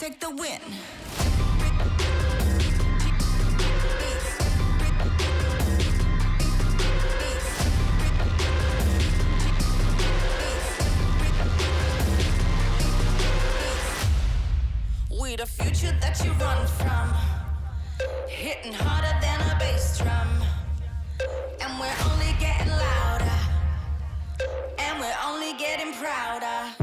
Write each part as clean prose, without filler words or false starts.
pick the win. We the future that you run from, hitting harder than a bass drum, and we're only getting louder, and we're only getting prouder.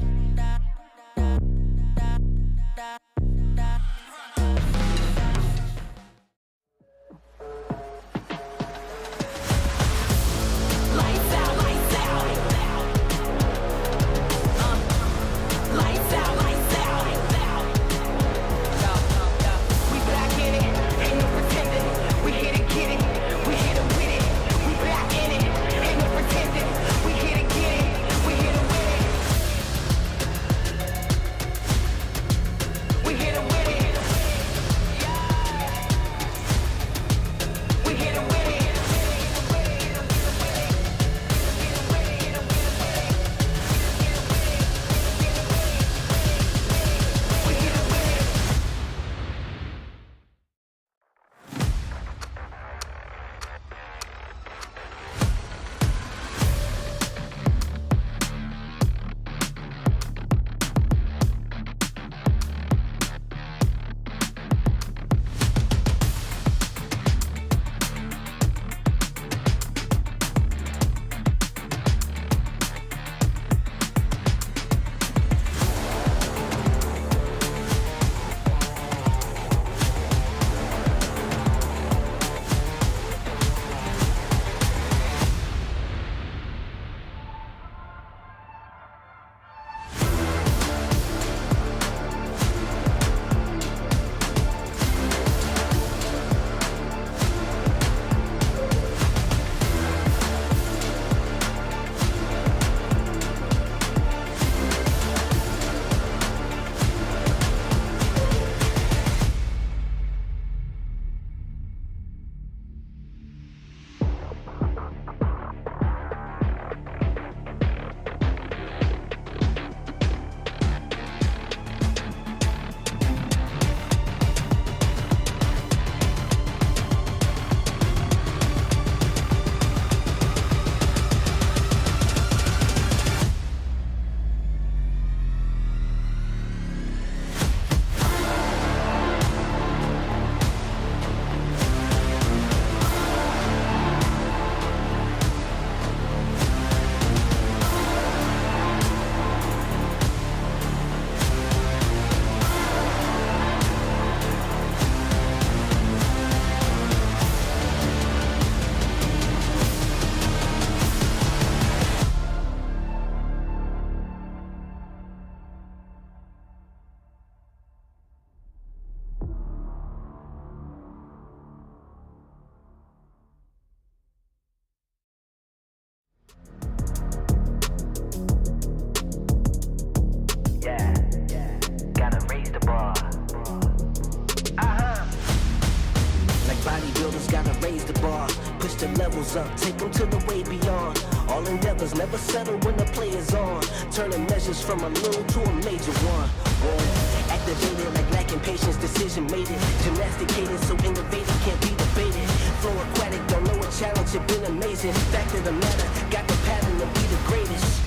Up, take them to the way beyond. All endeavors never settle when the play is on. Turning measures from a little to a major one. Boom. Activated like lacking patience, decision made it. Gymnasticated so innovative can't be debated. Flow aquatic, don't know a challenge, it been amazing. Fact of the matter, got the pattern to be the greatest.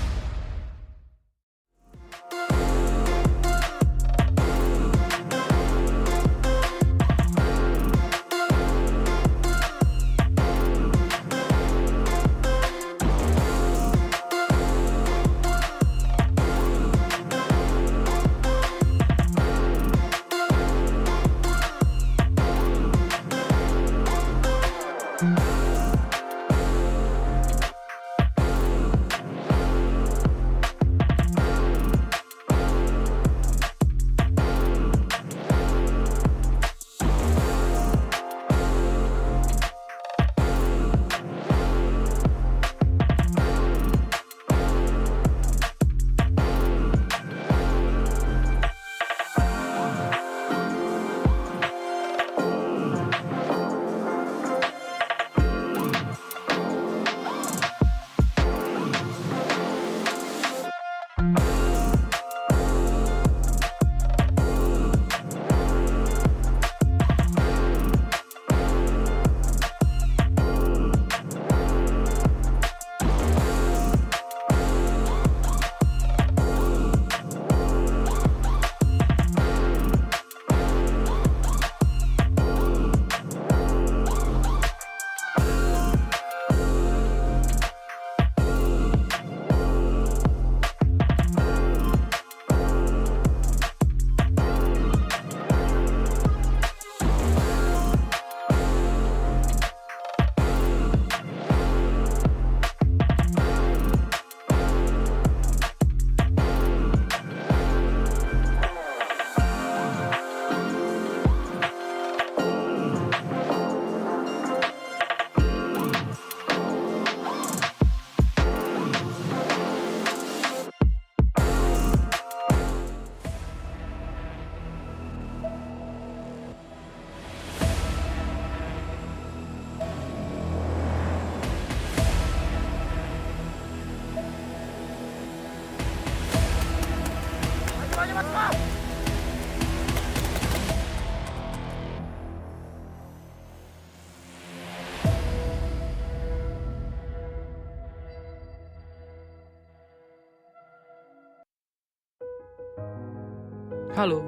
Halo,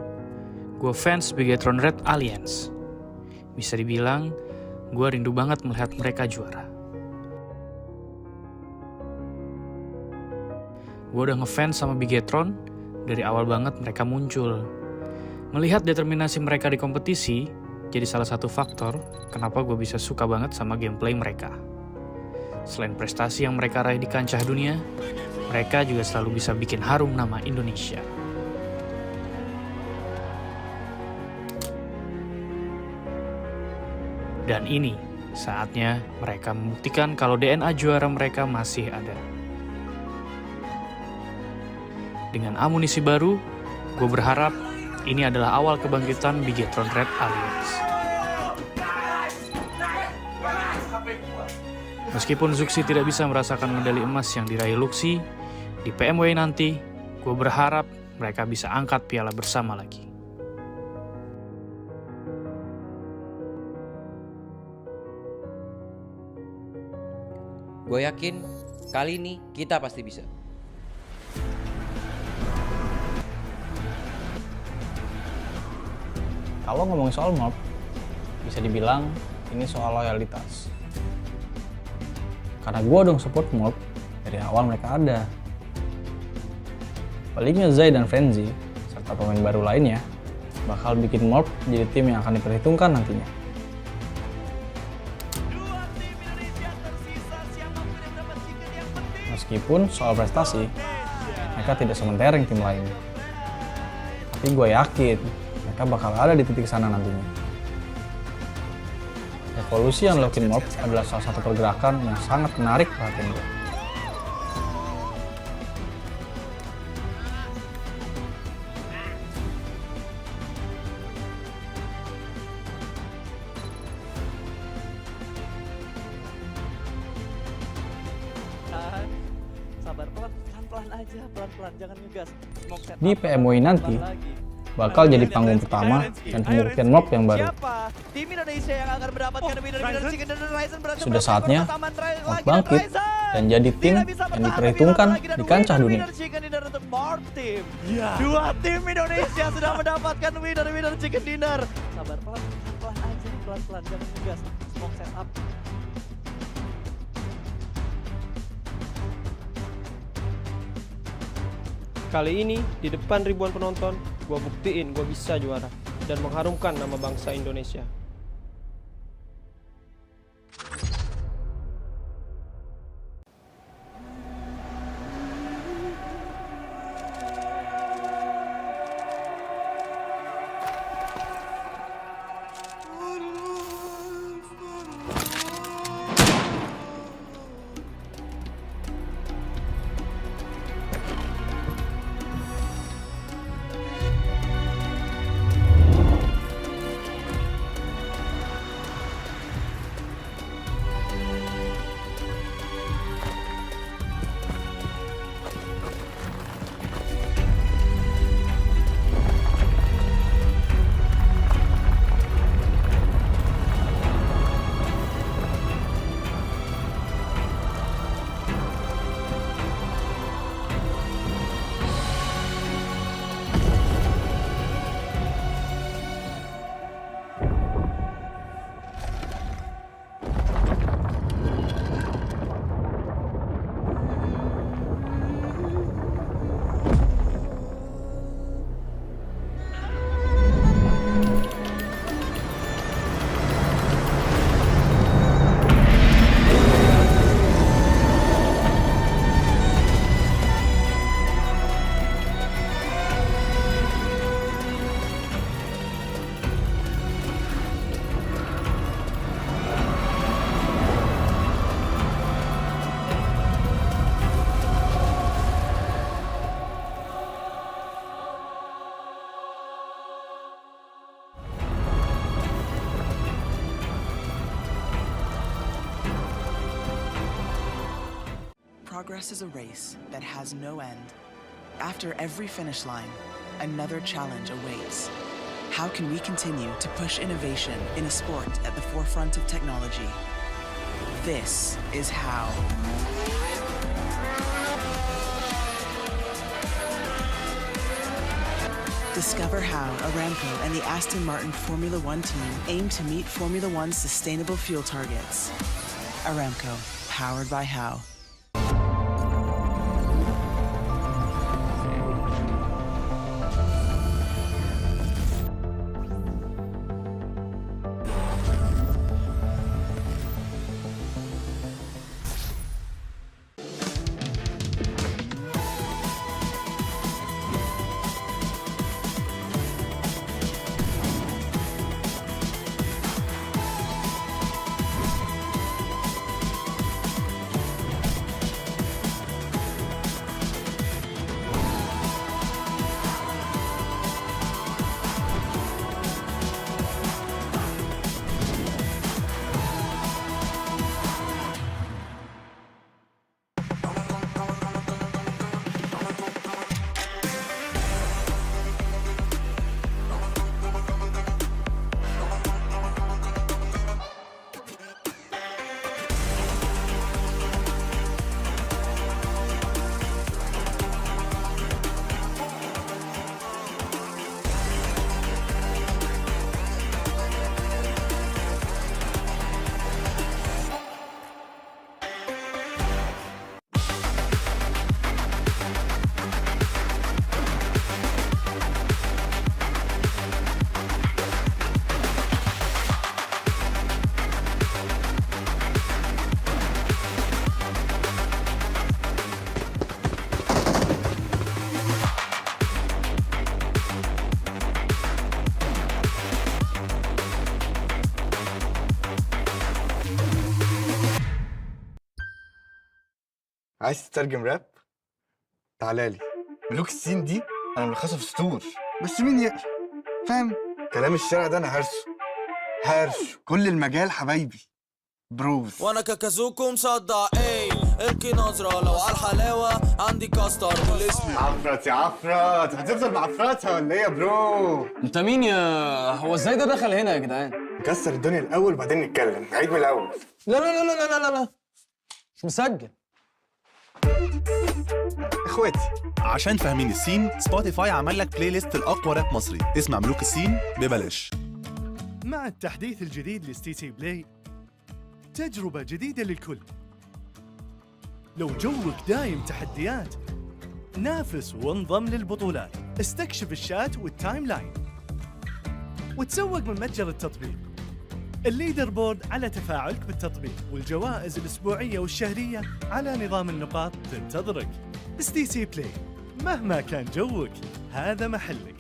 gue fans Bigetron Red Aliens. Bisa dibilang, gue rindu banget melihat mereka juara. Gue udah ngefans sama Bigetron dari awal banget mereka muncul. Melihat determinasi mereka di kompetisi, jadi salah satu faktor kenapa gue bisa suka banget sama gameplay mereka. Selain prestasi yang mereka raih di kancah dunia, mereka juga selalu bisa bikin harum nama Indonesia. Dan ini saatnya mereka membuktikan kalau DNA juara mereka masih ada. Dengan amunisi baru, gue berharap ini adalah awal kebangkitan Bigetron Red Aliens. Meskipun Zuxi tidak bisa merasakan medali emas yang diraih Luxi, di PMWI nanti, gue berharap mereka bisa angkat piala bersama lagi. Gue yakin kali ini kita pasti bisa. Kalau ngomongin soal mob, bisa dibilang ini soal loyalitas. Karena gue udah support mob dari awal mereka ada. Baliknya Zai dan Frenzy, serta pemain baru lainnya, bakal bikin mob jadi tim yang akan diperhitungkan nantinya. Meskipun soal prestasi, mereka tidak sementereng tim lain. Tapi gue yakin, mereka bakal ada di titik sana nantinya. Evolusi Unlocking Mob adalah salah satu pergerakan yang sangat menarik perhatian gue. Di PMWI nanti, bakal jadi panggung pertama dan pembuktian mob yang baru. Sudah saatnya mob bangkit dan jadi tim yang diperhitungkan di kancah dunia. Dua tim Indonesia sudah mendapatkan winner chicken dinner. Sabar, pelan aja, pelan jangan ngegas. Smoke setup. Kali ini, di depan ribuan penonton, gue buktiin gue bisa juara dan mengharumkan nama bangsa Indonesia. Progress is a race that has no end. After every finish line, another challenge awaits. How can we continue to push innovation in a sport at the forefront of technology? This is how. Discover how Aramco and the Aston Martin Formula One team aim to meet Formula One's sustainable fuel targets. Aramco, powered by How. عايز تترجم راب؟ تعالى لي. ملوك السين دي انا ملخصها في سطور، بس مين يقرا؟ فاهم؟ كلام الشارع ده انا هرش كل المجال حبايبي بروز. وانا كاكازوكو مصدع القي نظره لو على الحلاوه عندي كاستر والاسم عفرت يا عفرت، هتفضل معفرتها ولا ايه يا برو؟ انت مين يا هو ازاي ده دخل هنا يا جدعان؟ نكسر الدنيا الاول وبعدين نتكلم، نعيد من الاول. لا لا لا لا لا لا مش مسجل. اخواتي عشان فاهمين السين، سبوتيفاي عمل لك بلاي ليست الاقوى راب مصري، اسمع ملوك السين ببلاش. مع التحديث الجديد لستي سي بلاي، تجربة جديدة للكل. لو جوك دايم تحديات، نافس وانضم للبطولات، استكشف الشات والتايم لاين، وتسوق من متجر التطبيق. الليدر بورد على تفاعلك بالتطبيق، والجوائز الأسبوعية والشهرية على نظام النقاط تنتظرك. ستي سي بلاي، مهما كان جوك هذا محلك.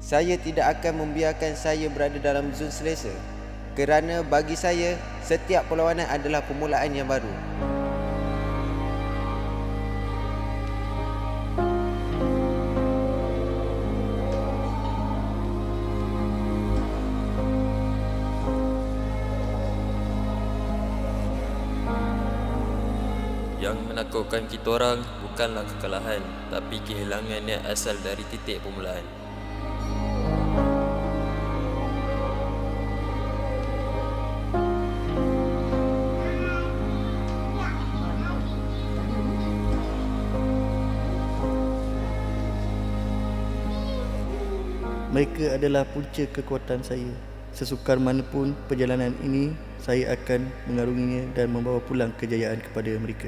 Saya tidak akan membiarkan saya berada dalam zon selesa, kerana bagi saya, setiap perlawanan adalah permulaan yang baru. Yang menakutkan kita orang bukanlah kekalahan, tapi kehilangan yang asal dari titik permulaan. Mereka adalah punca kekuatan saya. Sesukar manapun perjalanan ini, saya akan mengarunginya dan membawa pulang kejayaan kepada mereka.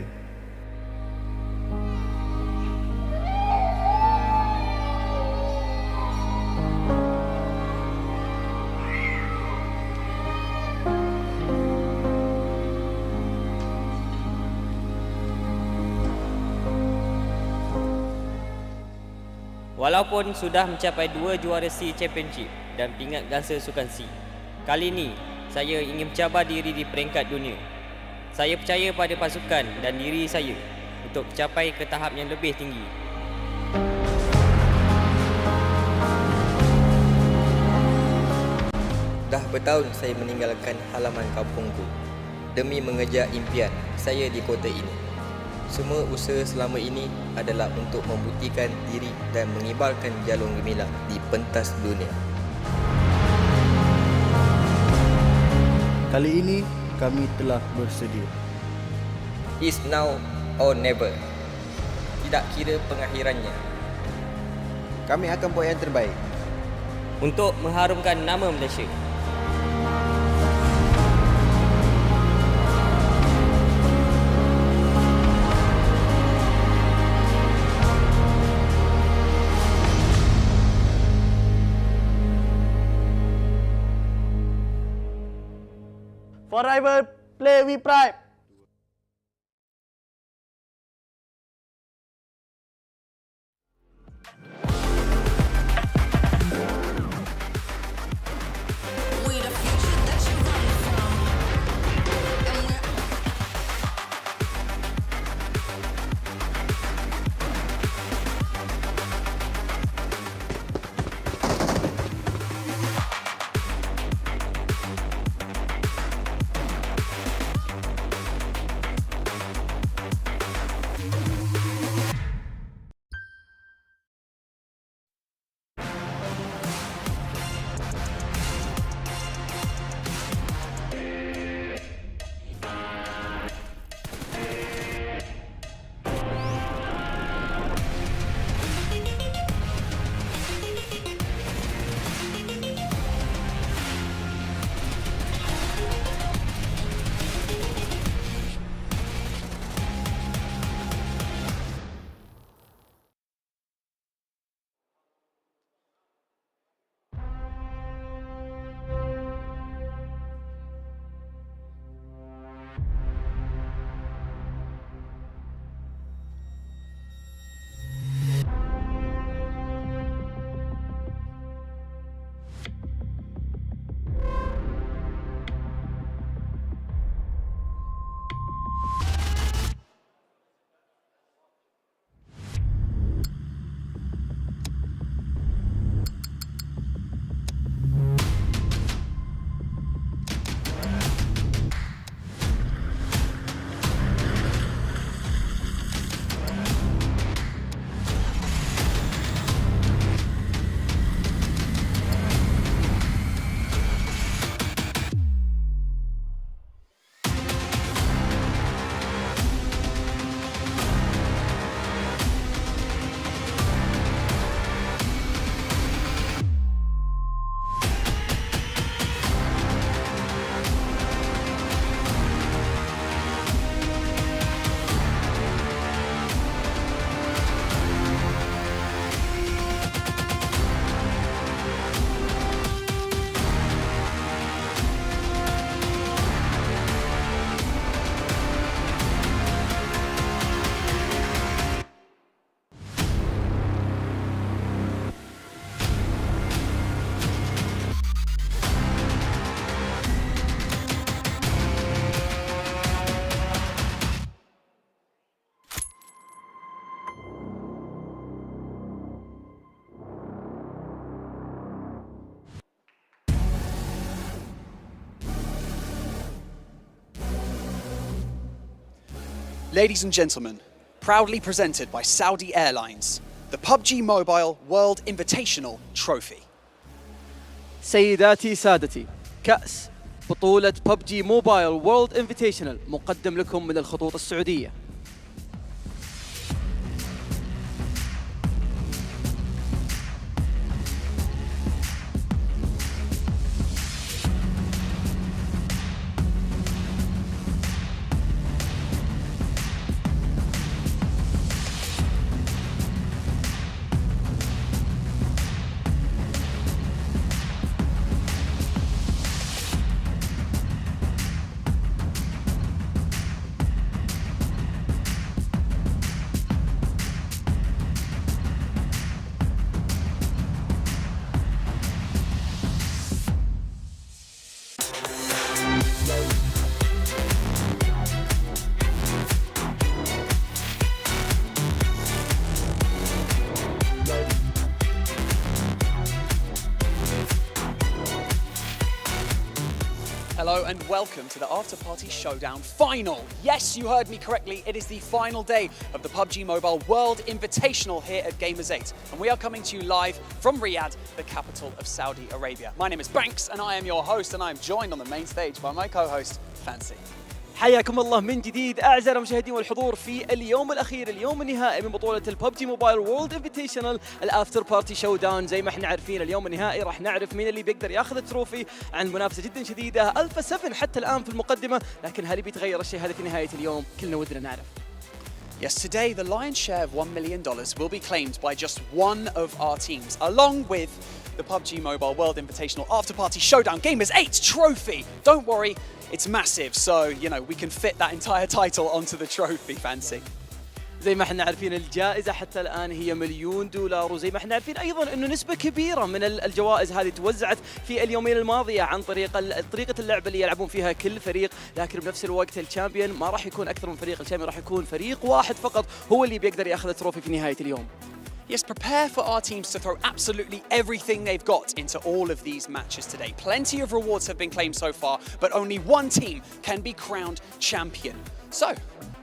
Walaupun sudah mencapai 2 juara C Championship dan pingat gangsa Sukan C, kali ini saya ingin mencabar diri di peringkat dunia. Saya percaya pada pasukan dan diri saya untuk mencapai ke tahap yang lebih tinggi. Dah bertahun saya meninggalkan halaman kampungku demi mengejar impian saya di kota ini. Semua usaha selama ini adalah untuk membuktikan diri dan mengibarkan jalur gemilang di pentas dunia. Kali ini kami telah bersedia. It's now or never. Tidak kira pengakhirannya. Kami akan buat yang terbaik untuk mengharumkan nama Malaysia. Forever play with pride. Ladies and gentlemen, proudly presented by Saudi Airlines, the PUBG Mobile World Invitational Trophy. سيداتي سادتي، كأس بطولة PUBG Mobile World Invitational مقدم لكم من الخطوط السعودية. Hello and welcome to the Afterparty Showdown final. Yes, you heard me correctly. It is the final day of the PUBG Mobile World Invitational here at Gamers8. And we are coming to you live from Riyadh, the capital of Saudi Arabia. My name is Banks and I am your host, and I am joined on the main stage by my co-host, Fancy. حياكم الله من جديد أعزائي المشاهدين والحضور في اليوم الأخير، اليوم النهائي من بطولة الببجي موبايل وورلد انفيتيشنال الأفتر بارتي شو داون. زي ما احنا عارفين اليوم النهائي راح نعرف مين اللي بيقدر ياخذ التروفي عن منافسة جدا شديدة. ألفا 7 حتى الآن في المقدمة، لكن هل بيتغير الشيء هذا في نهاية اليوم؟ كلنا ودنا نعرف. Yes, today the lion's share of $1 million will be claimed by just one of our teams, along with the PUBG Mobile World Invitational Afterparty Showdown Gamers8 trophy. Don't worry, it's massive, so, you know, we can fit that entire title onto the trophy, Fancy. زي ما احنا عارفين الجائزة حتى الآن هي $1,000,000، وزي ما احنا عارفين أيضا أنه نسبة كبيرة من الجوائز هذه توزعت في اليومين الماضية عن طريقة اللعبة اللي يلعبون فيها كل فريق، لكن بنفس الوقت الشامبيون ما راح يكون أكثر من فريق، الشامبيون راح يكون فريق واحد فقط هو اللي بيقدر ياخذ التروفي في نهاية اليوم. Yes, prepare for our teams to throw absolutely everything they've got into all of these matches today. Plenty of rewards have been claimed so far, but only one team can be crowned champion. So,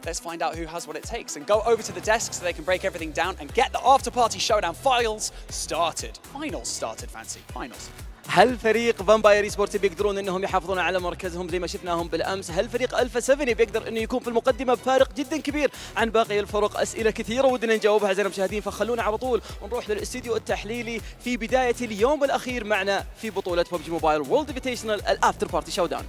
let's find out who has what it takes and go over to the desk so they can break everything down and get the Afterparty Showdown finals started. Finals started, Fancy. Finals. هل فريق فامباير اي سبورتس بيقدرون انهم يحافظون على مركزهم زي ما شفناهم بالامس؟ هل فريق الفا 7 بيقدر انه يكون في المقدمه بفارق جدا كبير عن باقي الفرق؟ اسئله كثيره ودنا نجاوبها اعزائي المشاهدين، فخلونا على طول نروح للاستديو التحليلي في بدايه اليوم الاخير معنا في بطوله PUBG موبايل وورلد انفيتيشنال الافتر بارتي شو داون.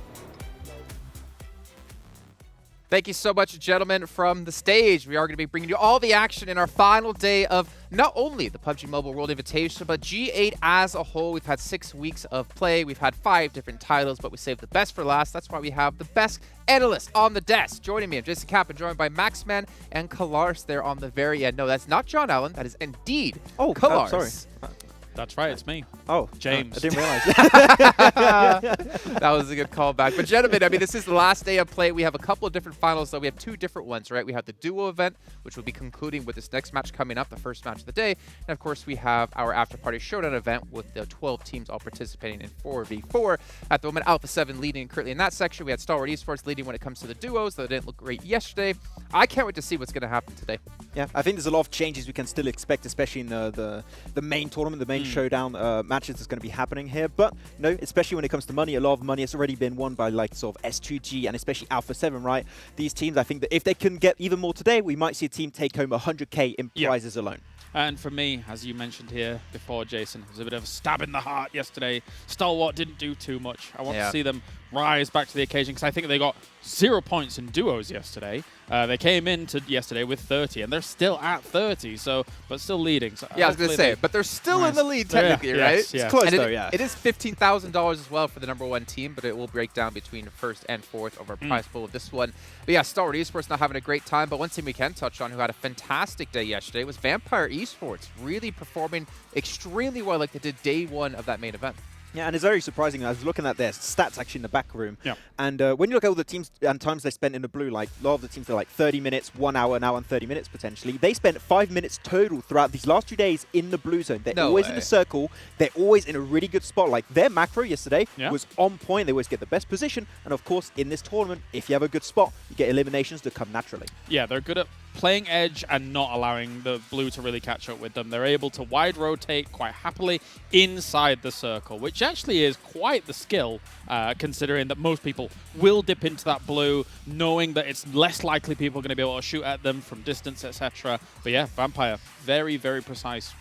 Thank you so much, gentlemen, from the stage. We are going to be bringing you all the action in our final day of not only the PUBG Mobile World Invitational, but G8 as a whole. We've had 6 weeks of play. We've had 5 different titles, but we saved the best for last. That's why we have the best analysts on the desk. Joining me, I'm Jason Kapp, and joined by Maxman and Kalars there on the very end. No, that's not John Allen. That is indeed Kalars. Sorry. That's right, it's me. Oh, James. I didn't realize. That was a good callback. But gentlemen, I mean, this is the last day of play. We have a couple of different finals, though. We have 2 different ones, right? We have the duo event, which will be concluding with this next match coming up, the first match of the day. And of course, we have our Afterparty Showdown event with the 12 teams all participating in 4v4. At the moment, Alpha 7 leading currently in that section. We had Stalwart Esports leading when it comes to the duos, though it didn't look great yesterday. I can't wait to see what's going to happen today. Yeah, I think there's a lot of changes we can still expect, especially in the main tournament, the main showdown matches that's going to be happening here. But no, especially when it comes to money, a lot of money has already been won by like sort of S2G and especially Alpha 7, right? These teams, I think that if they can get even more today, we might see a team take home 100k in prizes alone. And for me, as you mentioned here before, Jason, it was a bit of a stab in the heart yesterday. Stalwart didn't do too much. I want to see them rise back to the occasion because I think they got 0 points in duos yesterday. They came into yesterday with 30, and they're still at 30, so but still leading. So yeah, I was going to say, but they're still in the lead technically, right? Yes, it's close, and though, yeah. It is $15,000 as well for the #1 team, but it will break down between first and fourth of our prize pool of this one. But yeah, Stalwart Esports not having a great time, but one team we can touch on who had a fantastic day yesterday was Vampire Esports, really performing extremely well like they did day 1 of that main event. Yeah, and it's very surprising. I was looking at their stats actually in the back room. Yeah. And when you look at all the teams and times they spent in the blue, like a lot of the teams are like 30 minutes, 1 hour, an hour and 30 minutes potentially. They spent 5 minutes total throughout these last 2 days in the blue zone. They're always in the circle. They're always in a really good spot. Like their macro yesterday was on point. They always get the best position. And of course, in this tournament, if you have a good spot, you get eliminations that come naturally. Yeah, they're good at playing edge and not allowing the blue to really catch up with them. They're able to wide rotate quite happily inside the circle, which actually is quite the skill, considering that most people will dip into that blue, knowing that it's less likely people are going to be able to shoot at them from distance, etc. But yeah, Vampire, very, very precise.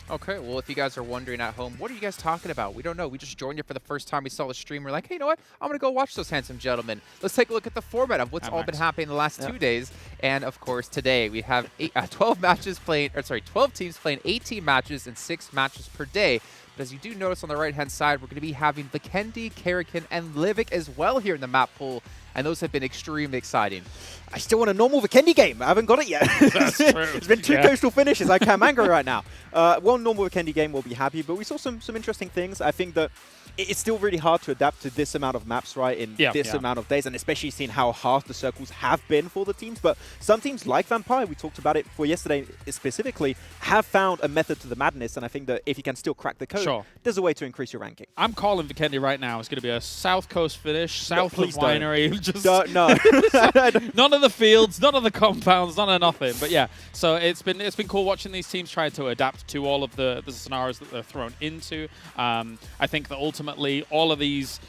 Okay, well, if you guys are wondering at home, what are you guys talking about? We don't know. We just joined you for the first time. We saw the stream. We're like, hey, you know what? I'm going to go watch those handsome gentlemen. Let's take a look at the format of what's all been happening the last 2 days. And, of course, today we have 12 teams playing 18 matches and 6 matches per day. But as you do notice on the right-hand side, we're going to be having Vikendi, Karakin, and Livik as well here in the map pool. And those have been extremely exciting. I still want a normal Vikendi game. I haven't got it yet. That's true. It's been 2 coastal finishes. I can't angry right now. One normal Vikendi game will be happy, but we saw some interesting things. I think that it's still really hard to adapt to this amount of maps, right, in this amount of days, and especially seeing how hard the circles have been for the teams. But some teams like Vampire, we talked about it for yesterday specifically, have found a method to the madness, and I think that if you can still crack the code, there's a way to increase your ranking. I'm calling Vikendi right now. It's going to be a South Coast finish, South of Winery. Just no. None of the fields, none of the compounds, none of nothing. But yeah, so it's been cool watching these teams try to adapt to all of the scenarios that they're thrown into. I think that ultimately all of these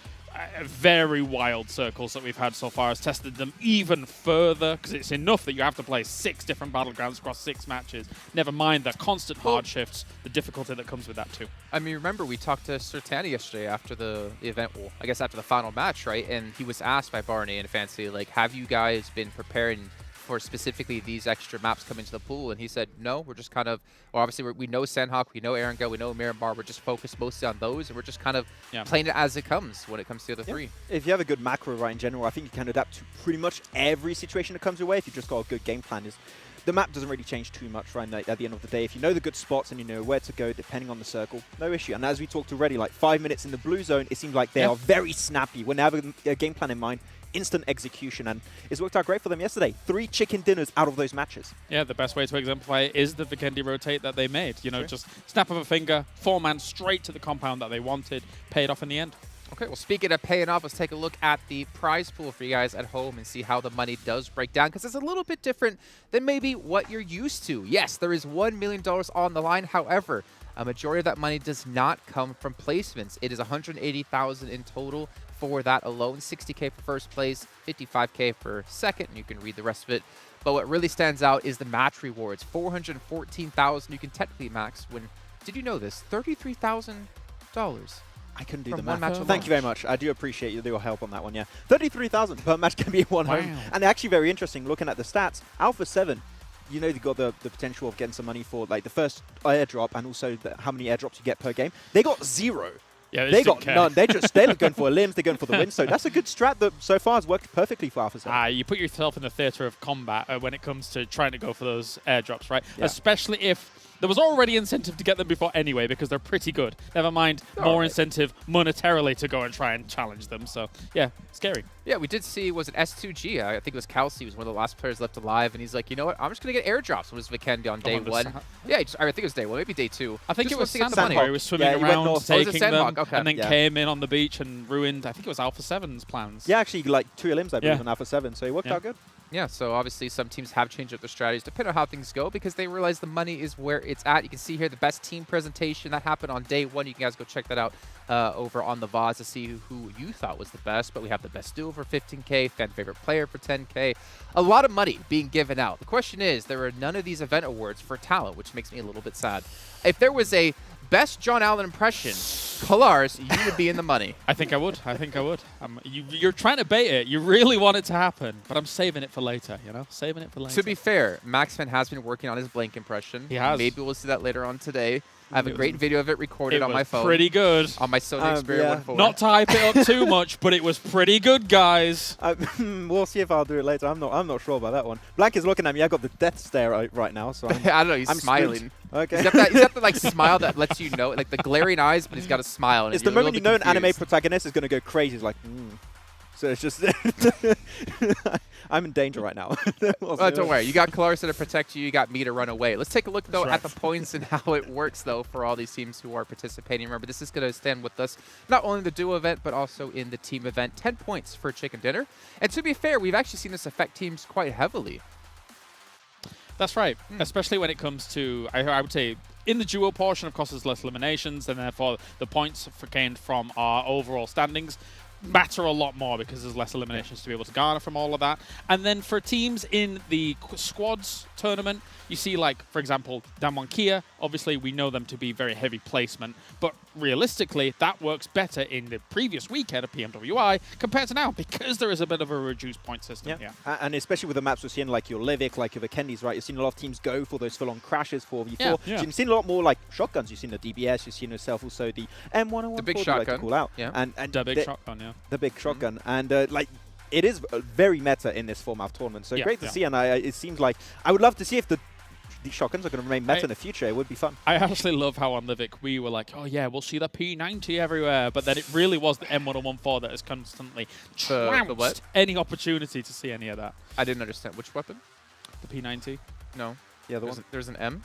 very wild circles that we've had so far has tested them even further, because it's enough that you have to play 6 different battlegrounds across 6 matches. Never mind the constant hard shifts, the difficulty that comes with that too. I mean, remember we talked to Sertani yesterday after the event, well, I guess after the final match, right? And he was asked by Barney and Fancy, like, have you guys been preparing for specifically these extra maps coming to the pool? And he said, no, we're just kind of, well, obviously we know Sanhok, we know Erangel, we know Miramar, we're just focused mostly on those, and we're just kind of playing it as it comes when it comes to the other 3. If you have a good macro, right, in general, I think you can adapt to pretty much every situation that comes your way if you just got a good game plan. The map doesn't really change too much, right, at the end of the day. If you know the good spots and you know where to go depending on the circle, no issue. And as we talked already, like 5 minutes in the blue zone, it seems like they are very snappy. When they have a game plan in mind, instant execution, and it's worked out great for them yesterday. 3 chicken dinners out of those matches. Yeah, the best way to exemplify it is the Vikendi rotate that they made. You know, just snap of a finger, 4-man straight to the compound that they wanted, paid off in the end. Okay, well, speaking of paying off, let's take a look at the prize pool for you guys at home and see how the money does break down, because it's a little bit different than maybe what you're used to. Yes, there is $1 million on the line. However, a majority of that money does not come from placements. It is $180,000 in total for that alone. $60K for first place, $55K for second, and you can read the rest of it. But what really stands out is the match rewards. $414,000 you can technically max when, did you know this? $33,000. I couldn't do the math. Thank you very much. I do appreciate your help on that one, yeah. 33,000 per match can be one home. And actually very interesting, looking at the stats, Alpha 7, you know they've got the potential of getting some money for like the first airdrop and also how many airdrops you get per game. They got 0. Yeah, they got none. They're going for limbs. They're going for the win. So that's a good strat that so far has worked perfectly for Alpha 7. You put yourself in the theater of combat when it comes to trying to go for those airdrops, right? Yeah. Especially if there was already incentive to get them before anyway, because they're pretty good. Never mind more incentive monetarily to go and try and challenge them. So, yeah, scary. Yeah, we did see, was it S2G? I think it was Kelsey, was one of the last players left alive, and he's like, you know what, I'm just going to get airdrops. It was Vikendi on day 1. Yeah, I think it was day 1, maybe day 2. I think it was Sanhok where he was swimming around, taking them, and then came in on the beach and ruined, I think it was Alpha 7's plans. Yeah, actually, like 2 limbs, I believe, on Alpha 7, so it worked out good. Yeah, so obviously some teams have changed up their strategies depending on how things go, because they realize the money is where it's at. You can see here the best team presentation that happened on day 1. You guys go check that out over on the VOD to see who you thought was the best. But we have the best duo for 15K, fan favorite player for 10K. A lot of money being given out. The question is, there are none of these event awards for talent, which makes me a little bit sad. If there was a best John Allen impression, Colars, you would be in the money. I think I would. You're trying to bait it. You really want it to happen, but I'm saving it for later, you know? Saving it for later. To be fair, Maxman has been working on his blank impression. He has. Maybe we'll see that later on today. I have a great video of it recorded on my phone. Pretty good. On my Sony Xperia 1 Not to hype it up too much, but it was pretty good, guys. We'll see if I'll do it later. I'm not sure about that one. Blank is looking at me. I got the death stare right now, so I don't know. He's I'm smiling. Okay. He's got that like smile that lets you know, like the glaring eyes, but he's got a smile. And it's the moment you know an anime protagonist is going to go crazy. It's like, So it's just I'm in danger right now. Don't worry. You got Clarissa to protect you. You got me to run away. Let's take a look, though, at the points and how it works, though, for all these teams who are participating. Remember, this is going to stand with us not only in the duo event, but also in the team event. 10 points for chicken dinner. And to be fair, we've actually seen this affect teams quite heavily. That's right, especially when it comes to, I would say, in the duo portion, of course, there's less eliminations, and therefore the points gained from our overall standings matter a lot more because there's less eliminations to be able to garner from all of that. And then for teams in the squads tournament, you see, like, for example, Damwon Kia, obviously we know them to be very heavy placement, but realistically, that works better in the previous weekend of PMWI compared to now because there is a bit of a reduced point system here. And especially with the maps we're seeing, like your Livik, like your Vikendis, right? You've seen a lot of teams go for those full-on crashes, 4v4. Yeah. So you've seen a lot more, like, shotguns. You've seen the DBS, you've seen yourself also the M101. The big shotgun. Like to call out. And the big shotgun, The big shotgun. And, like, it is very meta in this format of tournament. So great to see, and it seems like I would love to see if the shotguns are going to remain meta in the future. It would be fun. I actually love how on Livik we were like, oh yeah, we'll see the P90 everywhere, but then it really was the M1014 that has constantly trounced any opportunity to see any of that. I didn't understand. Which weapon? The P90. No. Yeah, there's an M?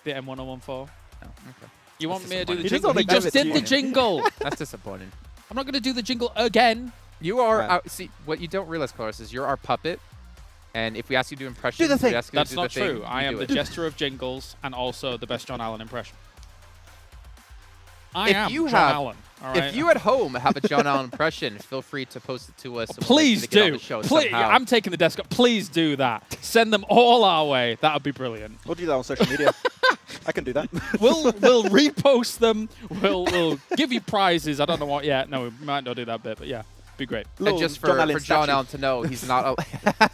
The M1014. Oh, okay. You want me to do the He jingle? doesn't He just did the jingle. That's disappointing. I'm not going to do the jingle again. You are, see, what you don't realize, Clarissa, is you're our puppet. And if we ask you to do impressions, do the thing. we ask you That's to do not the thing, true. I am the jester of jingles and also the best John Allen impression. I am John Allen. All right? If you at home have a John Allen impression, feel free to post it to us. Please do. Please, I'm taking the desk up. Please do that. Send them all our way. That would be brilliant. We'll do that on social media. I can do that. We'll repost them. We'll give you prizes. I don't know what yet. No, we might not do that bit, but yeah. Be great. And just for John Allen to know, he's not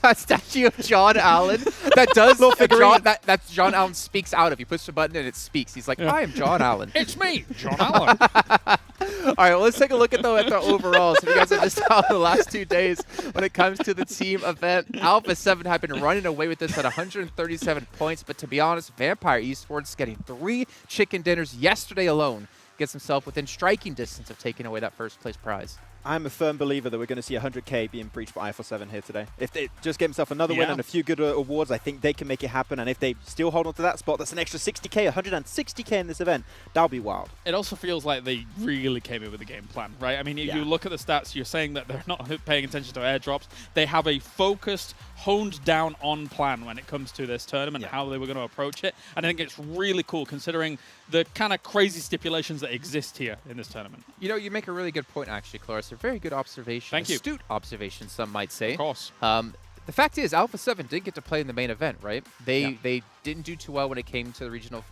a statue of John Allen. That does that John Allen speaks out of. You push the button and it speaks. He's like, I am John Allen. It's me, John Allen. All right, well, let's take a look at the overalls. If you guys have missed out the last 2 days when it comes to the team event, Alpha 7 have been running away with this at 137 points. But to be honest, Vampire Esports getting 3 chicken dinners yesterday alone gets himself within striking distance of taking away that first place prize. I'm a firm believer that we're going to see 100k being breached by Alpha 7 here today. If they just get himself another win and a few good awards, I think they can make it happen. And if they still hold on to that spot, that's an extra 60k, 160k in this event. That'll be wild. It also feels like they really came in with a game plan, right? I mean, if you look at the stats, you're saying that they're not paying attention to airdrops. They have a focused, honed down on plan when it comes to this tournament, how they were going to approach it. And I think it's really cool considering the kind of crazy stipulations that exist here in this tournament. You know, you make a really good point, actually, Clarissa. Very good observation. Thank you. Astute observation, some might say. Of course. The fact is, Alpha 7 did get to play in the main event, right? They didn't do too well when it came to the regional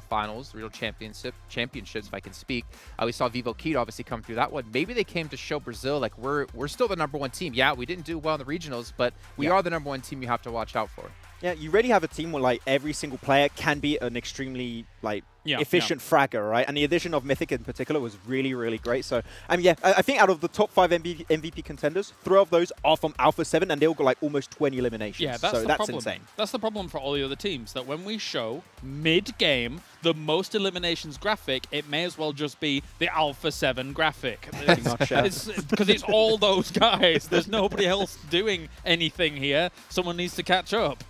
finals, regional championships, if I can speak. We saw Vivo Kid obviously come through that one. Maybe they came to show Brazil, like, we're still the #1 team. Yeah, we didn't do well in the regionals, but we are the #1 team you have to watch out for. Yeah, you really have a team where, like, every single player can be an extremely, like, efficient fragger, right? And the addition of Mythic in particular was really, really great. So, I mean, I think out of the top 5 MVP contenders, 3 of those are from Alpha 7, and they all got, like, almost 20 eliminations. Yeah, that's so the that's problem. insane. That's the problem for all the other teams, that when we show mid-game the most eliminations graphic, it may as well just be the Alpha 7 graphic. Because it's all those guys. There's nobody else doing anything here. Someone needs to catch up.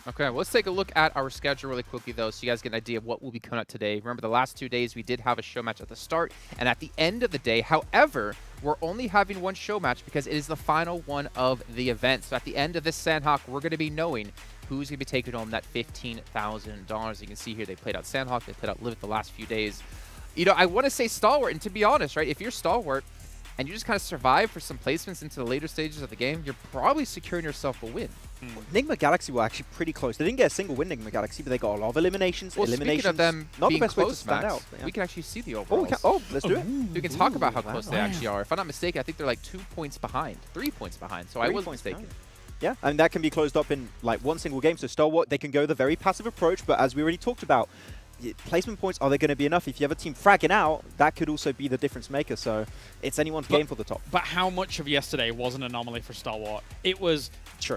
Okay, well, let's take a look at our schedule really quickly, though, so you guys get an idea of what will be coming out today. Remember, the last 2 days, we did have a show match at the start and at the end of the day. However, we're only having one show match because it is the final one of the event. So at the end of this Sanhok, we're going to be knowing who's going to be taking home that $15,000. You can see here they played out Sanhok, they played out Livik the last few days. You know, I want to say Stalwart, and to be honest, right, if you're Stalwart and you just kind of survive for some placements into the later stages of the game, you're probably securing yourself a win. Nigma Galaxy were actually pretty close. They didn't get a single win, Nigma Galaxy, but they got a lot of eliminations. Well, speaking of them not being the best way to close, stand Max, out. Yeah. we can actually see the overalls. Let's do it. We can talk about how close they actually are. If I'm not mistaken, I think they're like 2 points behind, 3 points behind. So I was mistaken. Yeah, and that can be closed up in like one single game. So Stalwart, they can go the very passive approach, but as we already talked about, placement points, are they going to be enough? If you have a team fragging out, that could also be the difference maker. So it's anyone's game for the top. But how much of yesterday was an anomaly for Stalwart? It was,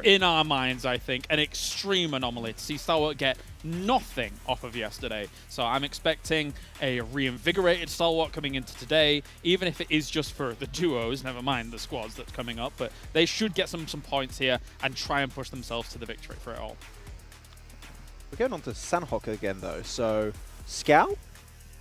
in our minds, I think, an extreme anomaly to see Stalwart get nothing off of yesterday. So I'm expecting a reinvigorated Stalwart coming into today, even if it is just for the duos, never mind the squads that's coming up. But they should get some points here and try and push themselves to the victory for it all. We're going on to Sanhok again, though. So, Scout?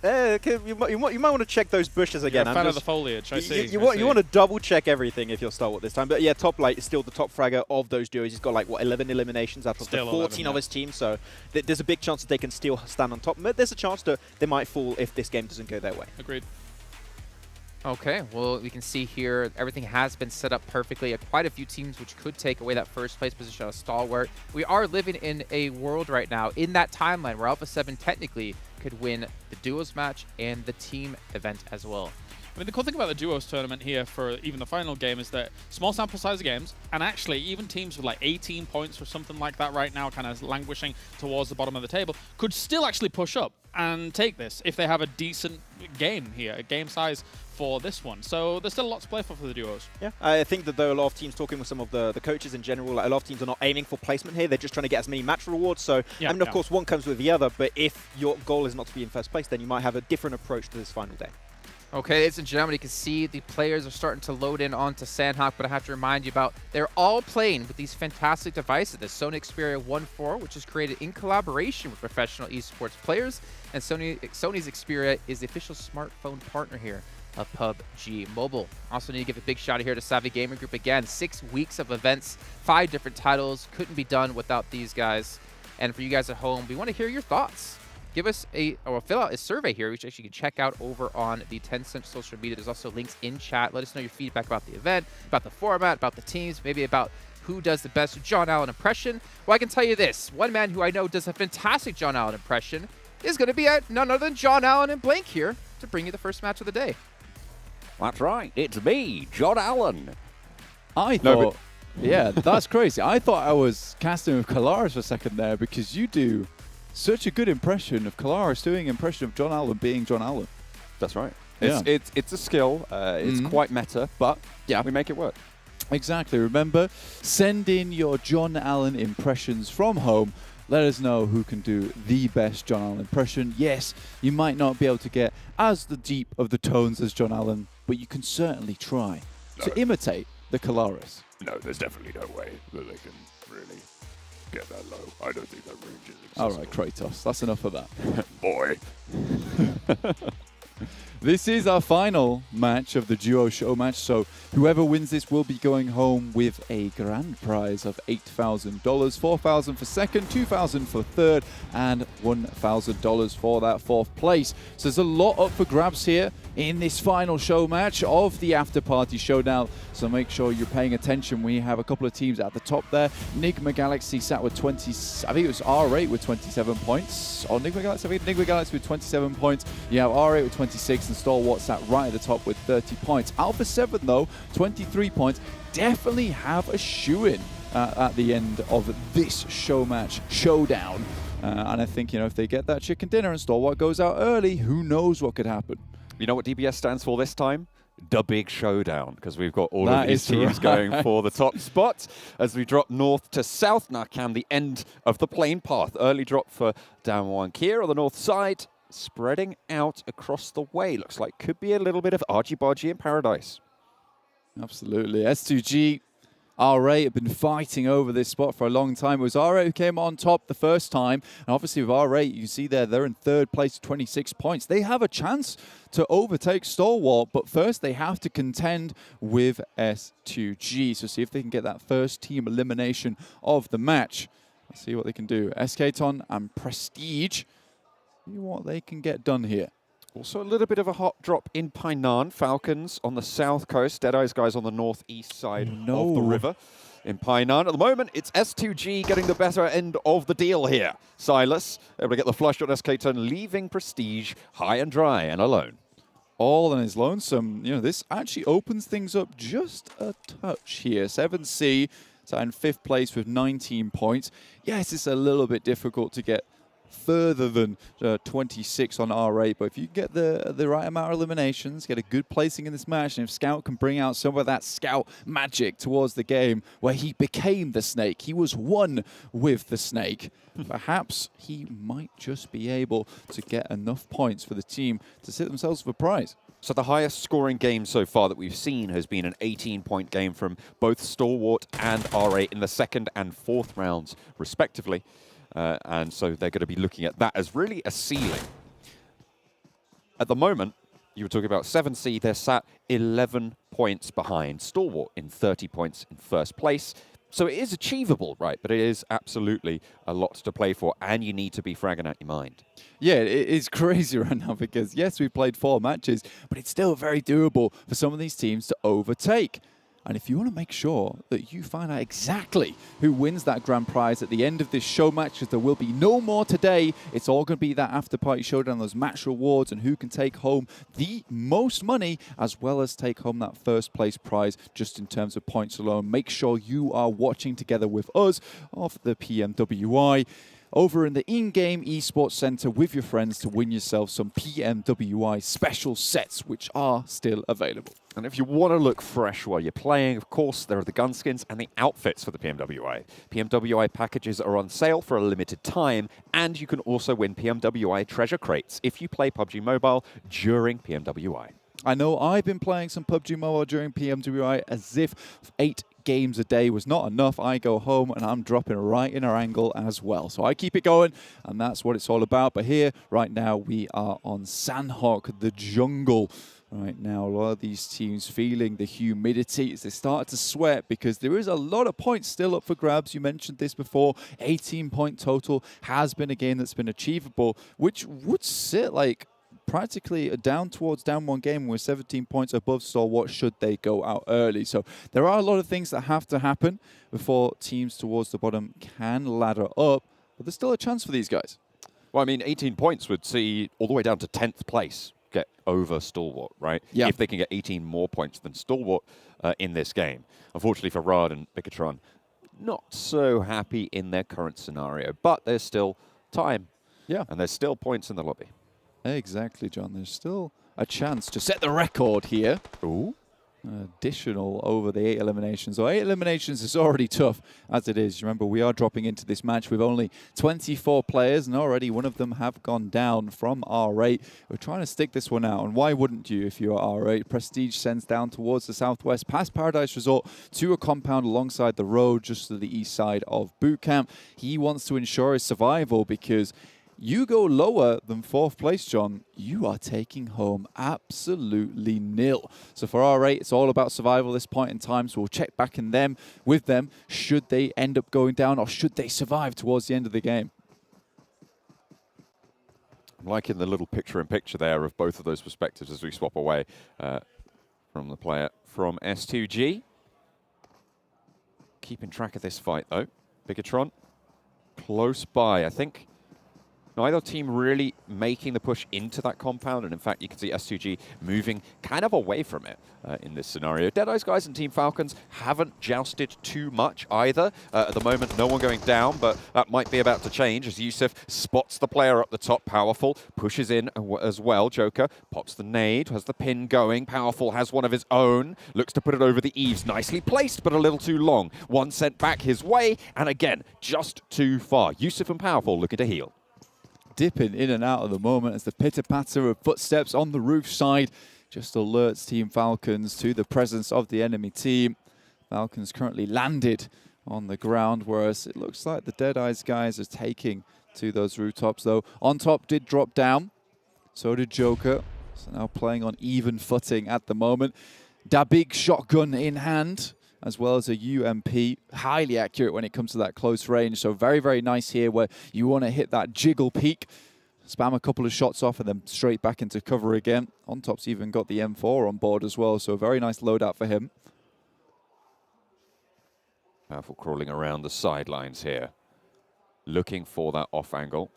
You might want to check those bushes again. You're a fan of the foliage, I see. You want to double check everything if you're Stalwart this time. But yeah, Top Light is still the top fragger of those duos. He's got like, what, 11 eliminations out of the 14 of his team. So there's a big chance that they can still stand on top. But there's a chance that they might fall if this game doesn't go their way. Agreed. Okay, well, we can see here everything has been set up perfectly. Quite a few teams which could take away that first place position of Stalwart. We are living in a world right now, in that timeline, where Alpha 7 technically could win the duos match and the team event as well. I mean, the cool thing about the duos tournament here for even the final game is that small sample size of games, and actually even teams with like 18 points or something like that right now, kind of languishing towards the bottom of the table, could still actually push up and take this if they have a decent game here, a game size for this one. So there's still a lot to play for the duos. Yeah, I think that though a lot of teams, talking with some of the coaches in general, like a lot of teams are not aiming for placement here. They're just trying to get as many match rewards. So, yeah, I mean, of course, one comes with the other, but if your goal is not to be in first place, then you might have a different approach to this final day. Okay, ladies and gentlemen, you can see the players are starting to load in onto Sanhok, but I have to remind you about they're all playing with these fantastic devices. The Sony Xperia 1.4, which is created in collaboration with professional esports players, and Sony's Xperia is the official smartphone partner here of PUBG Mobile. Also need to give a big shout out here to Savvy Gaming Group again. 6 weeks of events, 5 different titles. Couldn't be done without these guys. And for you guys at home, we want to hear your thoughts. Give us fill out a survey here, which actually you can check out over on the Tencent social media. There's also links in chat. Let us know your feedback about the event, about the format, about the teams, maybe about who does the best John Allen impression. Well, I can tell you this. One man who I know does a fantastic John Allen impression is going to be none other than John Allen and Blank here to bring you the first match of the day. That's right. It's me, John Allen. I thought... yeah, that's crazy. I thought I was casting with Kalaris for a second there because you do such a good impression of Kalaris doing impression of John Allen being John Allen. That's right. Yeah. It's a skill. It's quite meta, but yeah, we make it work. Exactly. Remember, send in your John Allen impressions from home. Let us know who can do the best John Allen impression. Yes, you might not be able to get as the deep of the tones as John Allen, but you can certainly try to imitate the Kalaris. No, there's definitely no way that they can really get that low. I don't think that range is accessible. All right, Kratos, that's enough of that. Boy. This is our final match of the duo show match, so whoever wins this will be going home with a grand prize of $8,000, $4,000 for second, $2,000 for third, and $1,000 for that fourth place. So there's a lot up for grabs here in this final show match of the Afterparty Showdown, so make sure you're paying attention. We have a couple of teams at the top there. Nigma Galaxy sat with 20, I think it was R8 with 27 points. Or Nigma Galaxy, I think Nigma Galaxy with 27 points. You have R8 with 26, and Stalwart sat right at the top with 30 points. Alpha 7, though, 23 points. Definitely have a shoe-in at the end of this show match showdown. And I think, if they get that chicken dinner and Stalwart goes out early, who knows what could happen. You know what DBS stands for this time? The Big Showdown, because we've got all of these teams going for the top spot. As we drop north to south, now can the end of the plane path. Early drop for Damwon Kier on the north side, spreading out across the way. Looks like could be a little bit of argy-bargy in paradise. Absolutely. S2G, R8 have been fighting over this spot for a long time. It was R8 who came on top the first time. And obviously with R8, you see there, they're in third place, 26 points. They have a chance to overtake Stalwart, but first they have to contend with S2G. So see if they can get that first team elimination of the match. Let's see what they can do. SKTon and Prestige, see what they can get done here. Also a little bit of a hot drop in Painan. Falcons on the south coast. Deadeyes Guys on the northeast side of the river. In Painan, at the moment, it's S2G getting the better end of the deal here. Silas able to get the flush on SKTon, leaving Prestige high and dry and alone. All on his lonesome. This actually opens things up just a touch here. 7C sat in fifth place with 19 points. Yes, it's a little bit difficult to get further than 26 on R8. But if you get the right amount of eliminations, get a good placing in this match, and if Scout can bring out some of that Scout magic towards the game where he became the snake, he was one with the snake, perhaps he might just be able to get enough points for the team to sit themselves for a prize. So the highest scoring game so far that we've seen has been an 18-point game from both Stalwart and R8 in the second and fourth rounds, respectively. And so they're going to be looking at that as really a ceiling. At the moment, you were talking about 7C, they're sat 11 points behind Stalwart in 30 points in first place. So it is achievable, right? But it is absolutely a lot to play for, and you need to be fragging out your mind. Yeah, it is crazy right now because, yes, we've played 4 matches, but it's still very doable for some of these teams to overtake. And if you want to make sure that you find out exactly who wins that grand prize at the end of this show match, because there will be no more today, it's all going to be that after-party showdown, those match rewards, and who can take home the most money, as well as take home that first place prize just in terms of points alone. Make sure you are watching together with us of the PMWI over in the in-game esports center with your friends to win yourself some PMWI special sets, which are still available. And if you want to look fresh while you're playing, of course, there are the gun skins and the outfits for the PMWI. PMWI packages are on sale for a limited time, and you can also win PMWI treasure crates if you play PUBG Mobile during PMWI. I know I've been playing some PUBG Mobile during PMWI as if 8 games a day was not enough. I go home and I'm dropping right in Erangel as well. So I keep it going, and that's what it's all about. But here, right now, we are on Sanhok, the jungle. Right now, a lot of these teams feeling the humidity as they start to sweat because there is a lot of points still up for grabs. You mentioned this before. 18-point total has been a game that's been achievable, which would sit like practically down towards down one game with 17 points above Stalwart should they go out early. So there are a lot of things that have to happen before teams towards the bottom can ladder up, but there's still a chance for these guys. Well, I mean, 18 points would see all the way down to 10th place get over Stalwart, right? Yeah. If they can get 18 more points than Stalwart in this game. Unfortunately for Riyadh and Bigetron, not so happy in their current scenario, but there's still time. Yeah. And there's still points in the lobby. Exactly, John. There's still a chance to set the record here. Ooh. Additional over the 8 eliminations. So 8 eliminations is already tough as it is. Remember, we are dropping into this match with only 24 players, and already one of them have gone down from R8. We're trying to stick this one out, and why wouldn't you if you're R8? Prestige sends down towards the southwest, past Paradise Resort, to a compound alongside the road just to the east side of boot camp. He wants to ensure his survival because you go lower than 4th place, John, you are taking home absolutely nil. So for R8, it's all about survival at this point in time, so we'll check back in with them should they end up going down or should they survive towards the end of the game. I'm liking the little picture-in-picture there of both of those perspectives as we swap away from the player from S2G. Keeping track of this fight, though. Bigetron, close by, I think. Neither team really making the push into that compound, and in fact, you can see S2G moving kind of away from it in this scenario. Deadeyes Guys and Team Falcons haven't jousted too much either. At the moment, no one going down, but that might be about to change as Yusuf spots the player up the top. Powerful pushes in as well. Joker pops the nade, has the pin going. Powerful has one of his own, looks to put it over the eaves. Nicely placed, but a little too long. One sent back his way, and again, just too far. Yusuf and Powerful looking to heal. Dipping in and out at the moment as the pitter-patter of footsteps on the roof side just alerts Team Falcons to the presence of the enemy team. Falcons currently landed on the ground, whereas it looks like the Deadeyes guys are taking to those rooftops, though. On top did drop down, so did Joker. So now playing on even footing at the moment. Dabig shotgun in hand, as well as a UMP, highly accurate when it comes to that close range. So very, very nice here where you want to hit that jiggle peak, spam a couple of shots off and then straight back into cover again. On top's even got the M4 on board as well, so a very nice loadout for him. Powerful crawling around the sidelines here, looking for that off angle.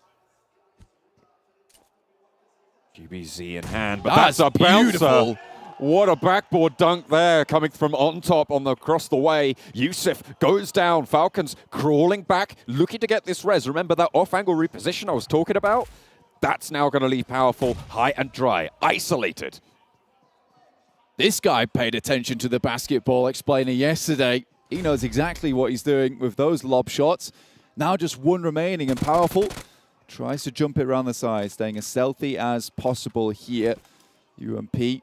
GBZ in hand, but that's a bouncer. What a backboard dunk there, coming from on top across the way. Yusuf goes down. Falcons crawling back, looking to get this res. Remember that off-angle reposition I was talking about? That's now going to leave Powerful high and dry, isolated. This guy paid attention to the basketball explainer yesterday. He knows exactly what he's doing with those lob shots. Now just one remaining, and Powerful tries to jump it around the side, staying as stealthy as possible here. UMP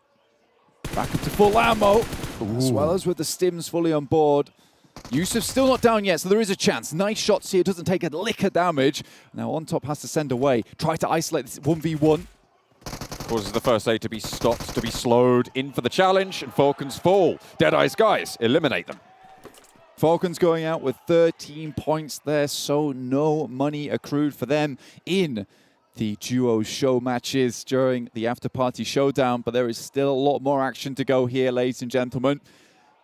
back up to full ammo, as well as with the stims fully on board. Yusuf's still not down yet, so there is a chance. Nice shots here, doesn't take a lick of damage. Now on top has to send away, try to isolate this 1v1. Causes the first aid to be stopped, to be slowed, in for the challenge, and Falcons fall. Deadeyes Guys eliminate them. Falcons going out with 13 points there, so no money accrued for them in the duo show matches during the Afterparty Showdown, but there is still a lot more action to go here, ladies and gentlemen.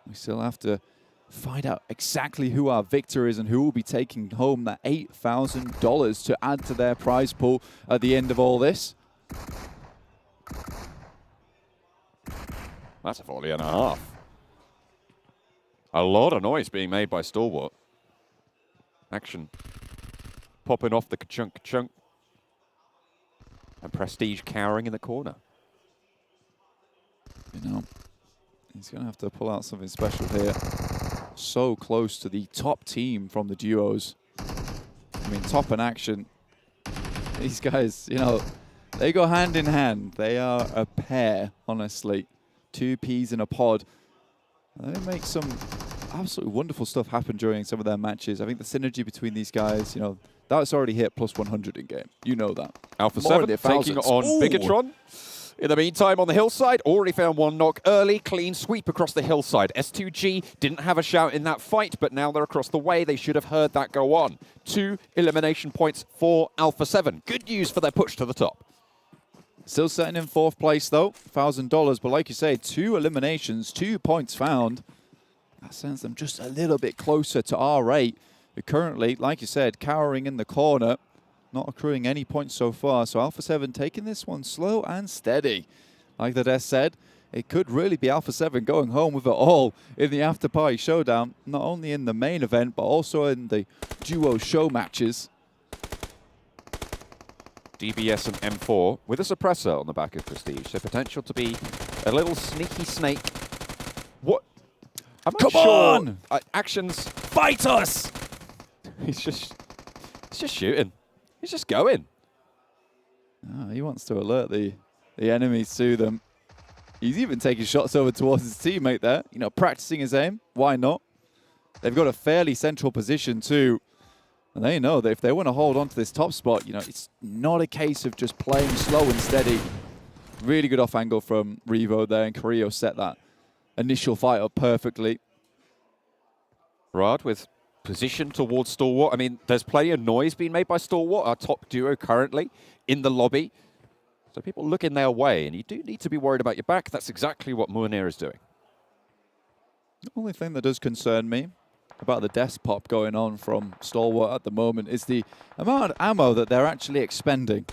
We still have to find out exactly who our victor is and who will be taking home that $8,000 to add to their prize pool at the end of all this. That's a volley and a half. A lot of noise being made by Stalwart. Action popping off the ka-chunk. And Prestige cowering in the corner. You know, he's going to have to pull out something special here. So close to the top team from the duos. I mean, top and Action. These guys, you know, they go hand in hand. They are a pair, honestly. Two peas in a pod. And they make some absolutely wonderful stuff happen during some of their matches. I think the synergy between these guys, you know, that's already hit plus 100 in game. You know that. Alpha 7 taking on Bigetron. In the meantime, on the hillside, already found one knock early. Clean sweep across the hillside. S2G didn't have a shout in that fight, but now they're across the way. They should have heard that go on. 2 elimination points for Alpha 7. Good news for their push to the top. Still sitting in 4th place, though. $1,000. But like you say, 2 eliminations, 2 points found. That sends them just a little bit closer to R8. But currently, like you said, cowering in the corner. Not accruing any points so far. So Alpha 7 taking this one slow and steady. Like the Death said, it could really be Alpha 7 going home with it all in the Afterparty Showdown. Not only in the main event, but also in the duo show matches. DBS and M4 with a suppressor on the back of Prestige. So potential to be a little sneaky snake. What? I'm not Come sure. on! Actions. Fight us! He's just shooting. He's just going. Oh, he wants to alert the enemies to them. He's even taking shots over towards his teammate there. You know, practicing his aim. Why not? They've got a fairly central position too. And they know that if they want to hold on to this top spot, you know, it's not a case of just playing slow and steady. Really good off angle from Revo there, and Carrillo set that initial fight up perfectly. Riyadh with position towards Stalwart. I mean, there's plenty of noise being made by Stalwart, our top duo currently in the lobby. So people looking their way, and you do need to be worried about your back. That's exactly what Munir is doing. The only thing that does concern me about the desk pop going on from Stalwart at the moment is the amount of ammo that they're actually expending.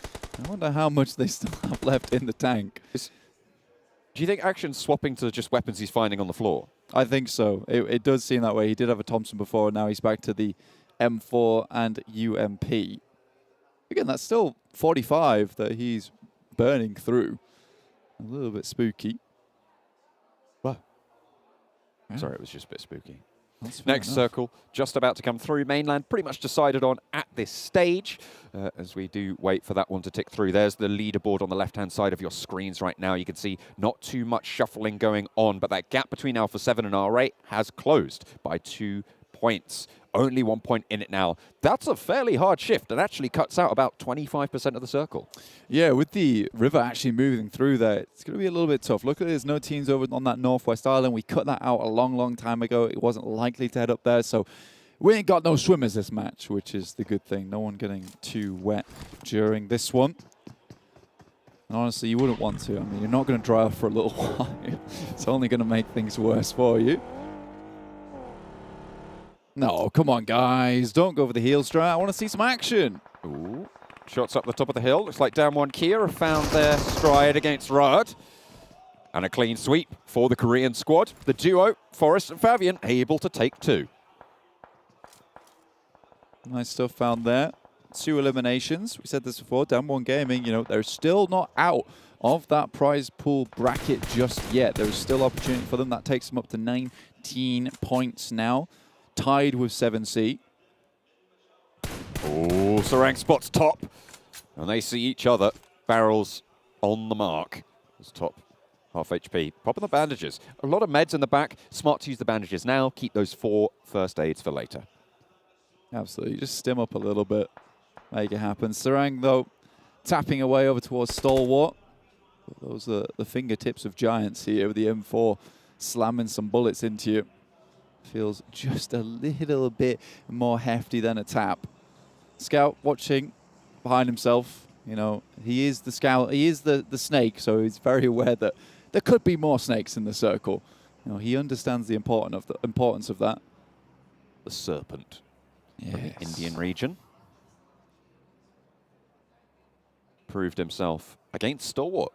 I wonder how much they still have left in the tank. Do you think Action's swapping to just weapons he's finding on the floor? I think so. It does seem that way. He did have a Thompson before, and now he's back to the M4 and UMP. Again, that's still 45 that he's burning through. A little bit spooky. What? Yeah. Sorry, it was just a bit spooky. Next circle, just about to come through. Mainland pretty much decided on at this stage, as we do wait for that one to tick through. There's the leaderboard on the left-hand side of your screens right now. You can see not too much shuffling going on, but that gap between Alpha 7 and R8 has closed by 2 points. Only 1 point in it now. That's a fairly hard shift and actually cuts out about 25% of the circle. Yeah, with the river actually moving through there, it's going to be a little bit tough. Look, there's no teams over on that northwest island. We cut that out a long, long time ago. It wasn't likely to head up there, so we ain't got no swimmers this match, which is the good thing. No one getting too wet during this one. And honestly, you wouldn't want to. I mean, you're not going to dry off for a little while. It's only going to make things worse for you. No, come on, guys. Don't go for the heel strike. I want to see some action. Ooh. Shots up the top of the hill. Looks like down one Kia have found their stride against Riyadh. And a clean sweep for the Korean squad. The duo, Forrest and Fabian, able to take 2. Nice stuff found there. 2 eliminations. We said this before, Damwon Gaming, you know, they're still not out of that prize pool bracket just yet. There's still opportunity for them. That takes them up to 19 points now, tied with 7C. Oh, Sarang spots top, and they see each other. Barrels on the mark. It's top, half HP. Popping the bandages. A lot of meds in the back. Smart to use the bandages now. Keep those 4 first aids for later. Absolutely. Just stim up a little bit. Make it happen. Sarang, though, tapping away over towards Stalwart. Those are the fingertips of giants here with the M4 slamming some bullets into you. Feels just a little bit more hefty than a tap. Scout watching behind himself. You know, he is the scout. He is the snake, so he's very aware that there could be more snakes in the circle. You know, he understands the importance of that. The serpent. Yes. From the Indian region. Proved himself against Stalwart.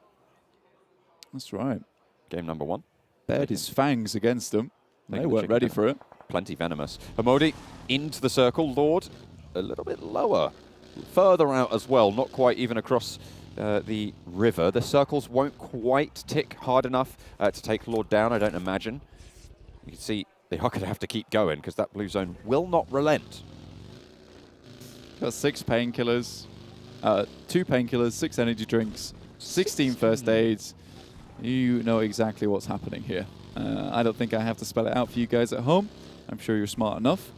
That's right. Game number 1. Bared his fangs against them. They weren't ready for it. Plenty venomous. Hamodi into the circle. Lord a little bit lower. Further out as well. Not quite even across the river. The circles won't quite tick hard enough to take Lord down, I don't imagine. You can see they are going to have to keep going because that blue zone will not relent. Got 6 painkillers, 2 painkillers, 6 energy drinks, 16 first aids. You know exactly what's happening here. I don't think I have to spell it out for you guys at home. I'm sure you're smart enough.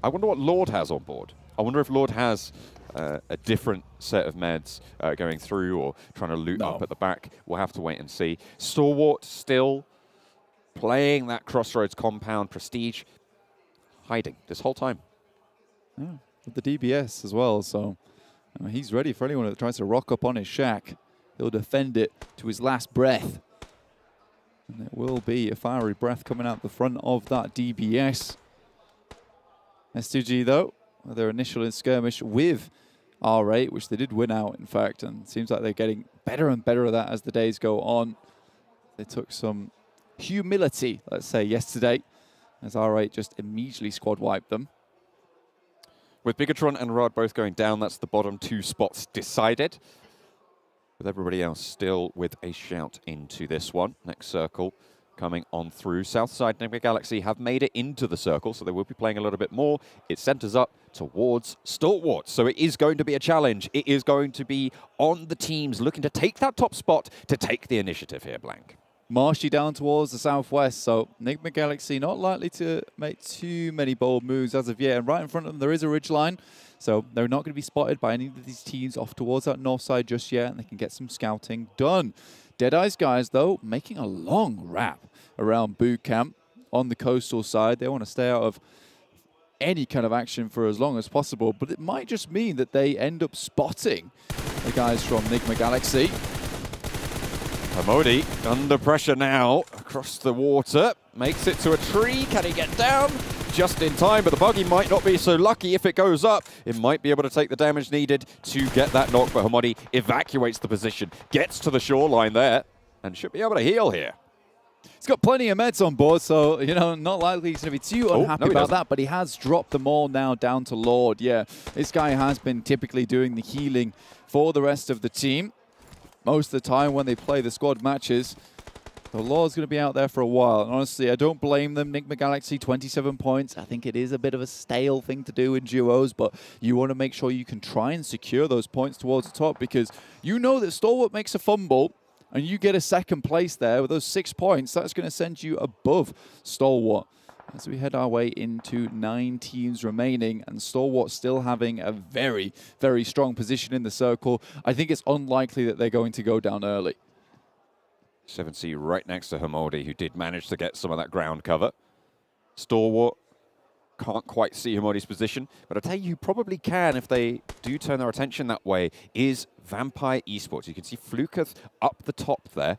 I wonder what Lord has on board. I wonder if Lord has a different set of meds going through or trying to loot up at the back. We'll have to wait and see. Stalwart still playing that Crossroads compound prestige, hiding this whole time. Yeah, with the DBS as well, so he's ready for anyone that tries to rock up on his shack. He'll defend it to his last breath. And there will be a fiery breath coming out the front of that DBS. S2G, though, their initial skirmish with R8, which they did win out, in fact, and it seems like they're getting better and better at that as the days go on. They took some humility, let's say, yesterday, as R8 just immediately squad wiped them. With Bigetron and Riyadh both going down, that's the bottom 2 spots decided. With everybody else still with a shout into this one. Next circle coming on through. Southside Nigma Galaxy have made it into the circle, so they will be playing a little bit more. It centers up towards Stalwart, so it is going to be a challenge. It is going to be on the teams looking to take that top spot to take the initiative here, Blank. Marshy down towards the southwest, so Nigma Galaxy not likely to make too many bold moves as of yet. And right in front of them, there is a ridgeline, so they're not going to be spotted by any of these teams off towards that north side just yet, and they can get some scouting done. Deadeyes Guys, though, making a long wrap around boot camp on the coastal side. They want to stay out of any kind of action for as long as possible, but it might just mean that they end up spotting the guys from Nigma Galaxy. Hamodi under pressure now across the water. Makes it to a tree. Can he get down? Just in time, but the buggy might not be so lucky if it goes up. It might be able to take the damage needed to get that knock, but Hamodi evacuates the position, gets to the shoreline there, and should be able to heal here. He's got plenty of meds on board, so, you know, not likely he's going to be too unhappy about that, but he has dropped them all now down to Lord. Yeah, this guy has been typically doing the healing for the rest of the team. Most of the time when they play the squad matches, the Lord's going to be out there for a while. And honestly, I don't blame them. Nigma Galaxy, 27 points. I think it is a bit of a stale thing to do in duos, but you want to make sure you can try and secure those points towards the top, because you know that Stalwart makes a fumble and you get a second place there with those 6 points. That's going to send you above Stalwart. As we head our way into 9 teams remaining, and Stalwart still having a very, very strong position in the circle, I think it's unlikely that they're going to go down early. 7C right next to Hamodi, who did manage to get some of that ground cover. Stalwart can't quite see Hamodi's position, but I tell you, probably can if they do turn their attention that way, is Vampire Esports. You can see Fluketh up the top there,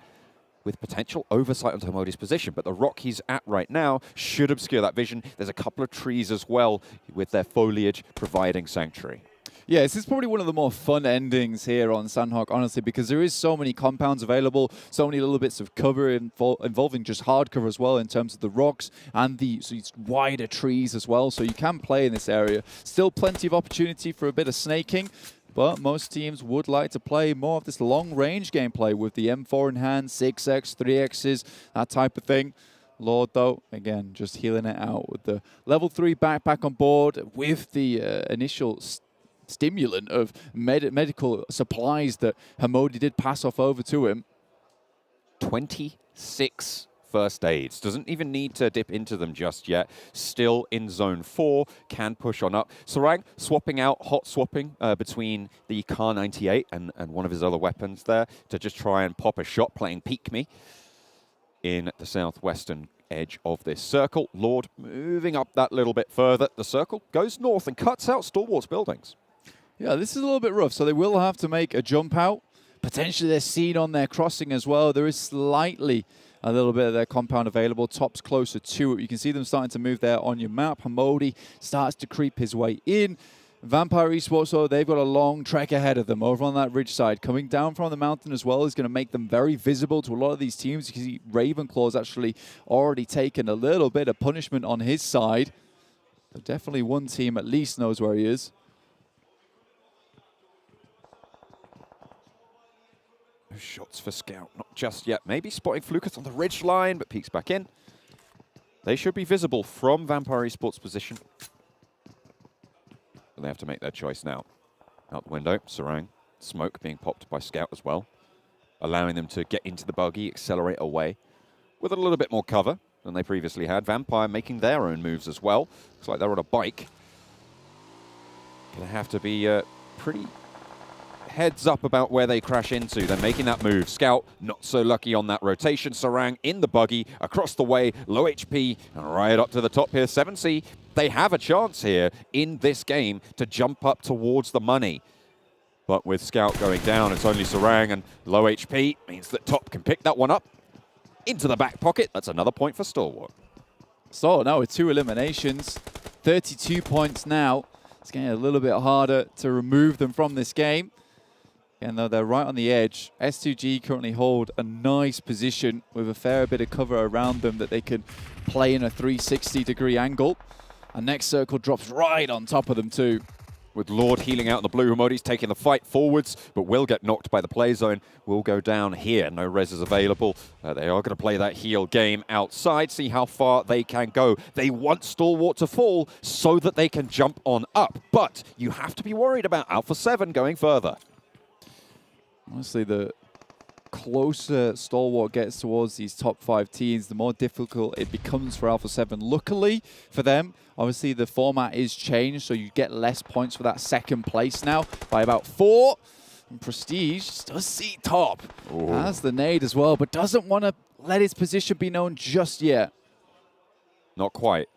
with potential oversight onto Hamodi's position, but the rock he's at right now should obscure that vision. There's a couple of trees as well, with their foliage providing sanctuary. Yeah, this is probably one of the more fun endings here on Sanhok, honestly, because there is so many compounds available, so many little bits of cover involving just hard cover as well in terms of the rocks and these wider trees as well, so you can play in this area. Still plenty of opportunity for a bit of snaking, but most teams would like to play more of this long-range gameplay with the M4 in hand, 6x, 3x's, that type of thing. Lord, though, again, just healing it out with the level 3 backpack on board with the initial stimulant of medical supplies that Hamodi did pass off over to him. 26 first aids. Doesn't even need to dip into them just yet. Still in zone 4. Can push on up. Sarang swapping out, hot swapping between the Kar 98 and one of his other weapons there to just try and pop a shot, playing Peek Me in the southwestern edge of this circle. Lord moving up that little bit further. The circle goes north and cuts out Stalwart's buildings. Yeah, this is a little bit rough, so they will have to make a jump out. Potentially they're seen on their crossing as well. There is slightly a little bit of their compound available. Top's closer to it. You can see them starting to move there on your map. Hamodi starts to creep his way in. Vampire Esports, though, they've got a long trek ahead of them over on that ridge side. Coming down from the mountain as well is going to make them very visible to a lot of these teams. You can see Ravenclaw's actually already taken a little bit of punishment on his side. But definitely one team at least knows where he is. No shots for Scout, not just yet. Maybe spotting Flukas on the ridge line, but peeks back in. They should be visible from Vampire Esports' position. But they have to make their choice now. Out the window, Sarang. Smoke being popped by Scout as well. Allowing them to get into the buggy, accelerate away with a little bit more cover than they previously had. Vampire making their own moves as well. Looks like they're on a bike. Gonna have to be pretty heads up about where they crash into. They're making that move. Scout not so lucky on that rotation. Sarang in the buggy, across the way, low HP, and right up to the top here. 7C, they have a chance here in this game to jump up towards the money. But with Scout going down, it's only Sarang, and low HP means that Top can pick that one up into the back pocket. That's another point for Stalwart. So now with 2 eliminations, 32 points now. It's getting a little bit harder to remove them from this game. Again, though, they're right on the edge. S2G currently hold a nice position with a fair bit of cover around them that they can play in a 360-degree angle. And next circle drops right on top of them too. With Lord healing out in the blue, Hamodi's taking the fight forwards, but will get knocked by the play zone. Will go down here. No res is available. They are going to play that heal game outside, see how far they can go. They want Stalwart to fall so that they can jump on up. But you have to be worried about Alpha 7 going further. Honestly, the closer Stalwart gets towards these top 5 teams, the more difficult it becomes for Alpha 7. Luckily for them, obviously the format is changed, so you get less points for that second place now by about 4. And Prestige does see Top. Ooh. Has the nade as well, but doesn't want to let his position be known just yet. Not quite.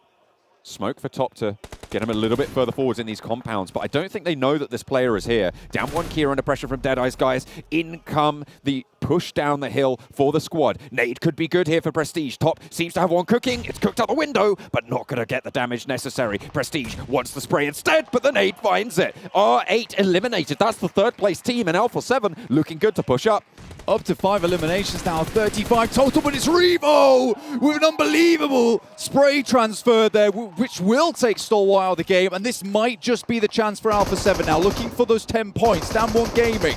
Smoke for Top to get him a little bit further forwards in these compounds, but I don't think they know that this player is here. Down one Kira under pressure from Deadeyes Guys. In come the push down the hill for the squad. Nade could be good here for Prestige. Top seems to have one cooking. It's cooked out the window, but not going to get the damage necessary. Prestige wants the spray instead, but the nade finds it. R8 eliminated. That's the 3rd place team, and Alpha 7 looking good to push up. Up to 5 eliminations now, 35 total, but it's Revo with an unbelievable spray transfer there, which will take Stalwart out of the game, and this might just be the chance for Alpha 7 now, looking for those 10 points. Down one Gaming.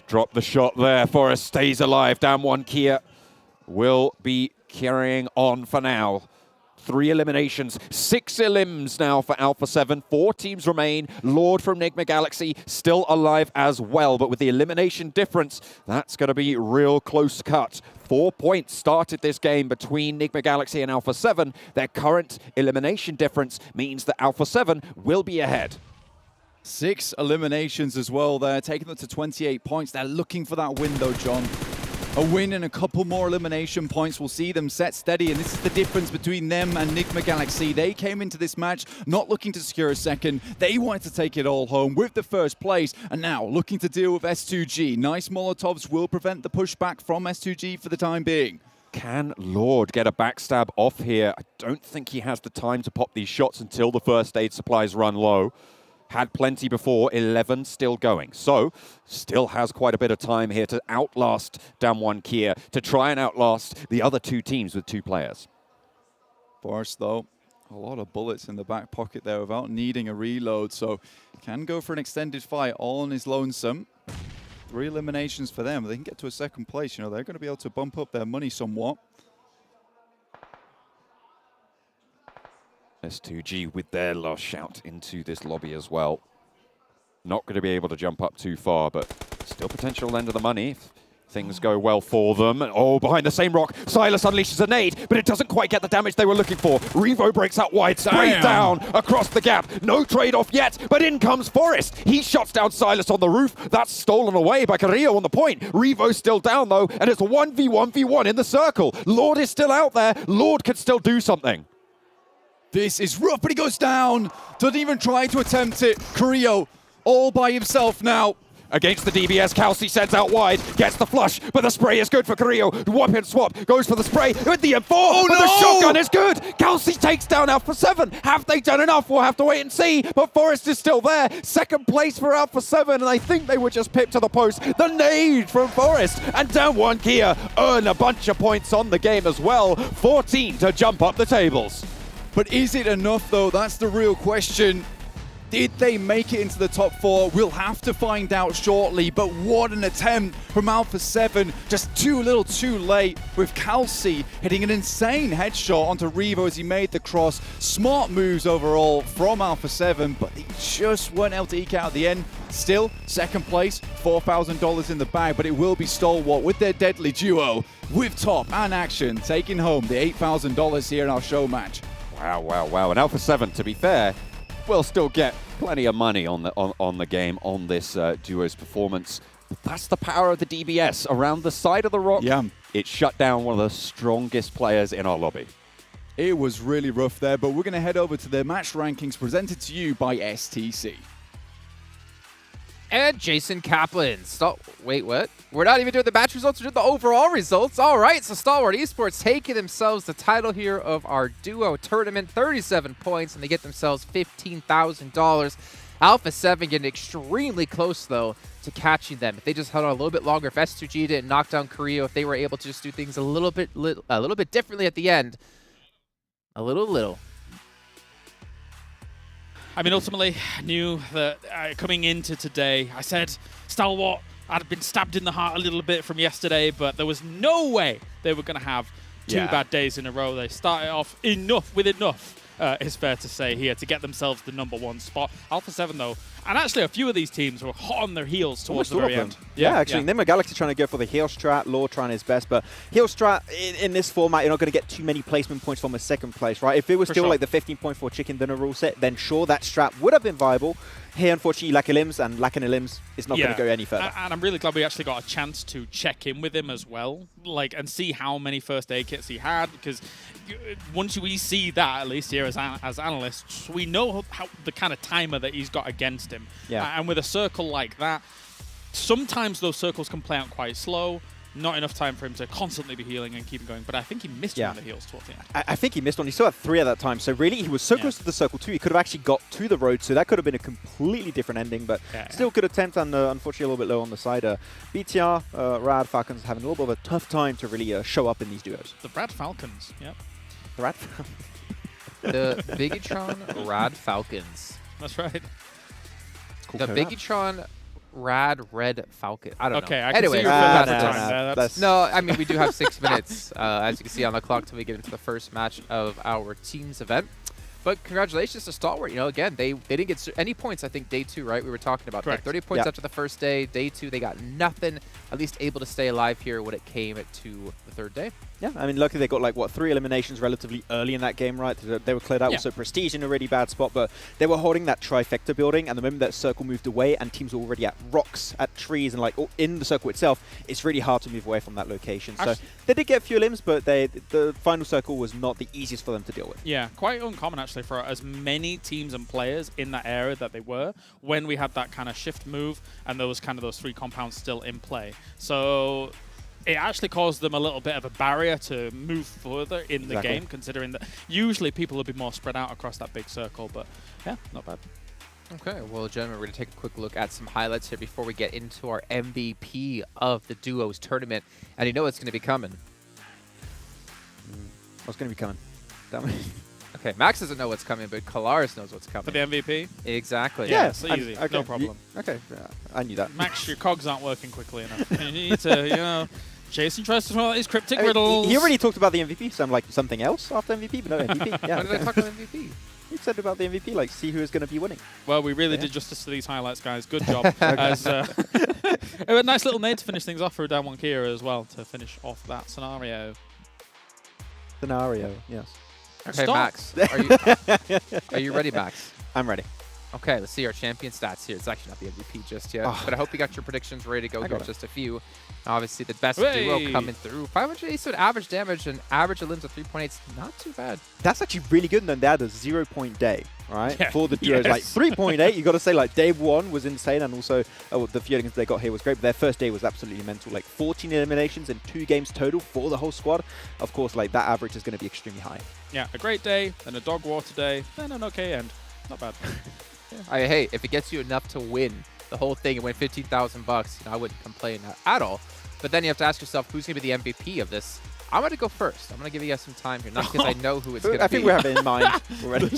Drop the shot there. Forrest stays alive. Down one Kia will be carrying on for now. 3 eliminations, 6 elims now for Alpha 7. 4 teams remain. Lord from Nigma Galaxy still alive as well, but with the elimination difference, that's going to be real close cut. 4 points started this game between Nigma Galaxy and Alpha 7. Their current elimination difference means that Alpha 7 will be ahead. 6 eliminations as well there, taking them to 28 points. They're looking for that window, John. A win and a couple more elimination points will see them set steady, and this is the difference between them and Nigma Galaxy. They came into this match not looking to secure a second. They wanted to take it all home with the 1st place, and now looking to deal with S2G. Nice Molotovs will prevent the pushback from S2G for the time being. Can Lord get a backstab off here? I don't think he has the time to pop these shots until the first aid supplies run low. Had plenty before, 11 still going. So, still has quite a bit of time here to outlast Damwon Kia, to try and outlast the other two teams with 2 players. Forrest, though, a lot of bullets in the back pocket there without needing a reload, so can go for an extended fight all on his lonesome. 3 eliminations for them. They can get to a second place. You know, they're going to be able to bump up their money somewhat. S2G with their last shout into this lobby as well. Not going to be able to jump up too far, but still potential end of the money if things go well for them. Oh, behind the same rock, Silas unleashes a nade, but it doesn't quite get the damage they were looking for. Revo breaks out wide, straight down across the gap. No trade-off yet, but in comes Forrest. He shots down Silas on the roof. That's stolen away by Carrillo on the point. Revo's still down, though, and it's a 1v1v1 in the circle. Lord is still out there. Lord could still do something. This is rough, but he goes down. Doesn't even try to attempt it. Carrillo all by himself now. Against the DBS, Kelsey sends out wide, gets the flush, but the spray is good for Carrillo. Whop and swap, goes for the spray with the M4, but the shotgun is good. Kelsey takes down Alpha 7. Have they done enough? We'll have to wait and see, but Forrest is still there. Second place for Alpha 7, and I think they were just pipped to the post. The nade from Forrest, and Damwon Kia earn a bunch of points on the game as well. 14 to jump up the tables. But is it enough, though? That's the real question. Did they make it into the top 4? We'll have to find out shortly, but what an attempt from Alpha 7. Just too little too late, with Kelsey hitting an insane headshot onto Revo as he made the cross. Smart moves overall from Alpha 7, but they just weren't able to eke out at the end. Still, second place, $4,000 in the bag, but it will be Stalwart with their deadly duo, with Top and Action, taking home the $8,000 here in our show match. Wow. And Alpha 7, to be fair, will still get plenty of money on the game, on this duo's performance. But that's the power of the DBS. Around the side of the rock, it shut down one of the strongest players in our lobby. It was really rough there, but we're going to head over to the match rankings presented to you by STC. And Jason Kaplan. Wait, what? We're not even doing the match results, we're doing the overall results. All right, so Stalwart Esports taking themselves the title here of our duo tournament, 37 points, and they get themselves $15,000. Alpha 7 getting extremely close, though, to catching them. If they just held on a little bit longer, if S2G didn't knock down Carrillo, if they were able to just do things a little bit differently at the end, a little. I mean, ultimately, I knew that coming into today, I said Stalwart, I'd been stabbed in the heart a little bit from yesterday, but there was no way they were going to have 2 bad days in a row. They started off with enough, is fair to say here, to get themselves the #1 spot. Alpha 7, though, and actually a few of these teams were hot on their heels towards the very end. Yeah, actually, Nigma Galaxy trying to go for the heal strat, Lord trying his best, but heal strat in this format, you're not going to get too many placement points from a second place, right? If it was still like the 15.4 chicken dinner rule set, then sure, that strat would have been viable. Here, unfortunately, lacking limbs, and lacking a limbs is not going to go any further. And I'm really glad we actually got a chance to check in with him as well, and see how many first aid kits he had, because once we see that, at least here as analysts, we know how the kind of timer that he's got against him. Yeah. And with a circle like that, sometimes those circles can play out quite slow. Not enough time for him to constantly be healing and keep going, but I think he missed one of the heals towards the end. I think he missed one. He still had 3 at that time, so really he was so close to the circle too. He could have actually got to the road, so that could have been a completely different ending, but still good attempt, and unfortunately a little bit low on the side. BTR, Rad Falcons having a little bit of a tough time to really show up in these duos. The Rad Falcons, The Rad The Bigetron Rad Falcons. That's right. The Bigetron Red Falcon. I don't know. Okay, I can see anyway, no, I mean, we do have 6 minutes, as you can see on the clock, till we get into the first match of our team's event. But congratulations to Stalwart. You know, again, they didn't get any points, I think, day 2, right? We were talking about like 30 points after the first day. Day 2, they got nothing, at least able to stay alive here when it came to the 3rd day. Yeah, I mean, luckily they got like, 3 eliminations relatively early in that game, right? They were cleared out. Also, Prestige in a really bad spot, but they were holding that trifecta building, and the moment that circle moved away and teams were already at rocks, at trees, and like in the circle itself, it's really hard to move away from that location. So they did get a few limbs, but the final circle was not the easiest for them to deal with. Yeah, quite uncommon actually for as many teams and players in that area that they were when we had that kind of shift move and those 3 compounds still in play. So it actually caused them a little bit of a barrier to move further in the game, considering that usually people would be more spread out across that big circle, but yeah, not bad. Okay, well, gentlemen, we're going to take a quick look at some highlights here before we get into our MVP of the Duos tournament. And you know what's going to be coming. What's going to be coming? Okay, Max doesn't know what's coming, but Kalaris knows what's coming. For the MVP? Exactly. Yeah, it's easy. Okay. No problem. Okay, I knew that. Max, your cogs aren't working quickly enough. You need to, Jason tries to throw these cryptic riddles. He already talked about the MVP, so I'm like, something else after MVP? But no, MVP. Yeah, When did I talk about MVP? You said about the MVP, like, see who is going to be winning. Well, we really did justice to these highlights, guys. Good job. As a nice little nade to finish things off for down one Kira as well, to finish off that scenario. Yes. Okay, Stop. Max. Are you ready, Max? I'm ready. Okay, let's see our champion stats here. It's actually not the MVP just yet, but I hope you got your predictions ready to go. Got just a few. Obviously, the best duo coming through. 587 average damage and average limbs of 3.8. Not too bad. That's actually really good. And then they had a 0-point day, right? Yeah. For the duos. Like 3.8, you got to say, like, day one was insane. And also, the few innings they got here was great. But their first day was absolutely mental. Like 14 eliminations and 2 games total for the whole squad. Of course, like, that average is going to be extremely high. Yeah, a great day, then a dog water day, then an okay end. Not bad. Hey, if it gets you enough to win the whole thing and win $15,000, I wouldn't complain at all. But then you have to ask yourself, who's going to be the MVP of this? I'm going to go first. I'm going to give you guys some time here, not because I know who it's going to be. I think we have it in mind already. Okay,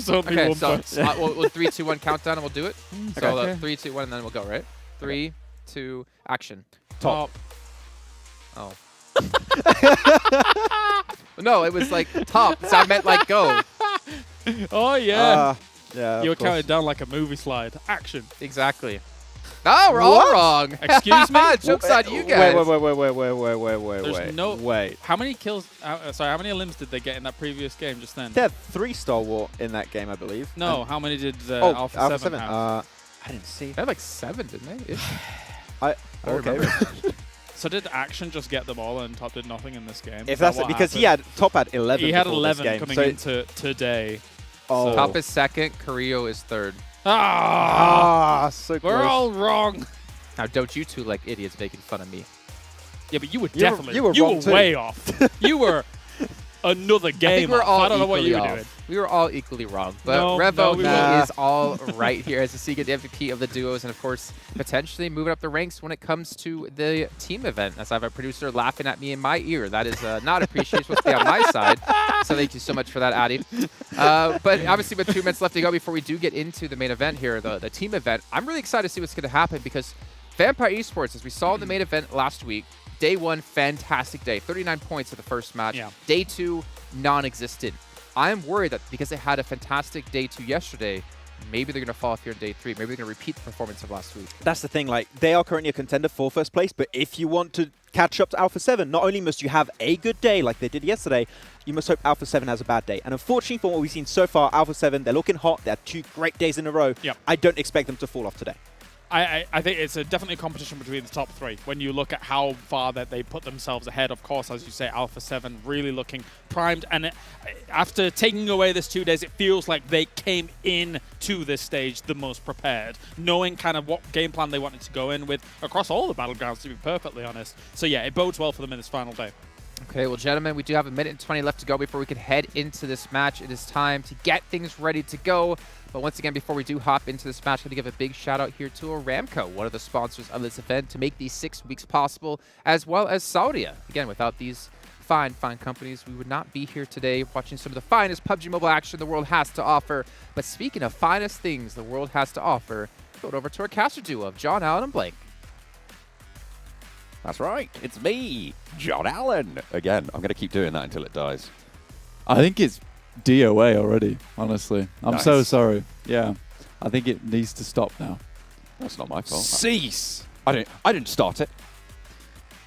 so we'll 3, 2, 1 countdown and we'll do it. So 3, 2, 1, and then we'll go, right? 3, 2, action. Top. Oh. No, it was like top, so I meant like go. Oh, yeah. Yeah, you were counted down like a movie slide. Action. Exactly. No, we're all wrong. Excuse me? Joke's on you guys. Wait. How many kills, how many limbs did they get in that previous game just then? They had 3 Stalwart in that game, I believe. No, how many did Alpha 7 have? I didn't see. They had like 7, didn't they? Okay. So did Action just get them all and Top did nothing in this game? If that's it, because Top had 11. He had before 11 this game, coming so into today. Oh. Top is 2nd, Carrillo is 3rd. So close. We're all wrong. Now, don't you two like idiots making fun of me? Yeah, but you were definitely, you wrong were too. way off. You were another game off. I don't know what you were doing. We were all equally wrong, but No, Revo we is all right here as the secret MVP of the duos, and of course, potentially moving up the ranks when it comes to the team event. As I have a producer laughing at me in my ear. That is not appreciated. Supposed to be on my side. So thank you so much for that, Addy. But obviously, with 2 minutes left to go before we do get into the main event here, the team event, I'm really excited to see what's going to happen because Vampire Esports, as we saw in the main event last week, day 1, fantastic day. 39 points at the first match. Yeah. Day 2, non-existent. I'm worried that because they had a fantastic day 2 yesterday, maybe they're going to fall off here in day 3. Maybe they're going to repeat the performance of last week. That's the thing. Like, they are currently a contender for first place, but if you want to catch up to Alpha 7, not only must you have a good day like they did yesterday, you must hope Alpha 7 has a bad day. And unfortunately, from what we've seen so far, Alpha 7, they're looking hot. They had 2 great days in a row. Yep. I don't expect them to fall off today. I think it's definitely a competition between the top 3. When you look at how far that they put themselves ahead, of course, as you say, Alpha 7 really looking primed. And after taking away this 2 days, it feels like they came in to this stage the most prepared, knowing kind of what game plan they wanted to go in with across all the battlegrounds, to be perfectly honest. So yeah, it bodes well for them in this final day. Okay, well, gentlemen, we do have 1:20 left to go before we can head into this match. It is time to get things ready to go. But once again, before we do hop into this match, I'm going to give a big shout out here to Aramco, one of the sponsors of this event, to make these 6 weeks possible, as well as Saudia. Again, without these fine companies, we would not be here today watching some of the finest PUBG Mobile action the world has to offer. But speaking of finest things the world has to offer, go over to our caster duo of John Allen and Blake. That's right. It's me, John Allen. Again, I'm going to keep doing that until it dies. I think it's DOA already, honestly. I'm so sorry. Yeah. I think it needs to stop now. That's not my fault. Cease. I didn't start it.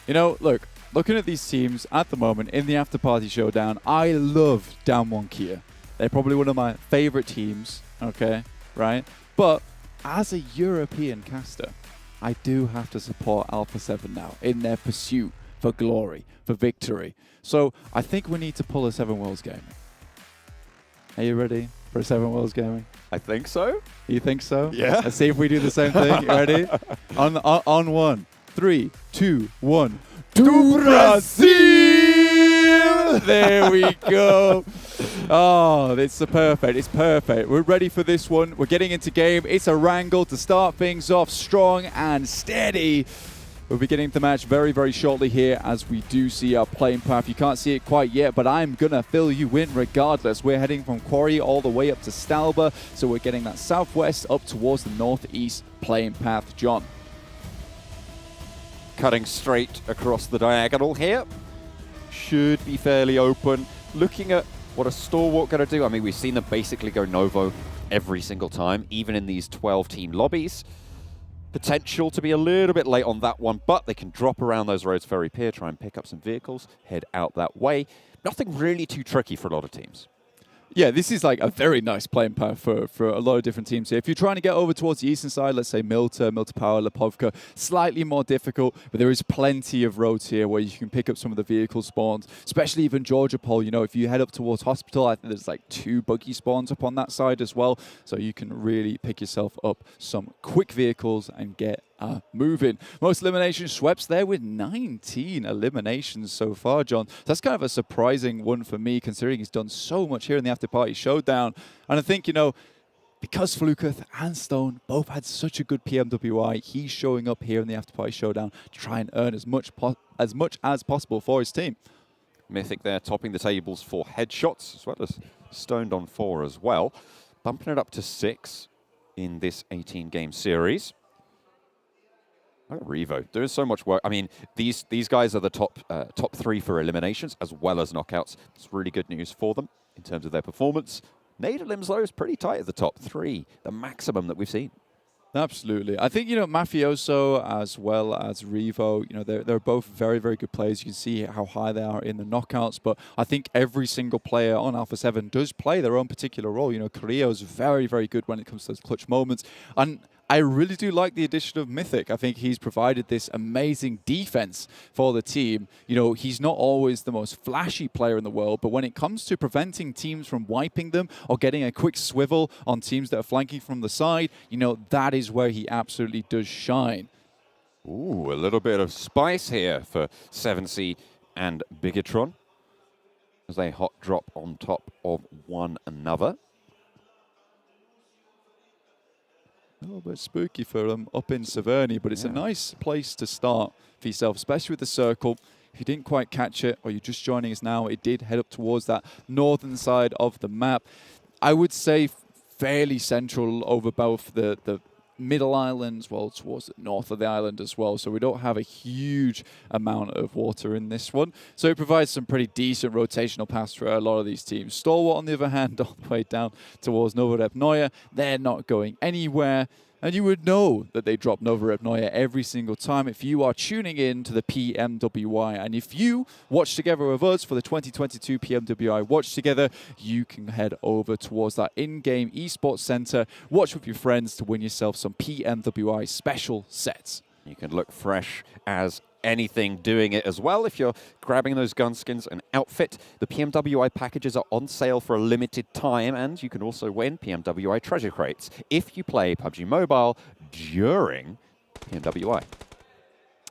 You know, look, looking at these teams at the moment in the Afterparty Showdown, I love Down One Kia. They're probably one of my favorite teams, okay, right? But as a European caster, I do have to support Alpha 7 now in their pursuit for glory, for victory. So I think we need to pull a 7 Worlds Gaming. Are you ready for a 7 Worlds Gaming? I think so. You think so? Yeah. Let's see if we do the same thing. You ready? On 1, 3, 2, 1. Do Brazil! There we go. Oh, it's perfect. It's perfect. We're ready for this one. We're getting into game. It's Erangel to start things off strong and steady. We'll be getting the match very, very shortly here as we do see our playing path. You can't see it quite yet, but I'm going to fill you in regardless. We're heading from Quarry all the way up to Stalwart, so we're getting that southwest up towards the northeast playing path. John. Cutting straight across the diagonal here. Should be fairly open. Looking at what a Stalwart going to do. I mean, we've seen them basically go Novo every single time, even in these 12-team lobbies. Potential to be a little bit late on that one, but they can drop around those roads very pier, try and pick up some vehicles, head out that way. Nothing really too tricky for a lot of teams. Yeah, this is like a very nice playing path for a lot of different teams here. If you're trying to get over towards the eastern side, let's say Milta Power, Pubg, slightly more difficult, but there is plenty of roads here where you can pick up some of the vehicle spawns, especially even Georgia Pole. You know, if you head up towards Hospital, I think there's like 2 buggy spawns up on that side as well, so you can really pick yourself up some quick vehicles and get moving. Most eliminations swept there with 19 eliminations so far, John. That's kind of a surprising one for me, considering he's done so much here in the Afterparty Showdown. And I think, you know, because Fluketh and Stone both had such a good PMWI, he's showing up here in the Afterparty Showdown to try and earn as much as possible for his team. Mythic there topping the tables for headshots, as well as Stoned on 4 as well. Bumping it up to 6 in this 18-game series. Oh, Revo doing so much work. I mean, these guys are the top 3 for eliminations as well as knockouts. It's really good news for them in terms of their performance. Nadalims, though, is pretty tight at the top 3, the maximum that we've seen. Absolutely. I think, you know, Mafioso as well as Revo, you know, they're both very, very good players. You can see how high they are in the knockouts, but I think every single player on Alpha 7 does play their own particular role. You know, Carrillo's very, very good when it comes to those clutch moments. And I really do like the addition of Mythic. I think he's provided this amazing defense for the team. You know, he's not always the most flashy player in the world, but when it comes to preventing teams from wiping them or getting a quick swivel on teams that are flanking from the side, you know, that is where he absolutely does shine. Ooh, a little bit of spice here for 7C and Bigetron as they hot drop on top of one another. A little bit spooky for them up in Severny, but it's a nice place to start for yourself, especially with the circle. If you didn't quite catch it, or you're just joining us now, it did head up towards that northern side of the map. I would say fairly central over both the middle islands, well, towards the north of the island as well. So we don't have a huge amount of water in this one. So it provides some pretty decent rotational paths for a lot of these teams. Stalwart, on the other hand, all the way down towards Novorepnoye, they're not going anywhere. And you would know that they drop Novorepnoye every single time if you are tuning in to the PMWI. And if you watch together with us for the 2022 PMWI Watch Together, you can head over towards that in-game esports center, watch with your friends to win yourself some PMWI special sets. You can look fresh as anything doing it as well. If you're grabbing those gun skins and outfit, the PMWI packages are on sale for a limited time, and you can also win PMWI treasure crates if you play PUBG Mobile during PMWI.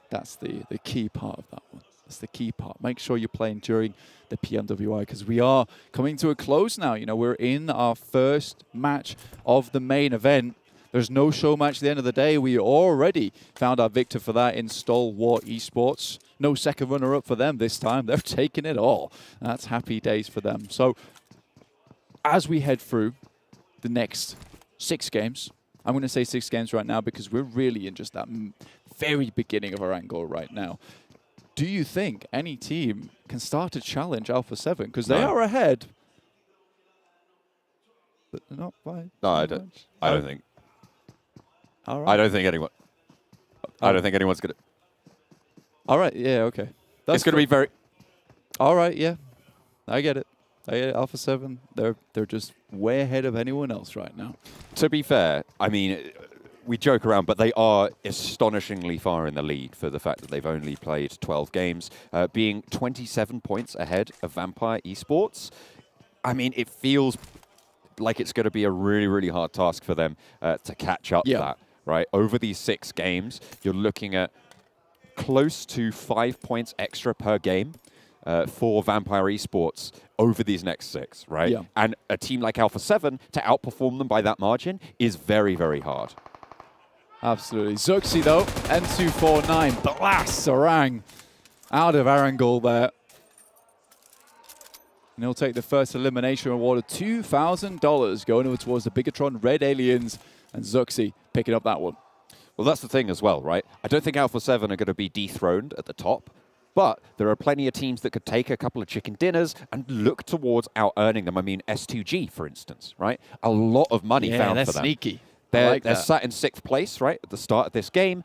That's the key part of that one. That's the key part. Make sure you're playing during the PMWI, because we are coming to a close now. You know, we're in our first match of the main event. There's no show match at the end of the day. We already found our victor for that in Stalwart Esports. No second runner-up for them this time. They're taking it all. That's happy days for them. So as we head through the next 6 games, I'm going to say 6 games right now because we're really in just that very beginning of our angle right now. Do you think any team can start to challenge Alpha 7? Because they are ahead. But they're not by no, I don't think. All right. I don't think anyone. I don't think anyone's gonna. All right. Yeah. Okay. It's gonna be very. All right. Yeah. I get it. Alpha 7. They're just way ahead of anyone else right now. To be fair, I mean, we joke around, but they are astonishingly far in the lead for the fact that they've only played 12 games, being 27 points ahead of Vampire Esports. I mean, it feels like it's going to be a really, really hard task for them to catch up that. Right, over these 6 games, you're looking at close to 5 points extra per game. for Vampire Esports over these next 6, right? Yeah. And a team like Alpha 7, to outperform them by that margin is very, very hard. Absolutely. Zuxi, though, N249 blasts Erang out of Erangel there. And he'll take the first elimination reward of $2,000 going over towards the Bigetron Red Aliens, and Zuxi picking up that one. Well, that's the thing as well, right? I don't think Alpha 7 are going to be dethroned at the top, but there are plenty of teams that could take a couple of chicken dinners and look towards out-earning them. I mean, S2G, for instance, right? A lot of money found for them. Sneaky. They're sat in 6th place, right, at the start of this game,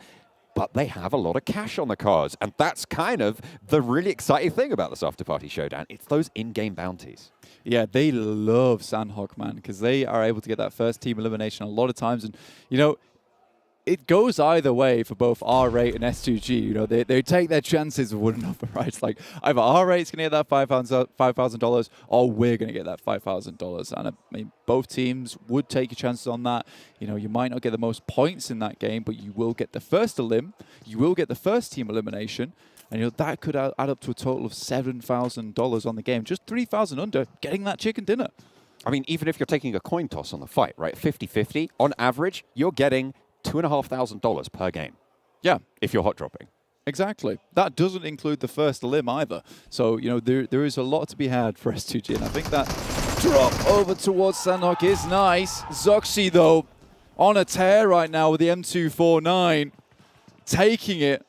but they have a lot of cash on the cards, and that's kind of the really exciting thing about this Afterparty Showdown. It's those in-game bounties. Yeah, they love Sanhok, man, because they are able to get that first team elimination a lot of times, and, you know, it goes either way for both R8 and S2G. You know, they take their chances with one another, right? It's like either R8's going to get that $5,000 or we're going to get that $5,000. And I mean, both teams would take your chances on that. You know, you might not get the most points in that game, but you will get the first elim. You will get the first team elimination. And you know, that could add up to a total of $7,000 on the game. Just 3,000 under, getting that chicken dinner. I mean, even if you're taking a coin toss on the fight, right? 50-50, on average, you're getting $2,500 per game. Yeah. If you're hot dropping. Exactly. That doesn't include the first elim either. So, you know, there is a lot to be had for S2G. And I think that drop over towards Sanhok is nice. Zuxi, though, on a tear right now with the M249. Taking it.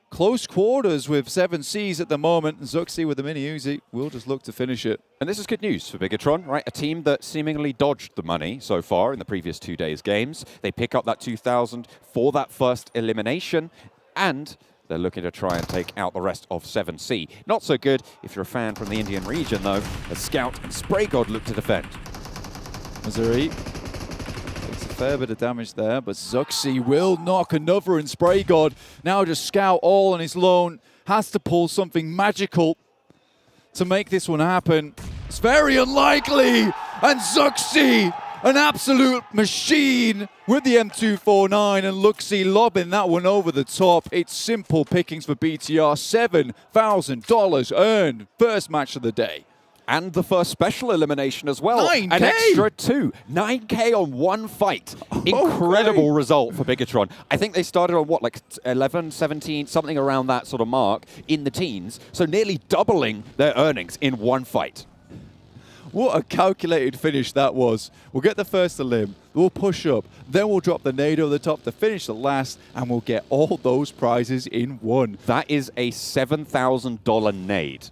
Close quarters with 7Cs at the moment. Zuxi with the mini Uzi will just look to finish it. And this is good news for Bigetron, right? A team that seemingly dodged the money so far in the previous 2 days' games. They pick up that 2,000 for that first elimination, and they're looking to try and take out the rest of 7C. Not so good if you're a fan from the Indian region, though, as Scout and Spray God look to defend. Missouri takes a fair bit of damage there, but Zuxi will knock another, and Spray God now just Scout all on his lone. Has to pull something magical to make this one happen. It's very unlikely, and Zuxi, an absolute machine with the M249, and Luxi lobbing that one over the top. It's simple pickings for BTR. $7,000 earned. First match of the day. And the first special elimination as well. 9K! An extra 2. 9K on one fight. Incredible result for Bigetron. I think they started on, what, like 11, 17, something around that sort of mark in the teens. So nearly doubling their earnings in one fight. What a calculated finish that was. We'll get the first elim, we'll push up, then we'll drop the nade over the top to finish the last, and we'll get all those prizes in one. That is a $7,000 nade.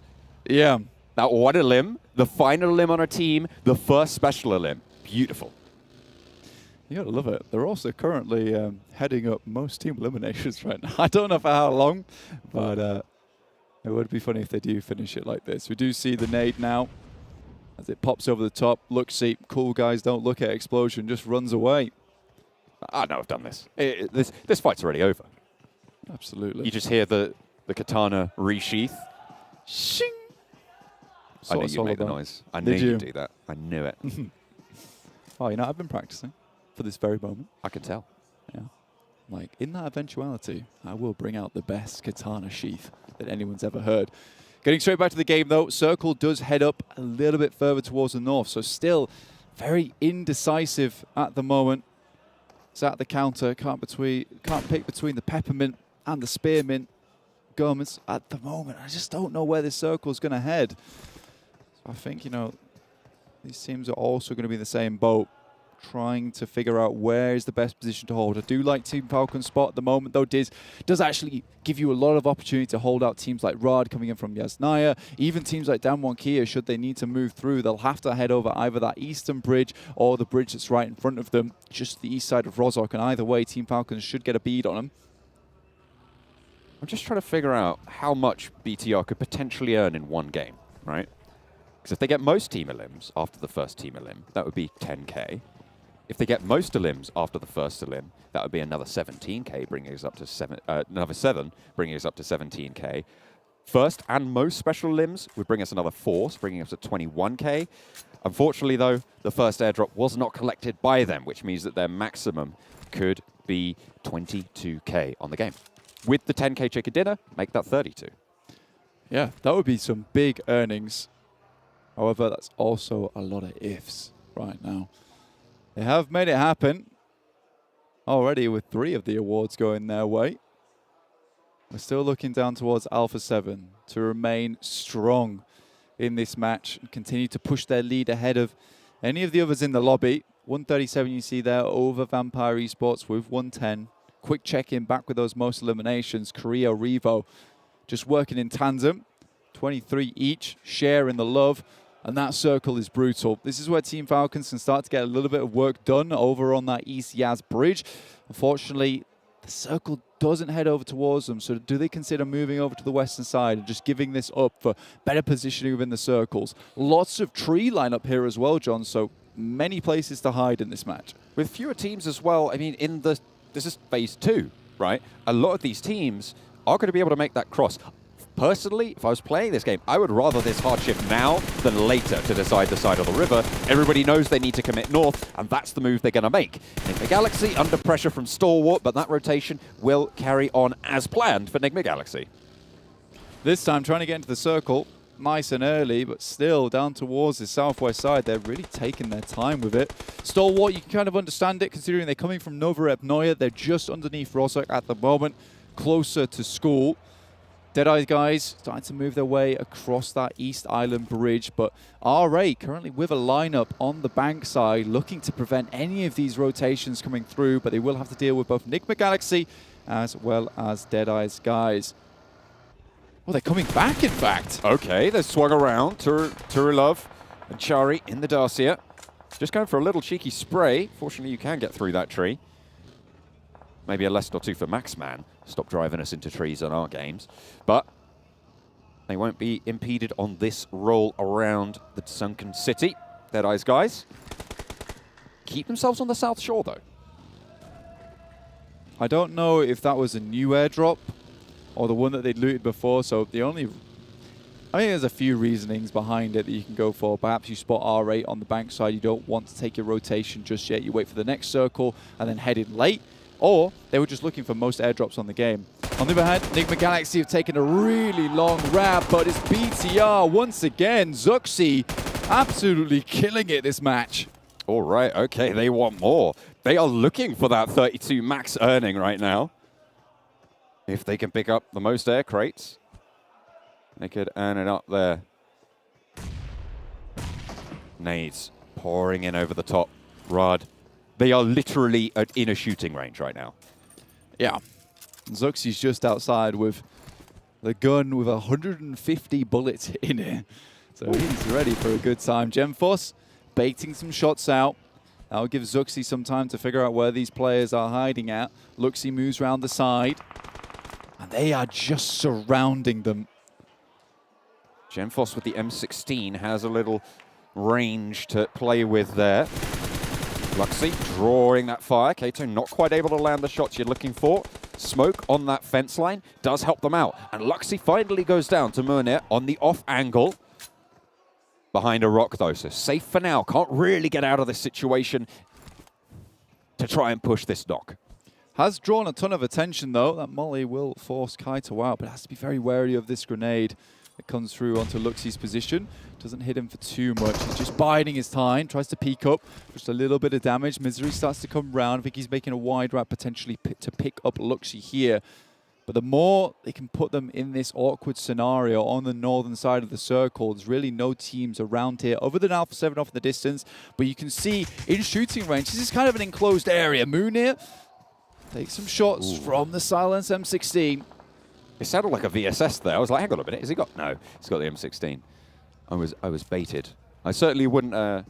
Yeah. That one elim, the final elim on a team, the first special elim. Beautiful. You gotta love it. They're also currently heading up most team eliminations right now. I don't know for how long, but it would be funny if they do finish it like this. We do see the nade now as it pops over the top. Luxi, cool guys don't look at explosion, just runs away. I know I've done this. This fight's already over. Absolutely. You just hear the katana resheath. Shing! I knew you'd make the noise. I knew you'd do that. I knew it. Oh, you know, I've been practicing for this very moment. I can tell. Yeah. Like, in that eventuality, I will bring out the best katana sheath that anyone's ever heard. Getting straight back to the game, though, Circle does head up a little bit further towards the north, so still very indecisive at the moment. It's at the counter, can't pick between the peppermint and the spearmint garments at the moment. I just don't know where this Circle's going to head. So I think, you know, these teams are also going to be in the same boat, trying to figure out where is the best position to hold. I do like Team Falcon's spot at the moment, though. Diz does actually give you a lot of opportunity to hold out teams like Riyadh coming in from Yasnaya, even teams like Damwon Kia, should they need to move through. They'll have to head over either that eastern bridge or the bridge that's right in front of them, just the east side of Rozhok, and either way, Team Falcons should get a bead on them. I'm just trying to figure out how much BTR could potentially earn in one game, right? Because if they get most team elims after the first team elim, that would be 10K. If they get most elims after the first elim, that would be another 17K, bringing us up to another 7, bringing us up to 17K. First and most special elims would bring us another 4, bringing us to 21K. Unfortunately, though, the first airdrop was not collected by them, which means that their maximum could be 22K on the game. With the 10K chicken dinner, make that 32. Yeah, that would be some big earnings. However, that's also a lot of ifs right now. They have made it happen already with 3 of the awards going their way. We're still looking down towards Alpha 7 to remain strong in this match and continue to push their lead ahead of any of the others in the lobby. 137 you see there over Vampire Esports with 110. Quick check-in back with those most eliminations. Korea, Revo just working in tandem. 23 each, sharing the love. And that circle is brutal. This is where Team Falcons can start to get a little bit of work done over on that East Yaz bridge. Unfortunately, the circle doesn't head over towards them. So do they consider moving over to the western side and just giving this up for better positioning within the circles? Lots of tree lineup here as well, John. So many places to hide in this match. With fewer teams as well, I mean, this is phase 2, right? A lot of these teams are going to be able to make that cross. Personally, if I was playing this game, I would rather this hardship now than later to decide the side of the river. Everybody knows they need to commit north, and that's the move they're going to make. Nigma Galaxy under pressure from Stalwart, but that rotation will carry on as planned for Nigma Galaxy. This time, trying to get into the circle, nice and early, but still down towards the southwest side. They're really taking their time with it. Stalwart, you can kind of understand it, considering they're coming from Novorep. They're just underneath Rozhok at the moment, closer to school. Deadeyes Guys starting to move their way across that East Island bridge, but RA currently with a lineup on the bank side, looking to prevent any of these rotations coming through, but they will have to deal with both Nigma Galaxy as well as Deadeyes Guys. Oh, they're coming back, in fact. Okay, they've swung around. Turulov and Chari in the Dacia. Just going for a little cheeky spray. Fortunately, you can get through that tree. Maybe a lesson or two for Maxman. Stop driving us into trees on our games. But they won't be impeded on this roll around the sunken city. Deadeyes Guys keep themselves on the south shore, though. I don't know if that was a new airdrop or the one that they'd looted before. So I think there's a few reasonings behind it that you can go for. Perhaps you spot R8 on the bank side. You don't want to take your rotation just yet. You wait for the next circle and then head in late. Or they were just looking for most airdrops on the game. On the other hand, Nigma Galaxy have taken a really long wrap, but it's BTR once again. Zuxi absolutely killing it this match. All right, okay, they want more. They are looking for that 32 max earning right now. If they can pick up the most air crates, they could earn it up there. Nades pouring in over the top. Riyadh. They are literally in a shooting range right now. Yeah. Zuxi's just outside with the gun with 150 bullets in it. So he's ready for a good time. Gemforce baiting some shots out. That'll give Zuxi some time to figure out where these players are hiding at. Luxi moves around the side. And they are just surrounding them. Gemforce with the M16 has a little range to play with there. Luxi drawing that fire. Kato not quite able to land the shots you're looking for. Smoke on that fence line does help them out. And Luxi finally goes down to Munir on the off angle. Behind a rock though, so safe for now. Can't really get out of this situation to try and push this knock. Has drawn a ton of attention though. That molly will force Kaito out, but has to be very wary of this grenade. It comes through onto Luxi's position. Doesn't hit him for too much. He's just biding his time. Tries to peek up. Just a little bit of damage. Misery starts to come round. I think he's making a wide wrap potentially to pick up Luxi here. But the more they can put them in this awkward scenario on the northern side of the circle, there's really no teams around here other than Alpha 7 off in the distance. But you can see in shooting range, this is kind of an enclosed area. Munir takes some shots from the Silence M16. It sounded like a VSS there. I was like, hang on a minute, has he got? No, he's got the M16. I was baited. I certainly wouldn't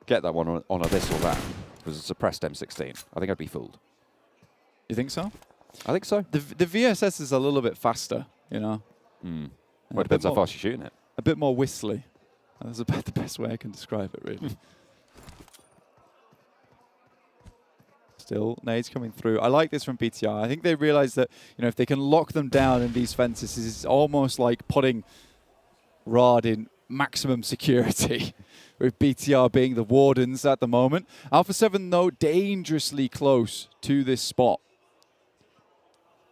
get that one on a this or that. It was a suppressed M16. I think I'd be fooled. You think so? I think so. The VSS is a little bit faster, you know. Well, it depends how fast you're shooting it. A bit more whistly. That's about the best way I can describe it, really. Still, nades coming through. I like this from BTR. I think they realize that, you know, if they can lock them down in these fences, it's almost like putting Riyadh in maximum security, with BTR being the wardens at the moment. Alpha 7, though, dangerously close to this spot.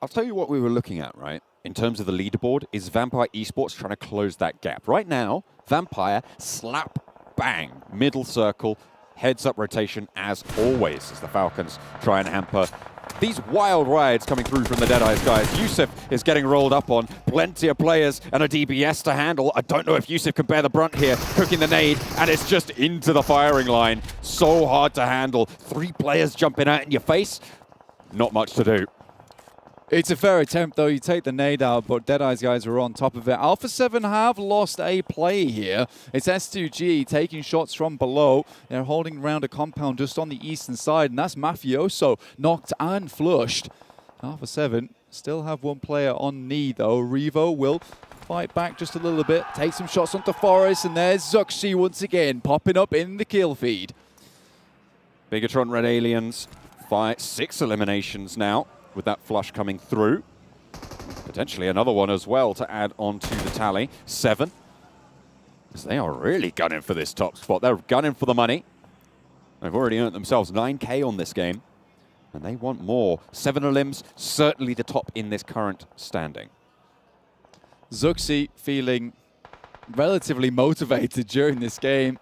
I'll tell you what we were looking at, right? in terms of the leaderboard is Vampire Esports trying to close that gap. Right now, Vampire, slap, bang, middle circle, heads-up rotation as always as the Falcons try and hamper these wild rides coming through from the Deadeyes guys. Yusuf is getting rolled up on. Plenty of players and a DBS to handle. I don't know if Yusuf can bear the brunt here. Cooking the nade, and it's just into the firing line. So hard to handle. 3 players jumping out in your face. Not much to do. It's a fair attempt, though. You take the nade out, but Deadeyes guys are on top of it. Alpha 7 have lost a play here. It's S2G taking shots from below. They're holding around a compound just on the eastern side, and that's Mafioso knocked and flushed. Alpha 7 still have 1 player on knee, though. Revo will fight back just a little bit, take some shots onto Forest, and there's Zuxi once again popping up in the kill feed. Bigetron Red Aliens, 6 eliminations now, with that flush coming through. Potentially another one as well to add on to the tally. 7. Because they are really gunning for this top spot. They're gunning for the money. They've already earned themselves 9K on this game. And they want more. 7 elims, certainly the top in this current standing. Zuxi feeling relatively motivated during this game.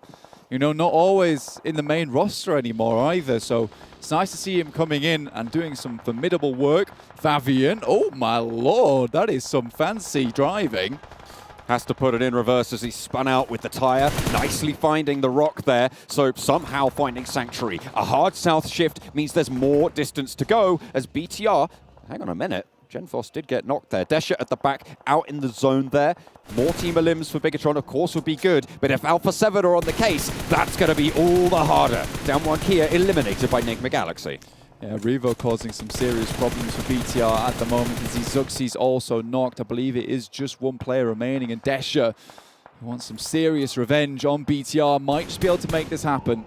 You know, not always in the main roster anymore either, so it's nice to see him coming in and doing some formidable work. Favian, oh my lord, that is some fancy driving. Has to put it in reverse as he spun out with the tire, nicely finding the rock there, so somehow finding Sanctuary. A hard south shift means there's more distance to go as BTR, hang on a minute, Genfos did get knocked there. Desha at the back, out in the zone there. More team elims for Bigetron, of course, would be good. But if Alpha 7 are on the case, that's going to be all the harder. Down 1 Kia, eliminated by Nigma Galaxy. Yeah, Revo causing some serious problems for BTR at the moment as Zuxi's also knocked. I believe it is just 1 player remaining, and Desha, who wants some serious revenge on BTR, might just be able to make this happen.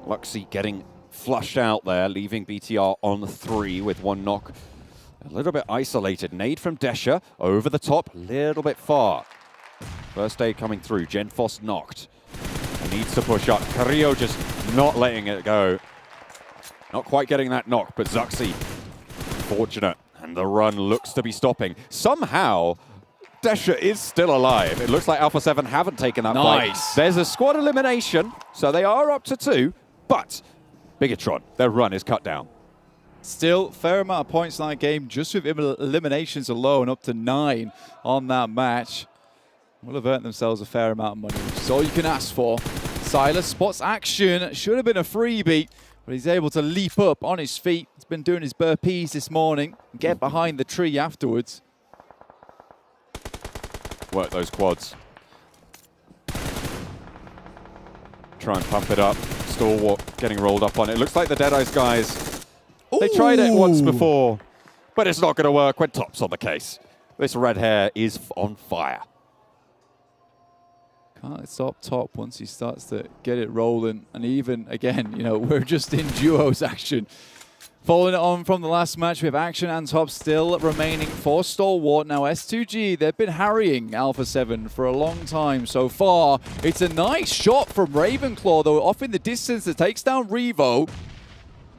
Luxy getting flushed out there, leaving BTR on 3 with 1 knock. A little bit isolated. Nade from Desha, over the top, a little bit far. First aid coming through, Genfos knocked. Needs to push up. Carrillo just not letting it go. Not quite getting that knock, but Zuxi, fortunate. And the run looks to be stopping. Somehow, Desha is still alive. It looks like Alpha 7 haven't taken that fight. There's a squad elimination, so they are up to 2, but Bigetron, their run is cut down. Still, fair amount of points in that game, just with eliminations alone, up to 9 on that match. Will have earned themselves a fair amount of money, which is all you can ask for. Silas spots action, should have been a freebie, but he's able to leap up on his feet. He's been doing his burpees this morning, get behind the tree afterwards. Work those quads. Try and pump it up. Stalwart getting rolled up on it. Looks like the Deadeyes guys, they tried it once before, but it's not going to work when top's on the case. This red hair is on fire. Can't stop top once he starts to get it rolling. And even, again, you know, we're just in duos action. Following it on from the last match, we have action and top still remaining for Stalwart. Now, S2G, they've been harrying Alpha 7 for a long time so far. It's a nice shot from Ravenclaw, though, off in the distance that takes down Revo.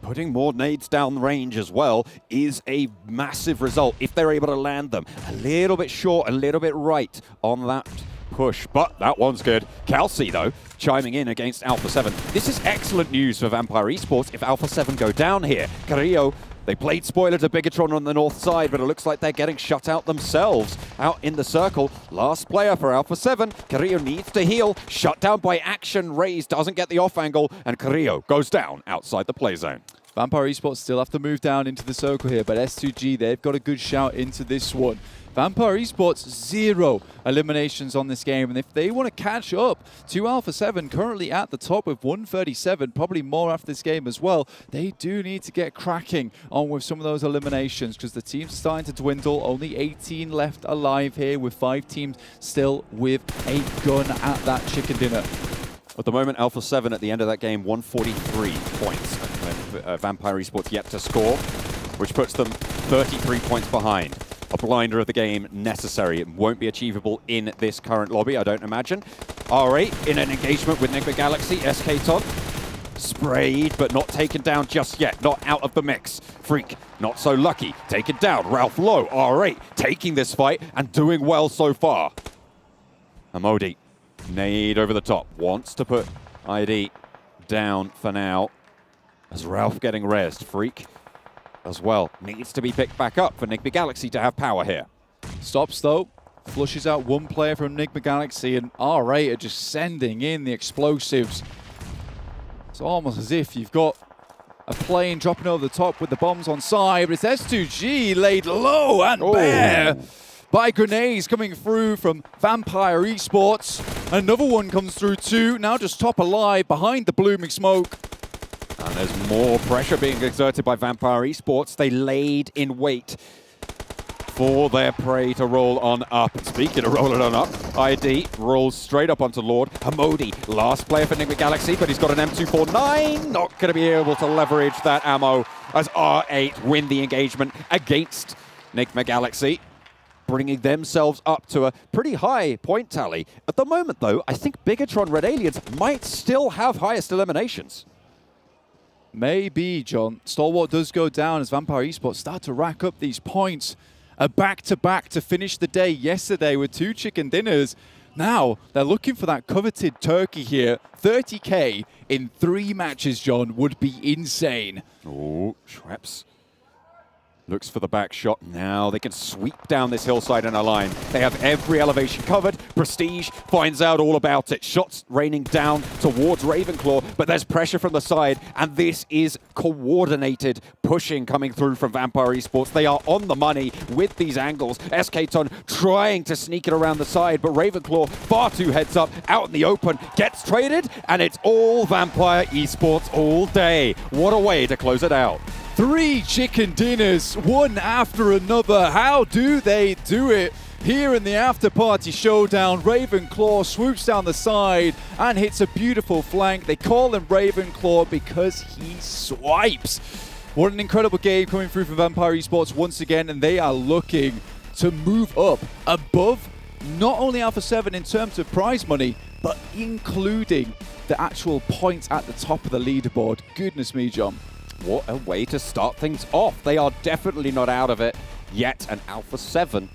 Putting more nades down range as well is a massive result if they're able to land them. A little bit short, a little bit right on that push, but that one's good. Kelsey, though, chiming in against Alpha 7. This is excellent news for Vampire Esports if Alpha 7 go down here. Carrillo, they played spoiler to Bigetron on the north side, but it looks like they're getting shut out themselves out in the circle. Last player for Alpha 7. Carrillo needs to heal. Shut down by action. Raze doesn't get the off angle, and Carrillo goes down outside the play zone. Vampire Esports still have to move down into the circle here, but S2G, they've got a good shout into this one. Vampire Esports, 0 eliminations on this game, and if they want to catch up to Alpha 7, currently at the top with 137, probably more after this game as well, they do need to get cracking on with some of those eliminations because the team's starting to dwindle. Only 18 left alive here with 5 teams still with a gun at that chicken dinner. At the moment, Alpha 7 at the end of that game, 143 points. Vampire Esports yet to score, which puts them 33 points behind. A blinder of the game necessary. It won't be achievable in this current lobby, I don't imagine. R8 in an engagement with Nigma Galaxy, SK Todd. sprayed, but not taken down just yet. Not out of the mix. Freak, not so lucky. Taken down. Ralph low. R8 taking this fight and doing well so far. Amodi, nade over the top. Wants to put ID down for now. As Ralph getting rezzed. Freak as well. Needs to be picked back up for Nigma Galaxy to have power here. Stops though. Flushes out one player from Nigma Galaxy, and R8 are just sending in the explosives. It's almost as if you've got a plane dropping over the top with the bombs on side, but it's S2G laid low and bare by grenades coming through from Vampire Esports. Another one comes through too, now just top alive behind the blooming smoke. And there's more pressure being exerted by Vampire Esports. They laid in wait for their prey to roll on up. And speaking of rolling on up, ID rolls straight up onto Lord. Hamodi, last player for Nigma Galaxy, but he's got an M249. Not going to be able to leverage that ammo as R8 win the engagement against Nigma Galaxy, bringing themselves up to a pretty high point tally. At the moment, though, I think Bigetron Red Aliens might still have highest eliminations. Maybe, John. Stalwart does go down as Vampire Esports start to rack up these points. A back-to-back to finish the day yesterday with 2 chicken dinners. Now, they're looking for that coveted turkey here. 30K in 3 matches, John, would be insane. Oh, Schweppes looks for the back shot. Now they can sweep down this hillside in a line. They have every elevation covered. Prestige finds out all about it. Shots raining down towards Ravenclaw, but there's pressure from the side, and this is coordinated pushing coming through from Vampire Esports. They are on the money with these angles. SK-Ton trying to sneak it around the side, but Ravenclaw far too heads up, out in the open, gets traded, and it's all Vampire Esports all day. What a way to close it out. 3 chicken dinners, one after another. How do they do it? Here in the Afterparty Showdown, Ravenclaw swoops down the side and hits a beautiful flank. They call him Ravenclaw because he swipes. What an incredible game coming through from Vampire Esports once again, and they are looking to move up above not only Alpha 7 in terms of prize money, but including the actual points at the top of the leaderboard. Goodness me, John. What a way to start things off. They are definitely not out of it yet, and Alpha 7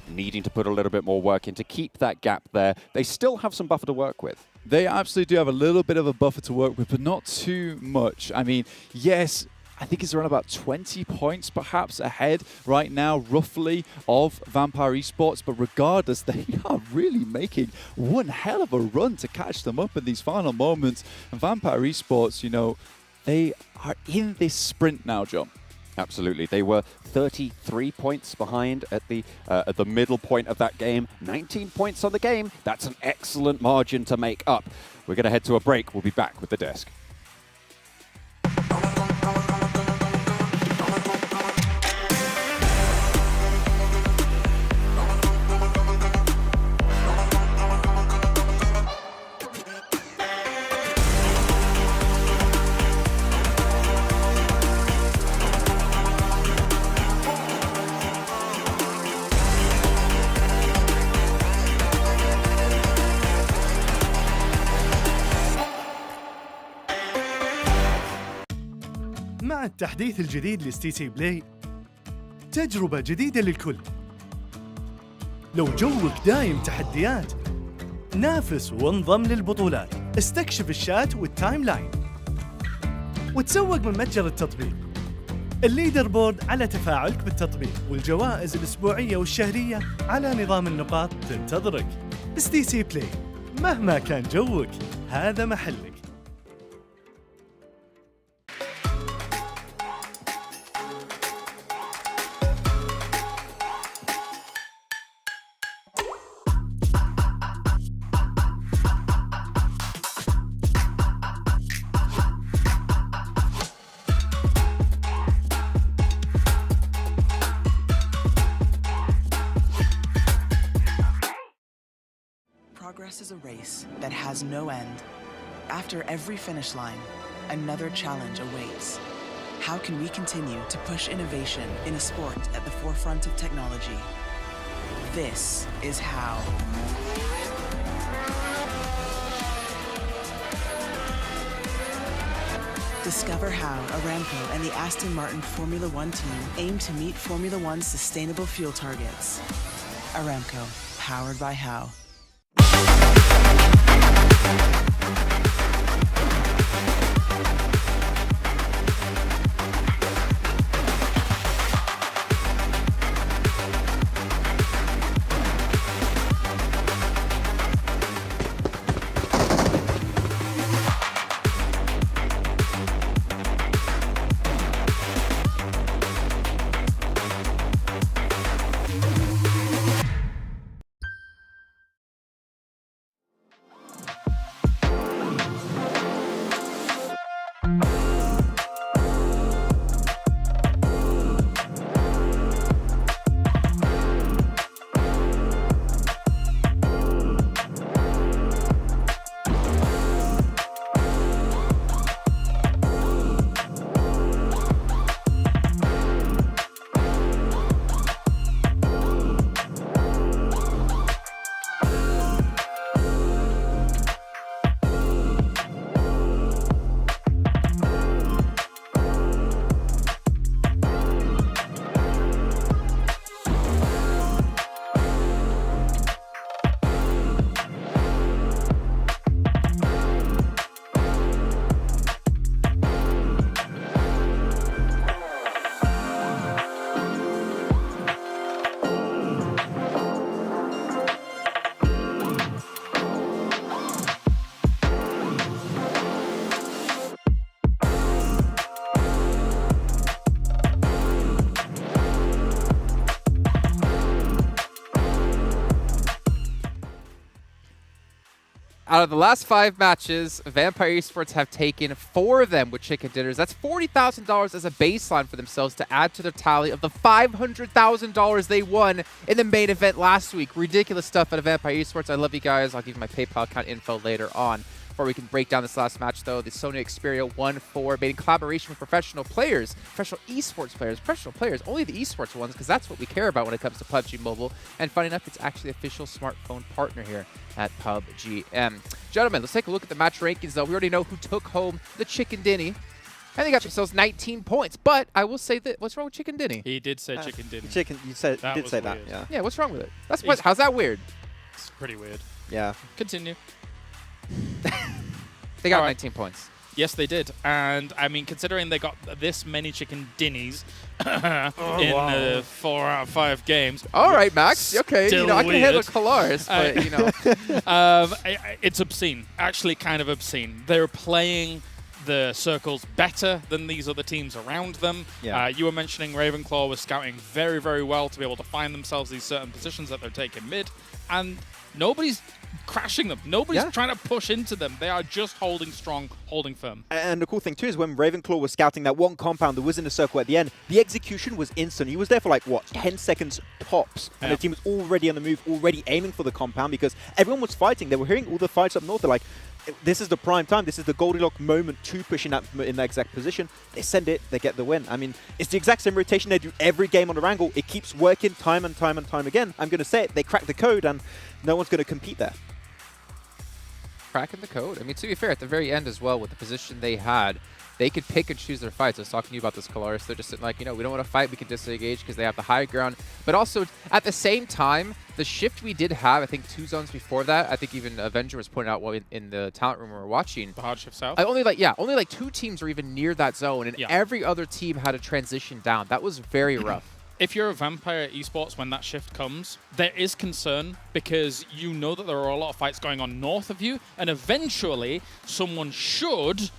needing to put a little bit more work in to keep that gap there. They still have some buffer to work with. They absolutely do have a little bit of a buffer to work with, but not too much. I mean, yes, I think it's around about 20 points perhaps ahead right now, roughly, of Vampire Esports. But regardless, they are really making one hell of a run to catch them up in these final moments. And Vampire Esports, you know, they are in this sprint now, John. Absolutely. They were 33 points behind at the middle point of that game. 19 points on the game. That's an excellent margin to make up. We're going to head to a break. We'll be back with the desk. مع التحديث الجديد لستيتي بلاي تجربة جديدة للكل. لو جوك دايم تحديات، نافس وانضم للبطولات. استكشف الشات والتايم لاين وتسوق من متجر التطبيق. الليدر بورد على تفاعلك بالتطبيق، والجوائز الأسبوعية والشهرية على نظام النقاط تنتظرك. ستيتي بلاي، مهما كان جوك هذا محلك. Progress is a race that has no end. After every finish line, another challenge awaits. How can we continue to push innovation in a sport at the forefront of technology? This is how. Discover how Aramco and the Aston Martin Formula One team aim to meet Formula One's sustainable fuel targets. Aramco, powered by How. Out of the last 5 matches, Vampire Esports have taken 4 of them with chicken dinners. That's $40,000 as a baseline for themselves to add to their tally of the $500,000 they won in the main event last week. Ridiculous stuff out of Vampire Esports. I love you guys. I'll give you my PayPal account info later on. Before we can break down this last match, though, the Sony Xperia 1-4 made in collaboration with professional players, professional esports players, professional players, only the esports ones, because that's what we care about when it comes to PUBG Mobile. And funny enough, it's actually the official smartphone partner here at PUBG. Gentlemen, let's take a look at the match rankings, though. We already know who took home the Chicken Dinny. And they got themselves 19 points. But I will say that, what's wrong with Chicken Dinny? He did say Chicken Dinny. You did say that, yeah. Yeah, what's wrong with it? How's that weird? It's pretty weird. Yeah. Continue. They got 19 points. Yes, they did. And, I mean, considering they got this many chicken dinnies in 4 out of 5 games. All right, Max. Okay, Still I can handle weird. Kalaris, but, it's obscene. Actually, kind of obscene. They're playing the circles better than these other teams around them. Yeah. You were mentioning Ravenclaw was scouting very, very well to be able to find themselves these certain positions that they're taking mid. And nobody's crashing them. Nobody's trying to push into them. They are just holding strong, holding firm. And the cool thing too is when Ravenclaw was scouting that one compound that was in the circle at the end, the execution was instant. He was there for like, what, 10 seconds tops. And the team was already on the move, already aiming for the compound because everyone was fighting. They were hearing all the fights up north. They're like, this is the prime time. This is the Goldilocks moment to push in that exact position. They send it, they get the win. I mean, it's the exact same rotation they do every game on Erangel. It keeps working time and time and time again. I'm going to say it. They cracked the code and no one's going to compete there. Cracking the code. I mean, to be fair, at the very end as well, with the position they had, they could pick and choose their fights. I was talking to you about this, Kalaris. They're just sitting like, we don't want to fight. We can disengage because they have the high ground. But also, at the same time, the shift we did have, I think 2 zones before that, I think even Avenger was pointing out in the talent room we were watching. The hard shift south? Only like 2 teams were even near that zone, and every other team had a transition down. That was very rough. If you're a Vampire Esports when that shift comes, there is concern because you know that there are a lot of fights going on north of you, and eventually someone should,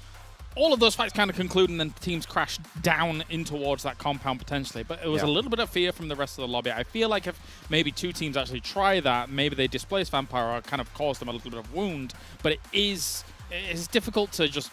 all of those fights kind of conclude and then teams crash down in towards that compound potentially. But it was a little bit of fear from the rest of the lobby. I feel like if maybe 2 teams actually try that, maybe they displace Vampire or kind of cause them a little bit of wound. But it's difficult to just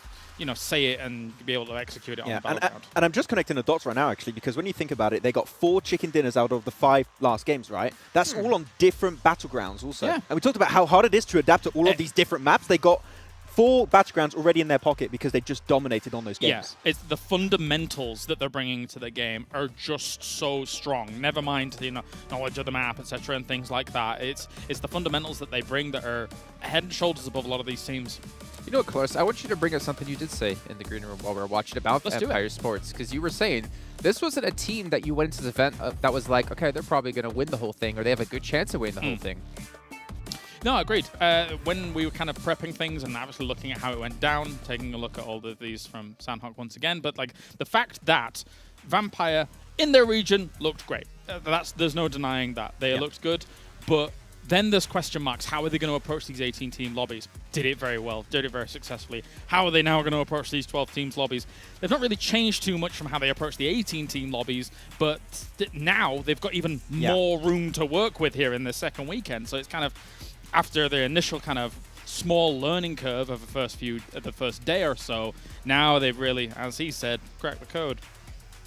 say it and be able to execute it on the battleground. And I'm just connecting the dots right now, actually, because when you think about it, they got 4 chicken dinners out of the 5 last games, right? That's all on different battlegrounds also. Yeah. And we talked about how hard it is to adapt to all of these different maps. They got 4 Battlegrounds already in their pocket because they just dominated on those games. Yeah, it's the fundamentals that they're bringing to the game are just so strong. Never mind the knowledge of the map, etc., and things like that. It's the fundamentals that they bring that are head and shoulders above a lot of these teams. You know what, Close? I want you to bring up something you did say in the green room while we were watching about Empire Sports, because you were saying this wasn't a team that you went into the event that was like, okay, they're probably going to win the whole thing, or they have a good chance of winning the whole thing. No, agreed. When we were kind of prepping things and obviously looking at how it went down, taking a look at all of these from Sanhok once again, but like the fact that Vampire in their region looked great. There's no denying that. They looked good, but then there's question marks. How are they going to approach these 18-team lobbies? Did it very well, did it very successfully. How are they now going to approach these 12-teams lobbies? They've not really changed too much from how they approach the 18-team lobbies, but now they've got even more room to work with here in the second weekend. So it's kind of, after the initial kind of small learning curve of the first day or so, now they've really, as he said, cracked the code.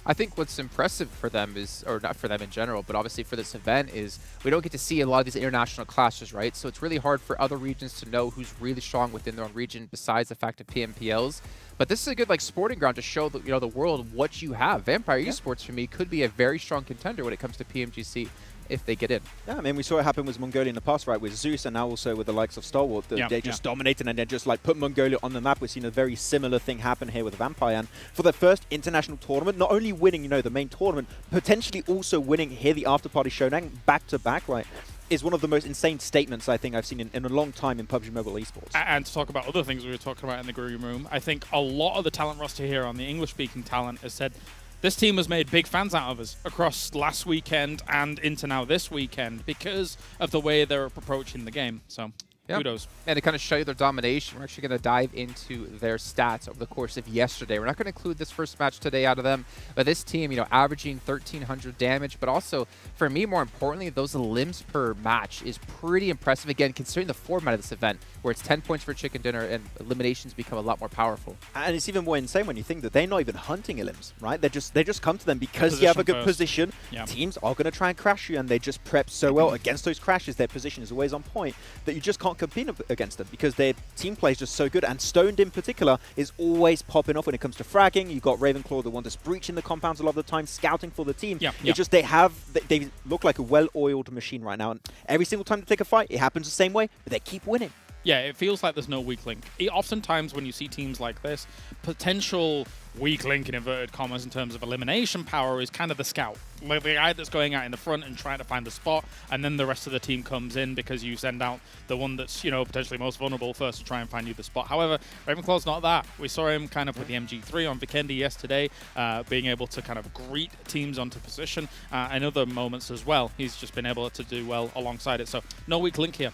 I think what's impressive for them is, or not for them in general, but obviously for this event is we don't get to see a lot of these international clashes, right? So it's really hard for other regions to know who's really strong within their own region besides the fact of PMPLs. But this is a good sporting ground to show the, the world what you have. Vampire Esports for me could be a very strong contender when it comes to PMGC if they get in. Yeah, I mean, we saw it happen with Mongolia in the past, right, with Zeus, and now also with the likes of Stalwart. They just dominated and then just put Mongolia on the map. We've seen a very similar thing happen here with Vampire. And for their first international tournament, not only winning, the main tournament, potentially also winning here the Afterparty Showdown back-to-back, right, is one of the most insane statements I think I've seen in a long time in PUBG Mobile Esports. And to talk about other things we were talking about in the green room, I think a lot of the talent roster here on the English-speaking talent has said, this team has made big fans out of us across last weekend and into now this weekend because of the way they're approaching the game. So, kudos. And to kind of show you their domination, we're actually going to dive into their stats over the course of yesterday. We're not going to include this first match today out of them, but this team, averaging 1,300 damage, but also, for me, more importantly, those limbs per match is pretty impressive. Again, considering the format of this event, where it's 10 points for chicken dinner and eliminations become a lot more powerful. And it's even more insane when you think that they're not even hunting limbs, right? They just come to them because you have a good position. Teams are going to try and crash you, and they just prep so well against those crashes. Their position is always on point that you just can't compete against them because their team play is just so good. And Stoned in particular is always popping off when it comes to fragging. You've got Ravenclaw, the one that's breaching the compounds a lot of the time, scouting for the team. It's just they look like a well-oiled machine right now. And every single time they take a fight, it happens the same way, but they keep winning. Yeah, it feels like there's no weak link. Oftentimes when you see teams like this, potential weak link in inverted commas in terms of elimination power is kind of the scout. Like the guy that's going out in the front and trying to find the spot, and then the rest of the team comes in because you send out the one that's, potentially most vulnerable first to try and find you the spot. However, Ravenclaw's not that. We saw him kind of with the MG3 on Vikendi yesterday, being able to kind of greet teams onto position, and other moments as well. He's just been able to do well alongside it. So no weak link here.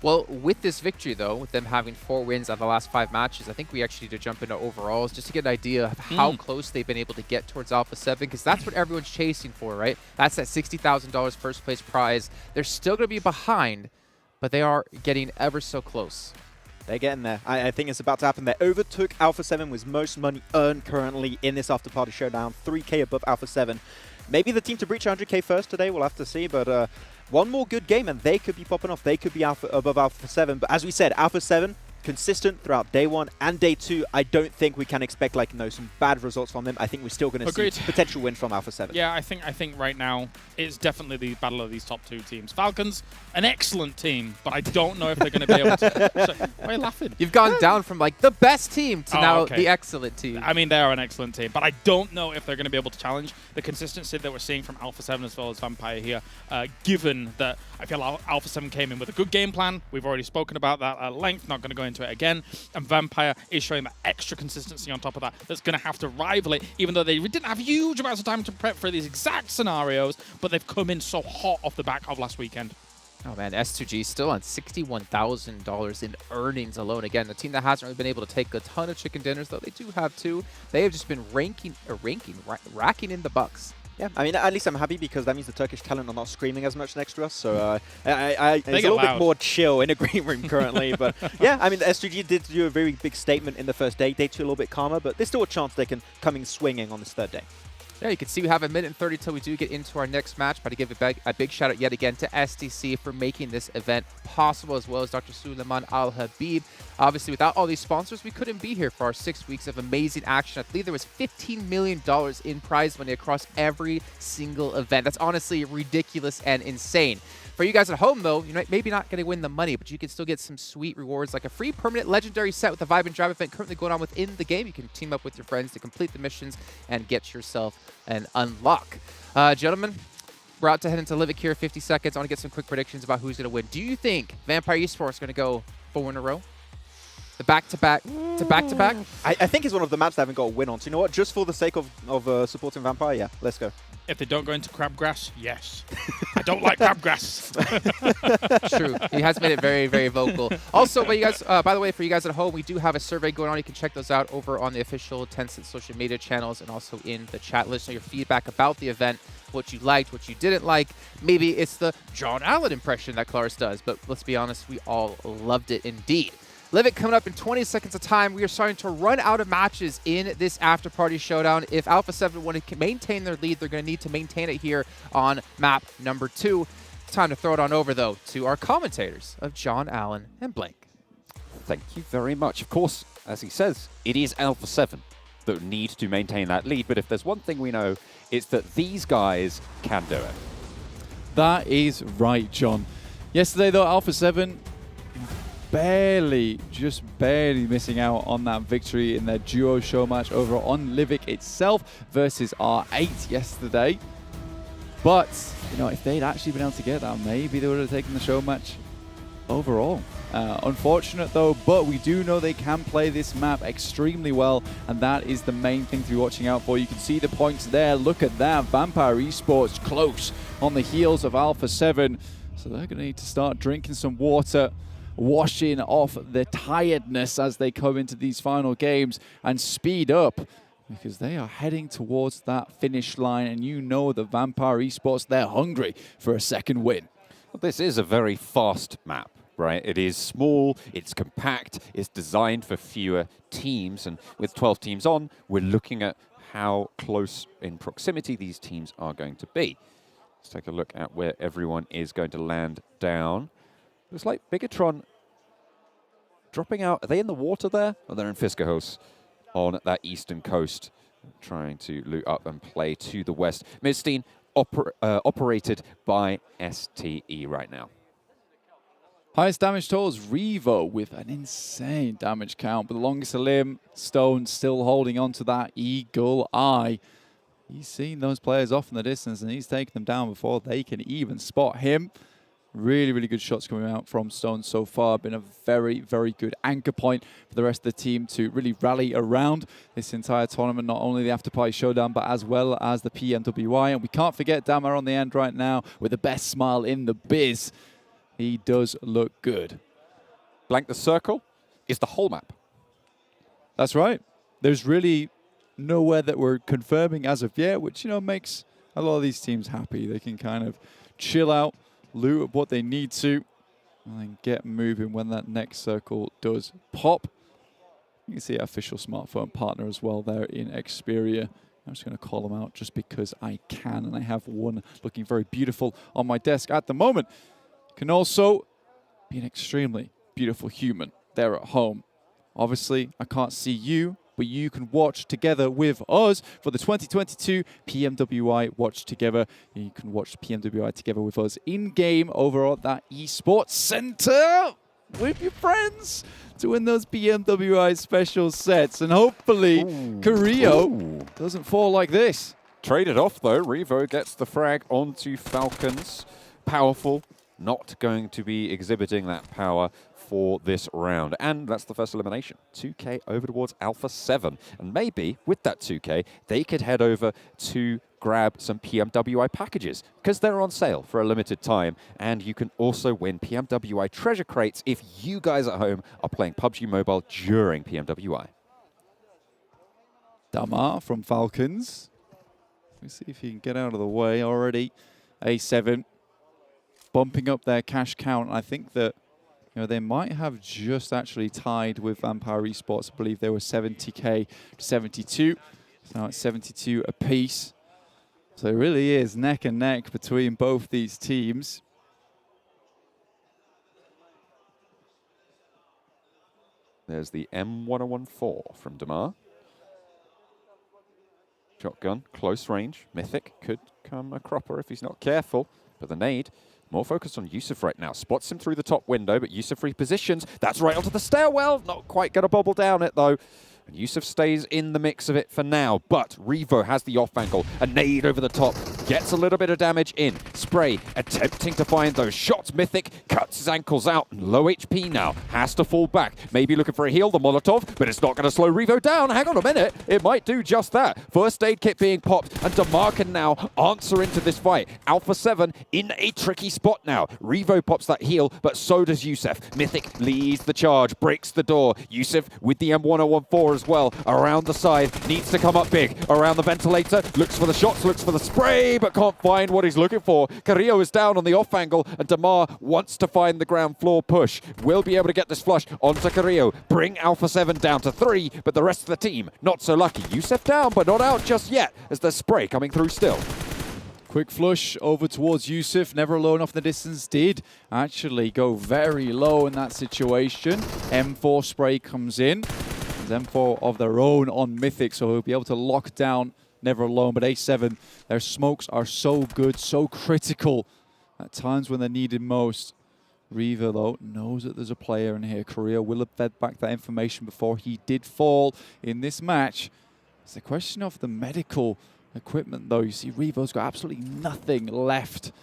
Well, with this victory, though, with them having 4 wins out of the last 5 matches, I think we actually need to jump into overalls just to get an idea of how close they've been able to get towards Alpha 7, because that's what everyone's chasing for, right? That's that $60,000 first place prize. They're still going to be behind, but they are getting ever so close. They're getting there. I think it's about to happen. They overtook Alpha 7 with most money earned currently in this Afterparty Showdown, 3K above Alpha 7. Maybe the team to breach 100K first today, we'll have to see, but one more good game and they could be popping off. They could be above Alpha 7. But as we said, Alpha 7, consistent throughout day 1 and day 2. I don't think we can expect some bad results from them. I think we're still going to see potential wins from Alpha 7. Yeah, I think right now it's definitely the battle of these top 2 teams. Falcons, an excellent team, but I don't know if they're going to be able to. Why are you laughing? You've gone down from the best team to now the excellent team. I mean, they are an excellent team, but I don't know if they're going to be able to challenge the consistency that we're seeing from Alpha 7 as well as Vampire here, given that I feel Alpha 7 came in with a good game plan. We've already spoken about that at length, not going to go into it again. And Vampire is showing that extra consistency on top of that that's going to have to rival it, even though they didn't have huge amounts of time to prep for these exact scenarios, but they've come in so hot off the back of last weekend. Oh man, S2G still on $61,000 in earnings alone. Again, the team that hasn't really been able to take a ton of chicken dinners, though they do have 2. They have just been racking in the bucks. Yeah, I mean, at least I'm happy because that means the Turkish talent are not screaming as much next to us. So it's a little bit more chill in a green room currently. But yeah, I mean, the S2G did do a very big statement in the first day. Day 2 a little bit calmer, but there's still a chance they can come in swinging on this 3rd day. Yeah, you can see we have a minute and 30 till we do get into our next match. But to give a big shout out yet again to STC for making this event possible, as well as Dr. Suleiman Al Habib. Obviously, without all these sponsors, we couldn't be here for our 6 weeks of amazing action. I believe there was $15 million in prize money across every single event. That's honestly ridiculous and insane. For you guys at home, though, you're maybe not going to win the money, but you can still get some sweet rewards, like a free permanent legendary set with the Vibe and Drive event currently going on within the game. You can team up with your friends to complete the missions and get yourself an unlock. Gentlemen, we're out to head into Livik here, 50 seconds. I want to get some quick predictions about who's going to win. Do you think Vampire Esports is going to go 4 in a row? The back-to-back to back-to-back? I think it's one of the maps they haven't got a win on. So you know what? Just for the sake of supporting Vampire, yeah, let's go. If they don't go into crabgrass, yes. I don't like crabgrass. True. He has made it very, very vocal. Also, but you guys, by the way, for you guys at home, we do have a survey going on. You can check those out over on the official Tencent social media channels and also in the chat. Let us know your feedback about the event, what you liked, what you didn't like. Maybe it's the John Allen impression that Klaris does, but let's be honest, we all loved it indeed. Livik coming up in 20 seconds of time. We are starting to run out of matches in this after-party showdown. If Alpha 7 want to maintain their lead, they're going to need to maintain it here on map number 2. It's time to throw it on over, though, to our commentators of John Allen and Blank. Thank you very much. Of course, as he says, it is Alpha 7 that need to maintain that lead. But if there's one thing we know, it's that these guys can do it. That is right, John. Yesterday, though, Alpha 7 just barely missing out on that victory in their duo show match over on Livik itself versus R8 yesterday. But, you know, if they'd actually been able to get that, maybe they would have taken the show match overall. Unfortunate, though, but we do know they can play this map extremely well, and that is the main thing to be watching out for. You can see the points there. Look at that. Vampire Esports close on the heels of Alpha 7. So they're going to need to start drinking some water, washing off the tiredness as they come into these final games and speed up, because they are heading towards that finish line, and you know the Vampire Esports, they're hungry for a second win. Well, this is a very fast map, right? It is small, it's compact, it's designed for fewer teams, and with 12 teams on, we're looking at how close in proximity these teams are going to be. Let's take a look at where everyone is going to land down. Looks like Bigetron dropping out. Are they in the water there? Or they're in Fiskehos on that eastern coast, trying to loot up and play to the west. Midstein operated by STE right now. Highest damage totals, Revo with an insane damage count. But the longest limb, Stone still holding on to that eagle eye. He's seen those players off in the distance, and he's taken them down before they can even spot him. Really, really good shots coming out from Stone so far. Been a very, very good anchor point for the rest of the team to really rally around this entire tournament. Not only the Afterparty Showdown, but as well as the PMWI. And we can't forget Damar on the end right now with the best smile in the biz. He does look good. Blank the circle is the whole map. That's right. There's really nowhere that we're confirming as of yet, which, you know, makes a lot of these teams happy. They can kind of chill out, loot up what they need to, and then get moving when that next circle does pop. You can see our official smartphone partner as well there in Xperia. I'm just going to call them out just because I can, and I have one looking very beautiful on my desk at the moment. Can also be an extremely beautiful human there at home. Obviously, I can't see you, but you can watch together with us for the 2022 PMWI Watch Together. You can watch PMWI together with us in-game over at that esports center with your friends, doing those PMWI special sets. And hopefully, Carrillo doesn't fall like this. Traded off, though. Revo gets the frag onto Falcons. Powerful. Not going to be exhibiting that power for this round. And that's the first elimination. 2K over towards Alpha 7. And maybe with that 2K, they could head over to grab some PMWI packages because they're on sale for a limited time. And you can also win PMWI treasure crates if you guys at home are playing PUBG Mobile during PMWI. Damar from Falcons. Let's see if he can get out of the way already. A7 bumping up their cash count. I think that, you know, they might have just actually tied with Vampire Esports. I believe they were 70K to 72. So now it's 72 apiece. So it really is neck and neck between both these teams. There's the M1014 from Damar. Shotgun, close range. Mythic could come a cropper if he's not careful. But the nade, more focused on Yusuf right now. Spots him through the top window, but Yusuf repositions. That's right onto the stairwell. Not quite going to bobble down it, though. And Yusuf stays in the mix of it for now, but Revo has the off angle. A nade over the top, gets a little bit of damage in. Spray attempting to find those shots. Mythic cuts his ankles out, and low HP now. Has to fall back. Maybe looking for a heal, the Molotov, but it's not going to slow Revo down. Hang on a minute, it might do just that. First aid kit being popped, and Damar can now answer into this fight. Alpha 7 in a tricky spot now. Revo pops that heal, but so does Yusuf. Mythic leads the charge, breaks the door. Yusuf with the M1014 as well, around the side, needs to come up big, around the ventilator, looks for the shots, looks for the spray, but can't find what he's looking for. Carrillo is down on the off angle, and Damar wants to find the ground floor push. Will be able to get this flush onto Carrillo, bring Alpha 7 down to 3, but the rest of the team not so lucky. Yusuf down, but not out just yet, as the spray coming through still. Quick flush over towards Yusuf, never alone off the distance, did actually go very low in that situation. M4 spray comes in. There's M4 of their own on Mythic, so he'll be able to lock down Never Alone. But A7, their smokes are so good, so critical at times when they're needed most. Reaver, though, knows that there's a player in here. Korea will have fed back that information before he did fall in this match. It's a question of the medical equipment, though. You see, Revo's got absolutely nothing left.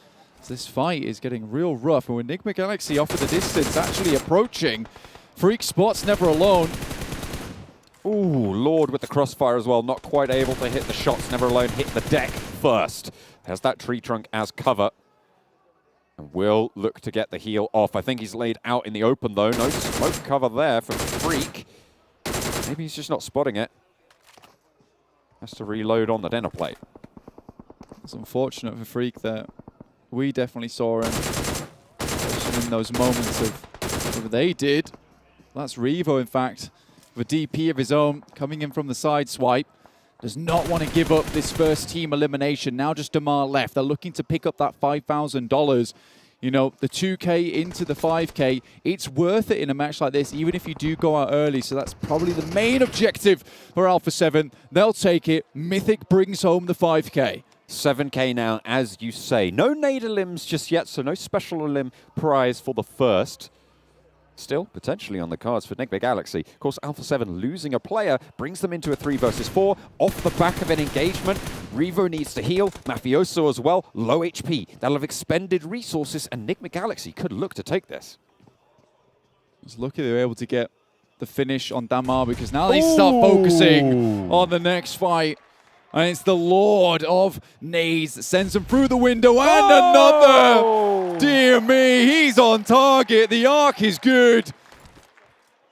So this fight is getting real rough. And with Nigma Galaxy off at the distance, actually approaching. Freak spots Never Alone. Ooh, Lord with the crossfire as well. Not quite able to hit the shots. Never Alone hit the deck first. Has that tree trunk as cover. And will look to get the heal off. I think he's laid out in the open, though. No smoke cover there for Freak. Maybe he's just not spotting it. Has to reload on the dinner plate. It's unfortunate for Freak that we definitely saw him, especially in those moments of what they did. That's Revo, in fact, with a DP of his own, coming in from the side swipe. Does not want to give up this first team elimination. Now just Damar left. They're looking to pick up that $5,000. You know, the 2K into the 5K, it's worth it in a match like this, even if you do go out early. So that's probably the main objective for Alpha 7. They'll take it. Mythic brings home the 5K. 7K now, as you say. No Nader limbs just yet, so no special limb prize for the first. Still potentially on the cards for Nigma Galaxy. Of course, Alpha 7 losing a player brings them into a 3 versus 4 off the back of an engagement. Revo needs to heal. Mafioso as well. Low HP. That'll have expended resources, and Nigma Galaxy could look to take this. It's lucky they were able to get the finish on Damar, because now they start focusing on the next fight. And it's the Lord of Nades that sends him through the window, and another! Dear me, he's on target. The arc is good.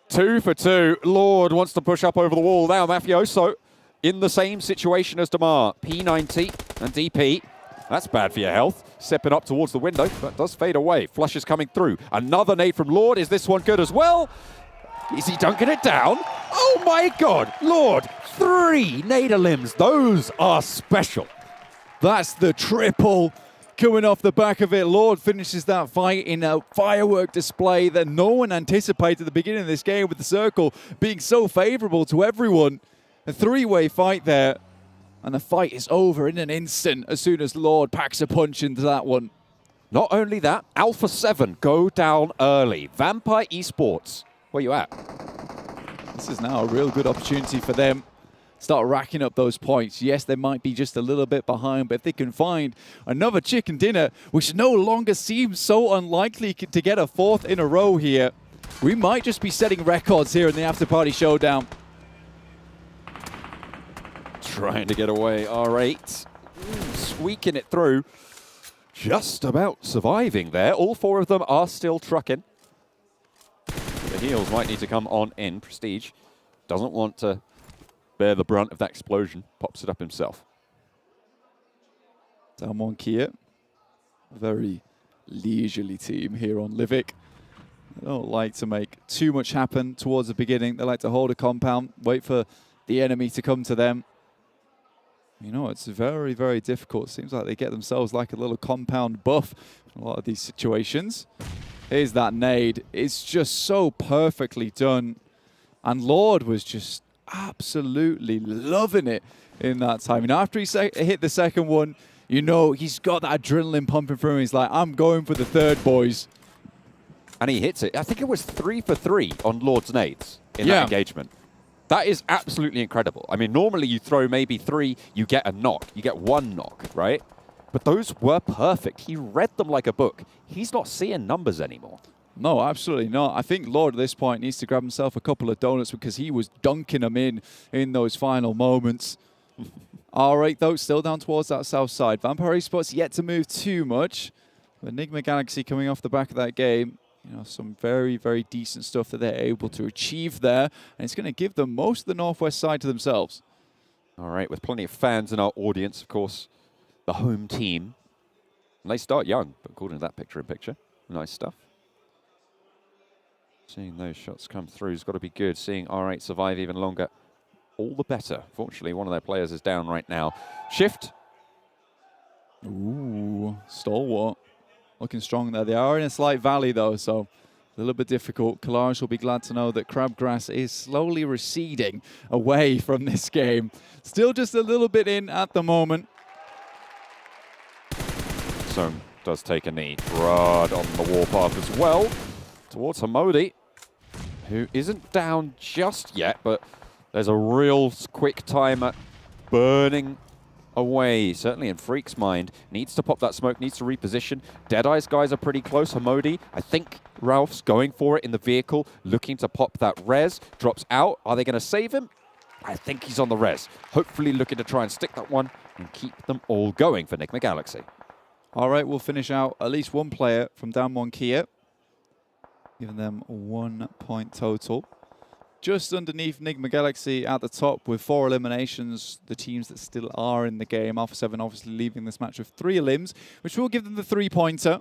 2 for 2. Lord wants to push up over the wall. Now Mafioso in the same situation as Damar. P90 and DP. That's bad for your health. Stepping up towards the window, but does fade away. Flush is coming through. Another nade from Lord. Is this one good as well? Is he dunking it down? Oh my God, Lord. 3 Nader limbs. Those are special. That's the triple coming off the back of it. Lord finishes that fight in a firework display that no one anticipated at the beginning of this game, with the circle being so favorable to everyone. A 3-way fight there, and the fight is over in an instant as soon as Lord packs a punch into that one. Not only that, Alpha 7 go down early. Vampire Esports, where you at? This is now a real good opportunity for them. Start racking up those points. Yes, they might be just a little bit behind, but if they can find another chicken dinner, which no longer seems so unlikely to get a 4th in a row here, we might just be setting records here in the Afterparty Showdown. Trying to get away, R8. Squeaking it through. Just about surviving there. All 4 of them are still trucking. The heals might need to come on in. Prestige doesn't want to bear the brunt of that explosion. Pops it up himself. Damon Kia, a very leisurely team here on Livik. They don't like to make too much happen towards the beginning. They like to hold a compound, wait for the enemy to come to them. You know, it's very, very difficult. Seems like they get themselves like a little compound buff in a lot of these situations. Here's that nade. It's just so perfectly done. And Lord was just absolutely loving it in that time. And after he hit the second one, you know, he's got that adrenaline pumping through him. He's like, I'm going for the third, boys. And he hits it. I think it was 3 for 3 on Lord's nades in that engagement. That is absolutely incredible. I mean, normally you throw maybe 3, you get a knock. You get 1 knock, right? But those were perfect. He read them like a book. He's not seeing numbers anymore. No, absolutely not. I think Lord at this point needs to grab himself a couple of donuts because he was dunking them in those final moments. R8, though, still down towards that south side. Vampire Esports yet to move too much. But Nigma Galaxy coming off the back of that game. You know, some very, very decent stuff that they're able to achieve there. And it's going to give them most of the northwest side to themselves. All right, with plenty of fans in our audience, of course, the home team. And they start young, but according to that picture-in-picture, nice stuff. Seeing those shots come through has got to be good. Seeing R8 survive even longer, all the better. Fortunately, one of their players is down right now. Shift. Ooh, Stalwart. Looking strong there. They are in a slight valley, though, so a little bit difficult. Kalaris will be glad to know that Crabgrass is slowly receding away from this game. Still just a little bit in at the moment. So does take a knee. Rod on the warpath as well. Towards Hamodi, who isn't down just yet, but there's a real quick timer burning away, certainly in Freak's mind. Needs to pop that smoke, needs to reposition. Deadeyes guys are pretty close. Hamodi, I think Ralph's going for it in the vehicle, looking to pop that res. Drops out. Are they going to save him? I think he's on the res. Hopefully looking to try and stick that one and keep them all going for Nigma Galaxy. All right, we'll finish out at least one player from down 1 Kia, giving them 1 point total. Just underneath Nigma Galaxy at the top with 4 eliminations, the teams that still are in the game. Alpha 7 obviously leaving this match with 3 elims, which will give them the 3-pointer.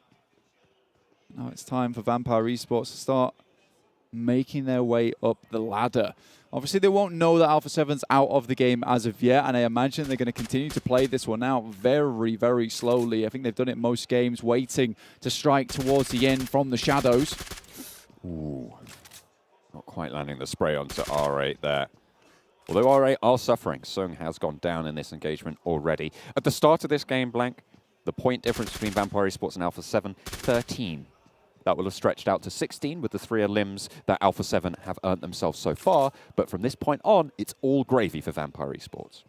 Now it's time for Vampire Esports to start making their way up the ladder. Obviously, they won't know that Alpha 7's out of the game as of yet, and I imagine they're going to continue to play this one out very, very slowly. I think they've done it most games, waiting to strike towards the end from the shadows. Ooh. Not quite landing the spray onto R8 there. Although R8 are suffering, Sung has gone down in this engagement already. At the start of this game, Blank, the point difference between Vampire Esports and Alpha 7, 13. That will have stretched out to 16 with the 3 limbs that Alpha 7 have earned themselves so far. But from this point on, it's all gravy for Vampire Esports.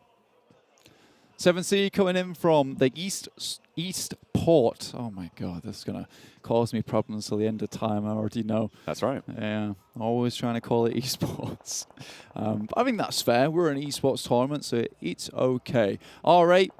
7C coming in from the East Port. Oh my God, this is going to cause me problems till the end of time, I already know. That's right. Yeah, always trying to call it esports. I think that's fair. We're an esports tournament, so it's okay. All right.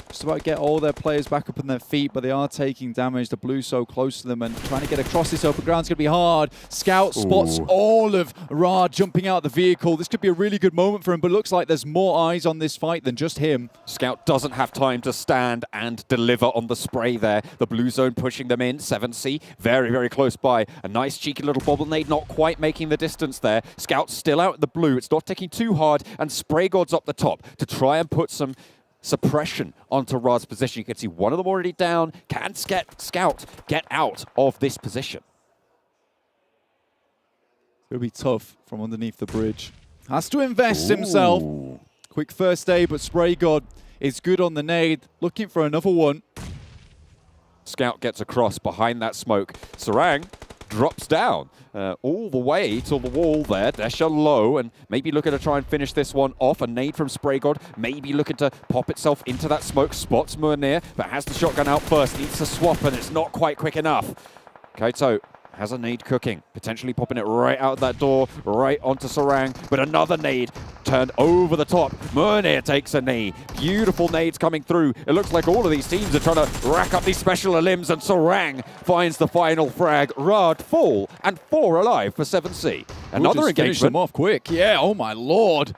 Just about to get all their players back up on their feet, but they are taking damage. The blue so close to them and trying to get across this open ground is going to be hard. Scout spots all of Ra jumping out of the vehicle. This could be a really good moment for him, but it looks like there's more eyes on this fight than just him. Scout doesn't have time to stand and deliver on the spray there. The blue zone pushing them in. 7C very, very close by. A nice cheeky little bobble nade, not quite making the distance there. Scout's still out in the blue. It's not ticking too hard, and Spray God's up the top to try and put some suppression onto Ra's position. You can see one of them already down. Can Scout get out of this position? It'll be tough from underneath the bridge. Has to invest himself. Quick first aid, but Spray God is good on the nade. Looking for another one. Scout gets across behind that smoke. Sarang drops down all the way to the wall there. Desha low and maybe looking to try and finish this one off. A nade from Spray God, maybe looking to pop itself into that smoke. Spots Munir, but has the shotgun out first. Needs to swap and it's not quite quick enough. Kaito has a nade cooking, potentially popping it right out that door, right onto Sarang, but another nade turned over the top. Munir takes a knee. Beautiful nades coming through. It looks like all of these teams are trying to rack up these special limbs, and Sarang finds the final frag. Rad full and 4 alive for 7C. Another Finish engagement. them off quick. Yeah, oh my Lord.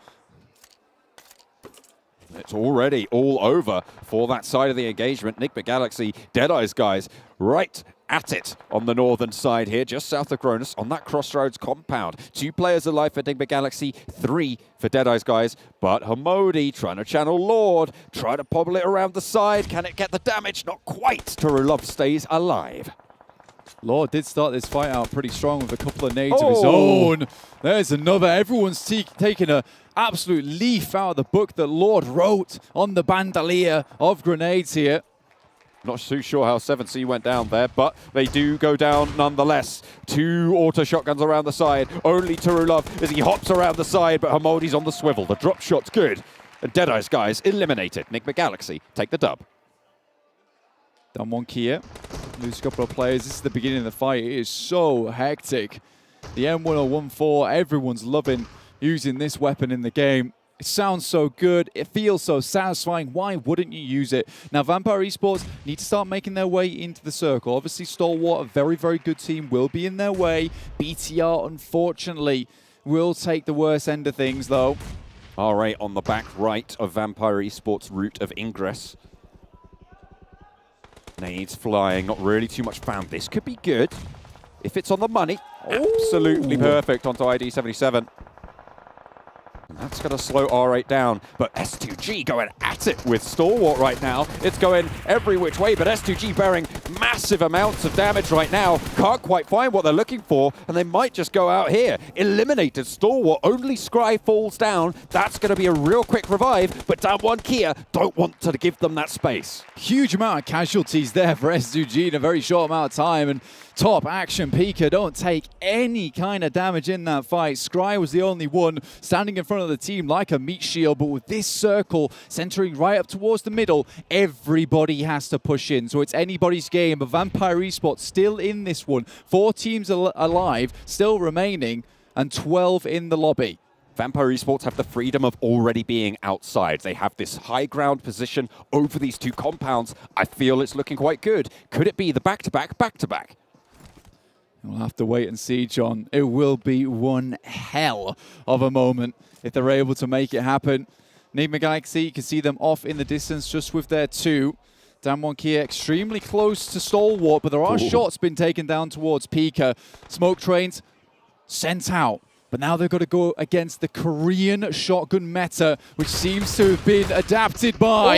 It's already all over for that side of the engagement. Nigma Galaxy, Deadeyes guys, right at it on the northern side here, just south of Gronus, on that Crossroads compound. 2 players alive for Nigma Galaxy, 3 for Deadeyes Guys, but Hamodi trying to channel Lord, try to pobble it around the side. Can it get the damage? Not quite. Turulov stays alive. Lord did start this fight out pretty strong with a couple of nades of his own. There's another. Everyone's taking an absolute leaf out of the book that Lord wrote on the bandolier of grenades here. Not too sure how 7C went down there, but they do go down nonetheless. 2 auto shotguns around the side. Only Turulov as he hops around the side, but Hamodi's on the swivel. The drop shot's good. And Deadeyes Guys eliminated. Nigma Galaxy take the dub. Down 1 Kia. Lose a couple of players. This is the beginning of the fight. It is so hectic. The M1014, everyone's loving using this weapon in the game. It sounds so good. It feels so satisfying. Why wouldn't you use it? Now, Vampire Esports need to start making their way into the circle. Obviously, Stalwart, a very, very good team, will be in their way. BTR, unfortunately, will take the worst end of things, though. R8 on the back right of Vampire Esports' route of ingress. Nades flying, not really too much found. This could be good if it's on the money. Absolutely perfect onto ID77. And that's going to slow R8 down, but S2G going at it with Stalwart right now. It's going every which way, but S2G bearing massive amounts of damage right now. Can't quite find what they're looking for, and they might just go out here. Eliminated Stalwart, only Scry falls down. That's going to be a real quick revive, but down 1 Kia don't want to give them that space. Huge amount of casualties there for S2G in a very short amount of time, and top action Pika don't take any kind of damage in that fight. Scry was the only one standing in front of the team like a meat shield, but with this circle centering right up towards the middle, everybody has to push in. So it's anybody's game, but Vampire Esports still in this one. 4 teams alive, still remaining, and 12 in the lobby. Vampire Esports have the freedom of already being outside. They have this high ground position over these 2 compounds. I feel it's looking quite good. Could it be the back-to-back, back-to-back? We'll have to wait and see, John. It will be one hell of a moment if they're able to make it happen. Nigma Galaxy, you can see them off in the distance just with their 2. Down 1 Kia, extremely close to Stalwart, but there are shots been taken down towards Pika. Smoke trains sent out. But now they've got to go against the Korean shotgun meta, which seems to have been adapted by...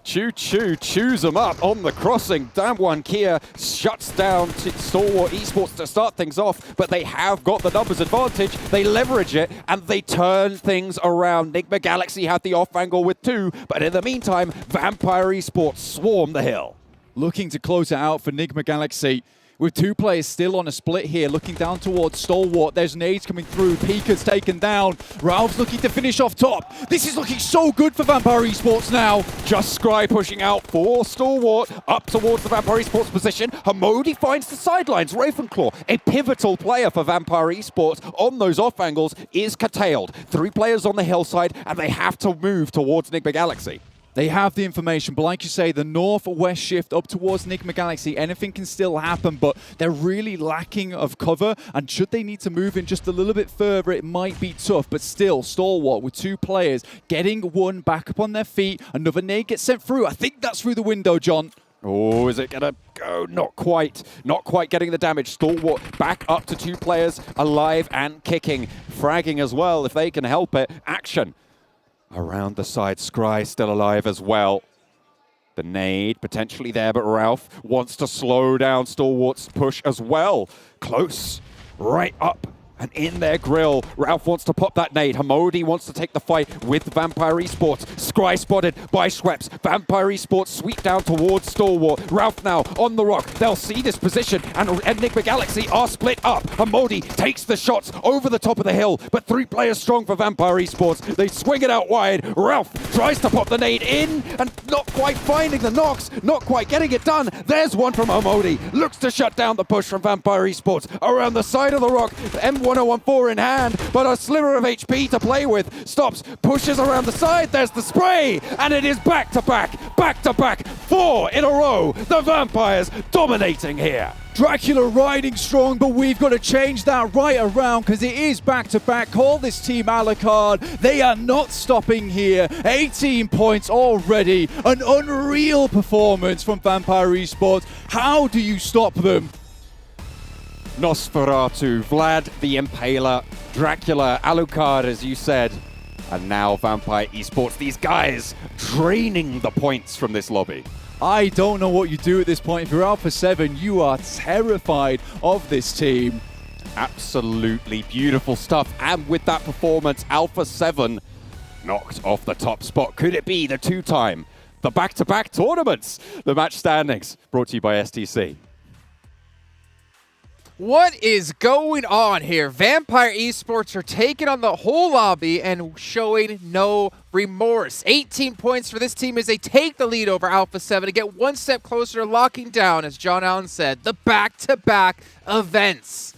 Choo chews them up on the crossing. Down 1 Kia shuts down to Stalwart Esports to start things off, but they have got the numbers advantage. They leverage it and they turn things around. Nigma Galaxy had the off angle with 2, but in the meantime, Vampire Esports swarm the hill. Looking to close it out for Nigma Galaxy. With 2 players still on a split here, looking down towards Stalwart. There's nades coming through. Pika's taken down. Ralph's looking to finish off top. This is looking so good for Vampire Esports now. Just Scry pushing out for Stalwart, up towards the Vampire Esports position. Hamodi finds the sidelines. Ravenclaw, a pivotal player for Vampire Esports on those off angles, is curtailed. 3 players on the hillside, and they have to move towards Nigma Galaxy. They have the information, but like you say, the northwest shift up towards Nigma Galaxy, anything can still happen, but they're really lacking of cover, and should they need to move in just a little bit further, it might be tough, but still, Stalwart with 2 players, getting 1 back up on their feet, another nade gets sent through. I think that's through the window, John. Oh, is it going to go? Not quite. Not quite getting the damage. Stalwart back up to 2 players, alive and kicking. Fragging as well, if they can help it. Action. Around the side, Scry still alive as well. The nade potentially there, but Ralph wants to slow down Stalwart's push as well. Close, right up and in their grill. Ralph wants to pop that nade. Hamodi wants to take the fight with Vampire Esports. Scry spotted by Schweppes. Vampire Esports sweep down towards Stalwart. Ralph now on the rock. They'll see this position, and Nigma Galaxy are split up. Hamodi takes the shots over the top of the hill, but 3 players strong for Vampire Esports. They swing it out wide. Ralph tries to pop the nade in, and not quite finding the knocks, not quite getting it done. There's one from Hamodi. Looks to shut down the push from Vampire Esports. Around the side of the rock, M1 1014 in hand, but a sliver of HP to play with. Stops, pushes around the side, there's the spray, and it is back-to-back, 4 in a row. The Vampires dominating here. Dracula riding strong, but we've got to change that right around because it is back-to-back. Call this team a la carte. They are not stopping here. 18 points already. An unreal performance from Vampire Esports. How do you stop them? Nosferatu, Vlad the Impaler, Dracula, Alucard, as you said, and now Vampire Esports. These guys draining the points from this lobby. I don't know what you do at this point. If you're Alpha 7, you are terrified of this team. Absolutely beautiful stuff. And with that performance, Alpha 7 knocked off the top spot. Could it be the two-time, the back-to-back tournaments? The match standings brought to you by STC. What is going on here? Vampire Esports are taking on the whole lobby and showing no remorse. 18 points for this team as they take the lead over Alpha 7 to get one step closer to locking down, as John Allen said, the back-to-back events.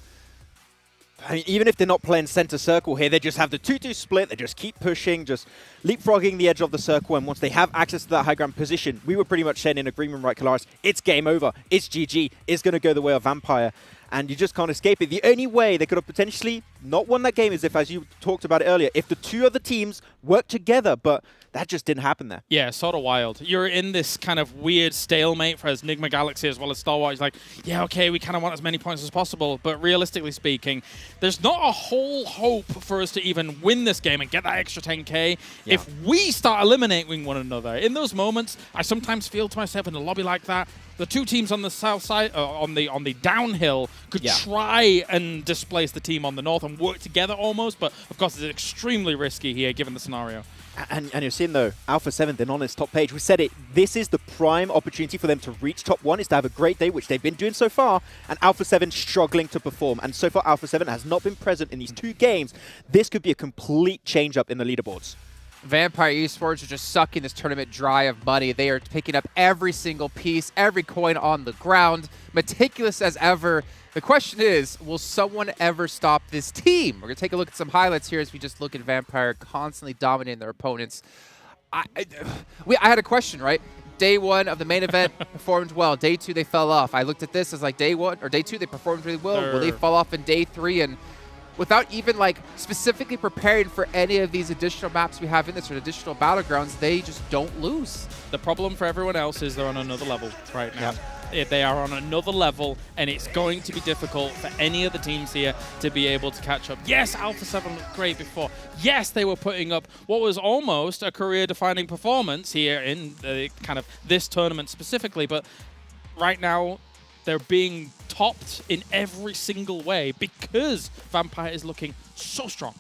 I mean, even if they're not playing center circle here, they just have the 2-2 split. They just keep pushing, just leapfrogging the edge of the circle. And once they have access to that high ground position, we were pretty much saying in agreement, right, Kalaris, it's game over. It's GG. It's going to go the way of Vampire. And you just can't escape it. The only way they could have potentially not won that game is if, as you talked about it earlier, if the two other teams work together, but that just didn't happen there. Yeah, sort of wild. You're in this kind of weird stalemate for as Nigma Galaxy as well as Stalwart. It's like, yeah, okay, we kind of want as many points as possible, but realistically speaking, there's not a whole hope for us to even win this game and get that extra 10k if we start eliminating one another. In those moments, I sometimes feel to myself in a lobby like that, the two teams on the south side, on the downhill, could try and displace the team on the north and work together almost, but of course it's extremely risky here given the scenario. And you're seeing, though, Alpha 7, they're not on this top page. We said it, this is the prime opportunity for them to reach top 1, is to have a great day, which they've been doing so far, and Alpha 7 struggling to perform. And so far, Alpha 7 has not been present in these two games. This could be a complete change-up in the leaderboards. Vampire Esports are just sucking this tournament dry of money. They are picking up every single piece, every coin on the ground, meticulous as ever. The question is, will someone ever stop this team? We're going to take a look at some highlights here as we just look at Vampire constantly dominating their opponents. I had a question, right? Day 1 of the main event performed well. Day 2, they fell off. I looked at this as like day 1 or day 2, they performed really well. Will they fall off in day 3? And without even like specifically preparing for any of these additional maps we have in this or additional battlegrounds, they just don't lose. The problem for everyone else is they're on another level right now. They are on another level, and it's going to be difficult for any of the teams here to be able to catch up. Yes, Alpha 7 looked great before. Yes, they were putting up what was almost a career-defining performance here in kind of this tournament specifically, but right now they're being topped in every single way because Vampire is looking so strong.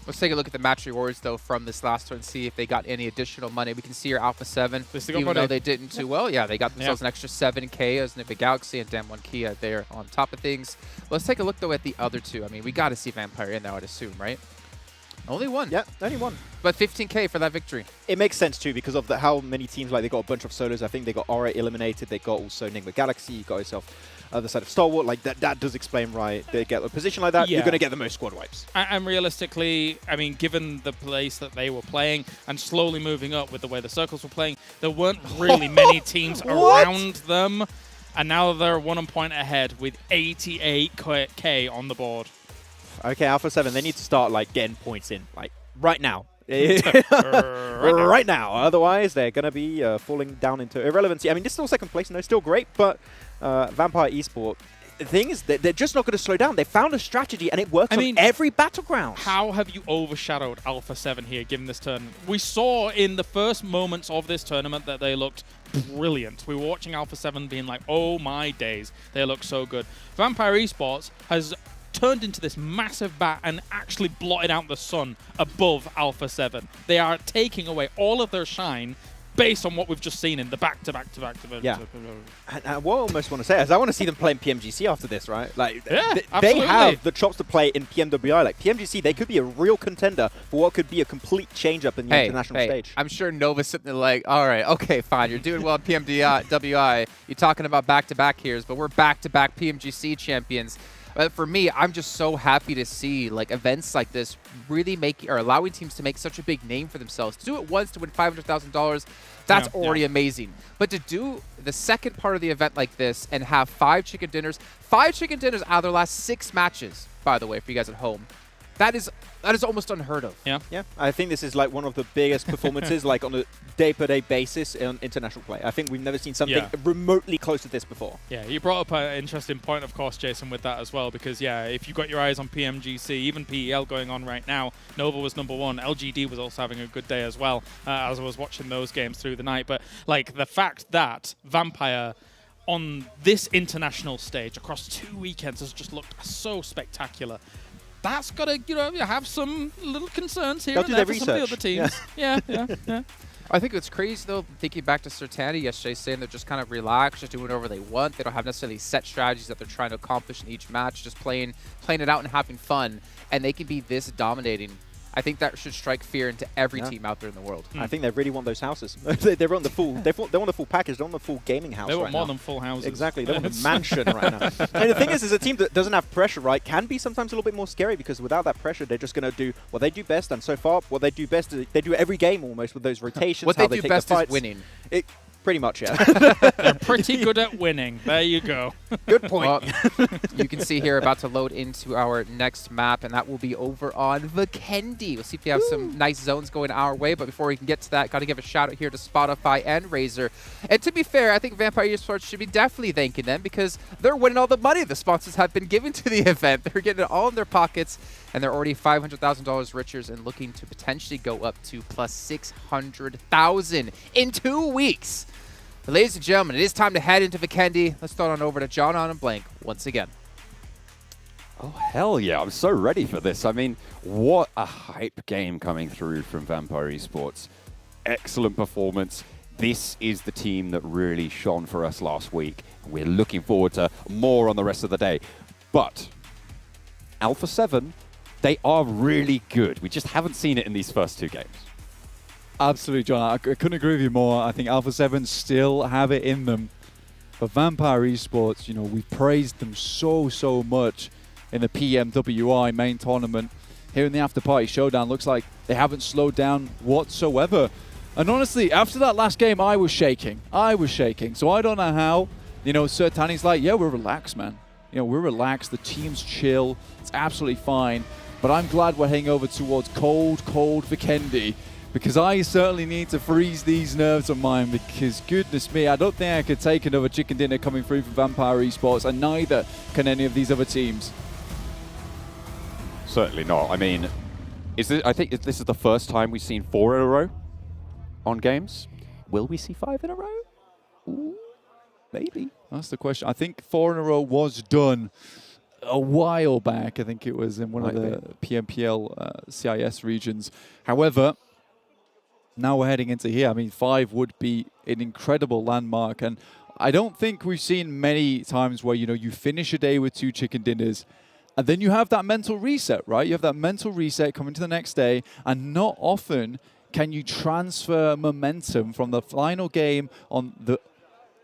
Let's take a look at the match rewards, though, from this last one and see if they got any additional money. We can see your Alpha 7, even though they didn't too well. Yeah, they got themselves an extra 7k as Nigma Galaxy and Damn 1 Kia there on top of things. Let's take a look, though, at the other two. I mean, we got to see Vampire in there, I'd assume, right? Only one. Yeah, only one. But 15k for that victory. It makes sense, too, because of how many teams, like, they got a bunch of solos. I think they got R8 eliminated. They got also Nigma Galaxy. You got yourself other side of Stalwart. Like, that does explain, right? They get a position like that, you're going to get the most squad wipes. And realistically, I mean, given the place that they were playing and slowly moving up with the way the circles were playing, there weren't really many teams around them. And now they're 1 point ahead with 88k on the board. Okay, Alpha 7, they need to start, like, getting points in, like, right now. right now. Otherwise, they're going to be falling down into irrelevancy. I mean, this is still second place, and they're still great, but Vampire Esports, the thing is, they're just not going to slow down. They found a strategy, and it works on every battleground. How have you overshadowed Alpha 7 here, given this tournament? We saw in the first moments of this tournament that they looked brilliant. We were watching Alpha 7 being like, oh my days, they look so good. Vampire Esports has turned into this massive bat and actually blotted out the sun above Alpha 7. They are taking away all of their shine based on what we've just seen in the back-to-back. Yeah. And what I almost want to say is I want to see them play in PMGC after this, right? Like, yeah, they have the chops to play in PMWI. Like, PMGC, they could be a real contender for what could be a complete change-up in the international stage. I'm sure Nova's sitting there like, all right, okay, fine, you're doing well at PMWI. You're talking about back-to-back here, but we're back-to-back PMGC champions. But for me, I'm just so happy to see like events like this really allowing teams to make such a big name for themselves. To do it once to win $500,000, that's already amazing. But to do the second part of the event like this and have 5 chicken dinners out of their last 6 matches, by the way, for you guys at home, that is almost unheard of. Yeah. I think this is like one of the biggest performances, like on a day-per-day basis in international play. I think we've never seen something remotely close to this before. Yeah, you brought up an interesting point, of course, Jason, with that as well, because if you've got your eyes on PMGC, even PEL going on right now, Nova was #1, LGD was also having a good day as well, as I was watching those games through the night. But like the fact that Vampire on this international stage across 2 weekends has just looked so spectacular. That's got to, have some little concerns here and there for some of the other teams. Yeah. I think it's crazy, though, thinking back to Certani yesterday, saying they're just kind of relaxed, just doing whatever they want. They don't have necessarily set strategies that they're trying to accomplish in each match, just playing it out and having fun. And they can be this dominating. I think that should strike fear into every team out there in the world. I think they really want those houses. they want the full. They want the full package. They want the full gaming house. They want right more now. than full houses. Exactly. They want a mansion right now. And the thing is a team that doesn't have pressure, right, can be sometimes a little bit more scary because without that pressure, they're just going to do what they do best. And so far, what they do best is they do every game almost with those rotations. What how they do take best the is fights. winning. Pretty much, yeah. They're pretty good at winning. There you go. Good point. Well, you can see here about to load into our next map, and that will be over on Vikendi. We'll see if we have some nice zones going our way. But before we can get to that, got to give a shout out here to Spotify and Razer. And to be fair, I think Vampire Esports should be definitely thanking them because they're winning all the money the sponsors have been giving to the event. They're getting it all in their pockets, and they're already $500,000 richer and looking to potentially go up to plus $600,000 in 2 weeks. But ladies and gentlemen, it is time to head into Vikendi. Let's throw it on over to John on and Blank once again. Oh, hell yeah. I'm so ready for this. I mean, what a hype game coming through from Vampire Esports. Excellent performance. This is the team that really shone for us last week. We're looking forward to more on the rest of the day. But Alpha 7, they are really good. We just haven't seen it in these first 2 games. Absolutely, John. I couldn't agree with you more. I think Alpha 7 still have it in them. But Vampire Esports, we've praised them so much in the PMWI main tournament. Here in the Afterparty Showdown, looks like they haven't slowed down whatsoever. And honestly, after that last game, I was shaking. So I don't know how. Certaani's like, yeah, we're relaxed, man. We're relaxed. The team's chill. It's absolutely fine. But I'm glad we're heading over towards cold Vikendi. Because I certainly need to freeze these nerves of mine because, goodness me, I don't think I could take another chicken dinner coming through from Vampire Esports, and neither can any of these other teams. Certainly not. I mean, I think this is the first time we've seen 4 in a row on games. Will we see 5 in a row? Ooh, maybe. That's the question. I think 4 in a row was done a while back. I think it was in one of the PMPL CIS regions. However, now we're heading into here. I mean, 5 would be an incredible landmark. And I don't think we've seen many times where, you finish a day with 2 chicken dinners and then you have that mental reset, right? You have that mental reset coming to the next day. And not often can you transfer momentum from the final game on the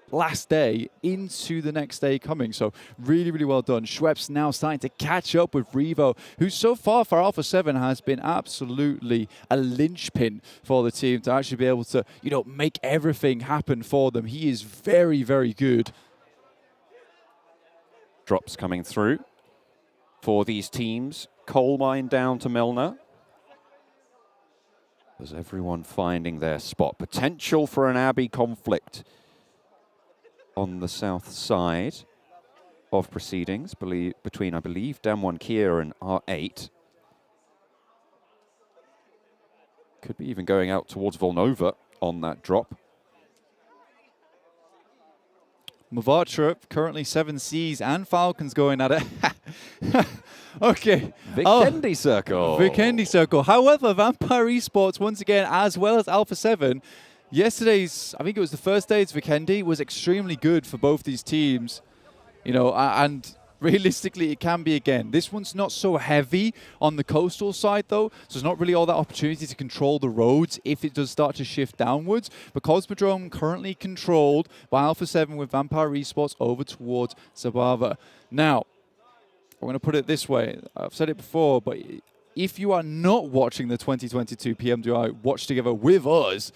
last day into the next day coming. So really well done. Schweppes now starting to catch up with Revo, who so far for Alpha 7 has been absolutely a linchpin for the team to actually be able to, make everything happen for them. He is very good. Drops coming through for these teams. Coal mine down to Milner. There's everyone finding their spot. Potential for an Abbey conflict on the south side of proceedings between, I believe, Damwon Kia and R8. Could be even going out towards Volnova on that drop. Mavatra currently 7 Cs and Falcons going at it. Okay. Vikendi Circle. Vikendi Circle. However, Vampire Esports, once again, as well as Alpha 7, yesterday's, I think it was the first day's Vikendi, was extremely good for both these teams. And realistically, it can be again. This one's not so heavy on the coastal side, though, so there's not really all that opportunity to control the roads if it does start to shift downwards. But Cosmodrome currently controlled by Alpha 7 with Vampire Esports over towards Sabava. Now, I'm going to put it this way. I've said it before, but if you are not watching the 2022 PMWI Watch Together with us,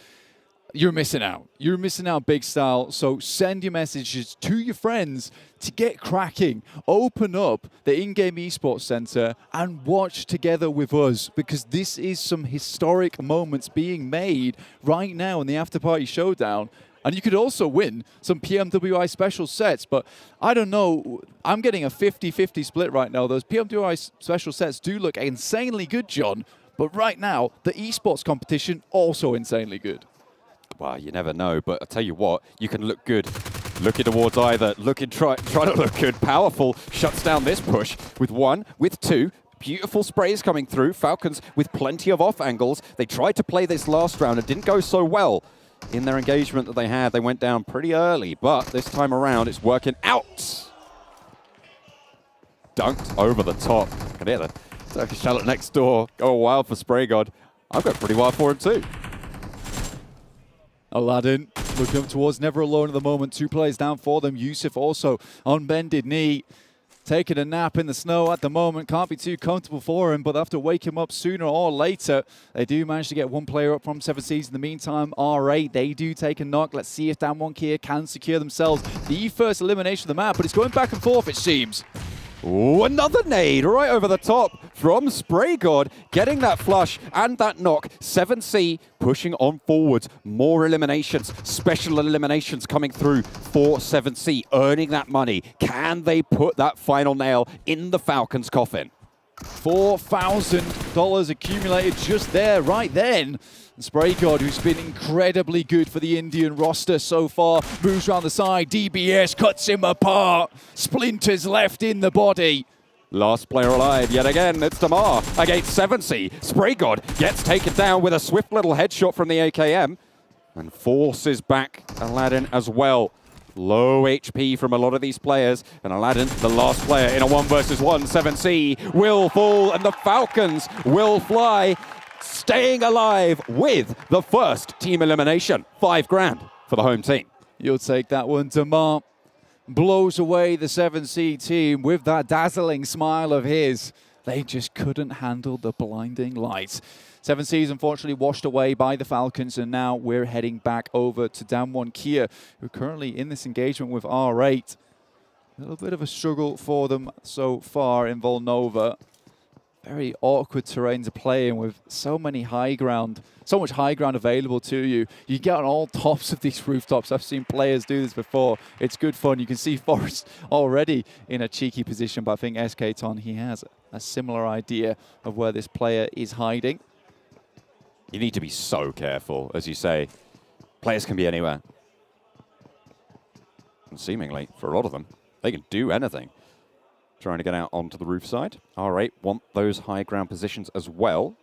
you're missing out. You're missing out big style. So send your messages to your friends to get cracking. Open up the in-game esports center and watch together with us, because this is some historic moments being made right now in the Afterparty Showdown. And you could also win some PMWI special sets, but I don't know. I'm getting a 50-50 split right now. Those PMWI special sets do look insanely good, John, but right now, the esports competition also insanely good. Well, you never know, but I'll tell you what, you can look good. Looking towards either, try to look good. Powerful shuts down this push with 1, with 2. Beautiful sprays coming through. Falcons with plenty of off angles. They tried to play this last round. It didn't go so well. In their engagement that they had, they went down pretty early, but this time around, it's working out. Dunked over the top. Can hear the Turkish Charlotte next door go wild for Spray God. I've got pretty wild for him too. Aladdin looking up towards Never Alone at the moment. 2 players down for them. Yusuf also on bended knee. Taking a nap in the snow at the moment. Can't be too comfortable for him, but they have to wake him up sooner or later. They do manage to get 1 player up from 7Cs. In the meantime, R8, they do take a knock. Let's see if Damwon Kia can secure themselves the first elimination of the map, but it's going back and forth, it seems. Ooh, another nade right over the top from Spray God, getting that flush and that knock. 7C pushing on forwards. More eliminations, special eliminations coming through for 7C, earning that money. Can they put that final nail in the Falcons' coffin? $4,000 accumulated just there, right then. And Spray God, who's been incredibly good for the Indian roster so far, moves around the side. DBS cuts him apart. Splinters left in the body. Last player alive yet again. It's Damar against 7C. Spray God gets taken down with a swift little headshot from the AKM and forces back Aladdin as well. Low HP from a lot of these players, and Aladdin, the last player in a 1 versus 1. 7C will fall, and the Falcons will fly, staying alive with the first team elimination. $5,000 for the home team. You'll take that one. Damar blows away the 7C team with that dazzling smile of his. They just couldn't handle the blinding lights. 7Cs unfortunately washed away by the Falcons, and now we're heading back over to Damwon Kia, who are currently in this engagement with R8. A little bit of a struggle for them so far in Volnova. Very awkward terrain to play in with so much high ground available to you. You get on all tops of these rooftops. I've seen players do this before. It's good fun. You can see Forrest already in a cheeky position, but I think SK-Ton, he has a similar idea of where this player is hiding. You need to be so careful, as you say. Players can be anywhere. And seemingly, for a lot of them, they can do anything. Trying to get out onto the roof side. R8 want those high ground positions as well.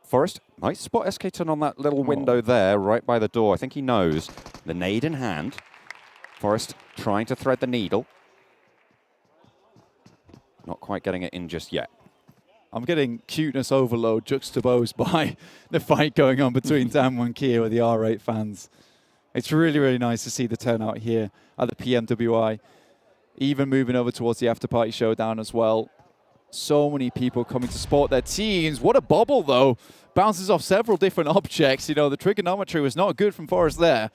Forrest might spot SK-Ton on that little window there, right by the door. I think he knows. The nade in hand. Forrest trying to thread the needle. Not quite getting it in just yet. I'm getting cuteness overload juxtaposed by the fight going on between Damwon Kia with the R8 fans. It's really, really nice to see the turnout here at the PMWI. Even moving over towards the Afterparty Showdown as well. So many people coming to support their teams. What a bobble, though. Bounces off several different objects. You know, the trigonometry was not good from Forrest there.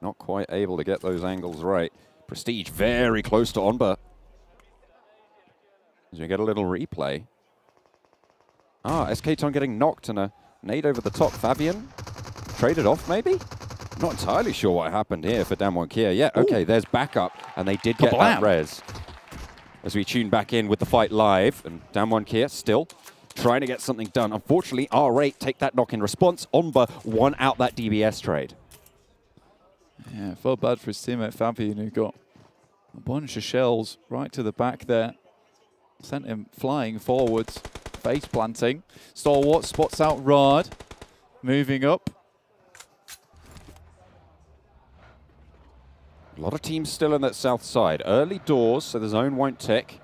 Not quite able to get those angles right. Prestige very close to Onba. As we get a little replay. SK-Ton getting knocked and a nade over the top. Fabian traded off, maybe? Not entirely sure what happened here for Damwon Kia. Yeah, okay, there's backup, and they did get that res. As we tune back in with the fight live, and Damwon Kia still trying to get something done. Unfortunately, R8 take that knock in response. Onba won out that DBS trade. Yeah, felt bad for his teammate Fabian, who got a bunch of shells right to the back there. Sent him flying forwards, face planting. Stalwart spots out Riyadh, moving up. A lot of teams still in that south side. Early doors, so the zone won't tick.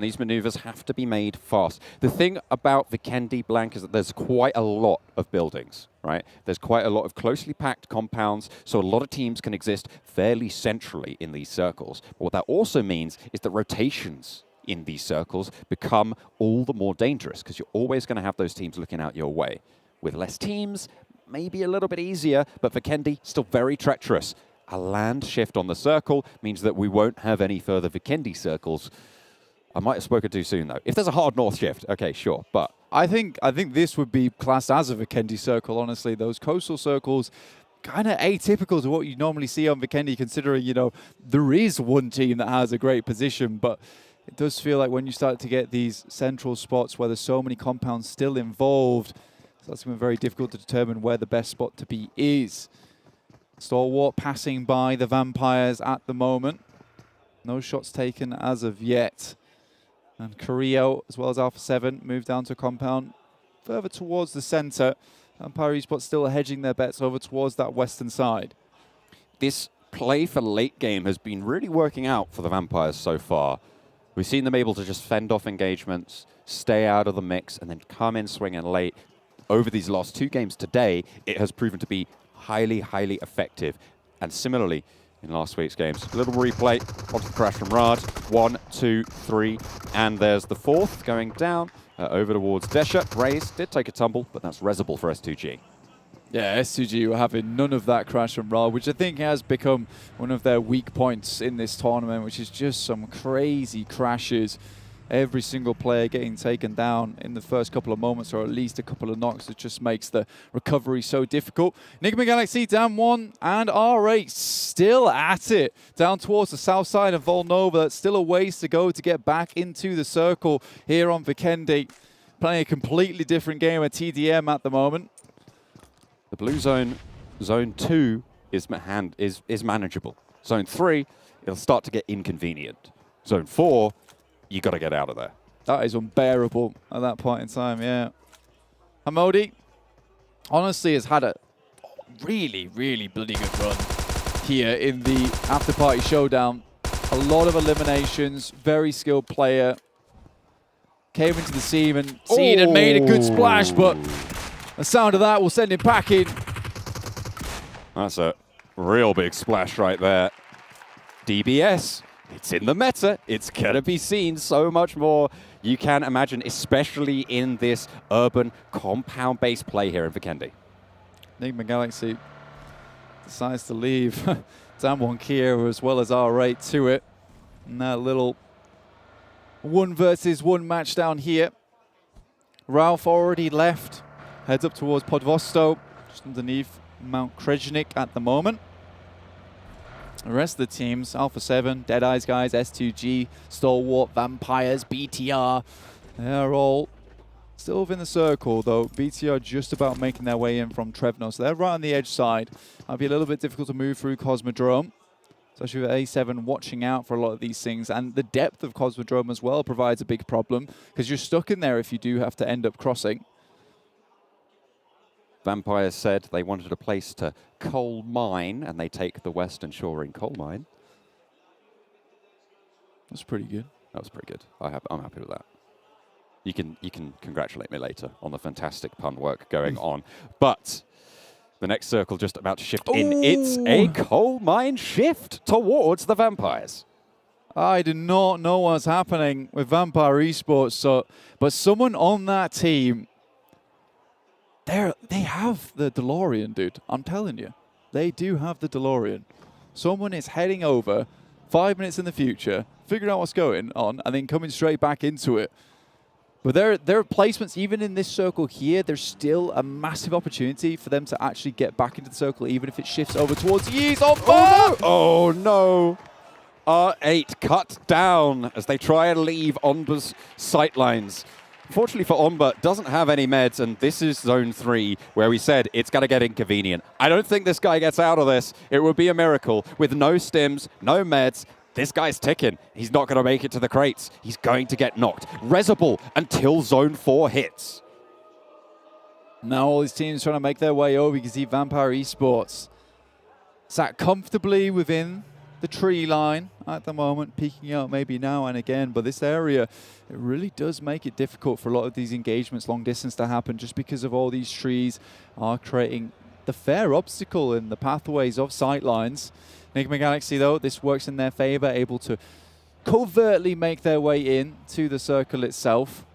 And these maneuvers have to be made fast. The thing about Vikendi Blank is that there's quite a lot of buildings, right? There's quite a lot of closely packed compounds, so a lot of teams can exist fairly centrally in these circles. But what that also means is that rotations in these circles become all the more dangerous because you're always going to have those teams looking out your way. With less teams, maybe a little bit easier, but Vikendi still very treacherous. A land shift on the circle means that we won't have any further Vikendi circles. I might have spoken too soon, though. If there's a hard north shift, okay, sure, but... I think this would be classed as a Vikendi circle, honestly. Those coastal circles, kind of atypical to what you normally see on Vikendi, considering, you know, there is one team that has a great position, but it does feel like when you start to get these central spots where there's so many compounds still involved, so that's going to be very difficult to determine where the best spot to be is. Stalwart passing by the Vampires at the moment. No shots taken as of yet. And Korea, as well as Alpha 7, move down to a compound further towards the center. Vampire Esports still hedging their bets over towards that western side. This play for late game has been really working out for the Vampires so far. We've seen them able to just fend off engagements, stay out of the mix, and then come in swinging late. Over these last 2 games today, it has proven to be highly, highly effective. And similarly, in last week's games. A little replay onto the crash from Riyadh. 1, 2, 3, and there's the 4th going down over towards Desha. Raze did take a tumble, but that's resable for S2G. Yeah, S2G were having none of that crash from Riyadh, which I think has become one of their weak points in this tournament, which is just some crazy crashes. Every single player getting taken down in the first couple of moments, or at least a couple of knocks. It just makes the recovery so difficult. Nigma Galaxy down 1, and R8 still at it. Down towards the south side of Volnova. That's still a ways to go to get back into the circle here on Vikendi. Playing a completely different game at TDM at the moment. The blue zone, zone 2, is manageable. Zone 3, it'll start to get inconvenient. Zone 4, you got to get out of there. That is unbearable at that point in time, yeah. Hamodi, honestly, has had a really, really bloody good run here in the Afterparty Showdown. A lot of eliminations, very skilled player. Came into the scene and made a good splash, but the sound of that will send him packing. That's a real big splash right there. DBS. It's in the meta. It's going to be seen so much more. You can imagine, especially in this urban compound-based play here in Vikendi. Nigma Galaxy decides to leave Damwon Kia as well as R8 to it. And that little 1 versus 1 match down here. Ralph already left. Heads up towards Podvosto, just underneath Mount Krejnik at the moment. The rest of the teams, Alpha 7, Deadeyes Guys, S2G, Stalwart, Vampires, BTR, they're all still within the circle, though. BTR just about making their way in from Trevno, so they're right on the edge side. Might be a little bit difficult to move through Cosmodrome, especially with A7 watching out for a lot of these things. And the depth of Cosmodrome as well provides a big problem, because you're stuck in there if you do have to end up crossing. Vampires said they wanted a place to coal mine, and they take the Western Shore in coal mine. That's pretty good. That was pretty good. I'm happy with that. You can congratulate me later on the fantastic pun work going on. But the next circle just about to shift in. It's a coal mine shift towards the Vampires. I do not know what's happening with Vampire Esports, but someone on that team, they have the DeLorean, dude. I'm telling you. They do have the DeLorean. Someone is heading over 5 minutes in the future, figuring out what's going on, and then coming straight back into it. But their placements, even in this circle here, there's still a massive opportunity for them to actually get back into the circle, even if it shifts over towards Yeez on fire! Oh no! R8 cut down as they try and leave Onba's sightlines. Fortunately for Onba, doesn't have any meds, and this is Zone 3, where we said it's going to get inconvenient. I don't think this guy gets out of this. It would be a miracle. With no stims, no meds, this guy's ticking. He's not going to make it to the crates. He's going to get knocked. Resable until Zone 4 hits. Now all these teams trying to make their way over. You can see Vampire Esports sat comfortably within the tree line at the moment, peeking out maybe now and again, but this area, it really does make it difficult for a lot of these engagements long distance to happen just because of all these trees are creating the fair obstacle in the pathways of sightlines. Nigma Galaxy, though, this works in their favor, able to covertly make their way in to the circle itself.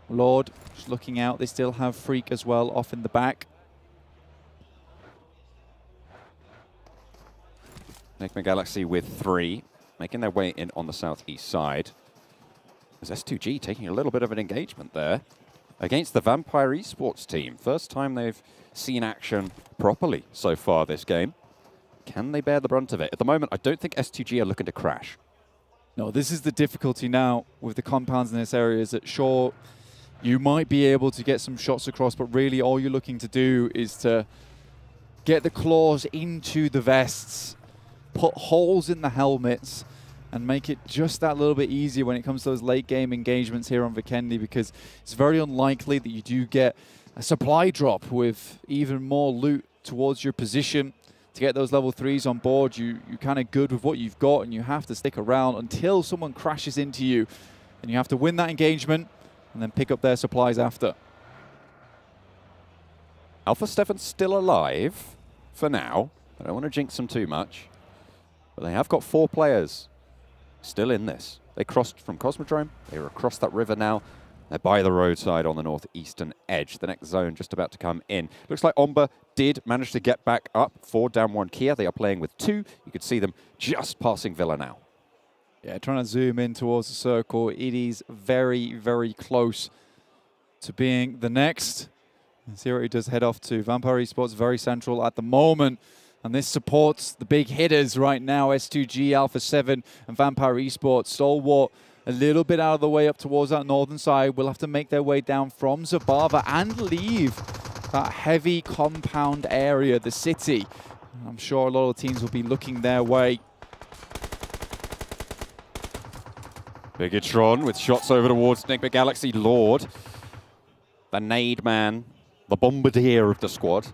Lord just looking out. They still have Freak as well off in the back. Nigma Galaxy with 3, making their way in on the southeast side. There's S2G taking a little bit of an engagement there against the Vampire Esports team. First time they've seen action properly so far this game. Can they bear the brunt of it? At the moment, I don't think S2G are looking to crash. No, this is the difficulty now with the compounds in this area, is that sure, you might be able to get some shots across, but really all you're looking to do is to get the claws into the vests, put holes in the helmets, and make it just that little bit easier when it comes to those late game engagements here on Vikendi, because it's very unlikely that you do get a supply drop with even more loot towards your position. To get those level 3s on board, you're kind of good with what you've got, and you have to stick around until someone crashes into you. And you have to win that engagement and then pick up their supplies after. Alpha 7's still alive for now. I don't want to jinx them too much. But they have got 4 players still in this. They crossed from Cosmodrome. They are across that river now. They're by the roadside on the northeastern edge. The next zone just about to come in. Looks like Omba did manage to get back up for down 1 Kia. They are playing with 2. You could see them just passing Villa now. Yeah, trying to zoom in towards the circle. It is very, very close to being the next. And see where he does head off to. Vampire Esports very central at the moment. And this supports the big hitters right now. S2G, Alpha 7, and Vampire Esports. Stalwart a little bit out of the way up towards that northern side. Will have to make their way down from Zabava and leave that heavy compound area, the city. I'm sure a lot of teams will be looking their way. Bigetron with shots over towards Nigma Galaxy. Lord, the nade man, the bombardier of the squad.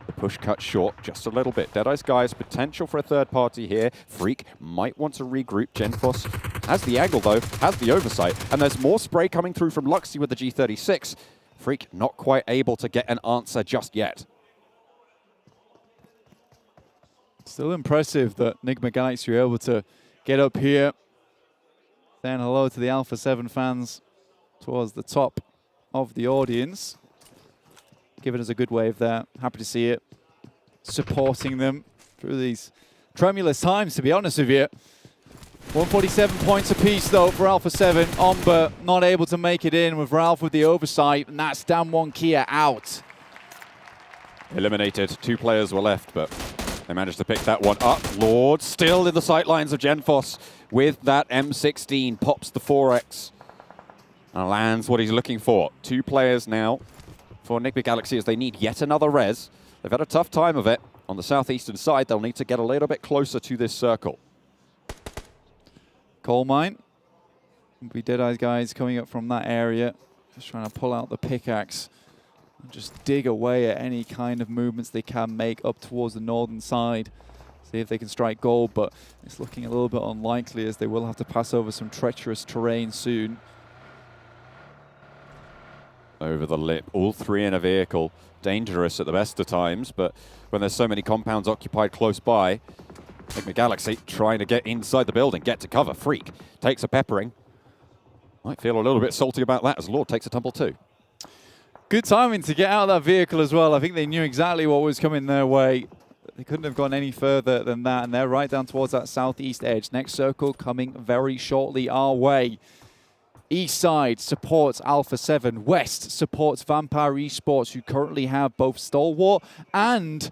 The push cut short just a little bit. Deadeyes Guys, potential for a third party here. Freak might want to regroup. Genfos has the angle though, has the oversight, and there's more spray coming through from Luxy with the G36. Freak not quite able to get an answer just yet. Still impressive that Nigma Galaxy were able to get up here. Saying hello to the Alpha 7 fans towards the top of the audience. Giving us a good wave there. Happy to see it. Supporting them through these tremulous times, to be honest with you. 147 points apiece, though, for Alpha 7. Omba not able to make it in with Ralph with the oversight, and that's down 1 Kia out. Eliminated. 2 players were left, but they managed to pick that one up. Lord still in the sightlines of Genfos with that M16. Pops the 4X and lands what he's looking for. 2 players now for Nigma Galaxy as they need yet another res. They've had a tough time of it. On the southeastern side, they'll need to get a little bit closer to this circle. Coal mine. Will be Deadeyes Guys coming up from that area. Just trying to pull out the pickaxe and just dig away at any kind of movements they can make up towards the northern side. See if they can strike gold, but it's looking a little bit unlikely as they will have to pass over some treacherous terrain soon. Over the lip, all 3 in a vehicle. Dangerous at the best of times, but when there's so many compounds occupied close by, Nigma Galaxy trying to get inside the building, get to cover. Freak takes a peppering. Might feel a little bit salty about that as Lord takes a tumble too. Good timing to get out of that vehicle as well. I think they knew exactly what was coming their way. They couldn't have gone any further than that, and they're right down towards that southeast edge. Next circle coming very shortly our way. East side supports Alpha 7. West supports Vampire Esports, who currently have both Stalwart and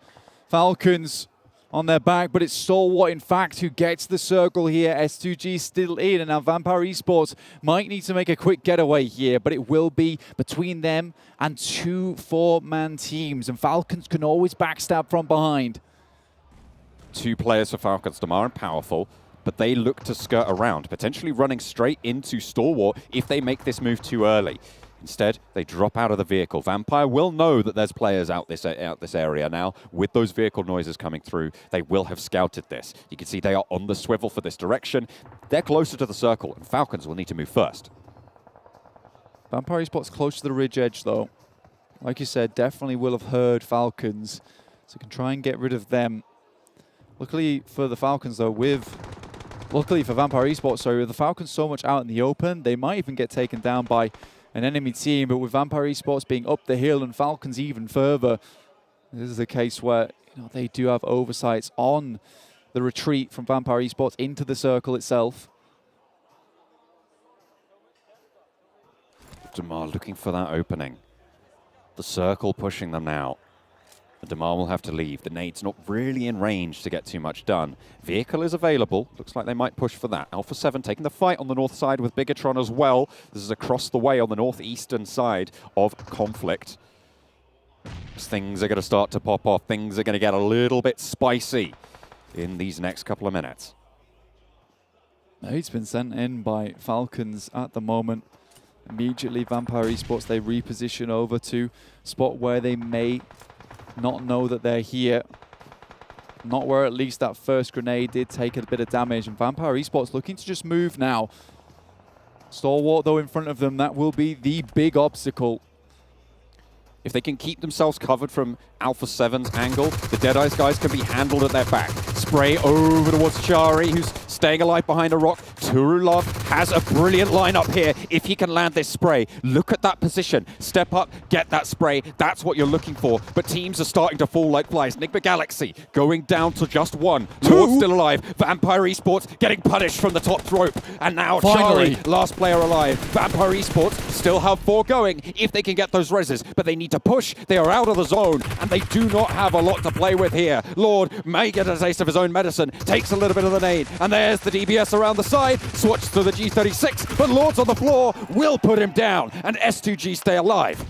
Falcons on their back, but it's Stalwart, in fact, who gets the circle here. S2G still in, and now Vampire Esports might need to make a quick getaway here, but it will be between them and 2 4-man teams, and Falcons can always backstab from behind. 2 players for Falcons, Damar and Powerful, but they look to skirt around, potentially running straight into Stalwart if they make this move too early. Instead, they drop out of the vehicle. Vampire will know that there's players out this area now. With those vehicle noises coming through, they will have scouted this. You can see they are on the swivel for this direction. They're closer to the circle, and Falcons will need to move first. Vampire Esports close to the ridge edge, though. Like you said, definitely will have heard Falcons, so can try and get rid of them. Luckily for the Falcons, though, luckily for Vampire Esports, sorry, with the Falcons so much out in the open, they might even get taken down by an enemy team, but with Vampire Esports being up the hill and Falcons even further, this is a case where they do have oversights on the retreat from Vampire Esports into the circle itself. Damar looking for that opening. The circle pushing them now. Damar will have to leave. The nade's not really in range to get too much done. Vehicle is available. Looks like they might push for that. Alpha 7 taking the fight on the north side with Bigetron as well. This is across the way on the northeastern side of conflict. Things are going to start to pop off. Things are going to get a little bit spicy in these next couple of minutes. Nade's been sent in by Falcons at the moment. Immediately, Vampire Esports, they reposition over to a spot where they may not know that they're here. Not where at least that first grenade did take a bit of damage. And Vampire Esports looking to just move now. Stalwart, though, in front of them, that will be the big obstacle. If they can keep themselves covered from Alpha 7's angle, the Deadeyes guys can be handled at their back. Spray over towards Chari, who's staying alive behind a rock. Turulov has a brilliant lineup here if he can land this spray. Look at that position. Step up, get that spray. That's what you're looking for. But teams are starting to fall like flies. Nigma Galaxy going down to just one. Lord still alive. Vampire Esports getting punished from the top rope. And now Finally. Chari, last player alive. Vampire Esports still have 4 going if they can get those reses. But they need to push. They are out of the zone. And they do not have a lot to play with here. Lord may get a taste of his own medicine. Takes a little bit of the nade. And there's the DBS around the side. Switch to the G36. But Lord's on the floor. Will put him down. And S2G stay alive.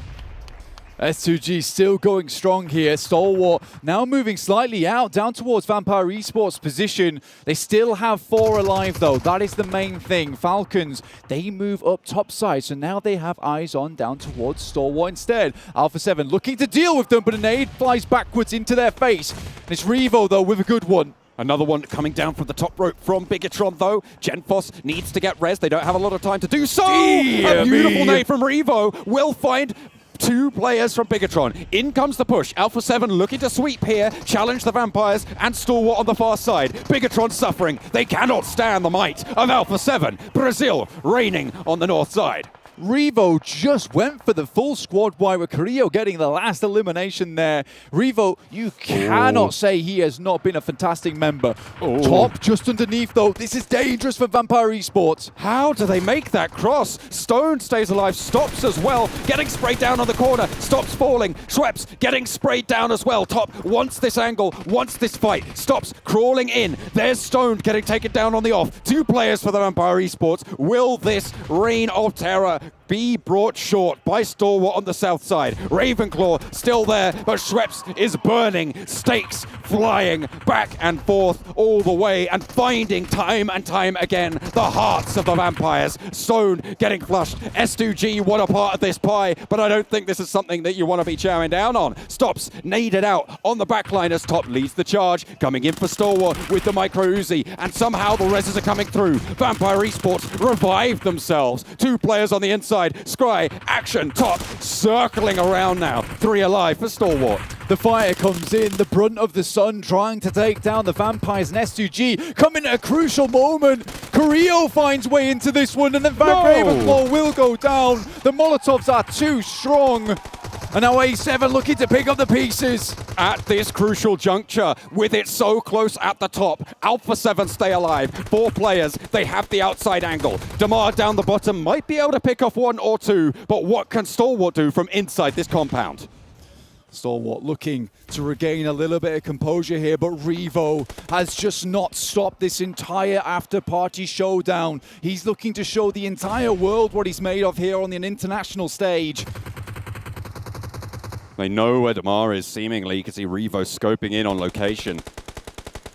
S2G still going strong here. Stalwart now moving slightly out, down towards Vampire Esports' position. They still have 4 alive, though. That is the main thing. Falcons, they move up top side, so now they have eyes on down towards Stalwart instead. Alpha 7 looking to deal with them, but a nade flies backwards into their face. And it's Revo, though, with a good one. Another one coming down from the top rope from Bigetron, though. Genfos needs to get res. They don't have a lot of time to do so. A beautiful nade from Revo will find 2 players from Bigetron. In comes the push. Alpha 7 looking to sweep here, challenge the Vampires, and Stalwart on the far side. Bigetron suffering. They cannot stand the might of Alpha 7. Brazil reigning on the north side. Revo just went for the full squad wide with Carrillo getting the last elimination there. Revo, you cannot say he has not been a fantastic member. Top just underneath, though. This is dangerous for Vampire Esports. How do they make that cross? Stone stays alive, stops as well. Getting sprayed down on the corner, stops falling. Schweppes getting sprayed down as well. Top wants this angle, wants this fight. Stops crawling in. There's Stone getting taken down on the off. 2 players for the Vampire Esports. Will this reign of terror be brought short by Stalwart on the south side? Ravenclaw still there, but Schweppes is burning. Stakes flying back and forth all the way and finding time and time again the hearts of the Vampires. Stone getting flushed. S2G want a part of this pie, but I don't think this is something that you want to be chowing down on. Stops, naded out on the backline as Top leads the charge. Coming in for Stalwart with the micro Uzi, and somehow the reses are coming through. Vampire Esports revived themselves. 2 players on the inside. Scry, action, Top, circling around now. 3 alive for Stalwart. The fire comes in, the brunt of the sun trying to take down the Vampires, and S2G coming at a crucial moment. Carrillo finds way into this one, and then Ravenclaw will go down. The Molotovs are too strong. And now A7 looking to pick up the pieces. At this crucial juncture, with it so close at the top, Alpha 7 stay alive. 4 players, they have the outside angle. Damar down the bottom might be able to pick off 1 or 2, but what can Stalwart do from inside this compound? Stalwart looking to regain a little bit of composure here, but Revo has just not stopped this entire after-party showdown. He's looking to show the entire world what he's made of here on an international stage. They know where Damar is, seemingly. You can see Revo scoping in on location.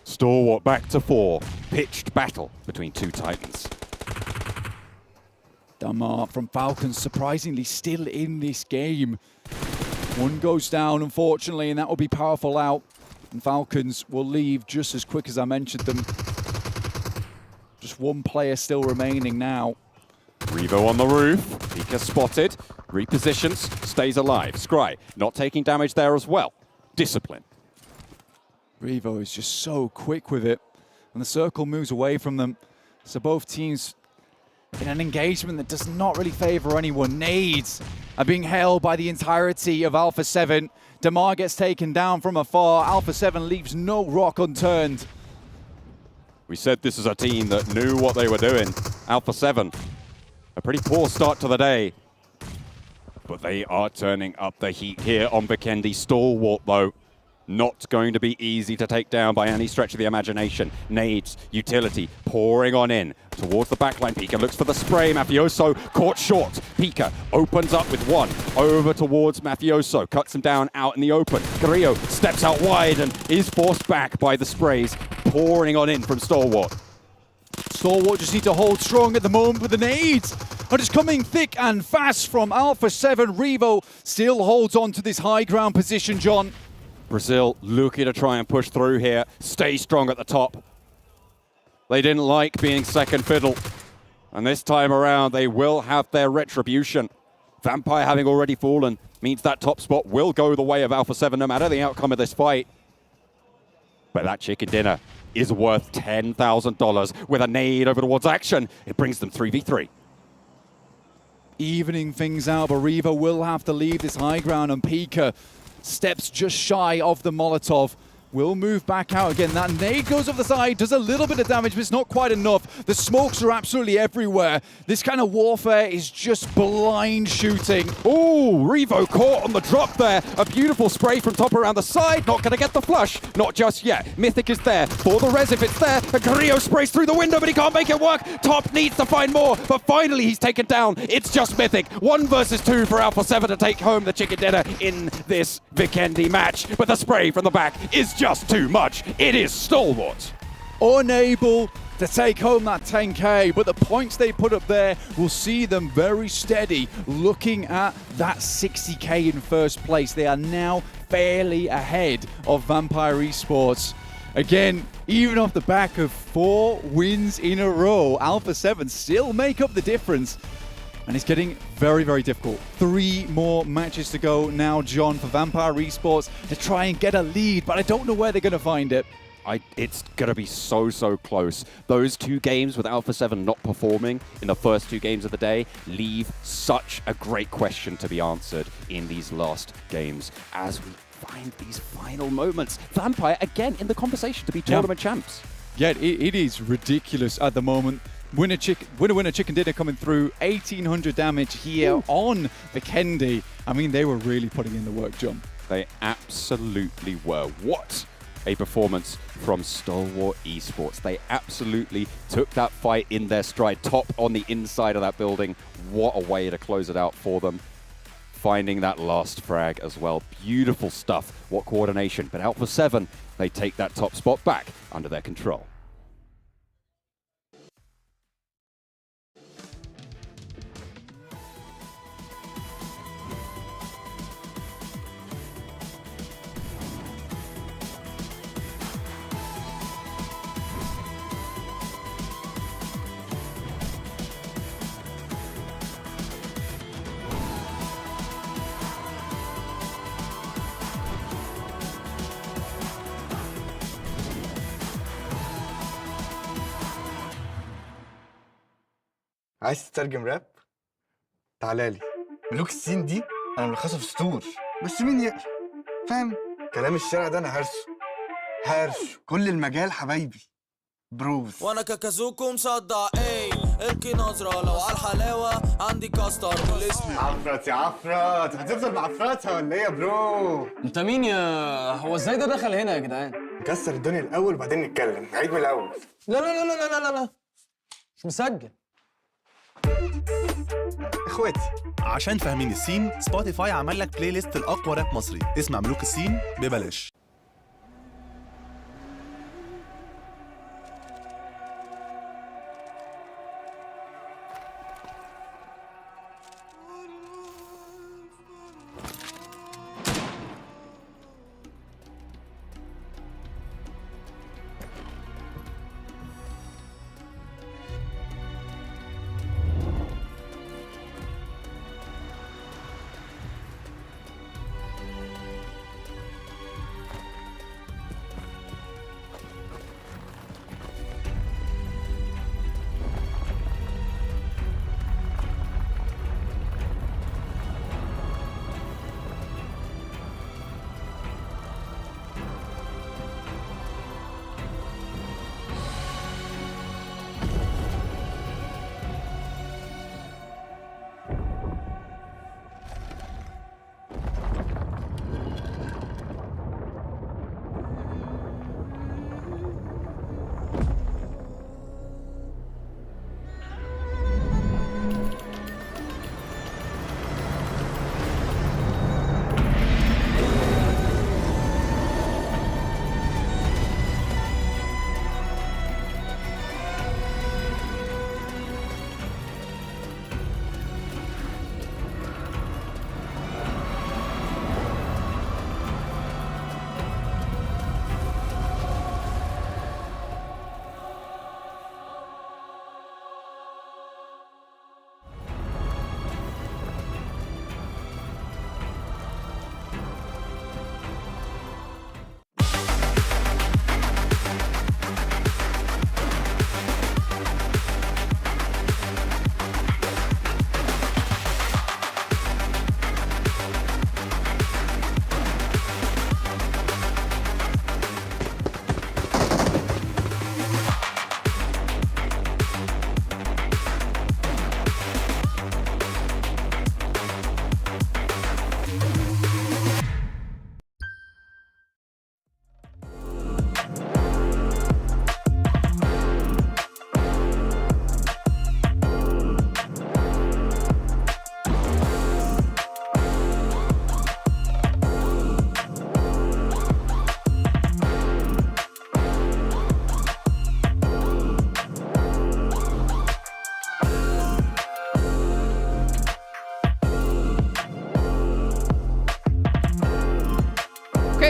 Stalwart back to 4. Pitched battle between 2 Titans. Damar from Falcons surprisingly still in this game. One goes down, unfortunately, and that will be powerful out. And Falcons will leave just as quick as I mentioned them. Just one player still remaining now. Revo on the roof. Pika spotted. Repositions. Stays alive. Scry not taking damage there as well. Discipline. Revo is just so quick with it. And the circle moves away from them. So both teams in an engagement that does not really favor anyone. Nades are being held by the entirety of Alpha 7. Damar gets taken down from afar. Alpha 7 leaves no rock unturned. We said this is a team that knew what they were doing. Alpha 7, a pretty poor start to the day. But they are turning up the heat here on Vikendi. Stalwart, though, not going to be easy to take down by any stretch of the imagination. Nades, utility, pouring on in towards the backline. Pika looks for the spray. Mafioso caught short. Pika opens up with one. Over towards Mafioso. Cuts him down out in the open. Carrillo steps out wide and is forced back by the sprays pouring on in from Stalwart. Stalwart just need to hold strong at the moment, but the nades are just coming thick and fast from Alpha 7. Revo still holds on to this high ground position, John. Brazil looking to try and push through here. Stay strong at the top. They didn't like being second fiddle. And this time around, they will have their retribution. Vampire having already fallen means that top spot will go the way of Alpha 7 no matter the outcome of this fight. But that chicken dinner is worth $10,000 with a nade over towards action. It brings them 3v3. Evening things out, but Revo will have to leave this high ground, and Pika steps just shy of the Molotov. Will move back out again. That nade goes off the side, does a little bit of damage, but it's not quite enough. The smokes are absolutely everywhere. This kind of warfare is just blind shooting. Ooh, Revo caught on the drop there. A beautiful spray from top around the side. Not going to get the flush. Not just yet. Mythic is there for the res if it's there. And Carrillo sprays through the window, but he can't make it work. Top needs to find more, but finally he's taken down. It's just Mythic. 1 versus 2 for Alpha 7 to take home the chicken dinner in this Vikendi match. But the spray from the back is just too much. It is Stalwart. Unable to take home that 10K, but the points they put up there will see them very steady, looking at that 60K in first place. They are now fairly ahead of Vampire Esports. Again, even off the back of 4 wins in a row, Alpha 7 still make up the difference. And it's getting very, very difficult. 3 more matches to go now, John, for Vampire Esports to try and get a lead, but I don't know where they're going to find it. It's going to be so close. Those 2 games with Alpha 7 not performing in the first 2 games of the day leave such a great question to be answered in these last games as we find these final moments. Vampire, again, in the conversation to be tournament champs. Yeah, it is ridiculous at the moment. Winner chicken dinner coming through. 1,800 damage here on Vikendi. I mean, they were really putting in the work, John. They absolutely were. What a performance from Stalwart Esports. They absolutely took that fight in their stride. Top on the inside of that building. What a way to close it out for them. Finding that last frag as well. Beautiful stuff. What coordination. But Alpha 7, they take that top spot back under their control. عايز تترجم راب؟ تعالى لي. ملوك الصين دي انا ملخصها في سطور، بس مين يقرا؟ فاهم؟ كلام الشارع ده انا هرش كل المجال حبايبي. بروز. وانا كاكازوكو مصدع القي نظرة لو على الحلاوة عندي كاستر والاسم عفرت يا عفرت، هتفضل معفرتها ولا ايه يا برو؟ انت مين يا هو ازاي ده دخل هنا يا جدعان؟ نكسر الدنيا الاول وبعدين نتكلم، نعيد من الاول. لا لا لا لا لا لا مش مسجل. اخواتي عشان فاهمين السين، سبوتيفاي عمل لك بلاي ليست الاقوى راب مصري. اسمع ملوك السين ببلاش.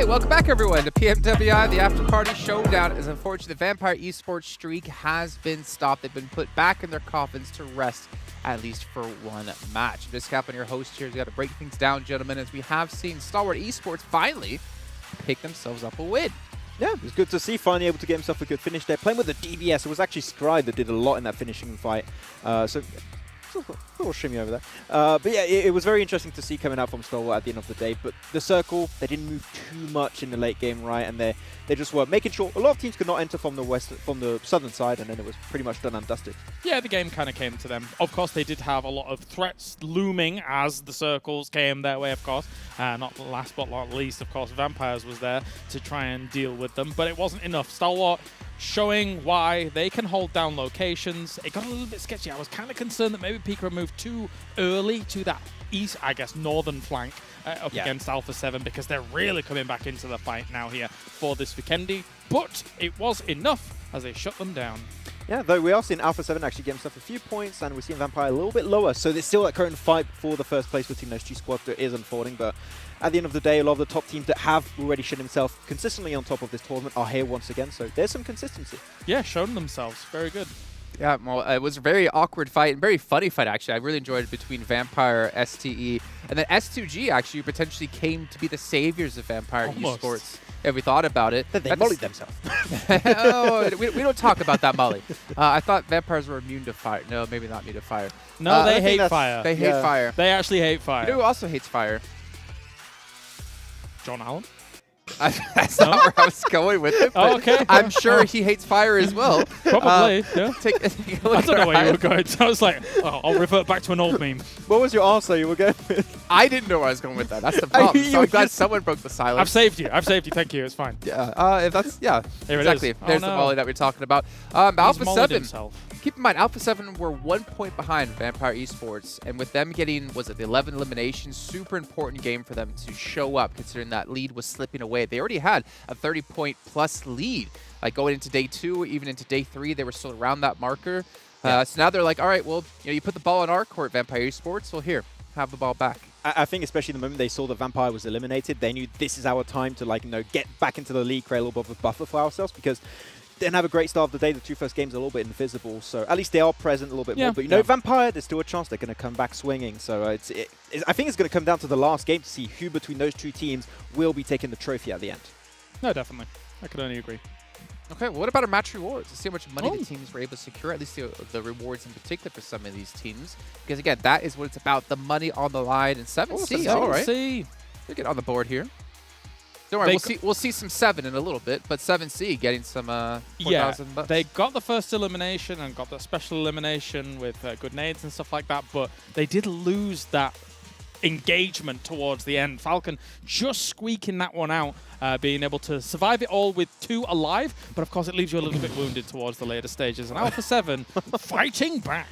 Hey, welcome back everyone to PMWI, the Afterparty Showdown. As unfortunately, the Vampire Esports streak has been stopped. They've been put back in their coffins to rest, at least for one match. Discap on your host here. We got to break things down, gentlemen, as we have seen Stalwart Esports finally pick themselves up a win. Yeah, it was good to see finally able to get himself a good finish there. Playing with the DBS, it was actually Scribe that did a lot in that finishing fight. So a little shimmy over there. But yeah, it was very interesting to see coming out from Stalwart at the end of the day. But the circle, they didn't move too much in the late game, right? And they just were making sure a lot of teams could not enter from the southern side, and then it was pretty much done and dusted. Yeah, the game kind of came to them. Of course, they did have a lot of threats looming as the circles came their way, of course. Not last but not least, of course, Vampires was there to try and deal with them, but it wasn't enough. Stalwart showing why they can hold down locations. It got a little bit sketchy. I was kind of concerned that maybe Pika moved too early to that east, I guess, northern flank up against Alpha 7, because they're really coming back into the fight now here for this Vikendi. But it was enough as they shut them down. Yeah, though we are seeing Alpha 7 actually get himself a few points, and we're seeing Vampire a little bit lower. So there's still that current fight for the first place between those two squads that is unfolding. But at the end of the day, a lot of the top teams that have already shown themselves consistently on top of this tournament are here once again. So there's some consistency. Yeah, shown themselves. Very good. Yeah, well, it was a very awkward fight and very funny fight, actually. I really enjoyed it between Vampire, STE, and then S2G actually potentially came to be the saviors of Vampire Esports. If we thought about it. They mollied themselves. Oh, we don't talk about that, Molly. I thought vampires were immune to fire. No, maybe not immune to fire. No, they hate fire. They hate fire. They actually hate fire. You know who also hates fire? John Allen? That's not where I was going with it. Oh, okay. I'm sure he hates fire as well. Probably, yeah. I don't know where you were going. So I was like, oh, I'll revert back to an old meme. What was your answer you were going with? I didn't know where I was going with that. That's the problem. So I'm glad someone broke the silence. I've saved you. I've saved you. Thank you. It's fine. Yeah. If that's Here exactly. It is. There's the volley that we're talking about. Alpha 7. Himself. Keep in mind, Alpha 7 were 1 point behind Vampire Esports, and with them getting, was it the 11 eliminations, super important game for them to show up, considering that lead was slipping away. They already had a 30-point plus lead. Like going into day 2, even into day 3, they were still around that marker. So now they're like, all right, well, you put the ball on our court, Vampire Esports. Well, here, have the ball back. I think especially the moment they saw that Vampire was eliminated, they knew this is our time to get back into the league, create a little bit of a buffer for ourselves, because they didn't have a great start of the day. The 2 first games are a little bit invisible, so at least they are present a little bit more. But Vampire, there's still a chance they're going to come back swinging. So I think it's going to come down to the last game to see who between those 2 teams will be taking the trophy at the end. No, definitely. I could only agree. Okay, well, what about our match rewards? Let's see how much money the teams were able to secure, at least the rewards in particular for some of these teams. Because, again, that is what it's about, the money on the line. And 7C, all right. We'll get on the board here. Don't worry, we'll see some 7 in a little bit, but 7C getting some 4,000 bucks. They got the first elimination and got the special elimination with good nades and stuff like that, but they did lose that engagement towards the end. Falcon just squeaking that one out, being able to survive it all with 2 alive, but of course it leaves you a little bit wounded towards the later stages. And Alpha 7 fighting back.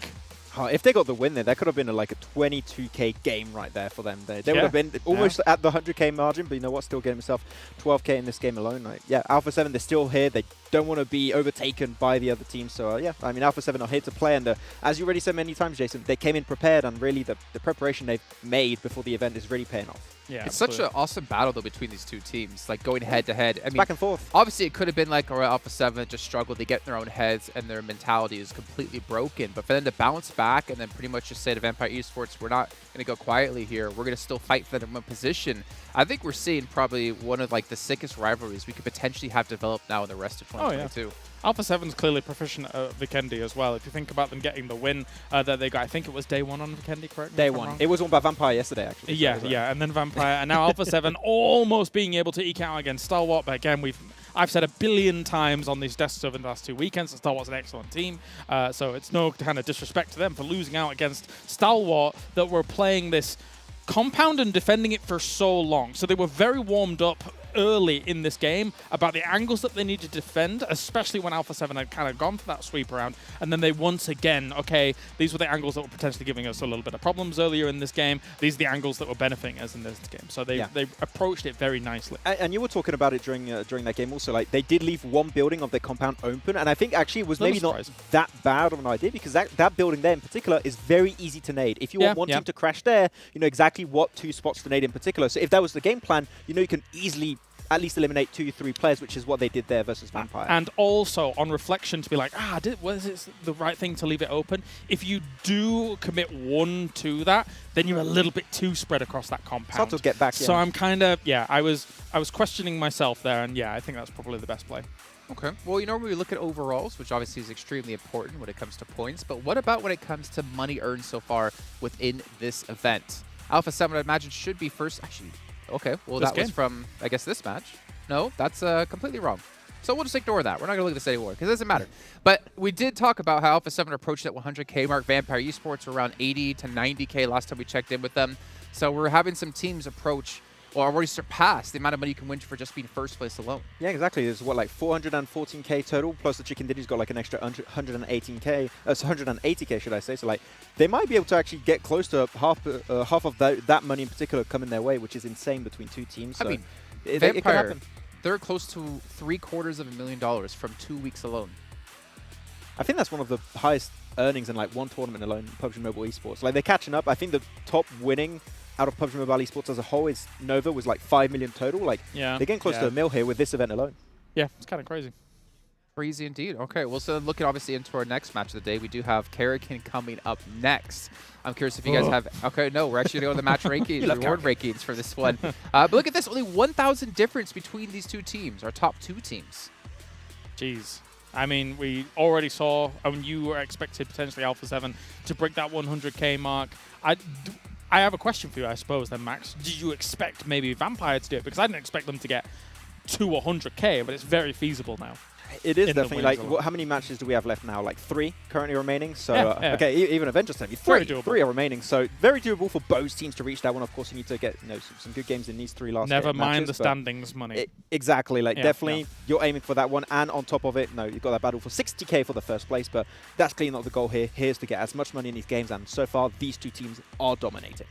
If they got the win there, that could have been a 22k game right there for them. They would have been almost at the 100k margin, but you know what? Still getting himself 12k in this game alone. Alpha 7, they're still here. They don't want to be overtaken by the other team. So I mean, Alpha 7 are here to play, and as you already said many times, Jason, they came in prepared, and really the preparation they've made before the event is really paying off. Yeah, it's such an awesome battle though between these 2 teams, going head to head. I mean, back and forth. Obviously, it could have been Alpha 7 just struggled. They get in their own heads, and their mentality is completely broken. But for them to bounce back and then pretty much just say to Vampire Esports, we're not going to go quietly here. We're going to still fight for the number 1 position. I think we're seeing probably one of the sickest rivalries we could potentially have developed now in the rest of 2022. Oh, yeah. Alpha 7's clearly proficient at Vikendi as well. If you think about them getting the win that they got, I think it was day 1 on Vikendi, correct? Day 1. It was won by Vampire yesterday, actually. Yeah, and then Vampire, and now Alpha 7 almost being able to eke out against Stalwart. But again, I've said a billion times on these desks over the last 2 weekends that Stalwart's an excellent team. So it's no kind of disrespect to them for losing out against Stalwart that were playing this compound and defending it for so long. So they were very warmed up early in this game about the angles that they need to defend, especially when Alpha 7 had kind of gone for that sweep around. And then they once again, these were the angles that were potentially giving us a little bit of problems earlier in this game. These are the angles that were benefiting us in this game. So they approached it very nicely. And you were talking about it during that game also. They did leave 1 building of their compound open, and I think actually it was maybe not that bad of an idea, because that building there in particular is very easy to nade. If you want one team to crash there, you know exactly what 2 spots to nade in particular. So if that was the game plan, you know you can easily at least eliminate 2-3 players, which is what they did there versus Vampire. And also, on reflection, to be like, was it the right thing to leave it open? If you do commit 1 to that, then you're a little bit too spread across that compound. Start to get back, So I'm kind of, I was questioning myself there, and I think that's probably the best play. Okay. Well, you know, we look at overalls, which obviously is extremely important when it comes to points, but what about when it comes to money earned so far within this event? Alpha 7, I imagine, should be first. Actually, okay. Well, that was from, I guess, this match. No, that's completely wrong. So we'll just ignore that. We're not going to look at this anymore because it doesn't matter. But we did talk about how Alpha 7 approached that 100K mark. Vampire Esports were around 80 to 90K last time we checked in with them. So we're having some teams approach or already surpassed the amount of money you can win for just being first place alone. Yeah, exactly. There's what, like 414K total, plus the Chicken Diddy's got like an extra 118K, 180K, should I say. So like, they might be able to actually get close to half of that money in particular coming their way, which is insane between 2 teams. So I mean, it Vampire, could happen. They're close to $750,000 from 2 weeks alone. I think that's one of the highest earnings in like one tournament alone in PUBG Mobile Esports. Like, they're catching up. I think the top winning out of PUBG Mobile Esports as a whole is Nova, was like 5 million total. Like, they're getting close to $1 million here with this event alone. Yeah, it's kind of crazy. Crazy indeed. Okay, well, so looking obviously into our next match of the day, we do have Karakin coming up next. I'm curious if you guys have... Okay, no, we're actually going to go to the match rankings, reward rankings for this one. But look at this, only 1,000 difference between these 2 teams, our top 2 teams. Jeez. I mean, we already saw, you were expected potentially Alpha 7 to break that 100K mark. I have a question for you, I suppose, then, Max. Did you expect maybe Vampire to do it? Because I didn't expect them to get to 100K, but it's very feasible now. It is definitely like, how many matches do we have left now? Like 3 currently remaining. So, okay, even Avengers time, 3 are remaining. So, very doable for both teams to reach that one. Of course, you need to get some good games in these 3 last Never mind matches, the standings money. Exactly. Like, definitely, you're aiming for that one. And on top of it, you've got that battle for 60K for the first place. But that's clearly not the goal here. Here's to get as much money in these games. And so far, these 2 teams are dominating.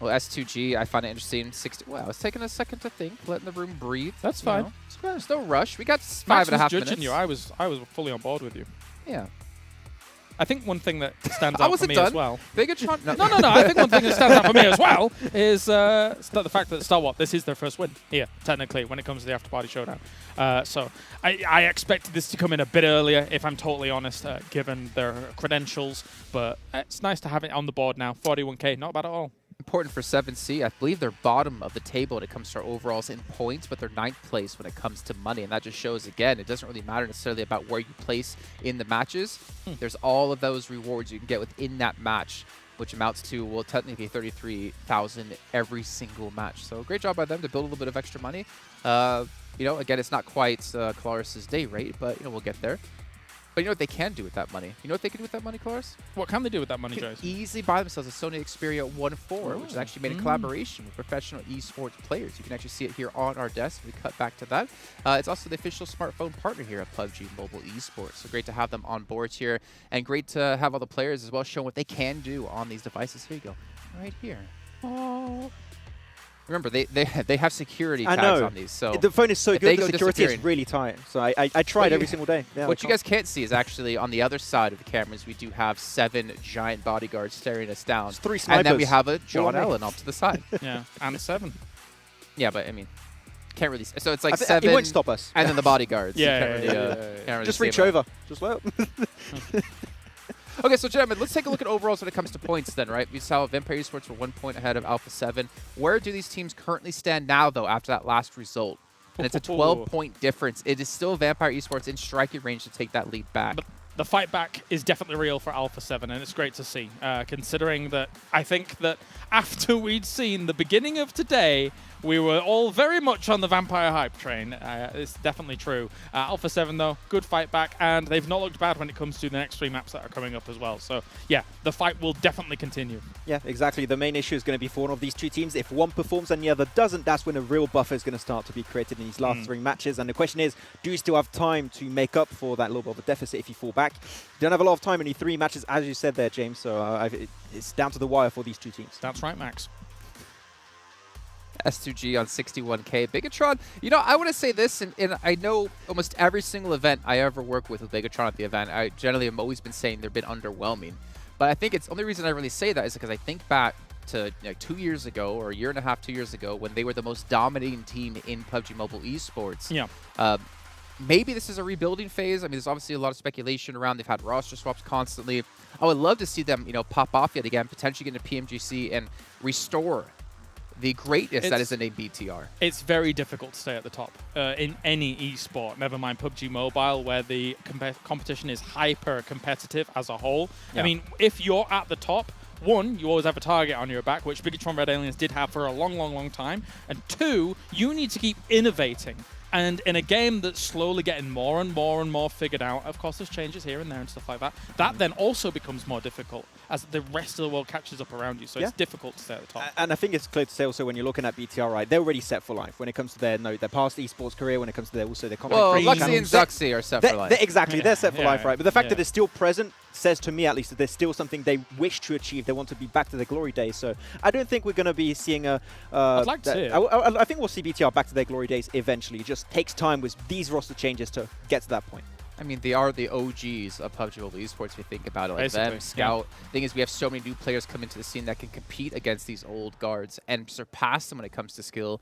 Well, S2G, I find it interesting. Wow, it's taking a second to think, letting the room breathe. That's fine. There's no rush. We got 5.5 minutes. Judging you. I was fully on board with you. Yeah. I think one thing that stands out for me as well. Bigetron? No. I think one thing that stands out for me as well is the fact that Stalwart, this is their first win here, technically, when it comes to the Afterparty Showdown. So I expected this to come in a bit earlier, if I'm totally honest, given their credentials. But it's nice to have it on the board now. 41K, not bad at all. Important for 7C. I believe they're bottom of the table when it comes to our overalls in points, but they're 9th place when it comes to money. And that just shows, again, it doesn't really matter necessarily about where you place in the matches. There's all of those rewards you can get within that match, which amounts to, well, technically 33,000 every single match. So great job by them to build a little bit of extra money. Again, it's not quite Claris's day rate, but we'll get there. But you know what they can do with that money? You know what they can do with that money, Claris? What can they do with that money, They Joyce? can easily buy themselves a Sony Xperia 1.4, which is actually made in collaboration with professional esports players. You can actually see it here on our desk. We cut back to that. It's also the official smartphone partner here at PUBG Mobile Esports. So great to have them on board here, and great to have all the players as well showing what they can do on these devices. Here you go, right here. Oh. Remember, they have security tags on these. So the phone is so good, the security is really tight. So I tried every single day. Yeah, what you guys can't see is actually on the other side of the cameras, we do have 7 giant bodyguards staring us down. It's 3 snipers. And then we have a John Allen off to the side. Yeah, and 7. Yeah, but I mean, can't really. So it's like 7. It won't stop us. And then the bodyguards. Yeah. Just reach over. Just let. Okay, so gentlemen, let's take a look at overalls when it comes to points then, right? We saw Vampire Esports were 1 point ahead of Alpha 7. Where do these teams currently stand now, though, after that last result? And it's a 12-point difference. It is still Vampire Esports in striking range to take that lead back. But the fight back is definitely real for Alpha 7, and it's great to see, considering that I think that after we'd seen the beginning of today, we were all very much on the Vampire hype train. It's definitely true. Alpha 7, though, good fight back, and they've not looked bad when it comes to the next 3 maps that are coming up as well. So, yeah, the fight will definitely continue. Yeah, exactly. The main issue is going to be for one of these 2 teams. If one performs and the other doesn't, that's when a real buffer is going to start to be created in these last 3 matches. And the question is, do you still have time to make up for that little bit of a deficit if you fall back? You don't have a lot of time, only 3 matches, as you said there, James. So it's down to the wire for these 2 teams. That's right, Max. S2G on 61K. Bigetron, I want to say this, and I know almost every single event I ever work with Bigetron at the event, I generally have always been saying they've been underwhelming. But I think it's the only reason I really say that is because I think back to 2 years ago, or a year and a half, 2 years ago, when they were the most dominating team in PUBG Mobile Esports. Yeah. Maybe this is a rebuilding phase. I mean, there's obviously a lot of speculation around. They've had roster swaps constantly. I would love to see them, pop off yet again, potentially get into PMGC and restore the greatness that is the name BTR. It's very difficult to stay at the top in any esport, never mind PUBG Mobile, where the competition is hyper competitive as a whole. Yeah. I mean, if you're at the top, one, you always have a target on your back, which Bigetron Red Aliens did have for a long time. And two, you need to keep innovating. And in a game that's slowly getting more and more figured out, of course there's changes here and there and stuff like that, that then also becomes more difficult as the rest of the world catches up around you. So it's difficult to stay at the top. And I think it's clear to say also when you're looking at BTR, right, they're already set for life when it comes to their past esports career, when it comes to their content creation. Well, Luxy and Zuxy are set for life. Exactly, they're set for life, right? But the fact that they're still present says to me at least that there's still something they wish to achieve. They want to be back to their glory days. So I don't think we're going to be seeing a... I'd like to see it. I think we'll see BTR back to their glory days eventually. It just takes time with these roster changes to get to that point. I mean, they are the OGs of PUBG Mobile Esports if you think about it. Like them, Scout. Thing is, we have so many new players come into the scene that can compete against these old guards and surpass them when it comes to skill.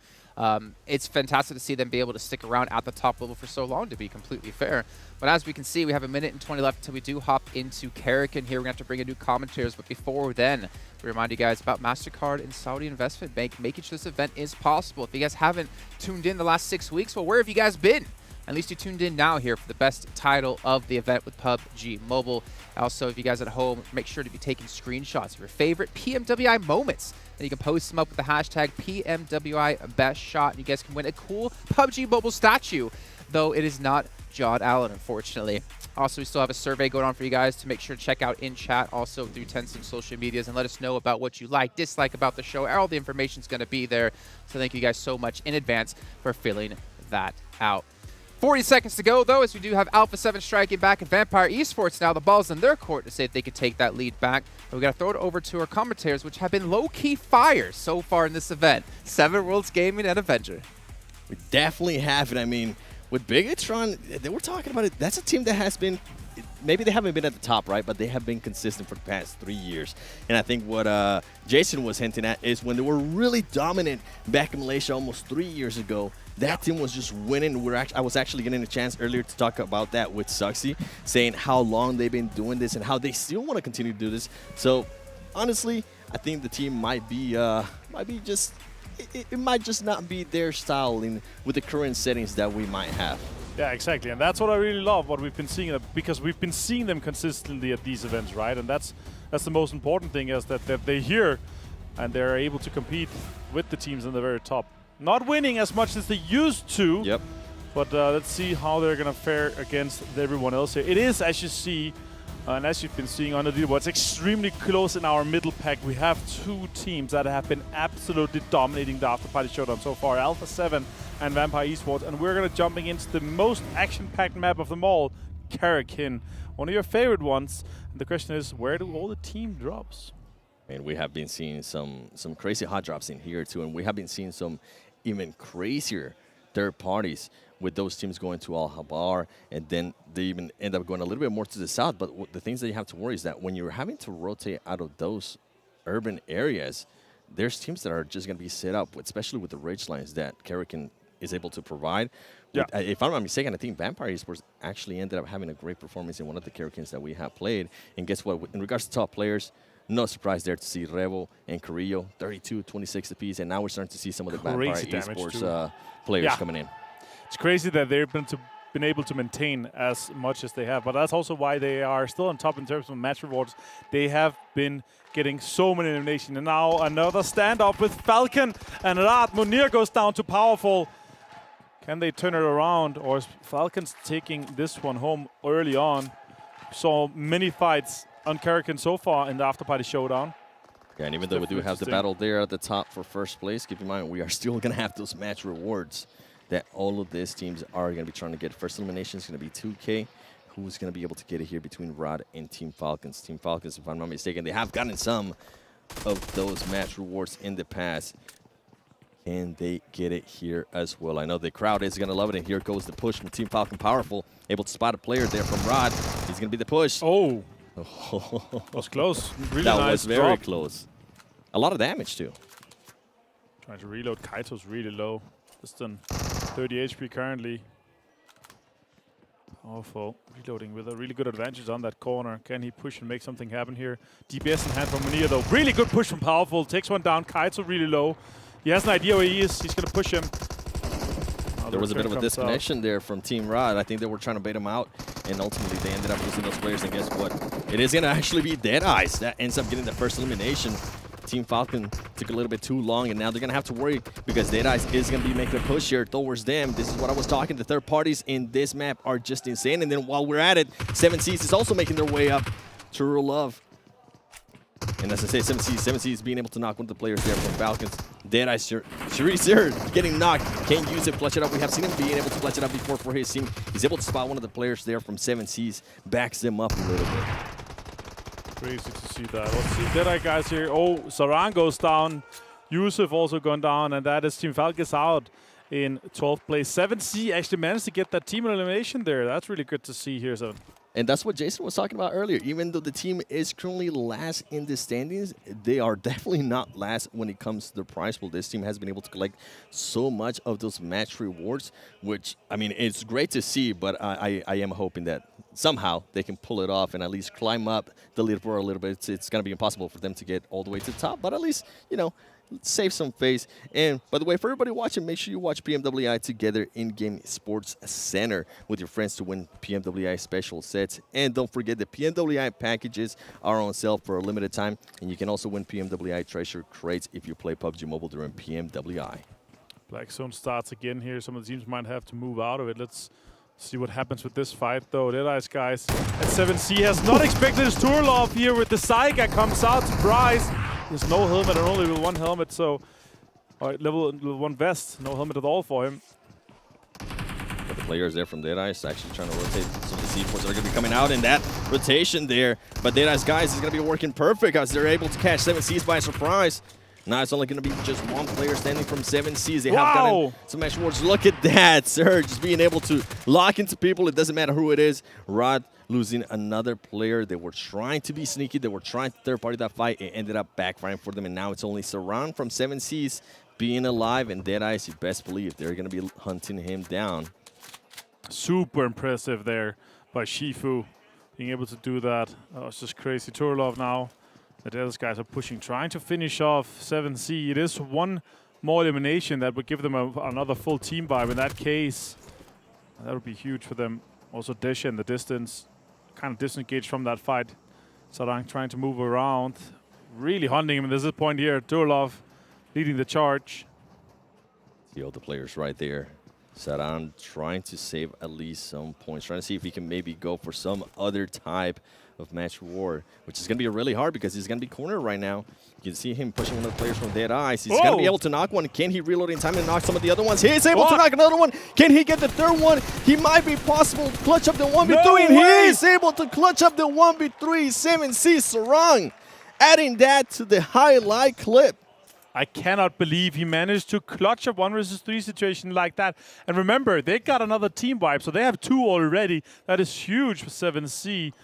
It's fantastic to see them be able to stick around at the top level for so long, to be completely fair. But as we can see, we have 1 minute and 20 left until we do hop into Karakin here. We're going to have to bring in new commentators. But before then, we remind you guys about MasterCard and Saudi Investment Bank, making sure this event is possible. If you guys haven't tuned in the last 6 weeks, well, where have you guys been? At least you tuned in now here for the best title of the event with PUBG Mobile. Also, if you guys at home, make sure to be taking screenshots of your favorite PMWI moments. And you can post them up with the hashtag PMWI Best Shot. And you guys can win a cool PUBG Mobile statue, though it is not John Allen, unfortunately. Also, we still have a survey going on for you guys to make sure to check out in chat, also through Tencent social medias, and let us know about what you like, dislike about the show. All the information is going to be there. So thank you guys so much in advance for filling that out. 40 seconds to go, though, as we do have Alpha 7 striking back and Vampire Esports now. The ball's in their court to say if they could take that lead back. But we got to throw it over to our commentators, which have been low-key fire so far in this event. 7 Worlds Gaming and Avenger. We definitely have it. I mean, with Bigetron, they were talking about it. That's a team that has been, maybe they haven't been at the top, right? But they have been consistent for the past 3 years. And I think what Jason was hinting at is when they were really dominant back in Malaysia almost 3 years ago, that team was just winning. I was actually getting a chance earlier to talk about that with Zuxy, saying how long they've been doing this and how they still want to continue to do this. So honestly, I think the team might be just, it might just not be their style with the current settings that we might have. Yeah, exactly, and that's what I really love, what we've been seeing, because we've been seeing them consistently at these events, right? And that's the most important thing, is that they're here and they're able to compete with the teams in the very top. Not winning as much as they used to, but let's see how they're going to fare against everyone else here. It is, as you see, and as you've been seeing on the leaderboard, it's extremely close in our middle pack. We have 2 teams that have been absolutely dominating the Afterparty Showdown so far, Alpha 7 and Vampire Esports. And we're going to jumping into the most action-packed map of them all, Karakin, one of your favorite ones. And the question is, where do all the team drops? And we have been seeing some crazy hot drops in here too, and we have been seeing some even crazier third parties with those teams going to Al Habar, and then they even end up going a little bit more to the south. But the things that you have to worry is that when you're having to rotate out of those urban areas, there's teams that are just going to be set up, especially with the rage lines that Karakin is able to provide. Yeah. If I'm not mistaken, I think Vampire Esports actually ended up having a great performance in one of the Karakins that we have played. And guess what? In regards to top players, no surprise there to see Revo and Carrillo, 32, 26 apiece, and now we're starting to see some of the Vampire Esports players coming in. It's crazy that they've been able to maintain as much as they have, but that's also why they are still on top in terms of match rewards. They have been getting so many eliminations, and now another standoff with Falcon and Riyadh. Munir goes down to Powerful. Can they turn it around, or is Falcons taking this one home early on? So many fights on Karakin so far in the Afterparty Showdown. Yeah, and even though we do have the battle there at the top for first place, keep in mind we are still going to have those match rewards that all of these teams are going to be trying to get. First elimination is going to be 2K. Who's going to be able to get it here between Rod and Team Falcons? Team Falcons, if I'm not mistaken, they have gotten some of those match rewards in the past. Can they get it here as well? I know the crowd is going to love it, and here goes the push from Team Falcon. Powerful, able to spot a player there from Rod. He's going to be the push. Oh. That was close. Really that nice was very drop. close. a lot of damage too. Trying to reload. Kaito's really low. Just on 30 HP currently. Powerful. Reloading with a really good advantage on that corner. Can he push and make something happen here? DPS in hand from Munir though. Really good push from Powerful. Takes one down. Kaito really low. He has an idea where he is. He's going to push him. There was a bit of a disconnection there from Team Riyadh. I think they were trying to bait him out, and ultimately they ended up losing those players. And guess what? It is going to actually be Deadeyes that ends up getting the first elimination. Team Falcon took a little bit too long, and now they're going to have to worry because Deadeyes is going to be making a push here towards them. This is what I was talking. The third parties in this map are just insane. And then while we're at it, 7Cs is also making their way up to Rule Love. And as I say, 7Cs being able to knock one of the players there from Falcons. Deadeyes, Sharice getting knocked. Can't use it, clutch it up. We have seen him being able to clutch it up before for his team. He's able to spot one of the players there from 7Cs. Backs them up a little bit. Crazy to see that. Let's see Deadeye guys here. Oh, Sarang goes down. Yusuf also gone down, and that is Team Falcons out in 12th place. 7C actually managed to get that team elimination there. That's really good to see here. So. And that's what Jason was talking about earlier. Even though the team is currently last in the standings, they are definitely not last when it comes to the prize pool. This team has been able to collect so much of those match rewards, which, I mean, it's great to see, but I am hoping that somehow they can pull it off and at least climb up the leaderboard a little bit. It's going to be impossible for them to get all the way to the top, but at least, you know, save some face. And by the way, for everybody watching, make sure you watch PMWI together in-game sports center with your friends to win PMWI special sets. And don't forget the PMWI packages are on sale for a limited time, and you can also win PMWI treasure crates if you play PUBG Mobile during PMWI. Black Zone starts again here. Some of the teams might have to move out of it. Let's see what happens with this fight, though. Deadeyes guys at 7C has not expected his Turlov here with the Saiga comes out. Surprise! There's no helmet and only with one helmet, so level one vest, no helmet at all for him. But the players there from Deadeyes actually trying to rotate some of the C4s that are going to be coming out in that rotation there. But Deadeyes guys is going to be working perfect as they're able to catch 7Cs by surprise. Now it's only going to be just one player standing from 7Cs. They have gotten some match awards. Look at that, sir. Just being able to lock into people. It doesn't matter who it is. Rod losing another player. They were trying to be sneaky. They were trying to third party that fight. It ended up backfiring for them. And now it's only Saran from 7Cs being alive. And Deadeyes, you best believe they're going to be hunting him down. Super impressive there by Shifu. Being able to do that. Oh, it's just crazy. Turlov now. The Deadeyes guys are pushing, trying to finish off 7C. It is one more elimination that would give them another full team vibe. In that case, that would be huge for them. Also, Desha in the distance, kind of disengaged from that fight. Sarang trying to move around, really hunting him. And there's this point here, Turlov leading the charge. See all the players right there. Sarang trying to save at least some points, trying to see if he can maybe go for some other type of match reward, which is going to be really hard because he's going to be cornered right now. You can see him pushing one of the players from Deadeyes. He's going to be able to knock one. Can he reload in time and knock some of the other ones? He's able to knock another one. Can he get the third one? He might be possible to clutch up the 1v3, and he is able to clutch up the 1v3. 7C Sarang adding that to the highlight clip. I cannot believe he managed to clutch a 1 versus 3 situation like that. And remember, they got another team wipe, so they have 2 already. That is huge for 7C.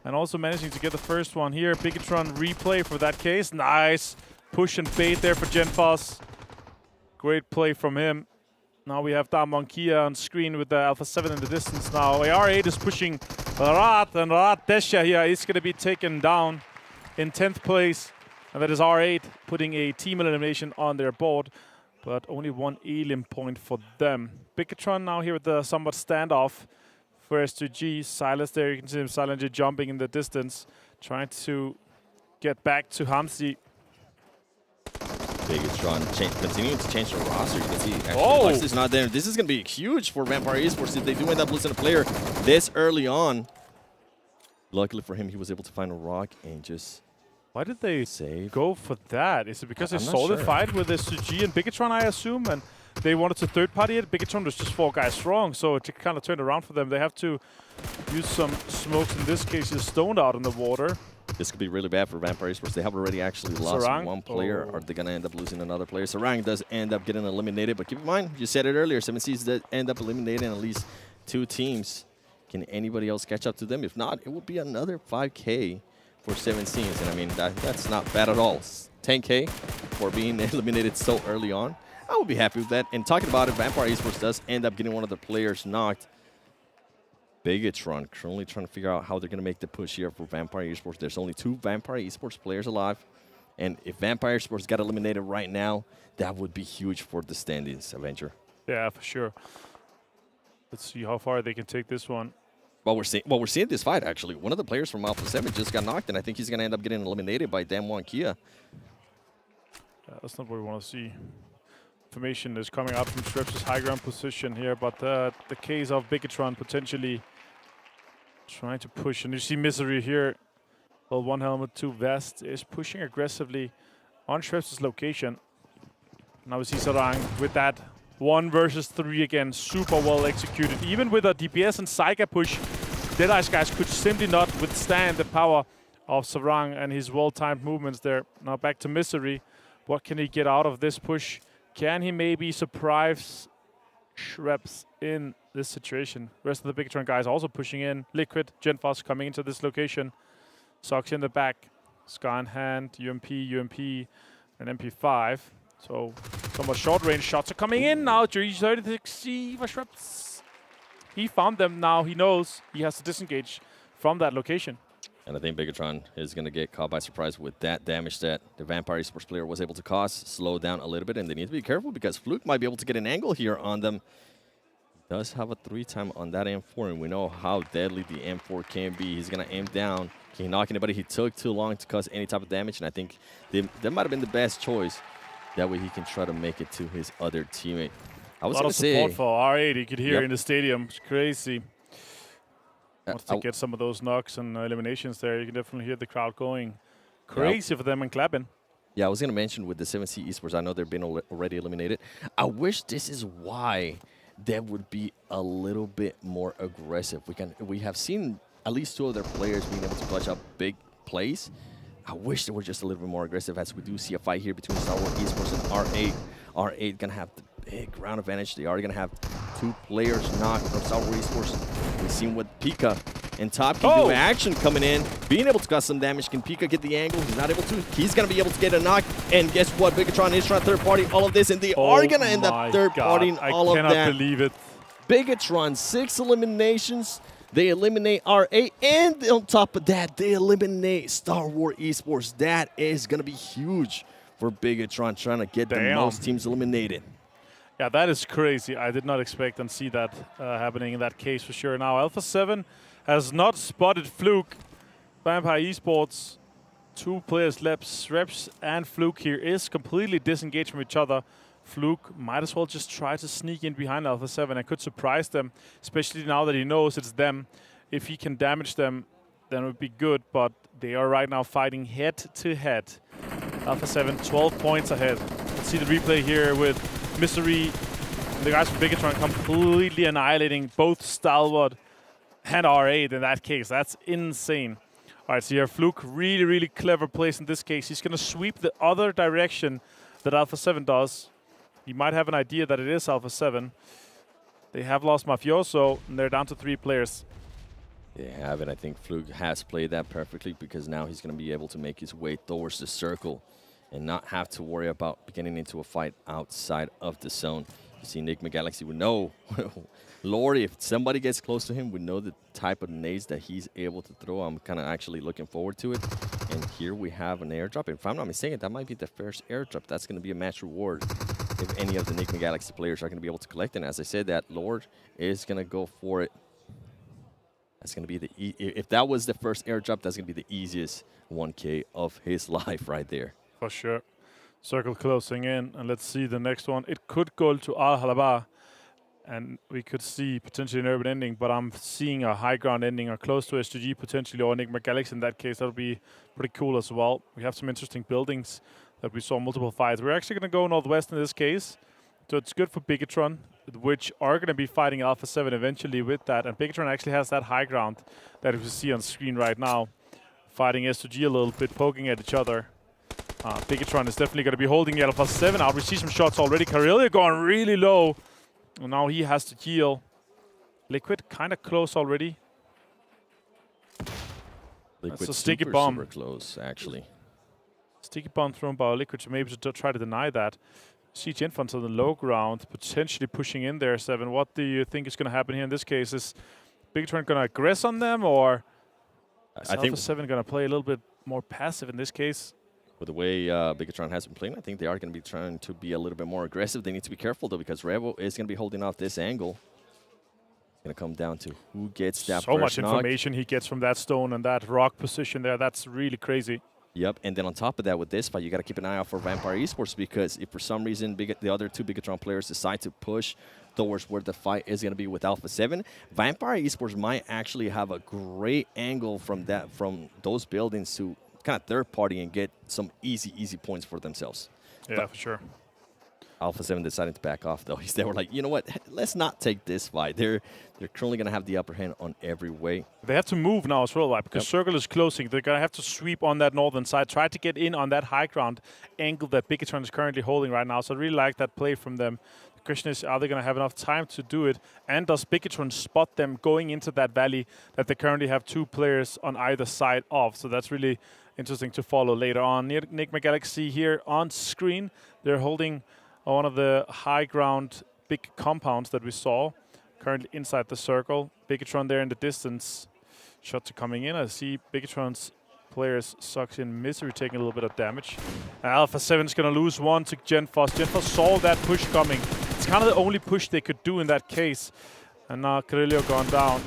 And also managing to get the first one here. Bigetron replay for that case. Nice push and bait there for Genfos. Great play from him. Now we have Damonkia on screen with the Alpha 7 in the distance now. AR8 is pushing Rat, and Rat Desha here is going to be taken down in 10th place. And that is R8 putting a team elimination on their board, but only 1 elim point for them. Bigetron now here with the somewhat standoff for S2G. Silas there, you can see him silently jumping in the distance, trying to get back to Hamsi. Bigetron continuing to change the roster. You can see actually Lux is not there. This is going to be huge for Vampire Esports if they do end up losing a player this early on. Luckily for him, he was able to find a rock and just... Why did they go for that? Is it because they saw the fight with S2G and Bigetron, I assume, and they wanted to third-party it? Bigetron was just 4 guys strong, so it kind of turned around for them. They have to use some smokes. In this case, is stoned out in the water. This could be really bad for Vampire Esports. They have already actually lost one player. Are they going to end up losing another player? Sarang does end up getting eliminated, but keep in mind, you said it earlier, 7Cs that end up eliminating at least 2 teams. Can anybody else catch up to them? If not, it will be another 5K for 7 teams, and I mean, that's not bad at all. 10K for being eliminated so early on. I would be happy with that. And talking about it, Vampire Esports does end up getting one of the players knocked. Bigetron currently trying to figure out how they're going to make the push here for Vampire Esports. There's only 2 Vampire Esports players alive. And if Vampire Esports got eliminated right now, that would be huge for the standings, Avenger. Yeah, for sure. Let's see how far they can take this one. Well, we're seeing this fight, actually. One of the players from Alpha 7 just got knocked, and I think he's going to end up getting eliminated by Damwon Kia. That's not what we want to see. Information is coming out from Shreps' high ground position here, but the case of Bigetron potentially trying to push. And you see Misery here. Well, 1 helmet, 2 vest is pushing aggressively on Shreps' location. Now we see Sarang with that 1 versus 3 again, super well executed. Even with a DPS and Saiga push, Deadeyes Guys could simply not withstand the power of Sarang and his well-timed movements there. Now back to Misery. What can he get out of this push? Can he maybe surprise Shreps in this situation? Rest of the Bigetron guys also pushing in. Liquid, Genfos coming into this location. Sox in the back. Scar in hand, UMP, and MP5. So somewhat short-range shots are coming in now. 336 for Shreps. He found them now. He knows he has to disengage from that location. And I think Bigetron is going to get caught by surprise with that damage that the Vampire Esports player was able to cause. Slow down a little bit, and they need to be careful because Fluke might be able to get an angle here on them. Does have a 3-time on that M4, and we know how deadly the M4 can be. He's going to aim down. Can he knock anybody? He took too long to cause any type of damage, and I think that might have been the best choice. That way he can try to make it to his other teammate. I was going to say... A lot of support for R8, you could hear in the stadium. It's crazy. Wants to get some of those knocks and eliminations there. You can definitely hear the crowd going crazy for them and clapping. Yeah, I was going to mention with the 7C Esports, I know they've been already eliminated. I wish this is why they would be a little bit more aggressive. We have seen at least 2 of their players being able to clutch up big plays. I wish they were just a little bit more aggressive, as we do see a fight here between Stalwart Esports and R8. R8 going to have the big ground advantage. They are going to have 2 players knocked from Stalwart Esports. We've seen what Pika and Top can do action coming in, being able to cause some damage. Can Pika get the angle? He's not able to. He's going to be able to get a knock. And guess what? Bigetron is trying to third party all of this, and they are going to end up third partying all of that. I cannot believe it. Bigetron, 6 eliminations. They eliminate R8, and on top of that, they eliminate Stalwart Esports. That is going to be huge for Bigetron, trying to get the most teams eliminated. Yeah, that is crazy. I did not expect and see that happening in that case for sure. Now, Alpha 7 has not spotted Fluke. Vampire Esports, 2 players left. Shreps and Fluke here is completely disengaged from each other. Fluke might as well just try to sneak in behind Alpha 7 and could surprise them, especially now that he knows it's them. If he can damage them, then it would be good, but they are right now fighting head-to-head. Alpha 7, 12 points ahead. Let's see the replay here with Misery. The guys from Bigetron completely annihilating both Stalwart and R8 in that case. That's insane. All right, so here Fluke, really, really clever plays in this case. He's going to sweep the other direction that Alpha 7 does. He might have an idea that it is Alpha 7. They have lost Mafioso, and they're down to 3 players. They have it. I think Fluke has played that perfectly because now he's going to be able to make his way towards the circle and not have to worry about getting into a fight outside of the zone. You see Nigma Galaxy would know, Lord, if somebody gets close to him, we know the type of nades that he's able to throw. I'm kind of actually looking forward to it. And here we have an airdrop. If I'm not mistaken, that might be the first airdrop. That's going to be a match reward if any of the Nigma Galaxy players are going to be able to collect it. And as I said, that Lord is going to go for it. That's going to be if that was the first airdrop, that's going to be the easiest 1K of his life right there. For sure. Circle closing in, and let's see the next one. It could go to Al Halaba, and we could see potentially an urban ending, but I'm seeing a high ground ending or close to S2G potentially, or Nigma Galaxy in that case. That would be pretty cool as well. We have some interesting buildings that we saw multiple fights. We're actually going to go northwest in this case, so it's good for Bigetron, which are going to be fighting Alpha 7 eventually with that, and Bigetron actually has that high ground that we see on screen right now, fighting S2G a little bit, poking at each other. Bigetron is definitely going to be holding Alpha 7 out. We see some shots already. Karelia going really low. And now he has to heal. Liquid kind of close already. Liquid That's a sticky bomb. Super close, actually. Sticky bomb thrown by Liquid to maybe to try to deny that. See Genfons on the low ground, potentially pushing in there, Seven. What do you think is going to happen here in this case? Is Bigetron going to aggress on them, or is Alpha 7 going to play a little bit more passive in this case? With the way Bigetron has been playing, I think they are going to be trying to be a little bit more aggressive. They need to be careful, though, because Revo is going to be holding off this angle. It's going to come down to who gets that so first much knock. Information he gets from that stone and that rock position there. That's really crazy. Yep, and then on top of that, with this fight, you got to keep an eye out for Vampire Esports, because if for some reason the other two Bigetron players decide to push towards where the fight is going to be with Alpha 7, Vampire Esports might actually have a great angle from those buildings to kind of third party and get some easy points for themselves. Yeah, but for sure. Alpha 7 decided to back off, though. They were like, you know what, let's not take this fight. They're currently going to have the upper hand on every way. They have to move now as well, right? Because Circle is closing. They're going to have to sweep on that northern side, try to get in on that high ground angle that Bigetron is currently holding right now. So I really like that play from them. The question is, are they going to have enough time to do it? And does Bigetron spot them going into that valley that they currently have two players on either side of? So that's really interesting to follow later on. Nigma Galaxy here on screen. They're holding one of the high ground big compounds that we saw, currently inside the circle. Bigetron there in the distance. Shots are coming in. I see Bigetron's players sucks in Misery taking a little bit of damage. Alpha 7 is going to lose one to Genfos. Genfos saw that push coming. It's kind of the only push they could do in that case. And now Carillo gone down.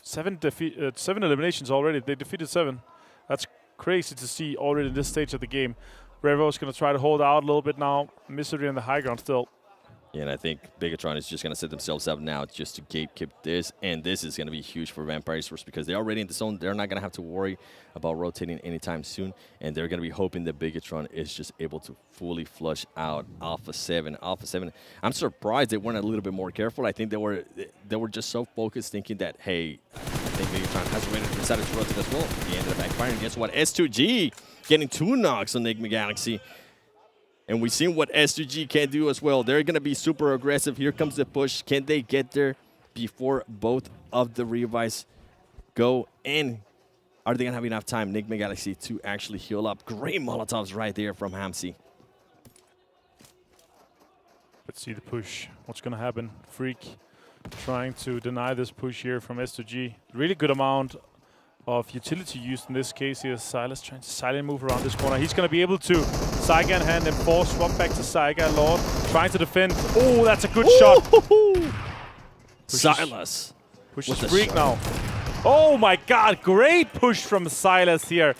7 eliminations already. They defeated 7. That's crazy to see already in this stage of the game. Revo is going to try to hold out a little bit now. Misery on the high ground still. Yeah, and I think Bigetron is just going to set themselves up now just to gatekeep this. And this is going to be huge for Vampire Esports because they're already in the zone. They're not going to have to worry about rotating anytime soon. And they're going to be hoping that Bigetron is just able to fully flush out Alpha 7. Alpha 7, I'm surprised they weren't a little bit more careful. I think they were just so focused thinking that, hey, I think Bigetron has already decided to rotate as well. He ended up backfiring. Guess what? S2G getting 2 knocks on Nigma Galaxy. And we've seen what S2G can do as well. They're going to be super aggressive. Here comes the push. Can they get there before both of the revives go in? Are they going to have enough time, Nigma Galaxy, to actually heal up? Great Molotovs right there from Hamsi. Let's see the push. What's going to happen? Freak trying to deny this push here from S2G. Really good amount of utility used in this case here. Silas trying to silent move around this corner. He's going to be able to Saiga in hand and force swap back to Saiga. Lord trying to defend. Oh, that's a good shot. Silas. Pushes Freak now. Oh my god, great push from Silas here.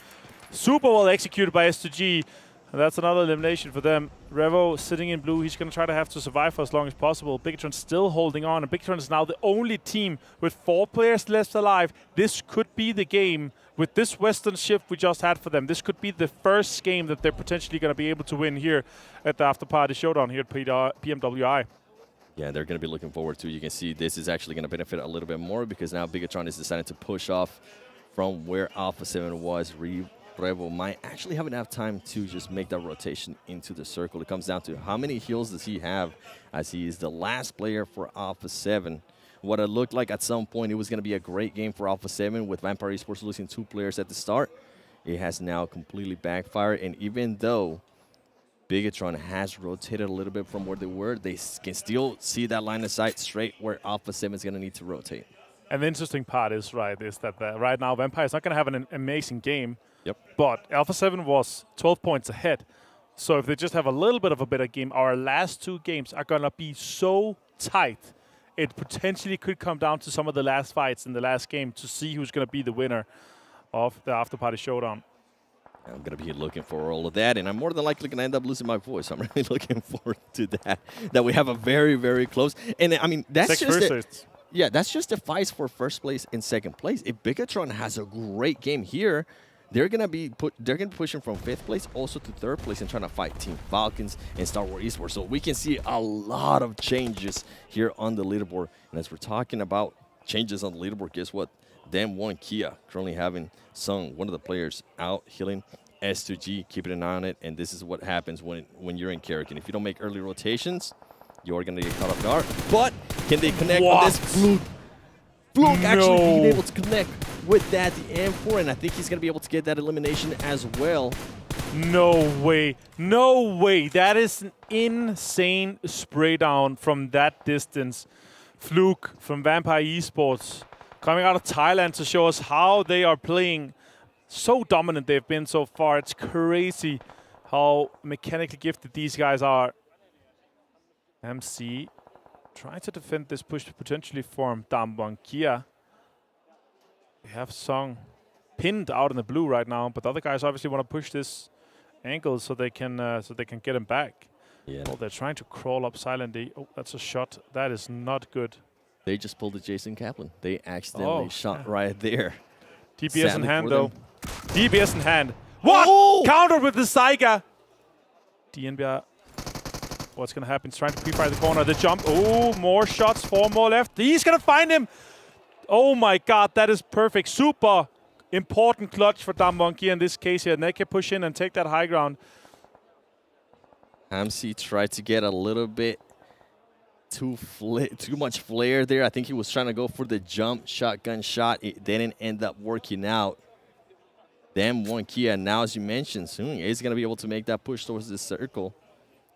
Super well executed by S2G. And that's another elimination for them. Revo sitting in blue. He's going to try to have to survive for as long as possible. Bigetron still holding on. And Bigetron is now the only team with 4 players left alive. This could be the game. With this Western shift we just had for them, this could be the first game that they're potentially going to be able to win here at the Afterparty Showdown here at PMWI. Yeah, they're going to be looking forward to. You can see this is actually going to benefit a little bit more because now Bigetron is deciding to push off from where Alpha 7 was. Revo might actually have enough time to just make that rotation into the circle. It comes down to how many heals does he have, as he is the last player for Alpha 7. What it looked like at some point, it was going to be a great game for Alpha 7 with Vampire Esports losing 2 players at the start. It has now completely backfired, and even though Bigetron has rotated a little bit from where they were, they can still see that line of sight straight where Alpha 7 is going to need to rotate. And the interesting part is, that right now Vampire is not going to have an amazing game. Yep. But Alpha 7 was 12 points ahead. So if they just have a little bit of a better game, our last 2 games are going to be so tight. It potentially could come down to some of the last fights in the last game to see who's going to be the winner of the Afterparty Showdown. I'm going to be looking for all of that, and I'm more than likely going to end up losing my voice. I'm really looking forward to that we have a very, very close. And, I mean, that's just yeah, that's just the fights for first place and second place. If Bigetron has a great game here, they're gonna be pushing from 5th place also to 3rd place and trying to fight Team Falcons and Stalwart Esports. So we can see a lot of changes here on the leaderboard. And as we're talking about changes on the leaderboard, guess what? Them 1 Kia currently having Sung, one of the players, out healing. S2G keeping an eye on it, and this is what happens when you're in Karakin. If you don't make early rotations, you're gonna get caught off guard. But can they connect on this? Fluke actually being able to connect with that, the M4, and I think he's going to be able to get that elimination as well. No way. No way. That is an insane spray down from that distance. Fluke from Vampire Esports coming out of Thailand to show us how they are playing. So dominant they've been so far. It's crazy how mechanically gifted these guys are. MC trying to defend this push potentially from Damwon. We have Song pinned out in the blue right now, but the other guys obviously want to push this angle so they can get him back. Yeah. Oh, they're trying to crawl up silently. Oh, that's a shot. That is not good. They just pulled the Jason Kaplan. They accidentally shot right there. DPS Sadly in hand, for though. them. DPS in hand. What? Oh! Countered with the Saiga. DNBR. What's going to happen? He's trying to pre-fire the corner. The jump. Oh, more shots. 4 more left. He's going to find him. Oh, my God. That is perfect. Super important clutch for Damwon in this case here. They can push in and take that high ground. MC tried to get a little bit too much flare there. I think he was trying to go for the jump shotgun shot. It didn't end up working out. Damwon, now as you mentioned, soon is going to be able to make that push towards this circle.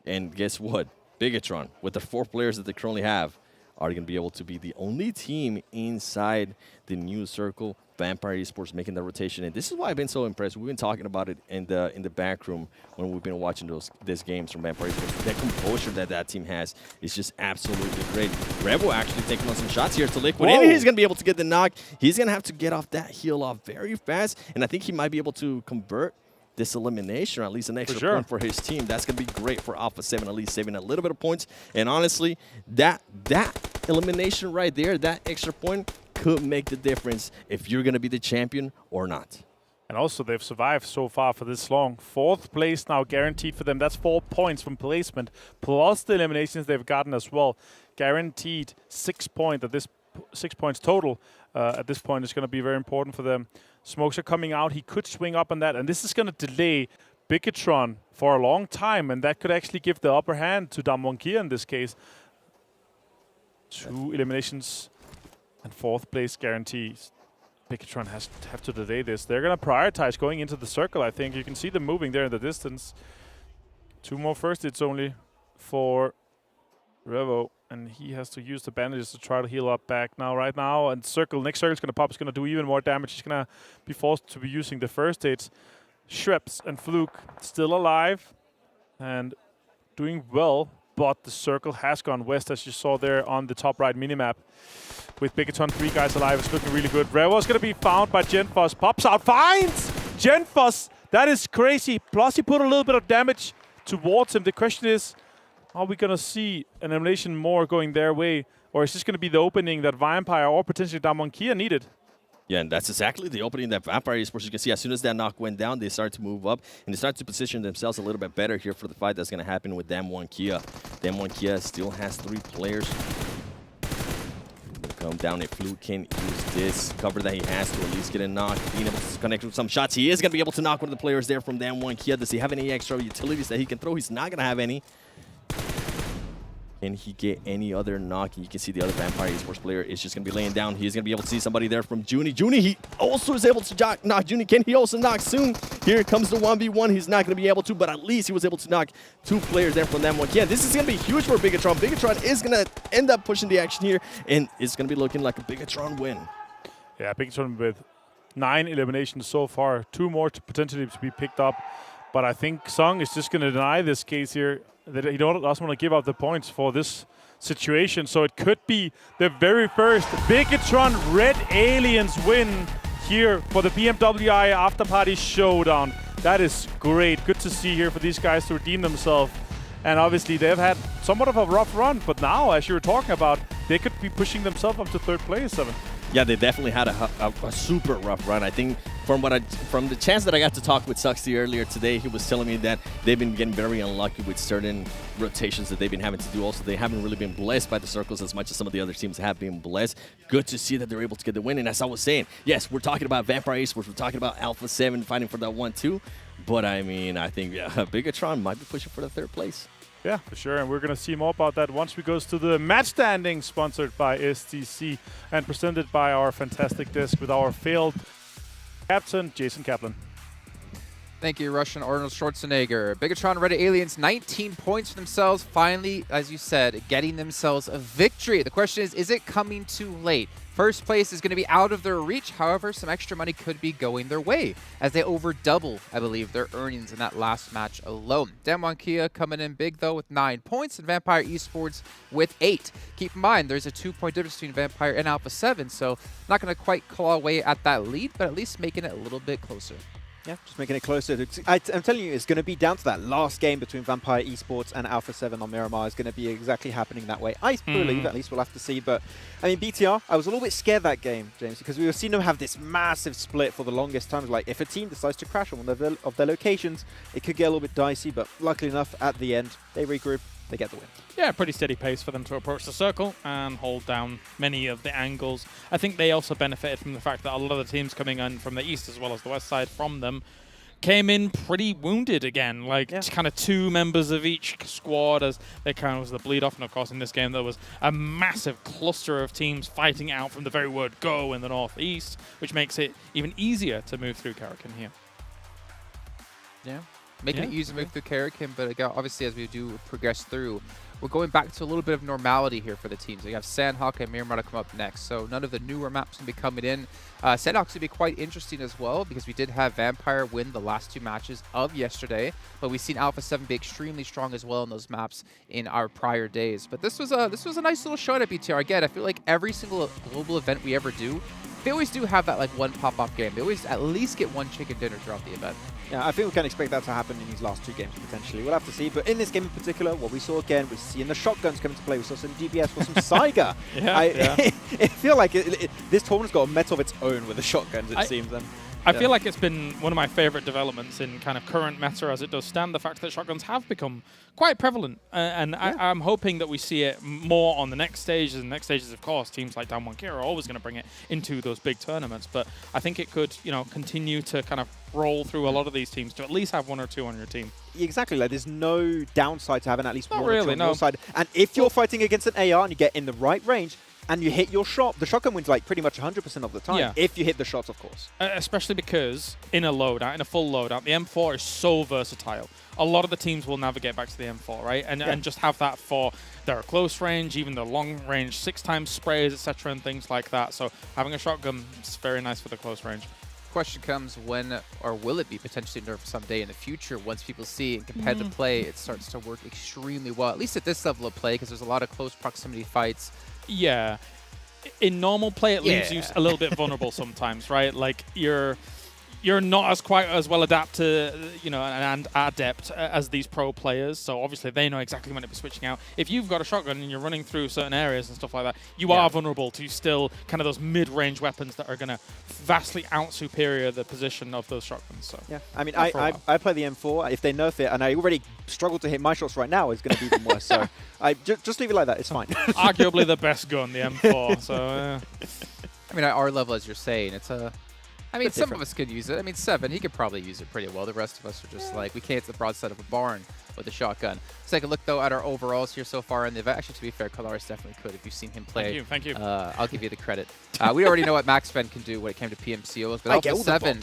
And guess what? Bigetron, with the 4 players that they currently have, are going to be able to be the only team inside the new circle. Vampire Esports making the rotation, and this is why I've been so impressed. We've been talking about it in the back room when we've been watching these games from Vampire Esports. That composure that team has is just absolutely great. Rebel actually taking on some shots here to Liquid, and he's going to be able to get the knock. He's going to have to get off that heal off very fast, and I think he might be able to convert this elimination, or at least an extra point for his team. That's going to be great for Alpha 7, at least saving a little bit of points. And honestly, that elimination right there, that extra point, could make the difference if you're going to be the champion or not. And also, they've survived so far for this long. 4th place now guaranteed for them. That's 4 points from placement, plus the eliminations they've gotten as well. Guaranteed 6 points at this 6 points total. At this point, is going to be very important for them. Smokes are coming out. He could swing up on that, and this is going to delay Bigetron for a long time, and that could actually give the upper hand to Damwon in this case. 2 eliminations and 4th place guarantees. Bigetron have to delay this. They're going to prioritize going into the circle, I think. You can see them moving there in the distance. 2 more first hits only for Revo, and he has to use the bandages to try to heal up back now, right now. And circle, next circle's going to pop. It's going to do even more damage. He's going to be forced to be using the first hits. Shreps and Fluke still alive and doing well, but the circle has gone west, as you saw there on the top right minimap. With Bigetron, 3 guys alive, it's looking really good. Revo's going to be found by Genfos. Pops out, finds Genfos. That is crazy. Plus, he put a little bit of damage towards him. The question is, are we going to see an elimination more going their way? Or is this going to be the opening that Vampire or potentially Damwon needed? Yeah, and that's exactly the opening that Vampire Esports, you can see as soon as that knock went down, they started to move up, and they started to position themselves a little bit better here for the fight that's going to happen with Damwon. Damwon still has 3 players. Come down if Fluke can use this cover that he has to at least get a knock, being able to connect with some shots. He is going to be able to knock one of the players there from Damwon. Does he have any extra utilities that he can throw? He's not going to have any. Can he get any other knock? And you can see the other Vampire Esports player is just going to be laying down. He's going to be able to see somebody there from Junie. Junie, he also is able to knock Junie. Can he also knock soon? Here comes the 1v1. He's not going to be able to, but at least he was able to knock 2 players there from Damwon. Yeah, this is going to be huge for Bigetron. Bigetron is going to end up pushing the action here, and it's going to be looking like a Bigetron win. Yeah, Bigetron with 9 eliminations so far. 2 more to potentially to be picked up. But I think Song is just going to deny this case here. That he doesn't want to give up the points for this situation. So it could be the very first Bigetron Red Aliens win here for the PMWI Afterparty Showdown. That is great. Good to see here for these guys to redeem themselves. And obviously they've had somewhat of a rough run, but now, as you were talking about, they could be pushing themselves up to 3rd place, 7. Yeah, they definitely had a super rough run. I think from the chance that I got to talk with Suxy earlier today, he was telling me that they've been getting very unlucky with certain rotations that they've been having to do. Also, they haven't really been blessed by the circles as much as some of the other teams have been blessed. Good to see that they're able to get the win. And as I was saying, yes, we're talking about Vampire Esports, we're talking about Alpha 7 fighting for that 1-2. But I mean, I think Bigetron might be pushing for the 3rd place. Yeah, for sure, and we're going to see more about that once we go to the match standing, sponsored by STC and presented by our fantastic desk with our failed captain, Jason Kaplan. Thank you, Russian Arnold Schwarzenegger. Bigetron Red Aliens, 19 points for themselves. Finally, as you said, getting themselves a victory. The question is it coming too late? First place is going to be out of their reach. However, some extra money could be going their way as they over double, I believe, their earnings in that last match alone. Damwon Kia coming in big, though, with 9 points, and Vampire Esports with 8. Keep in mind, there's a 2-point difference between Vampire and Alpha 7, so not going to quite claw away at that lead, but at least making it a little bit closer. Yeah, just making it closer. I'm telling you, it's going to be down to that last game between Vampire Esports and Alpha 7 on Miramar. Is going to be exactly happening that way. I believe, at least we'll have to see. But, I mean, BTR, I was a little bit scared that game, James, because we were seeing them have this massive split for the longest time. Like, if a team decides to crash on one of their locations, it could get a little bit dicey. But luckily enough, at the end, they regroup, they get the win. Yeah, pretty steady pace for them to approach the circle and hold down many of the angles. I think they also benefited from the fact that a lot of the teams coming in from the east as well as the west side from them came in pretty wounded again, like kind of 2 members of each squad as they kind of was the bleed off. And of course, in this game, there was a massive cluster of teams fighting out from the very word go in the northeast, which makes it even easier to move through Karakin here. Yeah, making it easier to move through Karakin, but again, obviously as we do progress through, we're going back to a little bit of normality here for the teams. We have Sanhok and Miramar to come up next, so none of the newer maps can be coming in. Sanhok's going to be quite interesting as well because we did have Vampire win the last 2 matches of yesterday, but we've seen Alpha 7 be extremely strong as well in those maps in our prior days. But this was a nice little shot at BTR. Again, I feel like every single global event we ever do, they always do have that like one pop-up game. They always at least get one chicken dinner throughout the event. Yeah, I think we can expect that to happen in these last 2 games potentially. We'll have to see. But in this game in particular, what we saw again, we're seeing the shotguns come into play. We saw some DBS, we saw some Saiga. I feel like this tournament's got a meta of its own with the shotguns, it seems. And I feel like it's been one of my favorite developments in kind of current meta as it does stand, the fact that shotguns have become quite prevalent. I'm hoping that we see it more on the next stages. And next stages, of course, teams like Damwon Kia are always going to bring it into those big tournaments. But I think it could, continue to kind of roll through a lot of these teams to at least have 1 or 2 on your team. Exactly, like there's no downside to having at least 1 or 2 on your side. And if you're fighting against an AR and you get in the right range, and you hit your shot, the shotgun wins like pretty much 100% of the time, if you hit the shots, of course. Especially because in a loadout, in a full loadout, the M4 is so versatile. A lot of the teams will navigate back to the M4, right? And just have that for their close range, even the long range, 6x sprays, etc., and things like that. So having a shotgun is very nice for the close range. Question comes, when or will it be potentially nerfed someday in the future once people see in competitive play it starts to work extremely well, at least at this level of play, because there's a lot of close proximity fights. Yeah. In normal play, it leaves you a little bit vulnerable sometimes, right? Like you're not as quite as well adapted, and adept as these pro players. So obviously they know exactly when to be switching out. If you've got a shotgun and you're running through certain areas and stuff like that, you are vulnerable to still kind of those mid-range weapons that are going to vastly out-superior the position of those shotguns. So yeah, I mean, I play the M4. If they nerf it, and I already struggle to hit my shots right now, it's going to be even worse. So I just leave it like that. It's fine. Arguably the best gun, the M4. So I mean, at our level, as you're saying, it's a... I mean, some of us could use it. I mean, 7, he could probably use it pretty well. The rest of us are just like, we can't hit the broadside of a barn with a shotgun. Let's take a look, though, at our overalls here so far in the event. Actually, to be fair, Kalaris definitely could if you've seen him play. Thank you. I'll give you the credit. We already know what Max Fen can do when it came to PMCOs, but Alpha 7,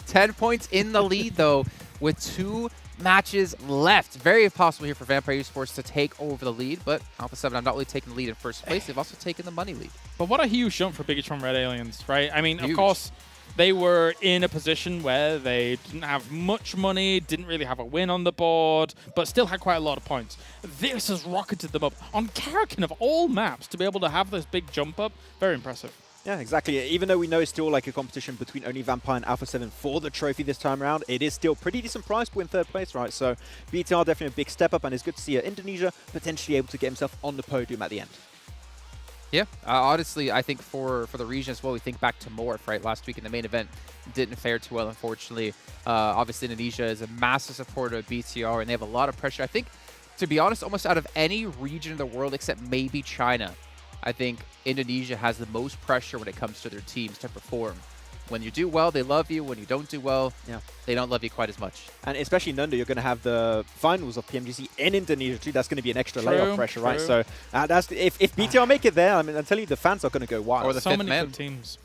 10 points in the lead, though, with 2 matches left. Very possible here for Vampire Esports to take over the lead, but Alpha 7, I'm not really taking the lead in first place. They've also taken the money lead. But what a huge jump for Bigetron Red Aliens, right? I mean, of course, they were in a position where they didn't have much money, didn't really have a win on the board, but still had quite a lot of points. This has rocketed them up on Karakin of all maps to be able to have this big jump up. Very impressive. Yeah, exactly. Even though we know it's still like a competition between only Vampire and Alpha 7 for the trophy this time around, it is still pretty decent prize pool in 3rd place, right? So BTR definitely a big step up, and it's good to see Indonesia potentially able to get himself on the podium at the end. Yeah, honestly, I think for the region as well, we think back to Morph, right? Last week in the main event, didn't fare too well, unfortunately. Obviously, Indonesia is a massive supporter of BTR, and they have a lot of pressure. I think, to be honest, almost out of any region in the world except maybe China, I think Indonesia has the most pressure when it comes to their teams to perform. When you do well, they love you. When you don't do well, they don't love you quite as much. And especially Nunda, you're going to have the finals of PMGC in Indonesia too. That's going to be an extra layer of pressure, right? So that's if BTR make it there, I mean, I'm telling you, the fans are going to go wild. Or the so fifth many man. good teams.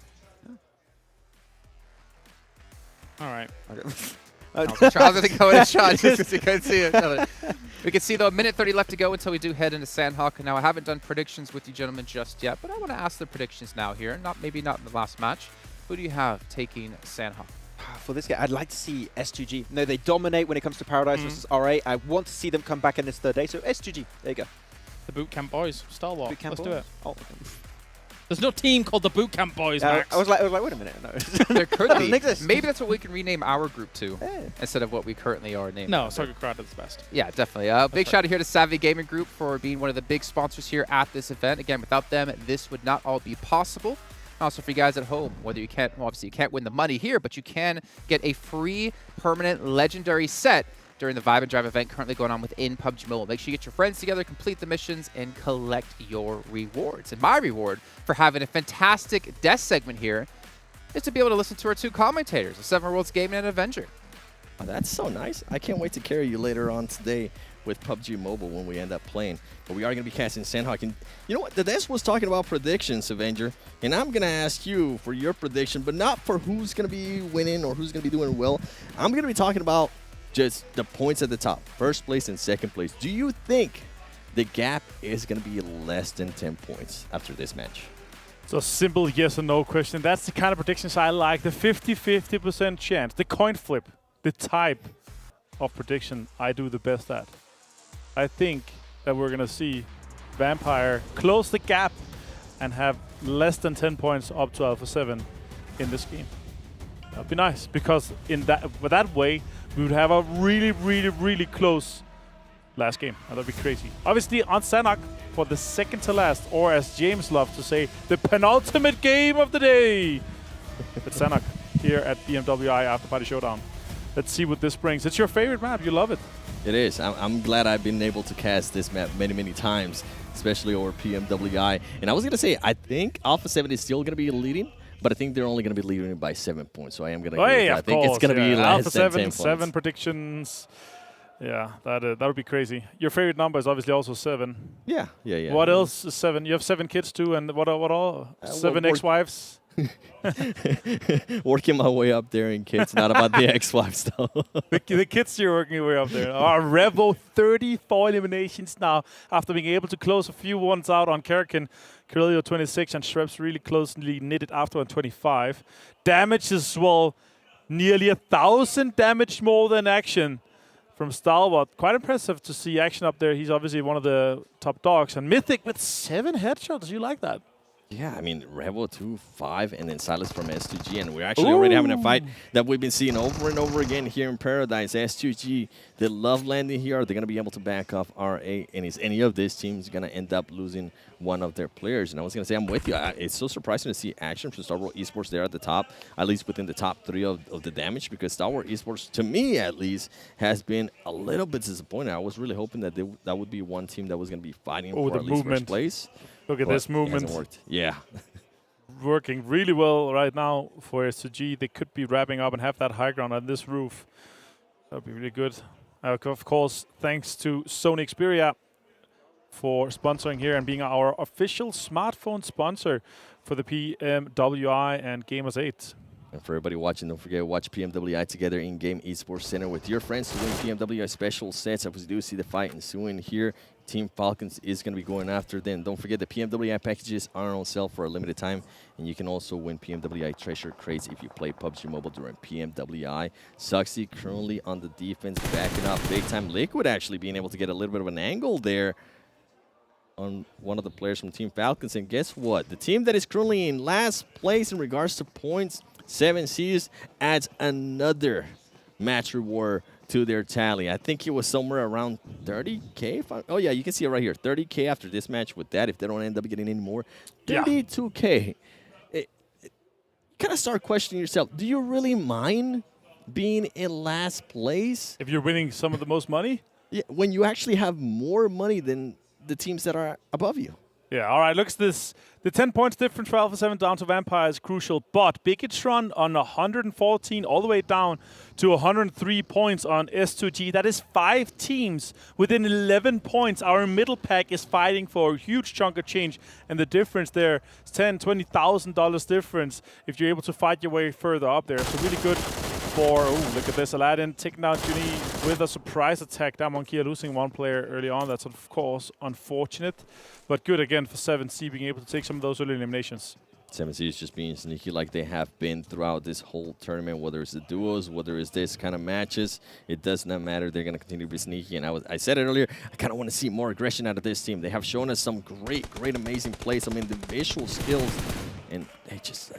All right. I was going to go in a shot just because you couldn't see it. We can see, though, a minute 30 left to go until we do head into Sanhok. Now, I haven't done predictions with you gentlemen just yet, but I want to ask the predictions now here. Maybe not in the last match. Who do you have taking Sanhok? For this game, I'd like to see S2G. No, they dominate when it comes to Paradise versus RA. I want to see them come back in this third day, so S2G. There you go. The Bootcamp Boys. Stalwart. Let's do it. Oh. There's no team called the Bootcamp Boys, Max. I was like, wait a minute. No. There could be. Maybe that's what we can rename our group to instead of what we currently are named. No, Soccer Crowd is the best. Yeah, definitely. Big shout out here to Savvy Gaming Group for being one of the big sponsors here at this event. Again, without them, this would not all be possible. Also, for you guys at home, whether you can't, well, obviously you can't win the money here, but you can get a free permanent legendary set during the Vibe and Drive event currently going on within PUBG Mobile. Make sure you get your friends together, complete the missions, and collect your rewards. And my reward for having a fantastic desk segment here is to be able to listen to our two commentators, the 7 Worlds Gaming and Avenger. Oh, that's so nice. I can't wait to carry you later on today with PUBG Mobile when we end up playing. But we are going to be casting Sanhok. And you know what? The desk was talking about predictions, Avenger. And I'm going to ask you for your prediction, but not for who's going to be winning or who's going to be doing well. I'm going to be talking about just the points at the top, first place and second place. Do you think the gap is going to be less than 10 points after this match? So simple yes or no question. That's the kind of predictions I like. The 50-50% chance, the coin flip, the type of prediction I do the best at. I think that we're going to see Vampire close the gap and have less than 10 points up to Alpha 7 in this game. That'd be nice, because in that way, we would have a really, really, really close last game. That'd be crazy. Obviously, on Sanhok, for the second to last, or as James loves to say, the penultimate game of the day. It's Sanhok here at PMWI Afterparty Showdown. Let's see what this brings. It's your favorite map. You love it. It is. I'm glad I've been able to cast this map many, many times, especially over PMWI. And I was going to say, I think Alpha 7 is still going to be leading, but I think they're only going to be leading by 7 points. So I am going to I think it's going to be less Alpha than 10 points. 7 predictions. Yeah, that would be crazy. Your favorite number is obviously also 7. Yeah. What else is 7? You have 7 kids too, and what all? 7 ex-wives? Working my way up there in kids, not about the ex-wives though. the kids you're working your way up there. Revo 34 eliminations now after being able to close a few ones out on Karakin. Kirillio 26 and Shrebs really closely knitted after on 25. Damage as well, nearly 1,000 damage more than Action from Stalwart. Quite impressive to see Action up there. He's obviously one of the top dogs. And Mythic with 7 headshots. You like that? Yeah, I mean, Rebel 2, 5, and then Silas from S2G. And we're actually already having a fight that we've been seeing over and over again here in Paradise. S2G, they love landing here. Are they going to be able to back off RA? And is any of these teams going to end up losing one of their players? And I was going to say, I'm with you. It's so surprising to see Action from Stalwart Esports there at the top, at least within the top 3 of the damage, because Stalwart Esports, to me at least, has been a little bit disappointing. I was really hoping that that would be one team that was going to be fighting for at least first place. Look at this movement. It hasn't worked. Yeah. Working really well right now for S2G. They could be wrapping up and have that high ground on this roof. That would be really good. Of course, thanks to Sony Xperia for sponsoring here and being our official smartphone sponsor for the PMWI and Gamers8. And for everybody watching, don't forget to watch PMWI together in-game esports center with your friends to win PMWI special sets. As we do see the fight ensuing here, Team Falcons is going to be going after them. Don't forget the PMWI packages are on sale for a limited time, and you can also win PMWI treasure crates if you play PUBG Mobile during PMWI. Suxy currently on the defense, backing up big time. Liquid actually being able to get a little bit of an angle there on one of the players from Team Falcons. And guess what? The team that is currently in last place in regards to points, 7 Seas, adds another match reward to their tally. I think it was somewhere around 30K. Oh, yeah, you can see it right here. 30K after this match with that, if they don't end up getting any more. 32K. You kind of start questioning yourself. Do you really mind being in last place? If you're winning some of the most money? Yeah, when you actually have more money than the teams that are above you. Yeah, all right, look at this. The 10 points difference for Alpha 7 down to Vampire is crucial, but Bigetron on 114 all the way down to 103 points on S2G. That is 5 teams within 11 points. Our middle pack is fighting for a huge chunk of change, and the difference there is $10,000, $20,000 difference if you're able to fight your way further up there. So really good for, oh, look at this, Aladdin taking down Juni with a surprise attack. Damonkia losing one player early on. That's, of course, unfortunate. But good again for 7C being able to take some of those early eliminations. 7C is just being sneaky like they have been throughout this whole tournament, whether it's the duos, whether it's this kind of matches. It does not matter. They're going to continue to be sneaky. And I said it earlier, I kind of want to see more aggression out of this team. They have shown us some great, amazing plays. I mean, the visual skills, and they just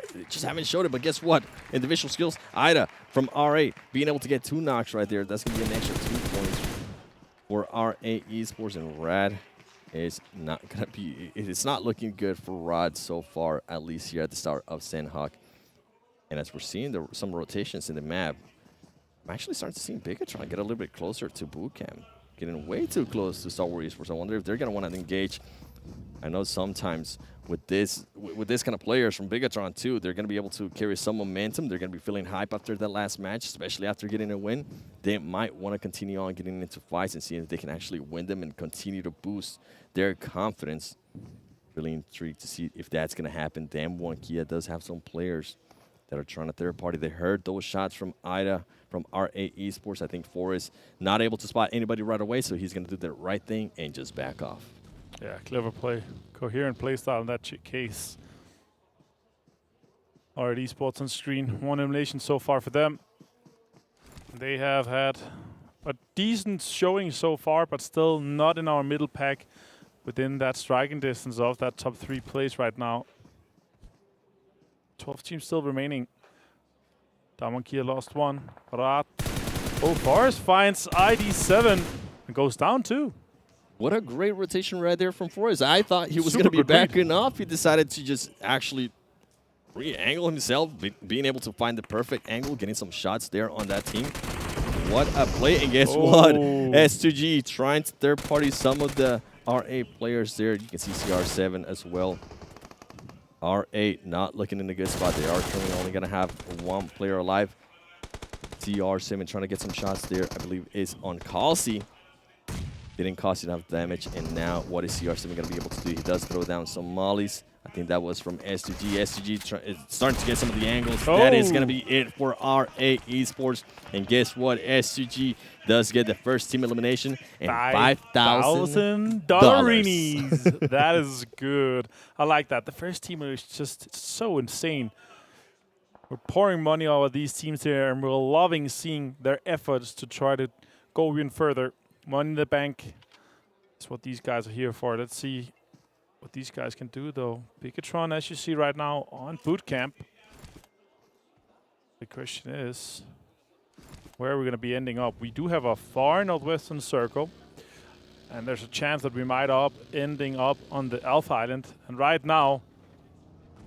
haven't showed it. But guess what? In the visual skills, Ida from R8 being able to get 2 knocks right there. That's going to be an extra 2 points for R8 Esports, and Rad. It's not gonna be. It's not looking good for Rod so far, at least here at the start of Sanhok. And as we're seeing some rotations in the map, I'm actually starting to see Bigetron get a little bit closer to bootcamp, getting way too close to Stalwart Esports. I wonder if they're gonna want to engage. I know sometimes with this kind of players from Bigetron too, they're gonna be able to carry some momentum. They're gonna be feeling hype after that last match, especially after getting a win. They might want to continue on getting into fights and seeing if they can actually win them and continue to boost their confidence. Really intrigued to see if that's going to happen. Damwon Kia does have some players that are trying to third party. They heard those shots from Ida, from R8 Esports. I think Forrest not able to spot anybody right away, so he's going to do the right thing and just back off. Yeah, clever play. Coherent play style in that case. R8 Esports on screen. 1 elimination so far for them. They have had a decent showing so far, but still not in our middle pack within that striking distance of that top 3 place right now. 12 teams still remaining. Damonkia lost 1. Rat. Oh, Forrest finds ID7 and goes down 2. What a great rotation right there from Forrest. I thought he was going to be backing off. He decided to just actually re-angle himself, being able to find the perfect angle, getting some shots there on that team. What a play, and guess what? S2G trying to third-party some of the R8 players there. You can see CR7 as well. R8 not looking in a good spot. They are currently only going to have 1 player alive. CR7 trying to get some shots there, I believe, is on Kalsi. Didn't cost enough damage, and now what is CR7 going to be able to do? He does throw down some mollies. I think that was from S2G. S2G is starting to get some of the angles. That is going to be it for R8 Esports. And guess what? S2G does get the first team elimination and $5,000. That is good. I like that. The first team is just so insane. We're pouring money over these teams here, and we're loving seeing their efforts to try to go even further. Money in the bank is what these guys are here for. Let's see what these guys can do, though. Bigetron, as you see right now, on bootcamp. The question is, where are we going to be ending up? We do have a far northwestern circle, and there's a chance that we might ending up on the Alpha Island. And right now,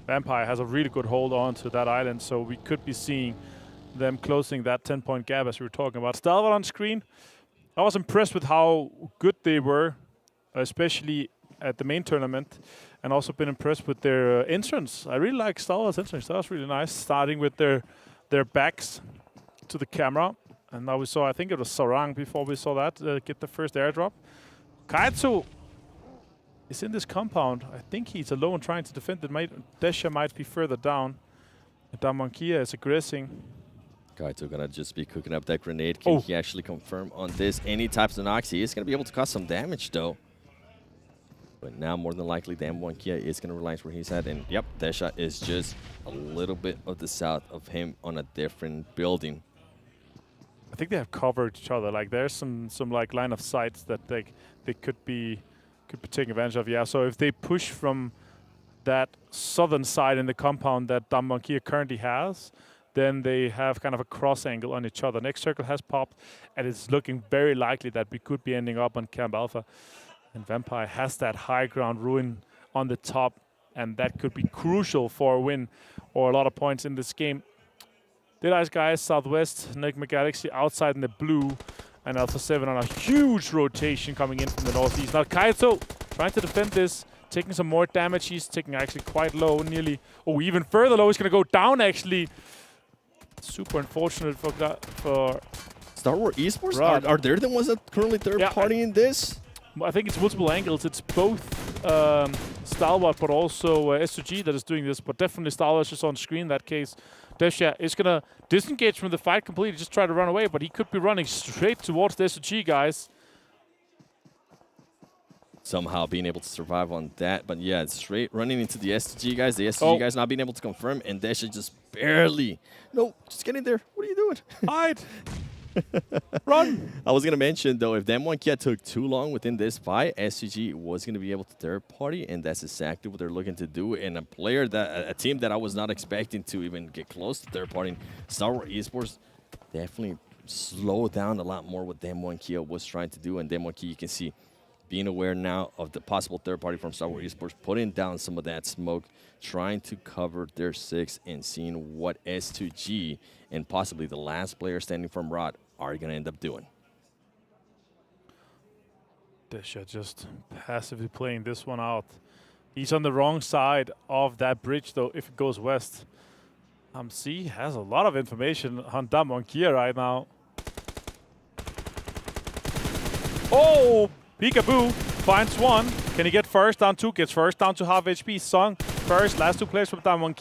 Vampire has a really good hold on to that island, so we could be seeing them closing that 10-point gap as we were talking about. Stalwart on screen. I was impressed with how good they were, especially at the main tournament, and also been impressed with their entrance. I really like Stalwart's entrance. That was really nice, starting with their backs to the camera. And now we saw, I think it was Sarang before we saw that, get the first airdrop. Kaitsu is in this compound. I think he's alone trying to defend it. Desha might be further down. Damonkia is aggressing. Kaito gonna just be cooking up that grenade. Can he actually confirm on this? Any types of knocks, he is gonna be able to cause some damage though. But now more than likely, Damwon Kia is gonna realize where he's at. And yep, Desha is just a little bit of the south of him on a different building. I think they have covered each other. Like there's some like line of sights that they could be taking advantage of. Yeah. So if they push from that southern side in the compound that Damwon Kia currently has, then they have kind of a cross angle on each other. Next circle has popped, and it's looking very likely that we could be ending up on Camp Alpha. And Vampire has that high ground ruin on the top, and that could be crucial for a win or a lot of points in this game. Deadeyes Guys, southwest, Nigma Galaxy outside in the blue, and Alpha 7 on a huge rotation coming in from the northeast. Now Kaito trying to defend this, taking some more damage. He's taking actually quite low, nearly, even further low. He's going to go down actually. Super unfortunate for Stalwart Esports. Are they the ones that currently third party in this? I think it's multiple angles. It's both Stalwart, but also S2G that is doing this, but definitely Stalwart is on screen in that case. Desha is going to disengage from the fight completely, just try to run away, but he could be running straight towards the S2G guys. Somehow being able to survive on that, but yeah, it's straight running into the S2G guys. The S2G guys not being able to confirm, and Desha just barely. No, just get in there. What are you doing? Hide. Run! I was going to mention, though, if Damwon took too long within this fight, S2G was going to be able to third party, and that's exactly what they're looking to do. And a team that I was not expecting to even get close to third party, Stalwart Esports, definitely slowed down a lot more what Damwon was trying to do. And Damwon, you can see, being aware now of the possible third party from Stalwart Esports, putting down some of that smoke, trying to cover their 6, and seeing what S2G and possibly the last player standing from Riyadh are going to end up doing. Desha just passively playing this one out. He's on the wrong side of that bridge, though, if it goes west. C has a lot of information on Damwon right now. Oh! Peekaboo finds one. Can he get first down 2? Gets first down to half HP. Sung first. Last 2 players from Damwon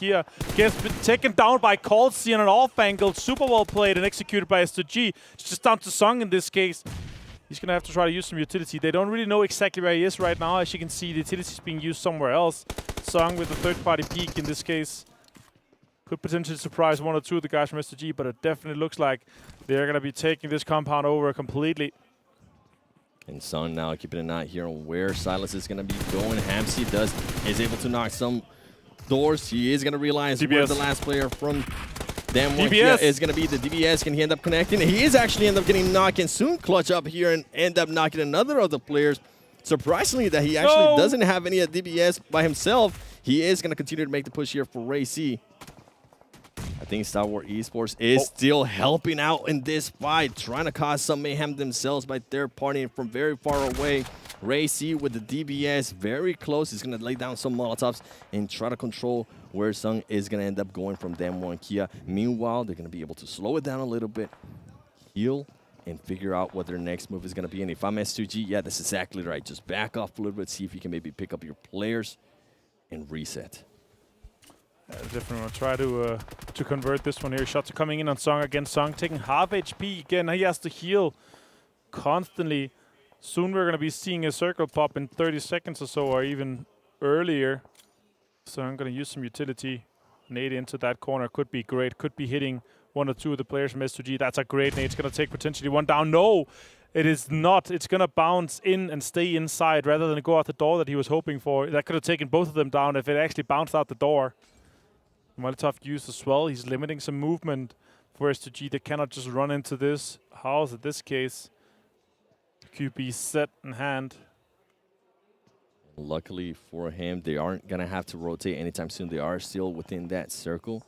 gets taken down by Colsey on an off angle. Super well played and executed by S2G. It's just down to Sung in this case. He's going to have to try to use some utility. They don't really know exactly where he is right now. As you can see, the utility is being used somewhere else. Sung with the third-party peek in this case. Could potentially surprise 1 or 2 of the guys from S2G, but it definitely looks like they're going to be taking this compound over completely. And Sung now keeping an eye here on where Silas is going to be going. Hamsi is able to knock some doors. He is going to realize where the last player from Damwon is going to be. The DBS, can he end up connecting? He is actually end up getting knocked and soon clutch up here and end up knocking another of the players. Surprisingly that he actually doesn't have any DBS by himself. He is going to continue to make the push here for Ray C. I think Stalwart Esports is still helping out in this fight, trying to cause some mayhem themselves by third party from very far away. Ray C with the DBS very close. He's going to lay down some Molotovs and try to control where Sung is going to end up going from Damwon Kia. Meanwhile, they're going to be able to slow it down a little bit, heal, and figure out what their next move is going to be. And if I'm S2G, yeah, that's exactly right. Just back off a little bit, see if you can maybe pick up your players and reset. Definitely want to try to convert this one here. Shots are coming in on Sung again. Sung taking half HP again. He has to heal constantly. Soon we're going to be seeing a circle pop in 30 seconds or so, or even earlier. So I'm going to use some utility. Nade into that corner could be great. Could be hitting 1 or 2 of the players from S2G. That's a great nade. It's going to take potentially 1 down. No, it is not. It's going to bounce in and stay inside rather than go out the door that he was hoping for. That could have taken both of them down if it actually bounced out the door. Molotov used as well. He's limiting some movement for S2G. They cannot just run into this house in this case. QB set in hand. Luckily for him, they aren't going to have to rotate anytime soon. They are still within that circle.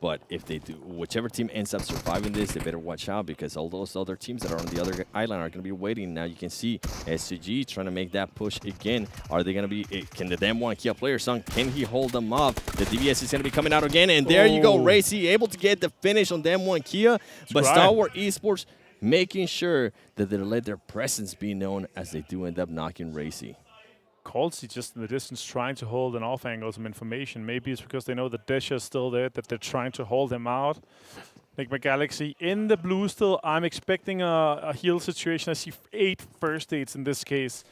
But if they do, whichever team ends up surviving this, they better watch out, because all those other teams that are on the other island are going to be waiting. Now you can see S2G trying to make that push again. Are they going to be, can the Damwon Kia player, Sung, can he hold them off? The DBS is going to be coming out again, and there you go, Racy able to get the finish on Damwon Kia. But Stalwart Esports making sure that they let their presence be known as they do end up knocking Racy. Colsey just in the distance trying to hold an off angle, some information. Maybe it's because they know that Desha is still there, that they're trying to hold him out. Nigma Galaxy in the blue still. I'm expecting a heal situation. I see 8 first aids in this case.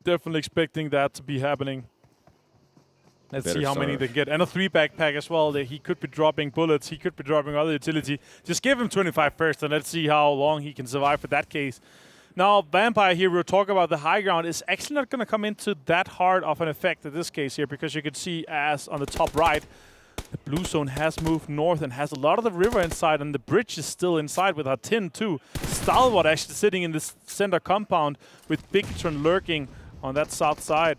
Definitely expecting that to be happening. Let's see how many they get. And a 3 backpack as well. He could be dropping bullets. He could be dropping other utility. Just give him 25 first, and let's see how long he can survive for that case. Now, Vampire here, we'll talk about the high ground, is actually not going to come into that hard of an effect in this case here, because you can see as on the top right, the blue zone has moved north and has a lot of the river inside, and the bridge is still inside with our tin too. Stalwart actually sitting in this center compound with Bigetron lurking on that south side.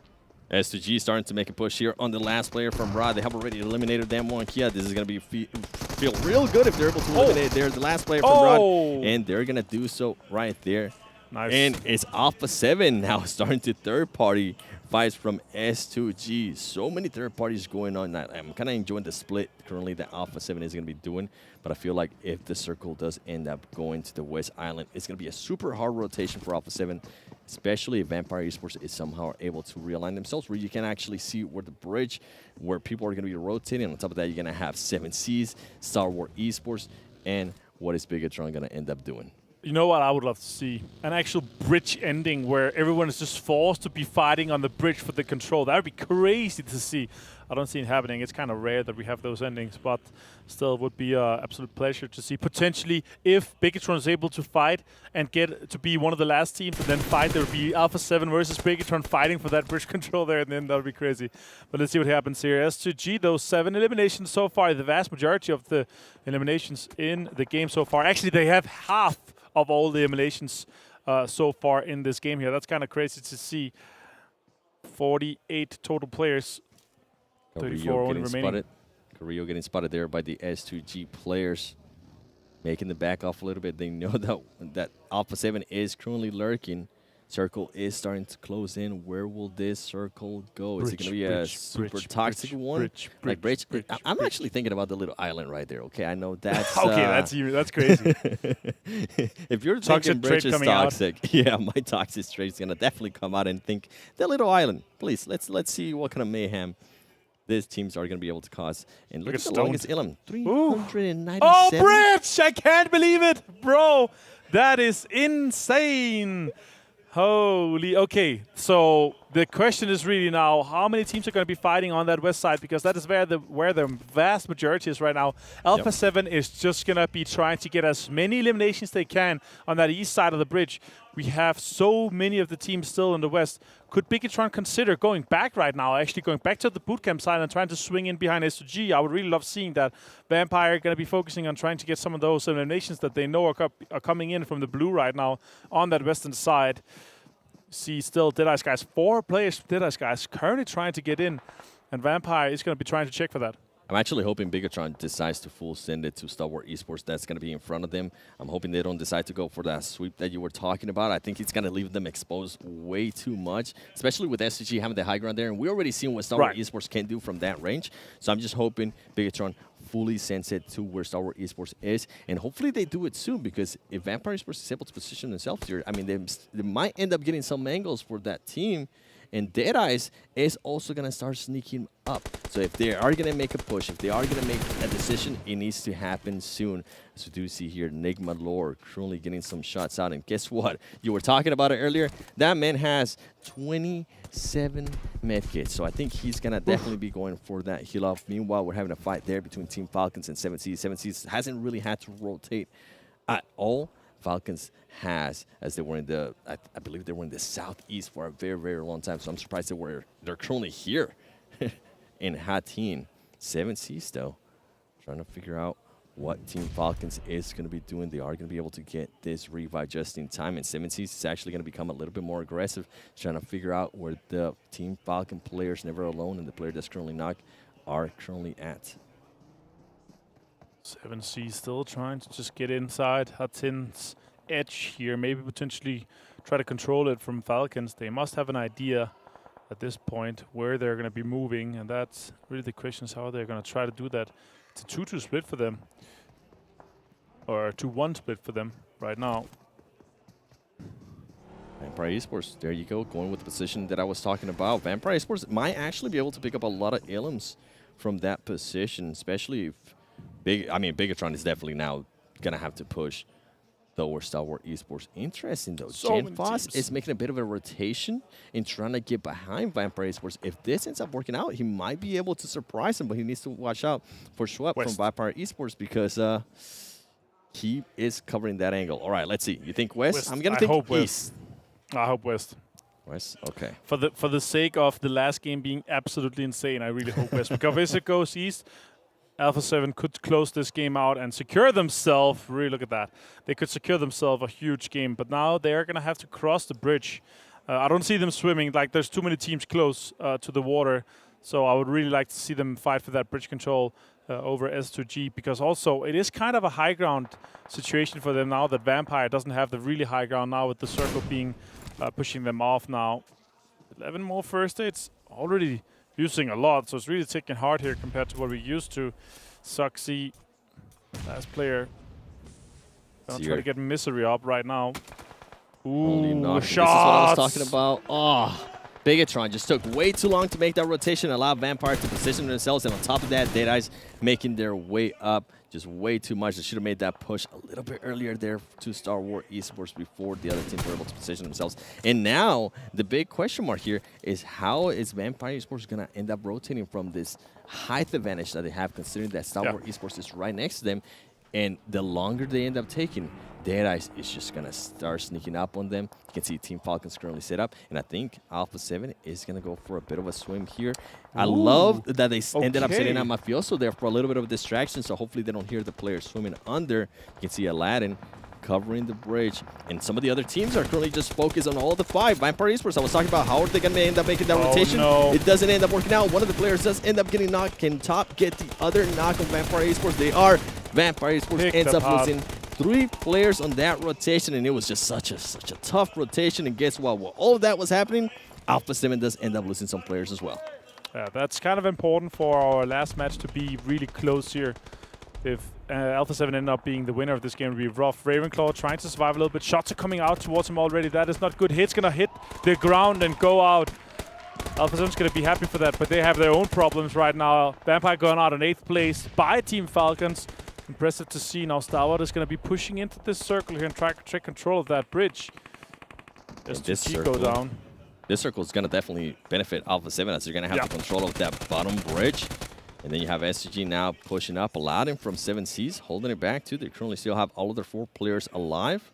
S2G starting to make a push here on the last player from Riyadh. They have already eliminated Damwon Kia. This is going to be feel real good if they're able to eliminate there the last player from Riyadh, and they're going to do so right there. Nice. And it's Alpha 7 now starting to third-party fights from S2G. So many third parties going on. I'm kind of enjoying the split currently that Alpha 7 is going to be doing. But I feel like if the circle does end up going to the West Island, it's going to be a super hard rotation for Alpha 7. especially if Vampire Esports is somehow able to realign themselves, where you can actually see where the bridge, where people are going to be rotating. On top of that, you're going to have 7Cs, Stalwart Esports, and what is Bigetron going to end up doing? You know what I would love to see? An actual bridge ending where everyone is just forced to be fighting on the bridge for the control. That would be crazy to see. I don't see it happening. It's kind of rare that we have those endings, but still would be an absolute pleasure to see. Potentially, if Bigetron is able to fight and get to be one of the last teams and then fight, there would be Alpha 7 versus Bigetron fighting for that bridge control there, and then that would be crazy. But let's see what happens here. S2G, those 7 eliminations so far, the vast majority of the eliminations in the game so far. Actually, they have half of all the eliminations so far in this game here. That's kind of crazy to see. 48 total players. 34 only remaining. Carrillo getting spotted there by the S2G players, making the back off a little bit. They know that Alpha 7 is currently lurking. Circle is starting to close in. Where will this circle go? Is it going to be a super toxic one? Bridge. I'm actually thinking about the little island right there. Okay, I know that's okay. That's crazy. If you're thinking bridge is toxic, yeah, my toxic trait is going to definitely come out and think the little island. Please, let's see what kind of mayhem these teams are going to be able to cause. And look at the longest Ilum, 397. Oh, bridge! I can't believe it, bro. That is insane. Holy, okay. So the question is really now, how many teams are going to be fighting on that west side? Because that is where the vast majority is right now. Alpha 7 is just going to be trying to get as many eliminations they can on that east side of the bridge. We have so many of the teams still in the west. Could Bigetron consider going back right now, actually going back to the bootcamp side and trying to swing in behind S2G? I would really love seeing that. Vampire going to be focusing on trying to get some of those eliminations that they know are coming in from the blue right now on that western side. See still Deadeyes Guys, 4 players from Deadeyes Guys currently trying to get in, and Vampire is going to be trying to check for that. I'm actually hoping Bigetron decides to full send it to Stalwart Esports. That's going to be in front of them. I'm hoping they don't decide to go for that sweep that you were talking about. I think it's going to leave them exposed way too much, especially with S2G having the high ground there. And we already seen what Stalwart Esports can do from that range. So I'm just hoping Bigetron fully sends it to where Stalwart Esports is. And hopefully they do it soon, because if Vampire Esports is able to position themselves here, I mean, they might end up getting some angles for that team. And Deadeyes is also going to start sneaking up. So if they are going to make a push, if they are going to make a decision, it needs to happen soon. As we do see here, Nigma Lore currently getting some shots out. And guess what? You were talking about it earlier. That man has 27 medkits. So I think he's going to definitely be going for that heal off. Meanwhile, we're having a fight there between Team Falcons and 7Cs. 7Cs hasn't really had to rotate at all. Falcons has, as they were in the, I believe they were in the southeast for a very, very long time. So I'm surprised they're currently here in Hattin. 7Cs though, trying to figure out what Team Falcons is going to be doing. They are going to be able to get this revive just in time, and 7Cs is actually going to become a little bit more aggressive, trying to figure out where the Team Falcon players, Never Alone, and the player that's currently knocked are currently at. 7C still trying to just get inside Hattin's edge here. Maybe potentially try to control it from Falcons. They must have an idea at this point where they're going to be moving, and that's really the question, is how they're going to try to do that. It's a 2-2 split for them, or a 2-1 split for them right now. Vampire Esports, there you go, going with the position that I was talking about. Vampire Esports might actually be able to pick up a lot of Ilums from that position, especially if Bigetron is definitely now going to have to push or Stalwart Esports. Interesting, though. Gen Foss is making a bit of a rotation in trying to get behind Vampire Esports. If this ends up working out, he might be able to surprise him, but he needs to watch out for Schwab from Vampire Esports, because he is covering that angle. All right, let's see. You think West? I'm going to think East. I hope West. West, okay. For the sake of the last game being absolutely insane, I really hope West. Because if it goes East, Alpha 7 could close this game out and secure themselves. Really, look at that. They could secure themselves a huge game. But now they're going to have to cross the bridge. I don't see them swimming. Like, there's too many teams close to the water. So I would really like to see them fight for that bridge control over S2G. Because also, it is kind of a high ground situation for them now that Vampire doesn't have the really high ground now, with the circle being pushing them off now. 11 more first aids already using a lot, so it's really taking hard here compared to what we used to. Suxy, last player. Gonna try to get Misery up right now. Only knock. This is what I was talking about. Oh, Bigetron just took way too long to make that rotation, allow Vampire to position themselves, and on top of that, Deadeyes making their way up just way too much. They should have made that push a little bit earlier there to Stalwart Esports before the other teams were able to position themselves. And now, the big question mark here is how is Vampire Esports going to end up rotating from this height advantage that they have, considering that Stalwart Esports is right next to them. And the longer they end up taking, Deadeyes is just going to start sneaking up on them. You can see Team Falcons currently set up. And I think Alpha 7 is going to go for a bit of a swim here. I love that they ended up setting up Mafioso there for a little bit of a distraction. So hopefully they don't hear the players swimming under. You can see Aladdin covering the bridge. And some of the other teams are currently just focused on all the 5. Vampire Esports, I was talking about how are they going to end up making that rotation. It doesn't end up working out. One of the players does end up getting knocked. Can Top get the other knock on Vampire Esports? They are. Vampire Esports ends up losing 3 players on that rotation, and it was just such a tough rotation. And guess what? While all of that was happening, Alpha 7 does end up losing some players as well. Yeah, that's kind of important for our last match to be really close here. If Alpha 7 end up being the winner of this game, it would be rough. Ravenclaw trying to survive a little bit. Shots are coming out towards him already. That is not good. Hit's going to hit the ground and go out. Alpha 7's going to be happy for that, but they have their own problems right now. Vampire going out in 8th place by Team Falcons. Impressive to see. Now Stalwart is going to be pushing into this circle here and try to take control of that bridge. S2G go down. This circle is going to definitely benefit Alpha 7 as they're going to have the control of that bottom bridge. And then you have S2G now pushing up. Aladdin from 7Cs, holding it back too. They currently still have all of their 4 players alive.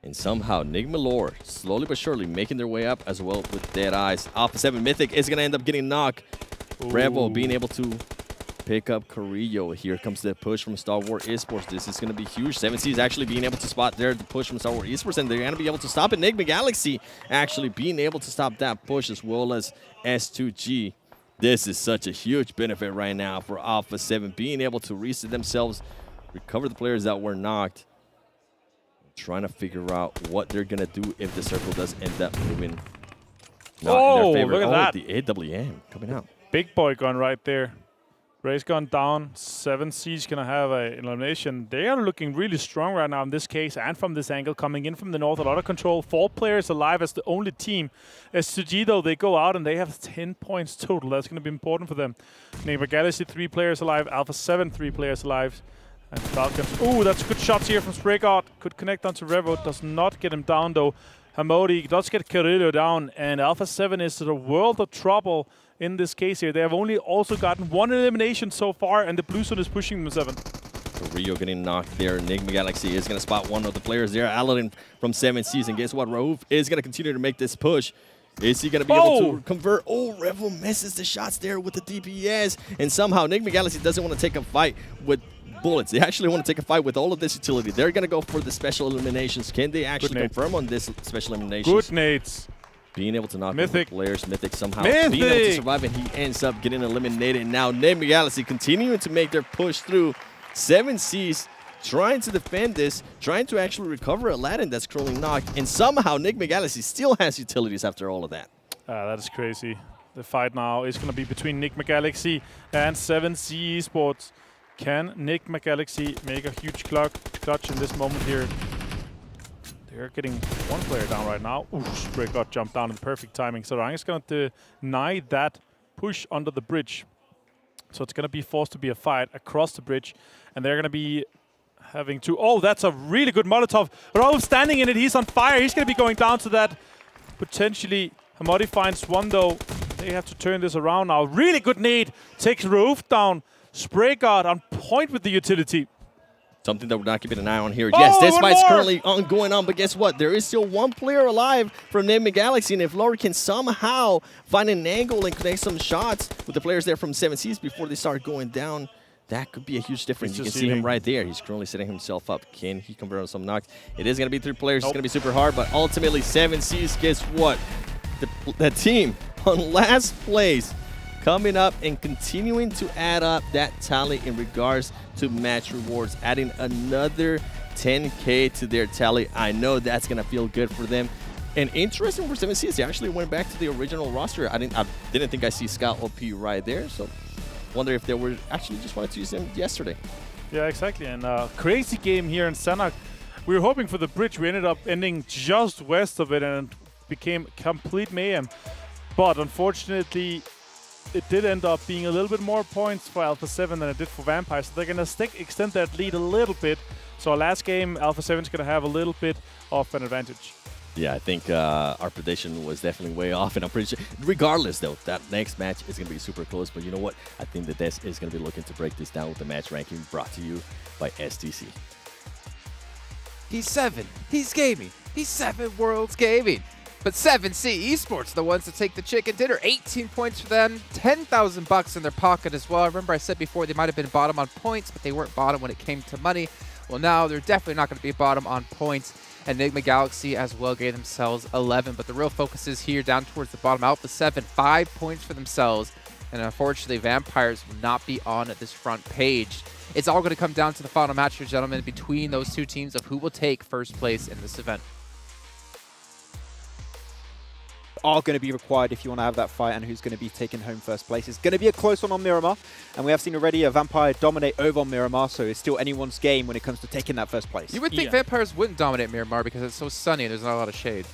And somehow Nigma Lore, slowly but surely, making their way up as well with Deadeyes. Alpha 7 Mythic is going to end up getting knocked. Rebel being able to pick up Carrillo. Here comes the push from Stalwart Esports. This is going to be huge. 7C is actually being able to spot there the push from Stalwart Esports, and they're going to be able to stop it. Nigma Galaxy actually being able to stop that push, as well as S2G. This is such a huge benefit right now for Alpha 7, being able to reset themselves, recover the players that were knocked, trying to figure out what they're going to do if the circle does end up moving not in their favor. Look at that. The AWM coming out. Big boy gun right there. Ray's gone down. 7C's going to have an elimination. They are looking really strong right now in this case and from this angle. Coming in from the north, a lot of control. 4 players alive as the only team. S2G, though, they go out and they have 10 points total. That's going to be important for them. Nigma Galaxy, 3 players alive. Alpha 7, 3 players alive. And Falcons. Ooh, that's good shots here from Spraygard. Could connect onto Revo. Does not get him down, though. Hamodi does get Carrillo down. And Alpha 7 is in a world of trouble in this case here. They have only also gotten 1 elimination so far, and the blue zone is pushing them 7. Rio getting knocked there. Nigma Galaxy is going to spot one of the players there. Aladdin from 7Cs. And guess what? Raouf is going to continue to make this push. Is he going to be able to convert? Oh, Revo misses the shots there with the DPS. And somehow Nigma Galaxy doesn't want to take a fight with bullets. They actually want to take a fight with all of this utility. They're going to go for the special eliminations. Can they actually confirm on this special elimination? Good nades. Being able to knock Mythic players. Mythic somehow being able to survive, and he ends up getting eliminated. Now Nigma Galaxy continuing to make their push through. 7Cs trying to defend this, trying to actually recover Aladdin that's currently knocked, and somehow Nigma Galaxy still has utilities after all of that. That is crazy. The fight now is going to be between Nigma Galaxy and 7C Esports. Can Nigma Galaxy make a huge clutch in this moment here? They're getting 1 player down right now. Ooh, Spray got jumped down in perfect timing. So Erangel is going to deny that push under the bridge. So it's going to be forced to be a fight across the bridge. And they're going to be having to... Oh, that's a really good Molotov. Raouf standing in it. He's on fire. He's going to be going down to that. Potentially, Hamadi finds 1, though. They have to turn this around now. Really good nade. Takes Raouf down. Spray guard on point with the utility. Something that we're not keeping an eye on here. Yes, this fight's currently going on, but guess what? There is still 1 player alive from Nigma Galaxy, and if Lori can somehow find an angle and connect some shots with the players there from 7Cs before they start going down, that could be a huge difference. You can see him right there. He's currently setting himself up. Can he convert on some knocks? It is going to be 3 players. It's going to be super hard, but ultimately 7Cs, guess what? The team on last place, coming up and continuing to add up that tally in regards to match rewards, adding another 10K to their tally. I know that's going to feel good for them. And interesting for 7Cs, they actually went back to the original roster. I didn't think I see Scout OP right there, so wonder if they were actually just wanted to use them yesterday. Yeah, exactly. And crazy game here in Sanhok. we were hoping for the bridge. We ended up ending just west of it, and it became complete mayhem. But unfortunately, it did end up being a little bit more points for Alpha 7 than it did for Vampire. So they're going to extend that lead a little bit. So our last game, Alpha 7 is going to have a little bit of an advantage. Yeah, I think our prediction was definitely way off, and I'm pretty sure, regardless though, that next match is going to be super close. But you know what? I think that Des is going to be looking to break this down with the match ranking brought to you by STC. He's 7. He's gaming. He's 7 Worlds Gaming. But 7C Esports, the ones that take the chicken dinner. 18 points for them, 10,000 bucks in their pocket as well. Remember I said before they might have been bottom on points, but they weren't bottom when it came to money. Well, now they're definitely not going to be bottom on points. And Nigma Galaxy as well gave themselves 11. But the real focus is here down towards the bottom. Alpha 7, 5 points for themselves. And unfortunately, Vampires will not be on this front page. It's all going to come down to the final match here, gentlemen, between those two teams of who will take first place in this event. Are going to be required if you want to have that fight, and who's going to be taking home first place. It's going to be a close one on Miramar, and we have seen already a Vampire dominate over on Miramar, so it's still anyone's game when it comes to taking that first place. You would think Vampires wouldn't dominate Miramar because it's so sunny and there's not a lot of shade.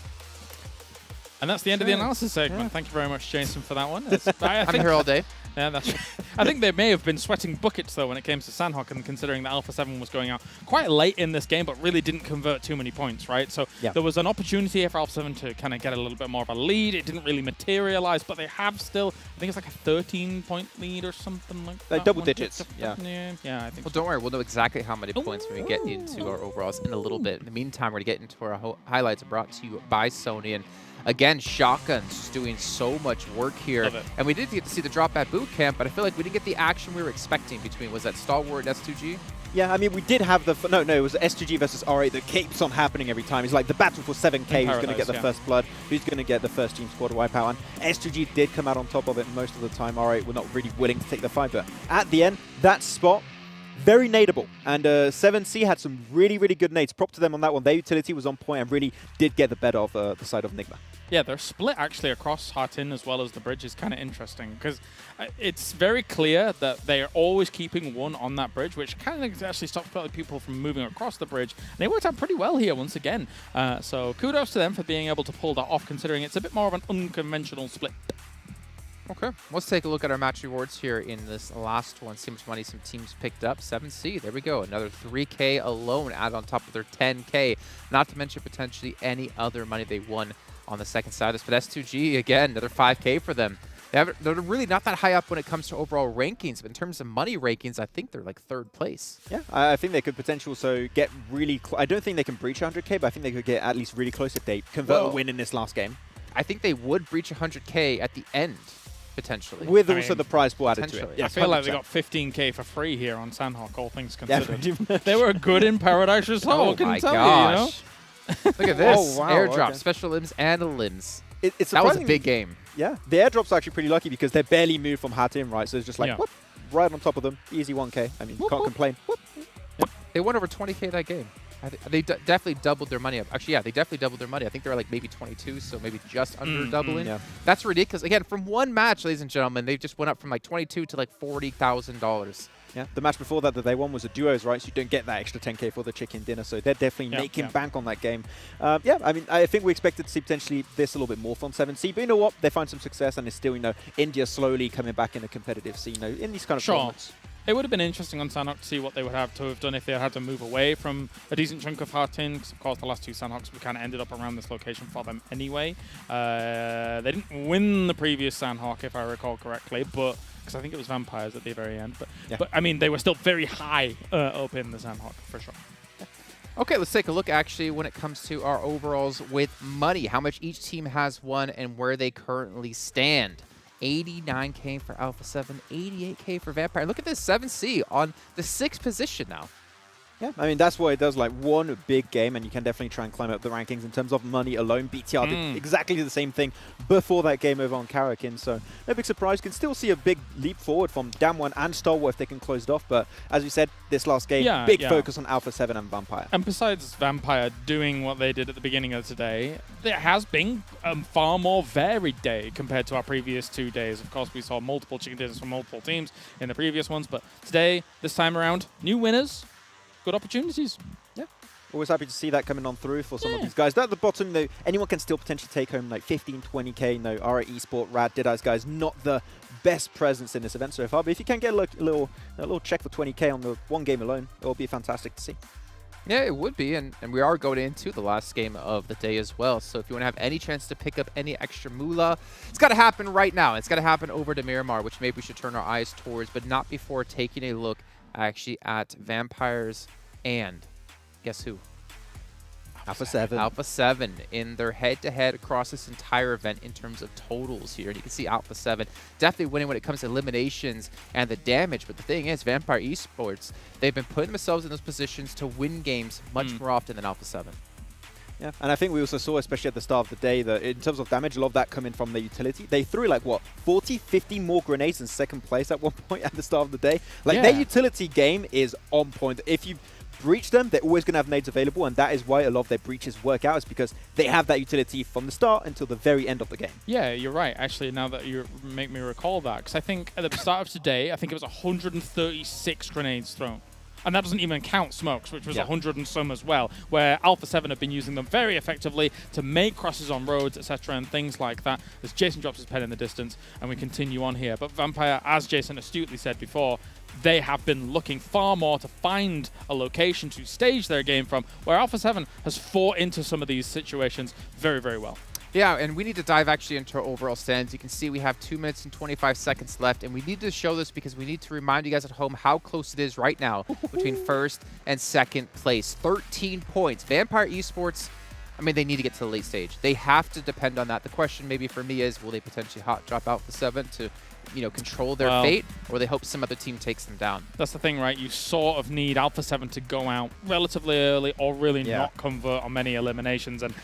And that's the end of the analysis segment. Thank you very much, Jason, for that one. I'm here all day. Yeah, that's right. I think they may have been sweating buckets, though, when it came to Sanhok, and considering that Alpha 7 was going out quite late in this game, but really didn't convert too many points, right? So there was an opportunity here for Alpha 7 to kind of get a little bit more of a lead. It didn't really materialize, but they have still, I think it's like a 13-point lead or something like that. Double digits, yeah, I think Well, don't worry. We'll know exactly how many points when we get into our overalls in a little bit. In the meantime, we're going to get into our highlights brought to you by Sony. And again, Shotguns just doing so much work here. And we did get to see the drop at boot camp, but I feel like we didn't get the action we were expecting between, was that Stalwart and S2G? Yeah, I mean, we did have the... No, it was S2G versus R8 that keeps on happening every time. It's like the battle for 7K, who's going to get the first blood, who's going to get the first team squad wipeout. And S2G did come out on top of it most of the time. R8 were not really willing to take the fight, but at the end, that spot, very nadeable. And 7C had some really, really good nades. Prop to them on that one. Their utility was on point and really did get the better of the side of Nigma. Yeah, their split actually across Hartin as well as the bridge is kind of interesting, because it's very clear that they are always keeping one on that bridge, which kind of actually stops people from moving across the bridge. And they worked out pretty well here once again. So kudos to them for being able to pull that off, considering it's a bit more of an unconventional split. Okay, let's take a look at our match rewards here in this last one. See how much money some teams picked up. 7C, there we go. Another 3K alone added on top of their 10K. Not to mention potentially any other money they won on the second side of this. But S2G, again, another 5K for them. They're really not that high up when it comes to overall rankings, but in terms of money rankings, I think they're like 3rd place. Yeah, I think they could potentially also get really I don't think they can breach 100K, but I think they could get at least really close if they convert a win in this last game. I think they would breach 100K at the end, potentially. With also the prize pool added to it. Yes, I feel 100%. Like they got 15K for free here on Sanhok, all things considered. They were good in Paradise Resort, oh my gosh. You know? Look at this. Oh, wow, airdrop, special limbs, and limbs. That was a big game. Yeah, the airdrops are actually pretty lucky because they're barely moved from Hatim, right? So it's just like, whoop, right on top of them. Easy 1K. I mean, can't complain. Yep. They won over 20K that game. They definitely doubled their money up. Actually, yeah, they definitely doubled their money. I think they were like maybe 22, so maybe just under doubling. Yeah. That's ridiculous. Again, from one match, ladies and gentlemen, they just went up from like 22 to like $40,000. Yeah, the match before that they won was a duos, right? So you don't get that extra 10K for the chicken dinner. So they're definitely making bank on that game. Yeah, I mean, I think we expected to see potentially this a little bit more from 7C. But you know what? They find some success, and it's still, India slowly coming back in the competitive scene, in these kind of tournaments. It would have been interesting on Sanhok to see what they would have to have done if they had to move away from a decent chunk of Hartin, because of course the last two Sanhoks we kind of ended up around this location for them anyway. They didn't win the previous Sanhok, if I recall correctly, but because I think it was Vampires at the very end. But I mean, they were still very high up in the Sanhok, for sure. Okay, let's take a look actually when it comes to our overalls with money, how much each team has won and where they currently stand. 89K for Alpha 7, 88K for Vampire. Look at this, 7C on the 6th position now. Yeah, I mean, that's what it does, like one big game, and you can definitely try and climb up the rankings in terms of money alone. BTR did exactly the same thing before that game over on Karakin, so no big surprise. You can still see a big leap forward from Damwon and Stalwart if they can close it off, but as we said, this last game, big focus on Alpha 7 and Vampire. And besides Vampire doing what they did at the beginning of today, there has been a far more varied day compared to our previous 2 days. Of course, we saw multiple chicken dinners from multiple teams in the previous ones, but today, this time around, new winners, good opportunities. Yeah. Always happy to see that coming on through for some of these guys. Down at the bottom, though, anyone can still potentially take home like 15, 20k. No, R8 Esports, Rad, Deadeyes Guys, not the best presence in this event so far. But if you can get a little check for 20k on the one game alone, it will be fantastic to see. Yeah, it would be, and we are going into the last game of the day as well. So if you want to have any chance to pick up any extra moolah, it's got to happen right now. It's got to happen over to Miramar, which maybe we should turn our eyes towards, but not before taking a look actually at Vampires and guess who? Alpha 7. Alpha 7 in their head-to-head across this entire event in terms of totals here. And you can see Alpha 7 definitely winning when it comes to eliminations and the damage. But the thing is, Vampire Esports, they've been putting themselves in those positions to win games much more often than Alpha 7. Yeah, and I think we also saw, especially at the start of the day, that in terms of damage, a lot of that coming from the utility. They threw like, what, 40, 50 more grenades in second place at one point at the start of the day. Like, their utility game is on point. If you breach them, they're always going to have nades available, and that is why a lot of their breaches work out, is because they have that utility from the start until the very end of the game. Yeah, you're right, actually, now that you make me recall that, because I think at the start of today, I think it was 136 grenades thrown. And that doesn't even count smokes, which was 100 and some as well, where Alpha 7 have been using them very effectively to make crosses on roads, etc., and things like that, as Jason drops his pen in the distance, and we continue on here. But Vampire, as Jason astutely said before, they have been looking far more to find a location to stage their game from, where Alpha 7 has fought into some of these situations very, very well. Yeah, and we need to dive actually into our overall stands. You can see we have 2 minutes and 25 seconds left, and we need to show this because we need to remind you guys at home how close it is right now between first and second place. 13 points. Vampire Esports, I mean, they need to get to the late stage. They have to depend on that. The question maybe for me is, will they potentially hot drop Alpha 7 to, you know, control their fate, or they hope some other team takes them down? That's the thing, right? You sort of need Alpha 7 to go out relatively early or really not convert on many eliminations, and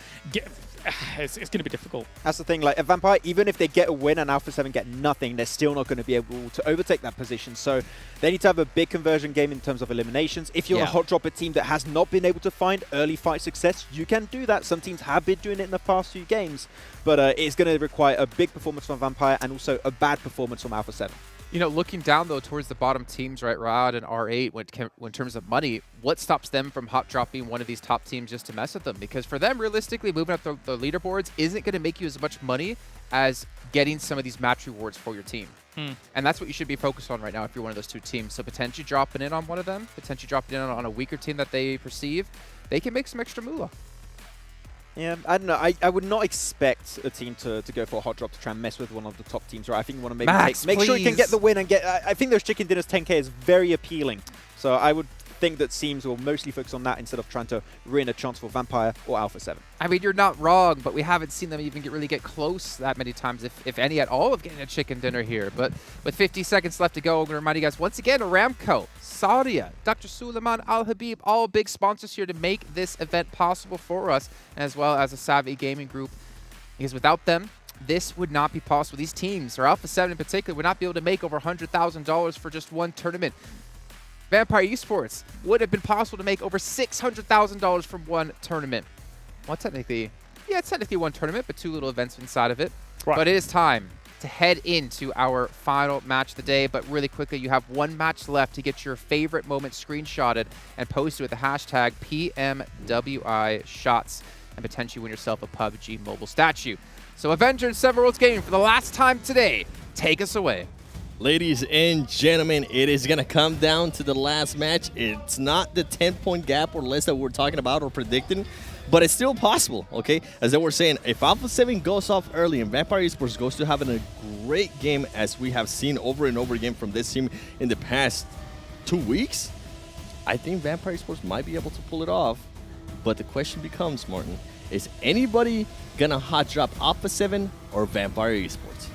it's going to be difficult. That's the thing, like a Vampire, even if they get a win and Alpha 7 get nothing, they're still not going to be able to overtake that position. So they need to have a big conversion game in terms of eliminations. If you're a hot dropper team that has not been able to find early fight success, you can do that. Some teams have been doing it in the past few games, but it's going to require a big performance from Vampire and also a bad performance from Alpha 7. You know, looking down, though, towards the bottom teams, right, Riyadh and R8, in terms of money, what stops them from hot dropping one of these top teams just to mess with them? Because for them, realistically, moving up the leaderboards isn't going to make you as much money as getting some of these match rewards for your team. And that's what you should be focused on right now if you're one of those two teams. So potentially dropping in on one of them, potentially dropping in on a weaker team that they perceive, they can make some extra moolah. Yeah, I don't know. I would not expect a team to go for a hot drop to try and mess with one of the top teams, right? I think you want to maybe make sure you can get the win and get... I think those Chicken Dinners 10k is very appealing. So I would think that teams will mostly focus on that instead of trying to ruin a chance for Vampire or Alpha 7. I mean, you're not wrong, but we haven't seen them even really get close that many times, if any at all, of getting a chicken dinner here. But with 50 seconds left to go, I'm going to remind you guys once again, Aramco, Saudia, Dr. Suleiman Al Habib, all big sponsors here to make this event possible for us, as well as a Savvy Gaming Group. Because without them, this would not be possible. These teams, or Alpha 7 in particular, would not be able to make over $100,000 for just one tournament. Vampire Esports would have been possible to make over $600,000 from one tournament. Well, technically, yeah, it's technically one tournament, but two little events inside of it. Right. But it is time to head into our final match of the day. But really quickly, you have one match left to get your favorite moment screenshotted and posted with the hashtag PMWI shots and potentially win yourself a PUBG Mobile statue. So Avenger and Seven Worlds Gaming for the last time today, take us away. Ladies and gentlemen, it is going to come down to the last match. It's not the 10-point gap or less that we're talking about or predicting, but it's still possible, okay? As they were saying, if Alpha 7 goes off early and Vampire Esports goes to having a great game, as we have seen over and over again from this team in the past 2 weeks, I think Vampire Esports might be able to pull it off. But the question becomes, Martin, is anybody going to hot drop Alpha 7 or Vampire Esports?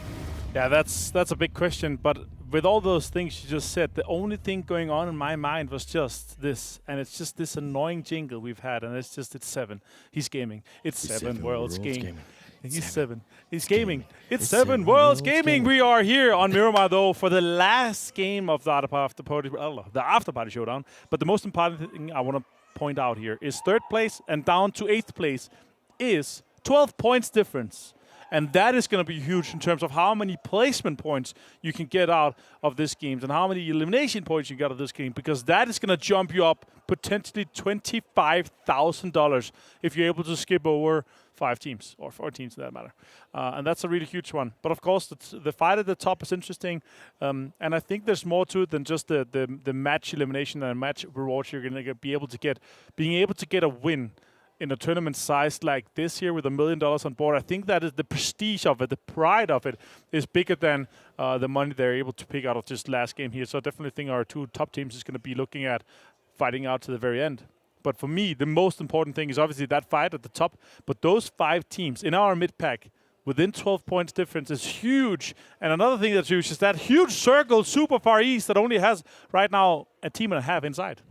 Yeah, that's a big question, but with all those things you just said, the only thing going on in my mind was just this, and it's just this annoying jingle we've had, and it's 7. He's gaming. It's 7 Worlds Gaming. He's 7. He's gaming. It's 7 Worlds Gaming. We are here on Miramar, though, for the last game of the Afterparty Showdown. But the most important thing I want to point out here is 3rd place and down to 8th place is 12 points difference. And that is going to be huge in terms of how many placement points you can get out of this game and how many elimination points you get out of this game, because that is going to jump you up potentially $25,000 if you're able to skip over 5 teams, or 4 teams for that matter. And that's a really huge one. But of course, the fight at the top is interesting. And I think there's more to it than just the match elimination and match rewards you're going to be able to get. Being able to get a win in a tournament size like this here with $1 million on board, I think that is the prestige of it, the pride of it is bigger than the money they're able to pick out of just last game here. So I definitely think our 2 top teams is going to be looking at fighting out to the very end. But for me, the most important thing is obviously that fight at the top. But those 5 teams in our mid-pack, within 12 points difference, is huge. And another thing that's huge is that huge circle super far east that only has right now a team and a half inside.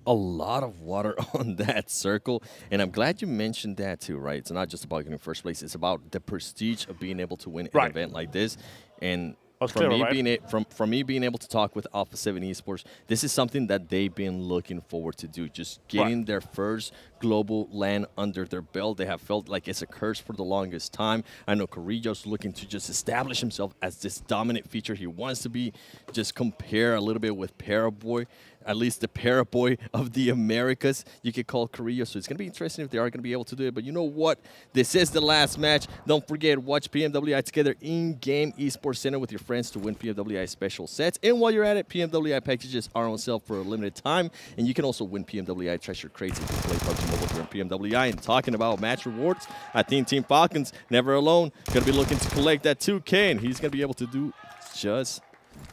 A lot of water on that circle. And I'm glad you mentioned that too, right? It's not just about getting first place. It's about the prestige of being able to win an event like this. And from me being able to talk with Alpha 7 Esports, this is something that they've been looking forward to do. Just getting their first global LAN under their belt. They have felt like it's a curse for the longest time. I know Carrillo's looking to just establish himself as this dominant feature. He wants to be just compare a little bit with Paraboy, at least the Paraboy of the Americas, you could call Carrillo. So it's going to be interesting if they are going to be able to do it. But you know what? This is the last match. Don't forget, watch PMWI together in-game esports center with your friends to win PMWI special sets. And while you're at it, PMWI packages are on sale for a limited time. And you can also win PMWI treasure crates if you play PUBG Mobile during PMWI. And talking about match rewards, I think Team Falcons, never alone, going to be looking to collect that 2K. And he's going to be able to do just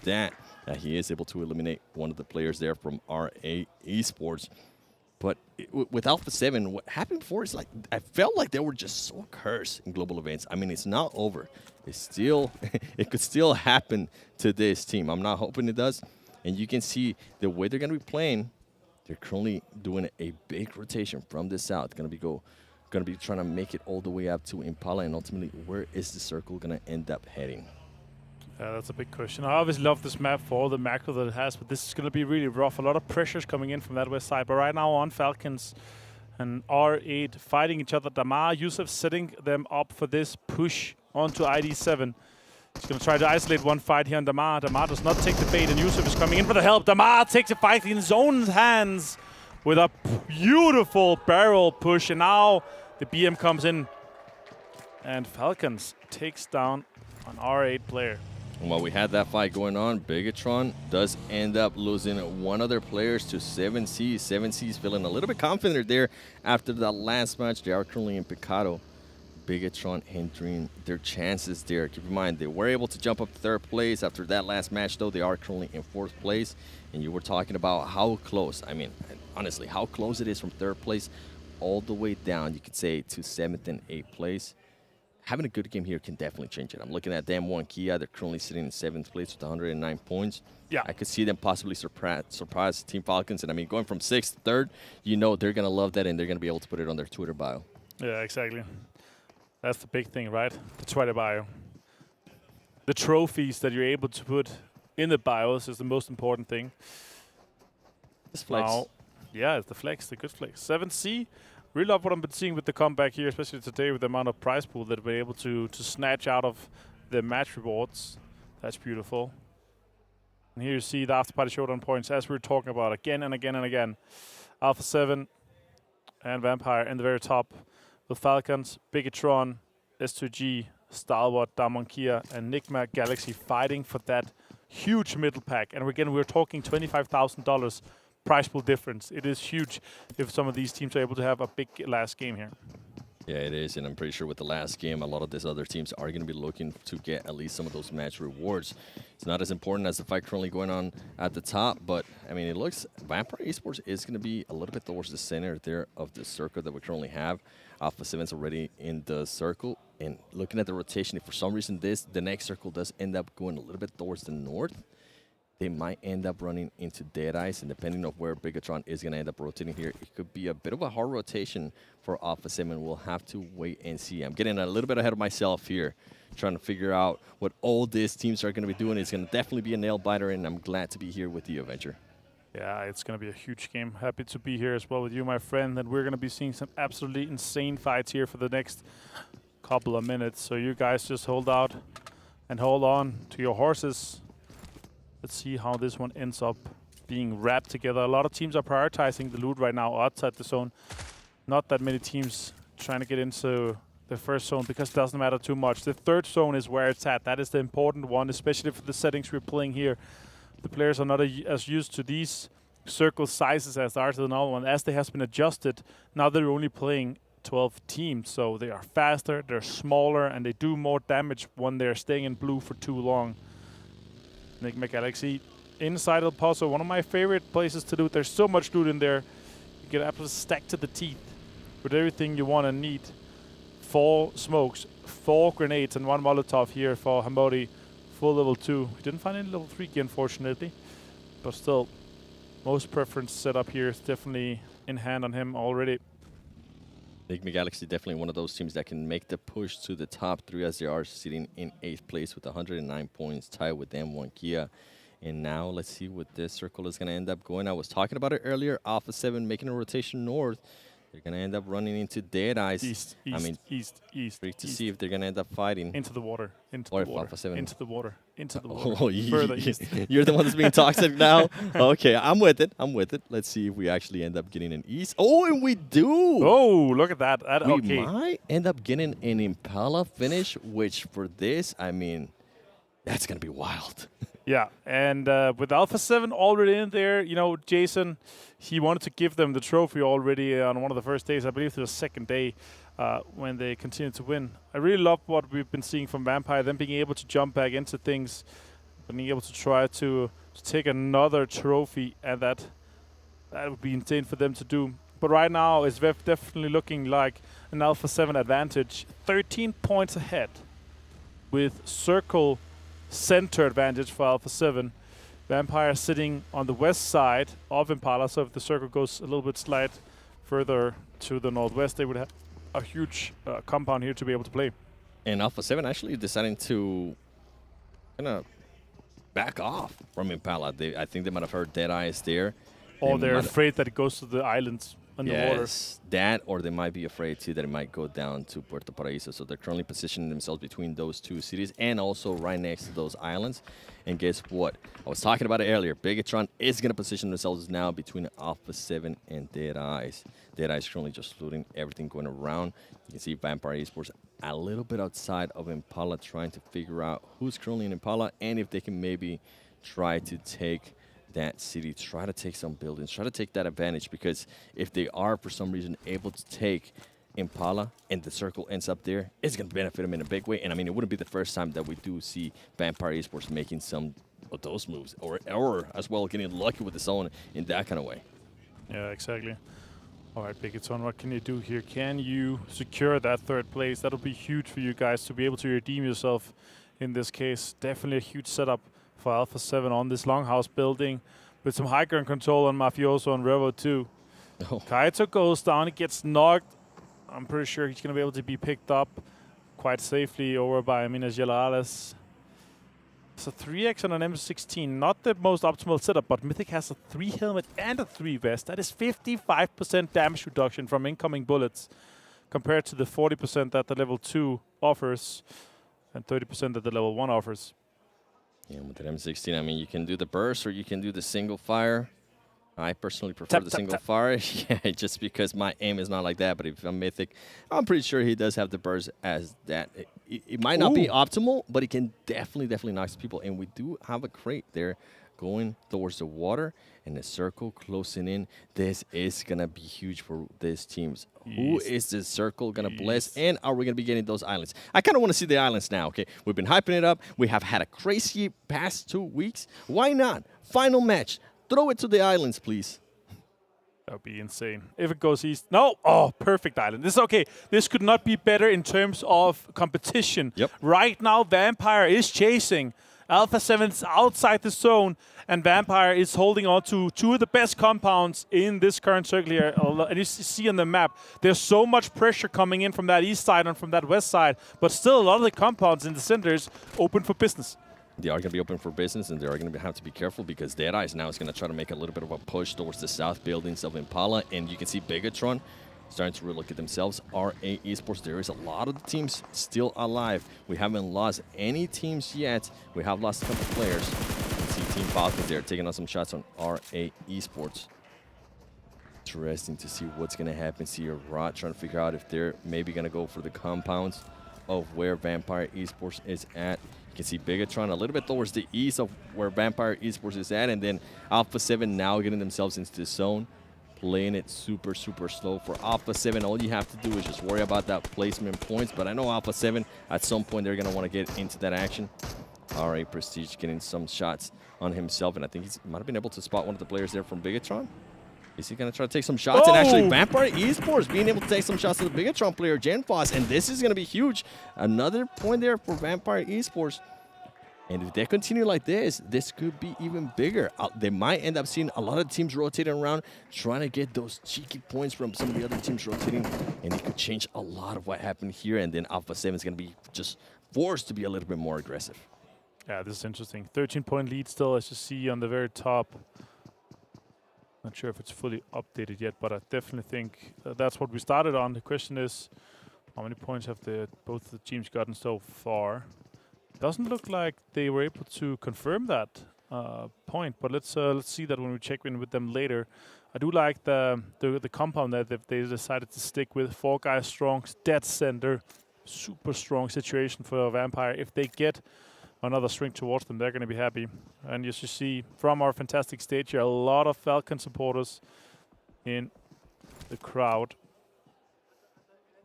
that. He is able to eliminate one of the players there from R8 Esports. But with Alpha 7, what happened before is like, I felt like they were just so cursed in global events. I mean, it's not over. It's still, it could still happen to this team. I'm not hoping it does. And you can see the way they're going to be playing, they're currently doing a big rotation from the south. Going to be trying to make it all the way up to Impala. And ultimately, where is the circle going to end up heading? That's a big question. I obviously love this map for all the macro that it has, but this is going to be really rough. A lot of pressures coming in from that west side. But right now on Falcons and R8 fighting each other. Damar, Yusuf setting them up for this push onto ID7. He's going to try to isolate one fight here on Damar. Damar does not take the bait, and Yusuf is coming in for the help. Damar takes the fight in his own hands with a beautiful barrel push. And now the BM comes in, and Falcons takes down an R8 player. And while we had that fight going on, Bigetron does end up losing one of their players to 7C. 7C is feeling a little bit confident there after that last match. They are currently in Picado. Bigetron hindering their chances there. Keep in mind, they were able to jump up to 3rd place after that last match, though. They are currently in 4th place. And you were talking about how close, I mean, honestly, how close it is from 3rd place all the way down, you could say, to 7th and 8th place. Having a good game here can definitely change it. I'm looking at them one Kia. They're currently sitting in 7th place with 109 points. Yeah, I could see them possibly surprise Team Falcons. And I mean, going from 6th to 3rd, you know they're going to love that, and they're going to be able to put it on their Twitter bio. Yeah, exactly. That's the big thing, right? The Twitter bio. The trophies that you're able to put in the bios is the most important thing. This flex. Now, yeah, it's the flex, the good flex. 7C. Really love what I've been seeing with the comeback here, especially today with the amount of prize pool that we're able to snatch out of the match rewards. That's beautiful. And here you see the Afterparty Showdown points, as we were talking about again and again and again. Alpha 7 and Vampire in the very top with Falcons, Bigetron, S2G, Stalwart, Damonkia, and Nigma Galaxy fighting for that huge middle pack. And again, we're talking $25,000 price pool difference. It is huge if some of these teams are able to have a big last game here. Yeah, it is, and I'm pretty sure with the last game, a lot of these other teams are going to be looking to get at least some of those match rewards. It's not as important as the fight currently going on at the top, but, I mean, it looks Vampire Esports is going to be a little bit towards the center there of the circle that we currently have. Alpha 7's already in the circle, and looking at the rotation, if for some reason the next circle does end up going a little bit towards the north, they might end up running into Deadeyes, and depending on where Bigetron is going to end up rotating here, it could be a bit of a hard rotation for Alpha 7. We'll have to wait and see. I'm getting a little bit ahead of myself here, trying to figure out what all these teams are going to be doing. It's going to definitely be a nail-biter, and I'm glad to be here with you, Avenger. Yeah, it's going to be a huge game. Happy to be here as well with you, my friend, and we're going to be seeing some absolutely insane fights here for the next couple of minutes. So you guys just hold out and hold on to your horses. Let's see how this one ends up being wrapped together. A lot of teams are prioritizing the loot right now outside the zone. Not that many teams trying to get into the first zone because it doesn't matter too much. The third zone is where it's at. That is the important one, especially for the settings we're playing here. The players are not as used to these circle sizes as the Arsenal one. As they has been adjusted, now they're only playing 12 teams, so they are faster, they're smaller, and they do more damage when they're staying in blue for too long. Nigma Galaxy inside El Paso, one of my favorite places to loot. There's so much loot in there. You get absolutely stacked to the teeth with everything you want and need. 4 smokes, 4 grenades, and 1 Molotov here for Hamodi. Full level 2. We didn't find any level 3 key, unfortunately, but still, most preference setup here is definitely in hand on him already. Nigma Galaxy definitely one of those teams that can make the push to the top 3 as they are sitting in 8th place with 109 points, tied with M1 Kia. And now let's see what this circle is going to end up going. I was talking about it earlier. Alpha 7 making a rotation north. They're going to end up running into Deadeyes. East. Freak to see if they're going to end up fighting. Into the water. Into or the water. Alpha 7. Into the water. Into the water. Oh, Further east. You're the one that's being toxic now? Okay, I'm with it. I'm with it. Let's see if we actually end up getting an east. Oh, and we do. Oh, look at that. We might end up getting an Impala finish, which for this, I mean, that's going to be wild. Yeah, and with Alpha 7 already in there, you know, Jason, he wanted to give them the trophy already on one of the first days. I believe it was the second day when they continued to win. I really love what we've been seeing from Vampire, them being able to jump back into things, being able to try to take another trophy, and that would be insane for them to do. But right now, it's definitely looking like an Alpha 7 advantage. 13 points ahead with Circle center advantage for Alpha 7. Vampire sitting on the west side of Impala, so if the circle goes a little bit slight further to the northwest, they would have a huge compound here to be able to play. And Alpha 7 actually deciding to kind of back off from Impala. I think they might have heard Deadeyes there. Or they're afraid that it goes to the islands in the water. Yes, that, or they might be afraid too that it might go down to Puerto Paraíso. So they're currently positioning themselves between those 2 cities and also right next to those islands. And guess what? I was talking about it earlier. Bigetron is going to position themselves now between Alpha 7 and Deadeyes. Deadeyes currently just looting everything going around. You can see Vampire Esports a little bit outside of Impala, trying to figure out who's currently in Impala and if they can maybe try to take that city, try to take some buildings, try to take that advantage, because if they are for some reason able to take Impala and the circle ends up there, it's going to benefit them in a big way. And I mean, it wouldn't be the first time that we do see Vampire Esports making some of those moves, or as well getting lucky with the zone in that kind of way. Yeah, exactly. All right, Bigetron, what can you do here? Can you secure that 3rd place? That'll be huge for you guys to be able to redeem yourself in this case. Definitely a huge setup for Alpha 7 on this longhouse building with some high ground control on Mafioso and Revo too. Oh. Kaito goes down, he gets knocked. I'm pretty sure he's going to be able to be picked up quite safely over by Minas Gerais. It's a 3x on an M16, not the most optimal setup, but Mythic has a 3 helmet and a 3 vest. That is 55% damage reduction from incoming bullets compared to the 40% that the level 2 offers and 30% that the level 1 offers. Yeah, with the M16, I mean, you can do the burst or you can do the single fire. I personally prefer the single fire, yeah, just because my aim is not like that. But if I'm Mythic, I'm pretty sure he does have the burst as that. It might not be optimal, but it can definitely knock people. And we do have a crate there going towards the water and the circle closing in. This is going to be huge for these teams. Yes. Who is this circle going to bless? And are we going to be getting those islands? I kind of want to see the islands now, okay? We've been hyping it up. We have had a crazy past 2 weeks. Why not? Final match. Throw it to the islands, please. That would be insane. If it goes east. No. Oh, perfect island. This is okay. This could not be better in terms of competition. Yep. Right now, Vampire is chasing. Alpha 7's outside the zone, and Vampire is holding on to 2 of the best compounds in this current circle here. And you see on the map, there's so much pressure coming in from that east side and from that west side, but still a lot of the compounds in the centers open for business. They are going to be open for business, and they are going to have to be careful because Deadeyes now is going to try to make a little bit of a push towards the south buildings of Impala, and you can see Bigetron starting to relook at themselves. RA Esports, there is a lot of the teams still alive. We haven't lost any teams yet. We have lost a couple players. You can see Team Falcons there taking on some shots on RA Esports. Interesting to see what's going to happen. See Rod trying to figure out if they're maybe going to go for the compounds of where Vampire Esports is at. You can see Bigetron a little bit towards the east of where Vampire Esports is at, and then Alpha 7 now getting themselves into the zone, playing it super, super slow. For Alpha 7, all you have to do is just worry about that placement points, but I know Alpha 7, at some point, they're going to want to get into that action. RA Prestige getting some shots on himself, and I think he might have been able to spot one of the players there from Bigetron. Is he going to try to take some shots? And actually, Vampire Esports being able to take some shots to the Bigetron player, Genfoss, and this is going to be huge. Another point there for Vampire Esports. And if they continue like this could be even bigger. They might end up seeing a lot of teams rotating around, trying to get those cheeky points from some of the other teams rotating, and it could change a lot of what happened here. And then Alpha 7 is going to be just forced to be a little bit more aggressive. Yeah, this is interesting. 13-point lead still, as you see on the very top. Not sure if it's fully updated yet, but I definitely think that's what we started on. The question is, how many points have both the teams gotten so far? Doesn't look like they were able to confirm that point, but let's see that when we check in with them later. I do like the compound that they decided to stick with. 4 guys strong, dead center, super strong situation for Vampire. If they get another string towards them, they're going to be happy. And as you see from our fantastic stage here, a lot of Falcon supporters in the crowd.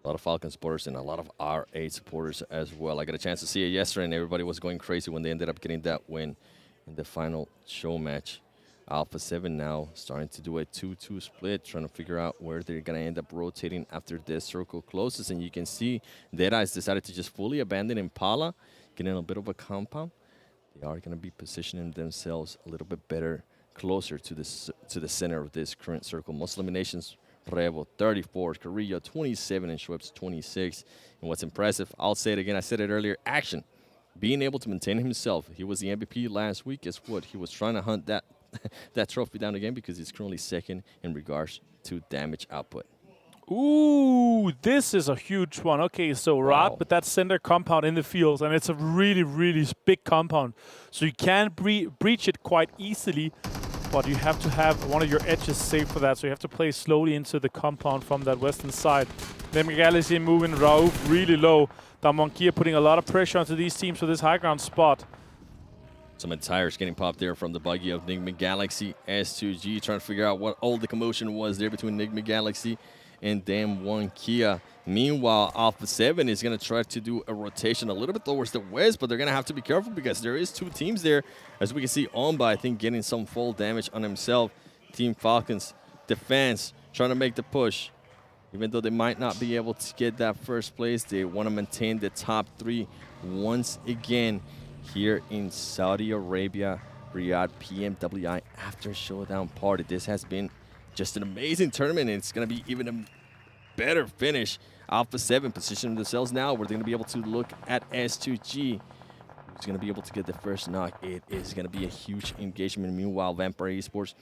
A lot of Falcon supporters and a lot of R8 supporters as well. I got a chance to see it yesterday, and everybody was going crazy when they ended up getting that win in the final show match. Alpha 7 now starting to do a 2-2 split, trying to figure out where they're going to end up rotating after this circle closes. And you can see Deadeyes decided to just fully abandon Impala, getting a bit of a compound. They are going to be positioning themselves a little bit better, closer to the center of this current circle. Most eliminations, Revo 34, Carrillo 27, and Schweppes 26. And what's impressive, I'll say it again, I said it earlier, Action. Being able to maintain himself. He was the MVP last week. Guess what? He was trying to hunt that that trophy down again because he's currently second in regards to damage output. Ooh, this is a huge one. Okay, so Rod with that center compound in the field, and it's a really, really big compound. So you can breach it quite easily, but you have to have one of your edges safe for that. So you have to play slowly into the compound from that western side. Nigma Galaxy moving Rauf really low. Damonkia putting a lot of pressure onto these teams for this high ground spot. Some tires getting popped there from the buggy of Nigma Galaxy. S2G trying to figure out what all the commotion was there between Nigma Galaxy and Dam 1 Kia. Meanwhile, Alpha 7 is going to try to do a rotation a little bit towards the west, but they're going to have to be careful because there is 2 teams there. As we can see, Omba, I think, getting some full damage on himself. Team Falcons, defense, trying to make the push. Even though they might not be able to get that first place, they want to maintain the top 3 once again here in Saudi Arabia, Riyadh PMWI After Showdown Party. This has been just an amazing tournament, and it's going to be even a better finish. Alpha 7 positioning themselves now where they're going to be able to look at S2G, who's going to be able to get the first knock. It is going to be a huge engagement. Meanwhile, Vampire Esports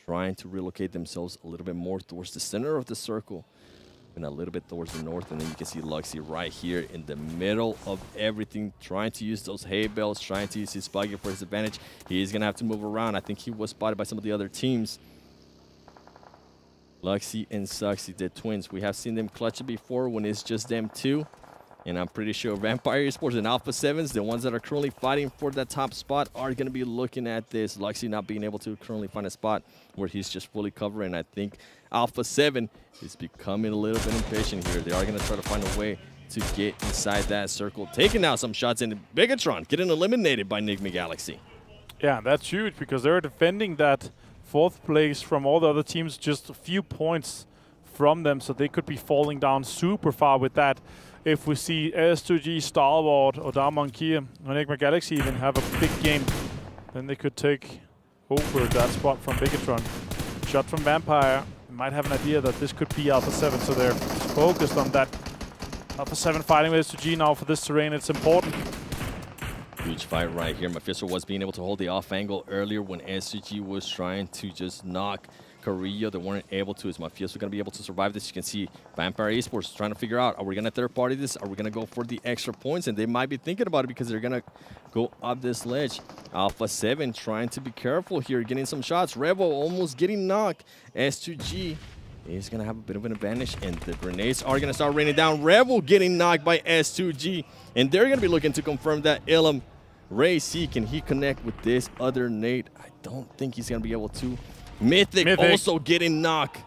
trying to relocate themselves a little bit more towards the center of the circle and a little bit towards the north. And then you can see Luxy right here in the middle of everything, trying to use those hay bales, trying to use his Pubg for his advantage. He's going to have to move around. I think he was spotted by some of the other teams. Luxy and Suxy, the twins. We have seen them clutch it before when it's just them 2. And I'm pretty sure Vampire Esports and Alpha 7s, the ones that are currently fighting for that top spot, are going to be looking at this. Luxy not being able to currently find a spot where he's just fully covering. I think Alpha 7 is becoming a little bit impatient here. They are going to try to find a way to get inside that circle. Taking out some shots, and Bigetron getting eliminated by Nigma Galaxy. Yeah, that's huge because they're defending that 4th place from all the other teams, just a few points from them, so they could be falling down super far with that. If we see S2G, Stalwart, or Damonkia, or Nigma Galaxy even have a big game, then they could take over that spot from Bigetron. Shot from Vampire. They might have an idea that this could be Alpha 7, so they're focused on that. Alpha 7 fighting with S2G now for this terrain. It's important. Huge fight right here. Mephisto was being able to hold the off angle earlier when S2G was trying to just knock Carrillo. They weren't able to. Is Mafioso going to be able to survive this? You can see Vampire Esports trying to figure out, are we going to third party this? Are we going to go for the extra points? And they might be thinking about it because they're going to go up this ledge. Alpha 7 trying to be careful here, getting some shots. Revo almost getting knocked. S2G is going to have a bit of an advantage, and the grenades are going to start raining down. Revo getting knocked by S2G, and they're going to be looking to confirm that Ilum. Ray C, can he connect with this other nade? I don't think he's going to be able to. Mythic also getting knocked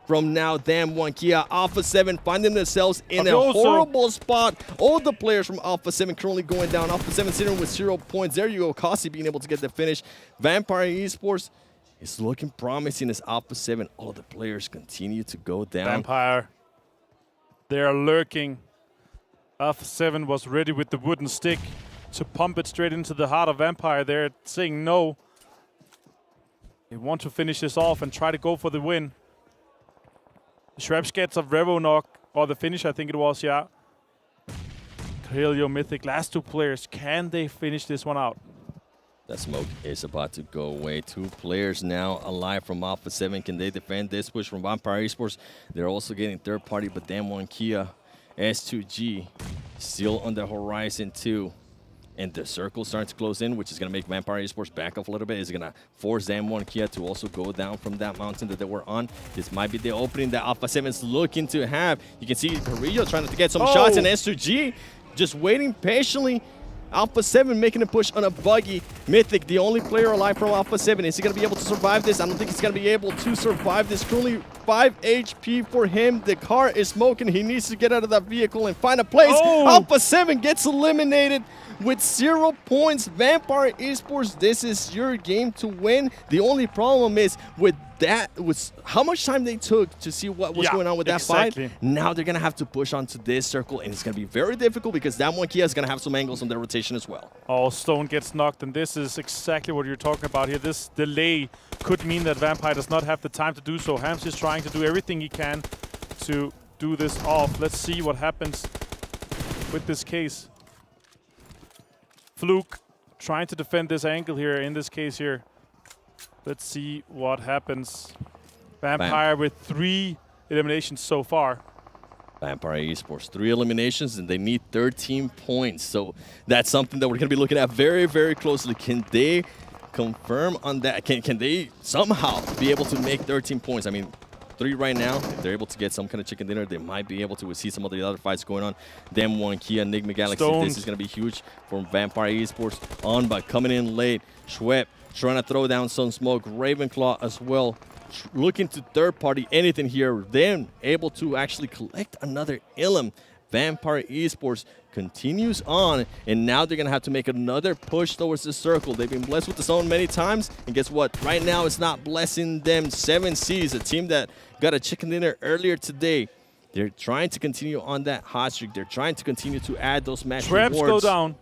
from now Damn One Kia. Alpha 7 finding themselves in a horrible spot. All the players from Alpha 7 currently going down. Alpha 7 sitting with 0 points. There you go, Kasi being able to get the finish. Vampire Esports is looking promising as Alpha 7. All of the players continue to go down. Vampire, they are lurking. Alpha 7 was ready with the wooden stick to pump it straight into the heart of Vampire. They're saying no. They want to finish this off and try to go for the win. Shrebs gets a Revo knock, or the finish I think it was, yeah. Carrillo, Mythic, last 2 players. Can they finish this one out? That smoke is about to go away. 2 players now alive from Alpha 7. Can they defend this push from Vampire Esports? They're also getting third party, but Damn One Kia, S2G, still on the horizon too. And the circle starting to close in, which is going to make Vampire Esports back off a little bit. Is going to force Damn One Kia to also go down from that mountain that they were on. This might be the opening that Alpha 7 is looking to have. You can see Carrillo trying to get some shots, and S2G just waiting patiently. Alpha 7 making a push on a buggy. Mythic, the only player alive from Alpha 7. Is he going to be able to survive this? I don't think he's going to be able to survive this. Currently 5 HP for him. The car is smoking. He needs to get out of that vehicle and find a place. Alpha 7 gets eliminated with 0 points. Vampire Esports, this is your game to win. The only problem is with that was how much time they took to see what was going on with that fight. Now they're going to have to push onto this circle, and it's going to be very difficult because Damn One Kia is going to have some angles on their rotation as well. Oh, Stone gets knocked, and this is exactly what you're talking about here. This delay could mean that Vampire does not have the time to do so. Hams is trying to do everything he can to do this off. Let's see what happens with this case. Fluke trying to defend this angle here, in this case here. Let's see what happens. Vampire with 3 eliminations so far. Vampire Esports, 3 eliminations, and they need 13 points. So that's something that we're going to be looking at very, very closely. Can they confirm on that? Can they somehow be able to make 13 points? I mean, 3 right now. If they're able to get some kind of chicken dinner, they might be able to. We see some of the other fights going on. Damn One Kia, Nigma Galaxy. This is going to be huge for Vampire Esports. On by coming in late. Schwepp trying to throw down some smoke. Ravenclaw as well. Looking to third party anything here. Then able to actually collect another Ilum. Vampire Esports continues on, and now they're going to have to make another push towards the circle. They've been blessed with the zone many times, and guess what? Right now, it's not blessing them. 7Cs, a team that got a chicken dinner earlier today. They're trying to continue on that hot streak. They're trying to continue to add those match rewards. Schweppes go down.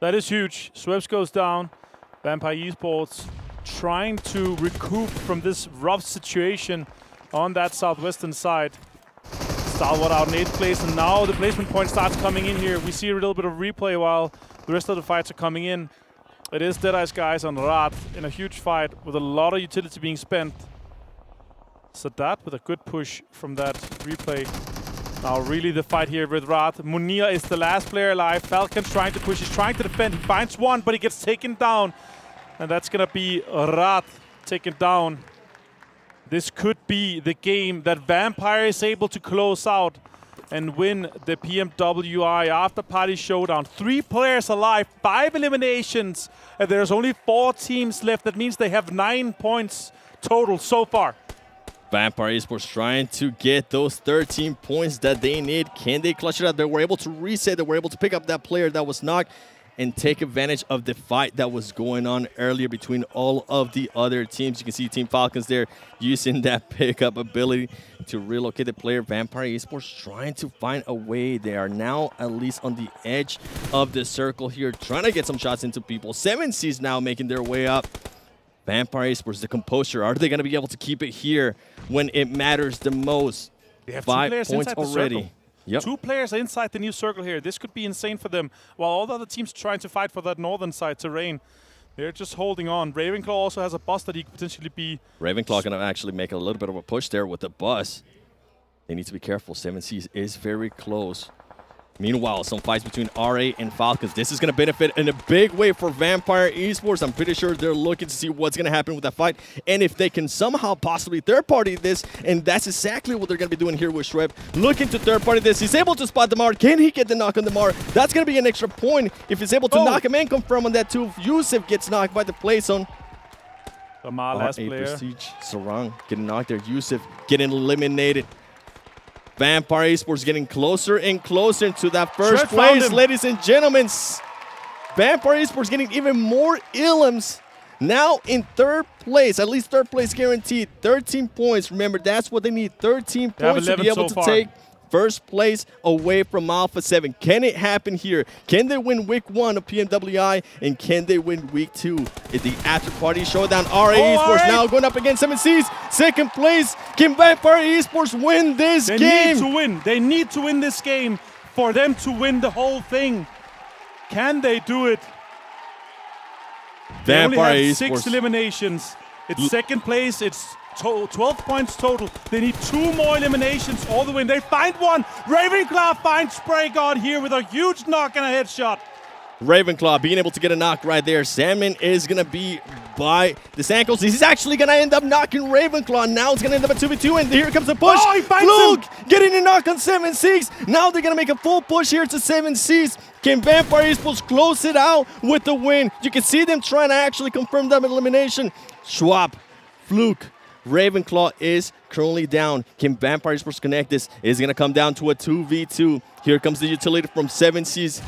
That is huge. Schweppes goes down. Vampire Esports trying to recoup from this rough situation on that southwestern side. Stalwart out in 8th place, and now the placement point starts coming in here. We see a little bit of replay while the rest of the fights are coming in. It is Deadeyes Guys on Riyadh in a huge fight with a lot of utility being spent. Sadat with a good push from that replay. Now really the fight here with Riyadh. Munir is the last player alive. Falcons trying to push, he's trying to defend. He finds one, but he gets taken down. And that's gonna be Riyadh taken down. This could be the game that Vampire is able to close out and win the PMWI Afterparty Showdown. 3 players alive, 5 eliminations, and there's only 4 teams left. That means they have 9 points total so far. Vampire Esports trying to get those 13 points that they need. Can they clutch it out? They were able to reset. They were able to pick up that player that was knocked and take advantage of the fight that was going on earlier between all of the other teams. You can see Team Falcons there using that pickup ability to relocate the player. Vampire Esports trying to find a way. They are now at least on the edge of the circle here, trying to get some shots into people. 7Cs now making their way up. Vampire Esports, the composure. Are they going to be able to keep it here when it matters the most? They have 5 2 players points inside the already. circle. Yep. 2 players inside the new circle here. This could be insane for them. While all the other teams trying to fight for that northern side terrain, They're just holding on. Ravenclaw also has a bus that he could potentially be... Ravenclaw going to actually make a little bit of a push there with the bus. They need to be careful. 7Cs is very close. Meanwhile, some fights between RA and Falcons. This is going to benefit in a big way for Vampire Esports. I'm pretty sure they're looking to see what's going to happen with that fight. And if they can somehow possibly third-party this, and that's exactly what they're going to be doing here with Shweb. Looking to third-party this. He's able to spot Damar. Can he get the knock on Damar? That's going to be an extra point if he's able to knock him and confirm on that too. Yusuf gets knocked by the play zone. Damar, last player. Prestige. Sarang getting knocked there. Yusuf getting eliminated. Vampire Esports getting closer and closer to that first place, ladies and gentlemen. Vampire Esports getting even more elims. Now in third place, at least third place guaranteed. 13 points. Remember, that's what they need. 13 points to be able to take first place away from Alpha 7. Can it happen here? Can they win week 1 of PMWI? And can they win week 2 at the Afterparty Showdown? RA Esports now going up against 7Cs. Second place. Can Vampire Esports win this game? They need to win. They need to win this game for them to win the whole thing. Can they do it? They only have 6 eliminations. It's second place. It's 12 points total. They need 2 more eliminations all the way. They find one. Ravenclaw finds Spray God here with a huge knock and a headshot. Ravenclaw being able to get a knock right there. Sandman is going to be by the ankles. He's actually going to end up knocking Ravenclaw. Now it's going to end up at 2v2, and here comes a push. Oh, he finds Luke him. getting a knock on 7Cs. Now they're going to make a full push here to 7Cs. Can Vampire Esports close it out with the win? You can see them trying to actually confirm that elimination. Schwab, Fluke, Ravenclaw is currently down. Can Vampire Esports connect this? It's going to come down to a 2v2. Here comes the utility from 7Cs.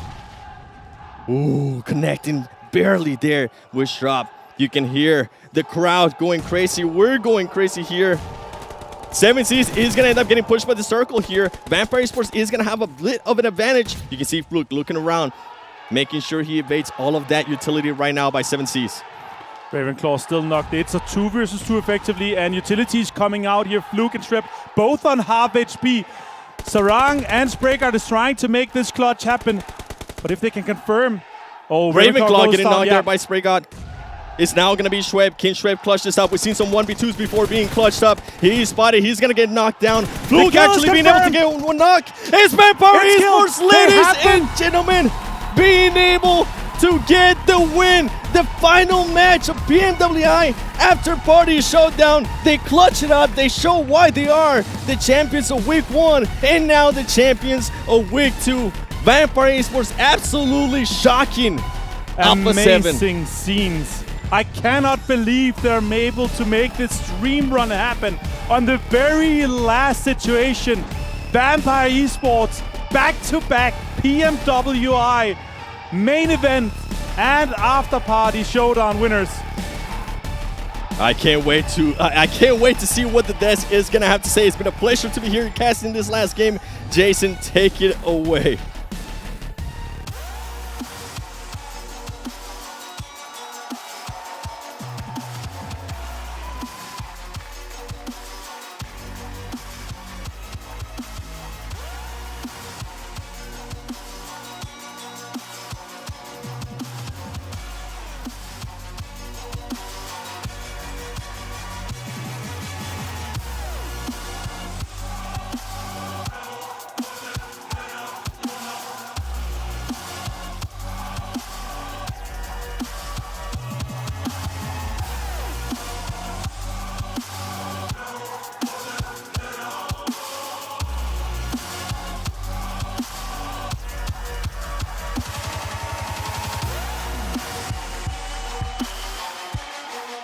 Ooh, connecting barely there with Schwab. You can hear the crowd going crazy. We're going crazy here. 7Cs is going to end up getting pushed by the circle here. Vampire Esports is going to have a bit of an advantage. You can see Fluke looking around, making sure he evades all of that utility right now by 7Cs. Ravenclaw still knocked. It's a 2 versus 2 effectively, and utilities coming out here. Fluke and Shrep both on half HP. Sarang and Spraygard is trying to make this clutch happen, but if they can confirm... Oh, Ravenclaw getting knocked there by Spraygard. It's now going to be Schweb. Can Schweb clutch this up? We've seen some 1v2s before being clutched up. He's spotted. He's going to get knocked down. Fluke actually being able to get one knock. It's Vampire Esports, ladies and gentlemen, being able to get the win. The final match of PMWI Afterparty Showdown. They clutch it up. They show why they are the champions of week 1 and now the champions of week 2. Vampire Esports absolutely shocking. Alpha 7. Amazing scenes. I cannot believe they're able to make this dream run happen on the very last situation. Vampire Esports back-to-back PMWI main event and Afterparty Showdown winners. I can't wait to see what the desk is gonna have to say. It's been a pleasure to be here casting this last game. Jason, take it away.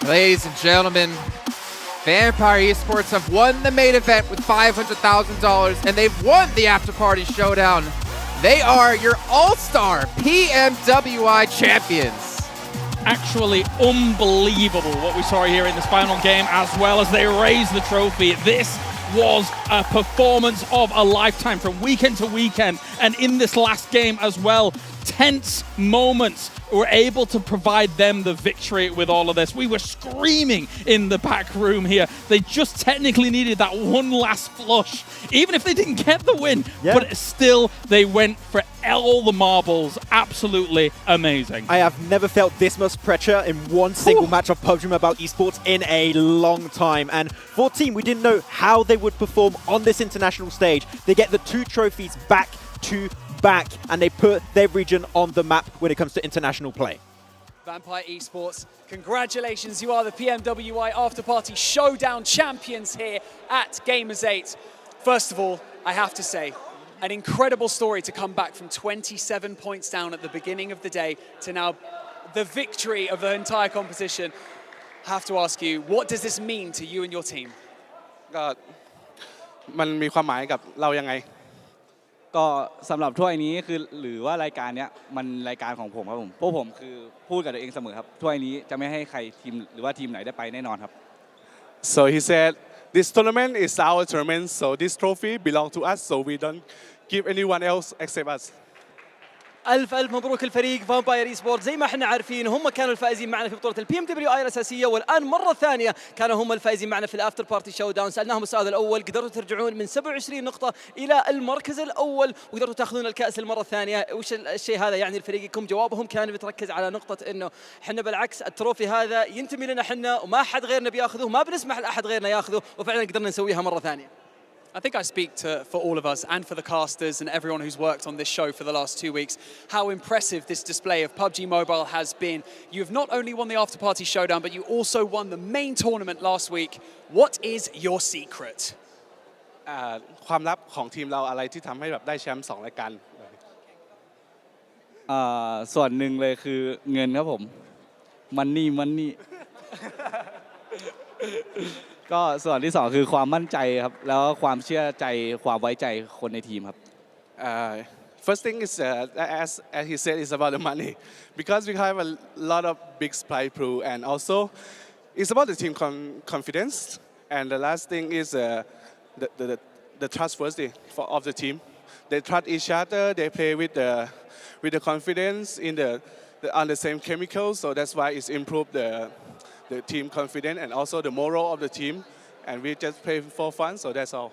Ladies and gentlemen, Vampire Esports have won the main event with $500,000, and they've won the Afterparty Showdown. They are your all-star PMWI champions. Actually unbelievable what we saw here in this final game, as well as they raised the trophy. This was a performance of a lifetime from weekend to weekend, and in this last game as well. tense moments were able to provide them the victory with all of this. We were screaming in the back room here. They just technically needed that one last flush, even if they didn't get the win, but still they went for all the marbles. Absolutely amazing. I have never felt this much pressure in one single match of PUBG Mobile Esports in a long time. And for Team, we didn't know how they would perform on this international stage. They get the 2 trophies back to back, and they put their region on the map when it comes to international play. Vampire Esports, congratulations. You are the PMWI Afterparty Showdown champions here at Gamers8. First of all, I have to say, an incredible story to come back from 27 points down at the beginning of the day to now the victory of the entire competition. I have to ask you, what does this mean to you and your team? ก็มันมีความหมายกับเรายังไงก็สำหรับถ้วยนี้คือหรือว่ารายการเนี้ยมันรายการของผมครับผมพวกผมคือพูดกับตัวเองเสมอครับถ้วยนี้จะไม่ให้ใครทีมหรือว่าทีมไหนได้ไปแน่นอนครับ So he said this tournament is our tournament so this trophy belong to us so we don't give anyone else except us ألف مبروك الفريق فامباير اي سبورت. زي ما احنا عارفين هم كانوا الفائزين معنا في بطولة البي ام دبليو اي الأساسية، والآن مرة ثانية كانوا هم الفائزين معنا في الأفتر بارتي شو داون. سألناهم السؤال الأول، قدرتوا ترجعون من 27 نقطة إلى المركز الأول وقدرتوا تاخذون الكأس المرة الثانية، وش الشيء هذا يعني لفريقكم؟ جوابهم كان بيتركز على نقطة إنه احنا بالعكس التروفي هذا ينتمي لنا احنا وما حد غيرنا بياخذه، ما بنسمح لأحد غيرنا ياخذه، وفعلا قدرنا نسويها مرة ثانية. I think I speak for all of us and for the casters and everyone who's worked on this show for the last 2 weeks, how impressive this display of PUBG Mobile has been. You've not only won the Afterparty Showdown, but you also won the main tournament last week. What is your secret? ความลับของทีมเราอะไรที่ทำให้แบบได้แชมป์2รายการส่วนหนึ่งเลยคือเงินครับผมมันนี่ก็ส่วนที่2คือความมั่นใจครับแล้วความเชื่อใจความไว้ใจคนในทีมครับ First thing is as he said is about the money because we have a lot of big prize pool and also it's about the team confidence and the last thing is the trustworthy of the team. They trust each other. They play with the confidence in on the same chemicals. So that's why it's improved the team confidence and also the moral of the team. And we just play for fun. So that's all.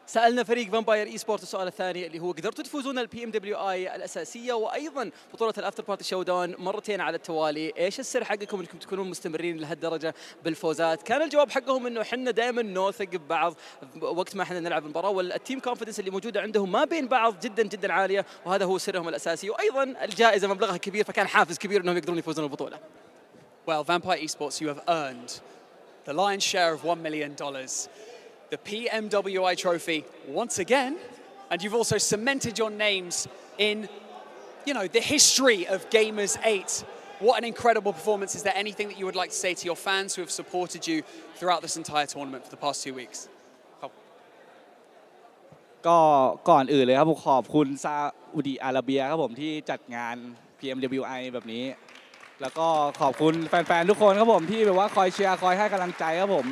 سألنا فريق فامباير اي سبورت السؤال الثاني اللي هو قدرتوا تفوزون البي ام دبليو اي الاساسيه وايضا بطوله الافتر بارتي شو داون مرتين على التوالي، ايش السر حقكم انكم تكونون مستمرين لهالدرجه بالفوزات؟ كان الجواب حقهم انه احنا دائما نوثق ببعض وقت ما احنا نلعب المباراه، والتيم كونفدنس اللي موجوده عندهم ما بين بعض جدا جدا عاليه، وهذا هو سرهم الاساسي، وايضا الجائزه مبلغها كبير فكان حافز كبير انهم يقدرون يفوزون البطوله. Well, Vampire Esports, you have earned the lion's share of $1 million. The PMWI trophy once again, and you've also cemented your names in, the history of Gamers8. What an incredible performance. Is there anything that you would like to say to your fans who have supported you throughout this entire tournament for the past 2 weeks? ก็ก่อนอื่นเลยครับผมขอบคุณซาอุดิอาระเบียครับผมที่จัดงาน PMWI แบบนี้แล้วก็ขอบคุณแฟนๆทุกคนครับผมที่แบบว่าคอยเชียร์คอยให้กำลังใจครับผม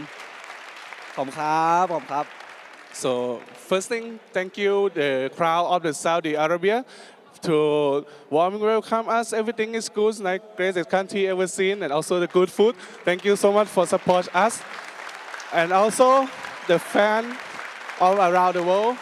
So first thing, thank you the crowd of the Saudi Arabia to warm welcome us. Everything is good, like greatest country ever seen, and also the good food. Thank you so much for support us, and also the fan all around the world.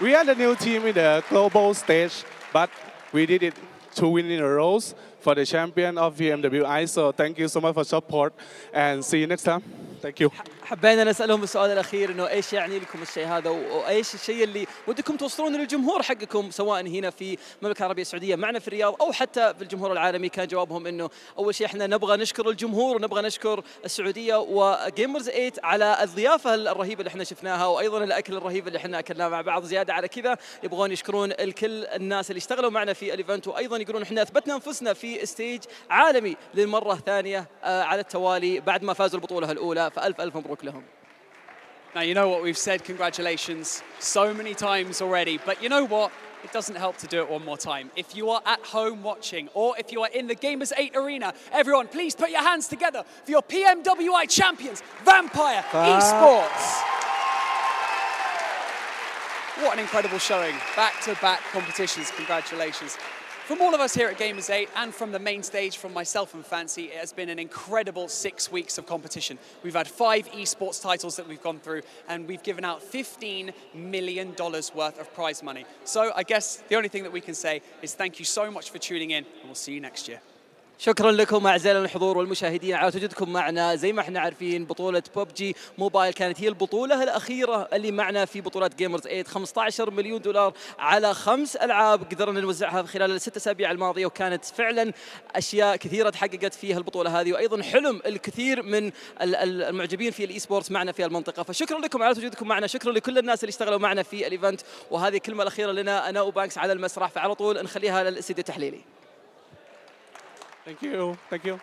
We are the new team in the global stage, but we did it 2 wins in a row for the champion of PMWI. So thank you so much for support, and see you next time. Thank you. حبينا نسألهم السؤال الأخير إنه إيش يعني لكم الشيء هذا وإيش الشيء اللي ودكم توصلون للجمهور حقكم سواء هنا في المملكة العربية السعودية معنا في الرياض أو حتى في الجمهور العالمي. كان جوابهم إنه أول شيء إحنا نبغى نشكر الجمهور ونبغى نشكر السعودية وجيمرز 8 على الضيافة الرهيبة اللي إحنا شفناها وأيضا الأكل الرهيب اللي إحنا أكلناه مع بعض. زيادة على كذا يبغون يشكرون الكل الناس اللي اشتغلوا معنا في الإيفنت، وأيضا يقولون إحنا أثبتنا أنفسنا في ستيج عالمي للمرة الثانية على التوالي بعد ما فازوا البطولة الأولى، فألف مبروك لهم. Now, you know what we've said, congratulations so many times already, but you know what? It doesn't help to do it one more time. If you are at home watching or if you are in the Gamers8 arena, everyone please put your hands together for your PMWI champions, Vampire Esports. What an incredible showing. Back-to-back competitions, congratulations. From all of us here at Gamers8 and from the main stage, from myself and Fancy, it has been an incredible 6 weeks of competition. We've had 5 esports titles that we've gone through, and we've given out $15 million worth of prize money. So I guess the only thing that we can say is thank you so much for tuning in, and we'll see you next year. شكرا لكم اعزائنا الحضور والمشاهدين على تواجدكم معنا. زي ما احنا عارفين بطولة ببجي موبايل كانت هي البطولة الأخيرة اللي معنا في بطولة جيمرز 8. $15 مليون على 5 ألعاب قدرنا نوزعها خلال ال6 أسابيع الماضية، وكانت فعلا أشياء كثيرة تحققت فيها البطولة هذه، وأيضا حلم الكثير من المعجبين في الإي سبورتس معنا في المنطقة. فشكرا لكم على تواجدكم معنا، شكرا لكل الناس اللي اشتغلوا معنا في الإيفنت، وهذه الكلمة الأخيرة لنا أنا وبانكس على المسرح، فعلى طول نخليها للاستديو التحليلي. Thank you. Thank you.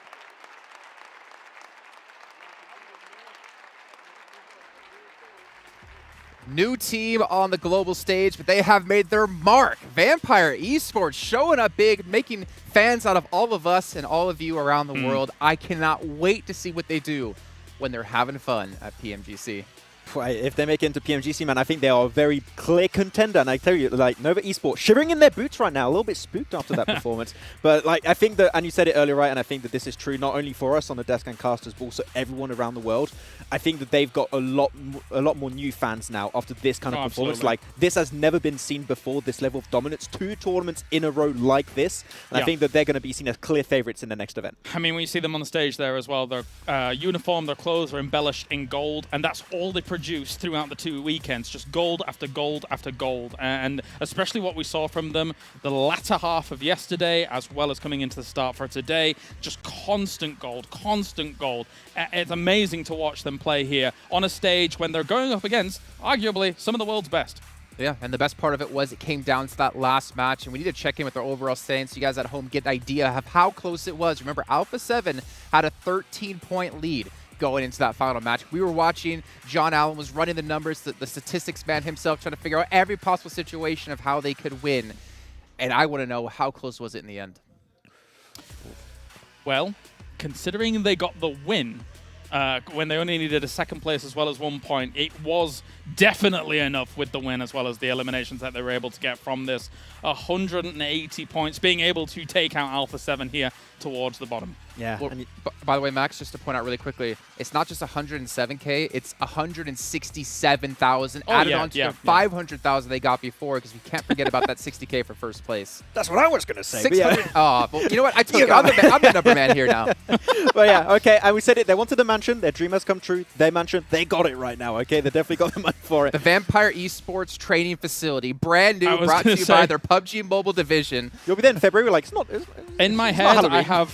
New team on the global stage, but they have made their mark. Vampire Esports showing up big, making fans out of all of us and all of you around the world. I cannot wait to see what they do when they're having fun at PMGC. If they make it into PMGC, man, I think they are a very clear contender. And I tell you, like, Nova Esports shivering in their boots right now, a little bit spooked after that performance. But, like, I think that, and you said it earlier, right, and I think that this is true not only for us on the desk and casters, but also everyone around the world. I think that they've got a lot more new fans now after this kind of performance. Absolutely. Like, this has never been seen before, this level of dominance. 2 tournaments in a row like this. And I think that they're going to be seen as clear favorites in the next event. I mean, when you see them on the stage there as well, their uniform, their clothes are embellished in gold, and that's all they produce throughout the 2 weekends, just gold after gold after gold. And especially what we saw from them the latter half of yesterday, as well as coming into the start for today, just constant gold, constant gold. It's amazing to watch them play here on a stage when they're going up against arguably some of the world's best. Yeah, and the best part of it was it came down to that last match, and we need to check in with our overall standings so you guys at home get an idea of how close it was. Remember, Alpha 7 had a 13-point lead going into that final match. We were watching, John Allen was running the numbers, the statistics man himself, trying to figure out every possible situation of how they could win. And I want to know, how close was it in the end? Well, considering they got the win, when they only needed a second place as well as 1 point, it was definitely enough with the win as well as the eliminations that they were able to get from this. 180 points, being able to take out Alpha 7 here towards the bottom. Yeah. Well, by the way, Max, just to point out really quickly, it's not just 107K, it's 167,000 added on to the 500,000 they got before, because we can't forget about that 60K for first place. That's what I was going to say. 600. Oh, well, you know what? I took it. I'm the number man here now. But yeah, okay, and we said it. They wanted the mansion. Their dream has come true. Their mansion, they got it right now, okay? They definitely got the money for it. The Vampire Esports training facility, brand new, brought to you by their PUBG Mobile division. You'll be there in February. Like, it's not. In my head, I have.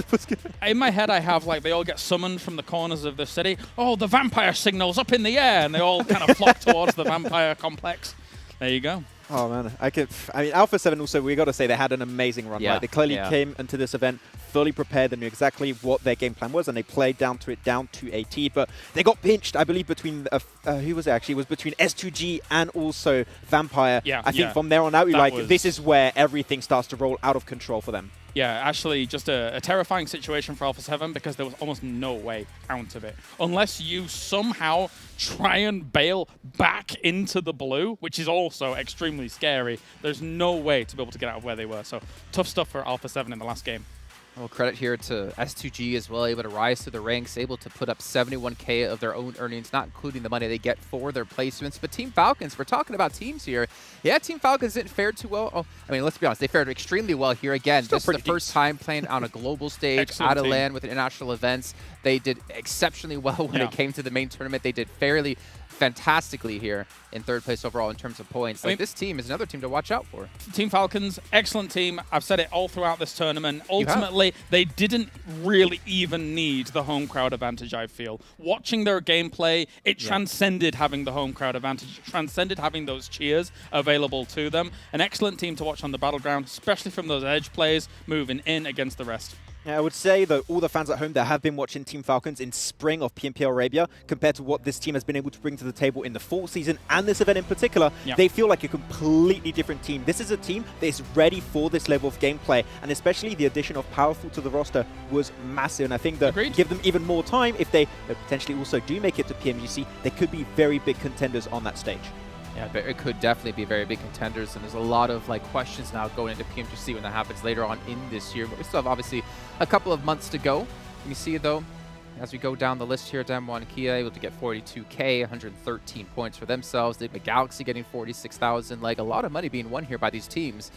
In my head, I have like they all get summoned from the corners of the city. Oh, the vampire signal's up in the air, and they all kind of flock towards the vampire complex. There you go. Oh man, I mean, Alpha 7 also, we got to say they had an amazing run. Right? They clearly came into this event fully prepared. They knew exactly what their game plan was, and they played down to a T. But they got pinched, I believe, between who was it actually? It was between S2G and also Vampire. I think from there on out, this is where everything starts to roll out of control for them. Yeah, actually just a terrifying situation for Alpha 7 because there was almost no way out of it. Unless you somehow try and bail back into the blue, which is also extremely scary, there's no way to be able to get out of where they were. So tough stuff for Alpha 7 in the last game. Well, credit here to S2G as well, able to rise through the ranks, able to put up 71K of their own earnings, not including the money they get for their placements. But Team Falcons, we're talking about teams here. Yeah, Team Falcons didn't fare too well. Oh, I mean, let's be honest, they fared extremely well here again. This is the first time playing on a global stage, out of land with international events. They did exceptionally well when it came to the main tournament. They did fairly fantastically here in 3rd place overall in terms of points. Like, this team is another team to watch out for. Team Falcons, excellent team. I've said it all throughout this tournament. Ultimately, they didn't really even need the home crowd advantage, I feel. Watching their gameplay, it transcended having the home crowd advantage, transcended having those cheers available to them. An excellent team to watch on the battleground, especially from those edge plays moving in against the rest. Yeah, I would say that all the fans at home that have been watching Team Falcons in spring of PMPL Arabia, compared to what this team has been able to bring to the table in the fall season and this event in particular, they feel like a completely different team. This is a team that is ready for this level of gameplay, and especially the addition of Powerful to the roster was massive. And I think that give them even more time, if they potentially also do make it to PMGC, they could be very big contenders on that stage. Yeah, but it could definitely be very big contenders, and there's a lot of questions now going into PMWI when that happens later on in this year. But we still have obviously a couple of months to go. You see though, as we go down the list here, Damwon Kia able to get 42K, 113 points for themselves. Nigma Galaxy getting 46,000. A lot of money being won here by these teams.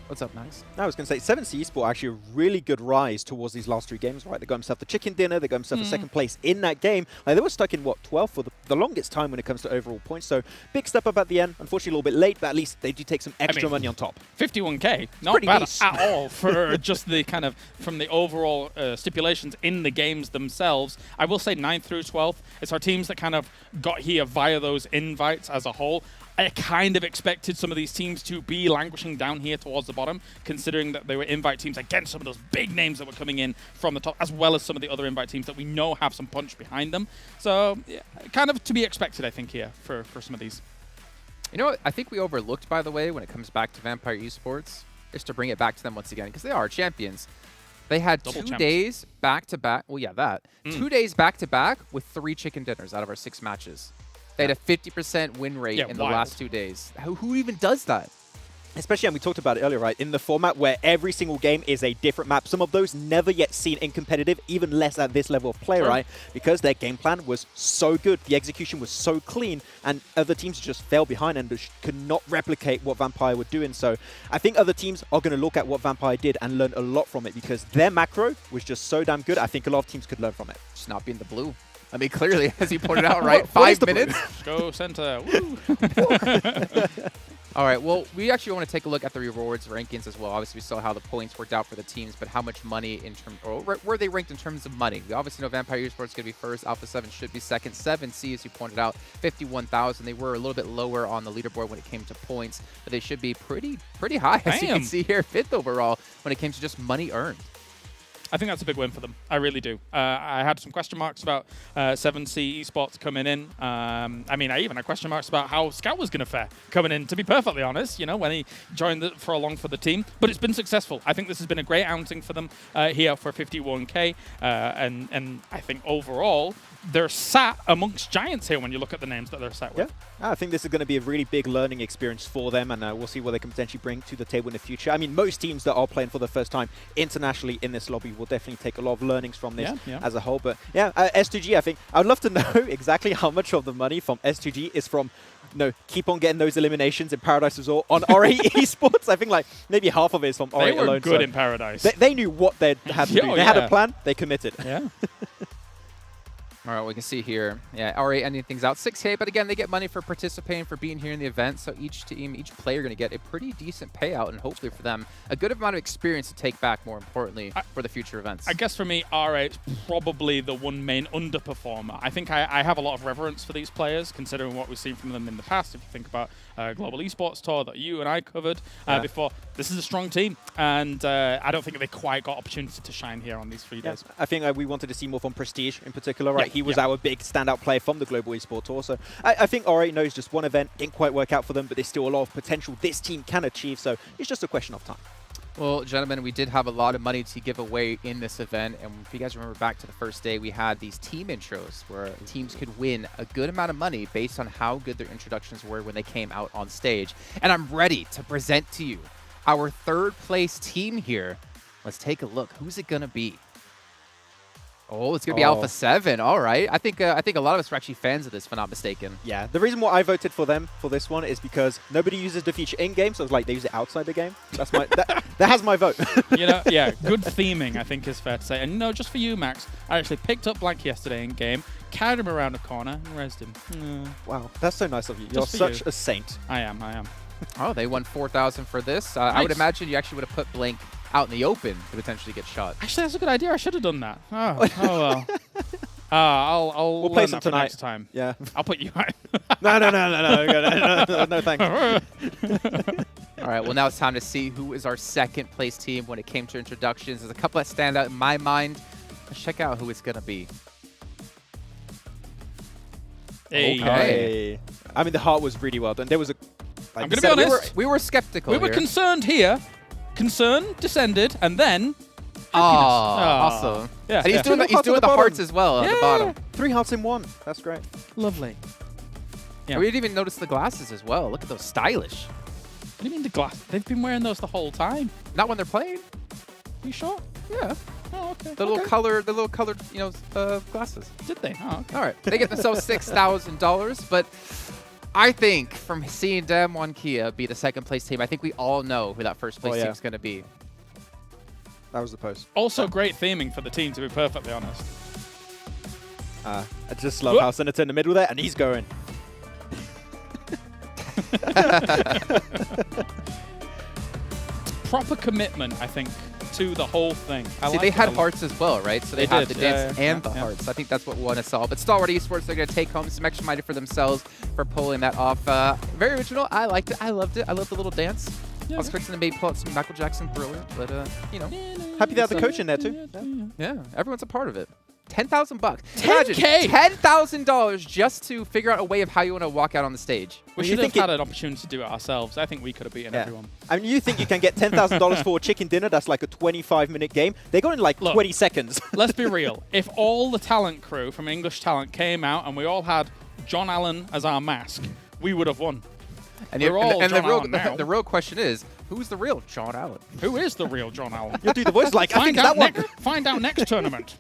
What's up, Max? I was going to say, 7C Esports actually a really good rise towards these last 3 games, right? They got themselves the chicken dinner, they got themselves a second place in that game. They were stuck in, 12th for the longest time when it comes to overall points. So big step up at the end. Unfortunately, a little bit late, but at least they do take some extra money on top. 51K, not bad at all for just the kind of, from the overall stipulations in the games themselves. I will say 9th through 12th, it's our teams that kind of got here via those invites as a whole. I kind of expected some of these teams to be languishing down here towards the bottom, considering that they were invite teams against some of those big names that were coming in from the top, as well as some of the other invite teams that we know have some punch behind them. So, yeah, kind of to be expected, I think, here for some of these. You know what I think we overlooked, by the way, when it comes back to Vampire Esports, is to bring it back to them once again, because they are champions. They had Double 2 champs. days back-to-back. Well, yeah, that. 2 days back-to-back with 3 chicken dinners out of our 6 matches. They had a 50% win rate in the last 2 days. Who even does that? Especially, and we talked about it earlier, right? In the format where every single game is a different map. Some of those never yet seen in competitive, even less at this level of play, right? Because their game plan was so good. The execution was so clean, and other teams just fell behind and could not replicate what Vampire were doing. So I think other teams are going to look at what Vampire did and learn a lot from it, because their macro was just so damn good. I think a lot of teams could learn from it. Just not being the blue. I mean, clearly, as you pointed out, right? 5 minutes. Go center. Woo. All right, well, we actually want to take a look at the rewards rankings as well. Obviously, we saw how the points worked out for the teams, but how much money in terms, or where they ranked in terms of money. We obviously know Vampire Esports is going to be first. Alpha 7 should be second. 7C, as you pointed out, 51,000. They were a little bit lower on the leaderboard when it came to points, but they should be pretty high, as you can see here, 5th overall when it came to just money earned. I think that's a big win for them. I really do. I had some question marks about 7C Esports coming in. I mean, I even had question marks about how Scout was going to fare coming in, to be perfectly honest, when he joined for along for the team. But it's been successful. I think this has been a great outing for them here for 51K. And I think overall, they're sat amongst giants here when you look at the names that they're sat with. Yeah, I think this is going to be a really big learning experience for them, and we'll see what they can potentially bring to the table in the future. I mean, most teams that are playing for the first time internationally in this lobby will definitely take a lot of learnings from this as a whole. But yeah, S2G, I think I would love to know exactly how much of the money from S2G is from keep on getting those eliminations in Paradise Resort on R8 Esports. I think maybe half of it is from R8 alone. They were good in Paradise. They knew what they had to do. They had a plan. They committed. Yeah. All right, we can see here, R8 ending things out 6K, but again, they get money for participating, for being here in the event, so each team, each player going to get a pretty decent payout, and hopefully for them, a good amount of experience to take back, more importantly, for the future events. I guess for me, R8 is probably the one main underperformer. I think I have a lot of reverence for these players, considering what we've seen from them in the past. If you think about Global Esports Tour that you and I covered before, this is a strong team, and I don't think they quite got opportunity to shine here on these 3 days. I think we wanted to see more from Prestige in particular, right? He was our big standout player from the Global Esports Tour. So I think R8 knows just one event didn't quite work out for them, but there's still a lot of potential this team can achieve. So it's just a question of time. Well, gentlemen, we did have a lot of money to give away in this event. And if you guys remember back to the first day, we had these team intros where teams could win a good amount of money based on how good their introductions were when they came out on stage. And I'm ready to present to you our 3rd place team here. Let's take a look. Who's it going to be? Oh, it's going to be Alpha 7. All right. I think a lot of us are actually fans of this, if I'm not mistaken. Yeah. The reason why I voted for them for this one is because nobody uses the feature in-game, so it's like they use it outside the game. That's my that has my vote. Good theming, I think is fair to say. And just for you, Max, I actually picked up Blank yesterday in-game, carried him around a corner, and rezzed him. Wow. That's so nice of you. You're such a saint. I am. Oh, they won 4,000 for this. Nice. I would imagine you actually would have put Blink out in the open to potentially get shot. Actually, that's a good idea. I should have done that. Oh well. We'll play some tonight. Next time. Yeah. I'll put you out. No, thanks. All right, well, now it's time to see who is our 2nd place team when it came to introductions. There's a couple that stand out in my mind. Let's check out who it's going to be. Okay. I mean, the heart was really well done. There was I'm going to be honest. We were skeptical. We were concerned here. Concerned, descended, and then awesome. Yeah, and he's doing the hearts as well at the bottom. 3 hearts in 1. That's great. Lovely. Yeah. We didn't even notice the glasses as well. Look at those, stylish. What do you mean the glass? They've been wearing those the whole time. Not when they're playing. You sure? Yeah. Oh, okay. The little colored, glasses. Did they? Oh, okay. All right. They get themselves $6,000, but I think from seeing Damwon Kia be the second place team, I think we all know who that first place team is going to be. That was the post. Also, great theming for the team, to be perfectly honest. I just love how Senator in the middle there, and he's going. Proper commitment, I think, to the whole thing. See, they had hearts as well, right? So they had the dance and the hearts. I think that's what we want to solve. But Stalwart Esports, they're going to take home some extra money for themselves for pulling that off. Very original. I liked it. I loved it. I loved the little dance. I was expecting them to maybe pull out some Michael Jackson Thriller, but, Happy they have the coach in there, too. Yeah, everyone's a part of it. $10,000 bucks. $10K! $10,000 just to figure out a way of how you want to walk out on the stage. We should have had an opportunity to do it ourselves. I think we could have beaten everyone. I mean, you think you can get $10,000 for a chicken dinner? That's like a 25-minute game. They got in like 20 seconds. Let's be real. If all the talent crew from English Talent came out and we all had John Allen as our mask, we would have won. And the real question is, who's the real John Allen? Who is the real John Allen? You'll do the voice like, I think that one. Find out next tournament.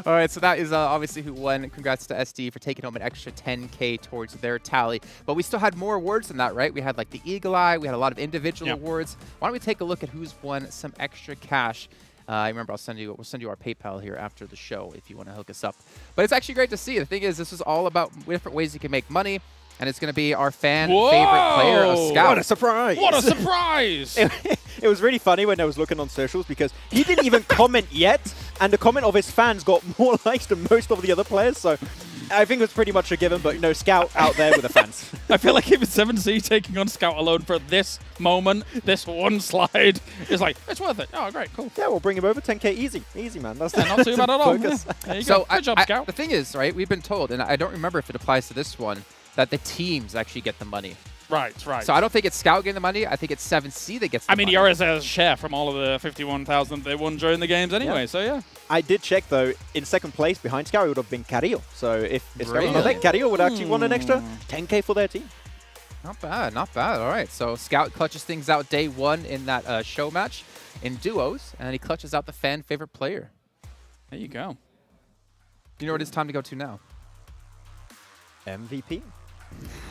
All right, so that is obviously who won. Congrats to SD for taking home an extra $10K towards their tally. But we still had more awards than that, right? We had like the Eagle Eye. We had a lot of individual awards. Why don't we take a look at who's won some extra cash? I remember we'll send you our PayPal here after the show if you want to hook us up. But it's actually great to see. The thing is, this is all about different ways you can make money. And it's going to be our favorite player, a Scout. What a surprise! What a surprise! It was really funny when I was looking on socials because he didn't even comment yet, and the comment of his fans got more likes than most of the other players. So I think it was pretty much a given, but Scout out there with the fans. I feel like even 7C taking on Scout alone for this moment, this one slide, is like, it's worth it. Oh, great, cool. Yeah, we'll bring him over 10K easy. Easy, man. That's not too bad at all. Yeah. There you go. Good job, Scout. The thing is, right, we've been told, and I don't remember if it applies to this one, that the teams actually get the money. Right. So I don't think it's Scout getting the money. I think it's 7C that gets the money. he already has a share from all of the 51,000 they won during the games anyway, so yeah. I did check, though, in second place behind Scout, it would have been Carrillo. So if Scout was not there, Carrillo would actually won an extra 10K for their team. Not bad, not bad. All right, so Scout clutches things out day one in that show match in duos, and he clutches out the fan favorite player. There you go. You know what it's time to go to now? MVP?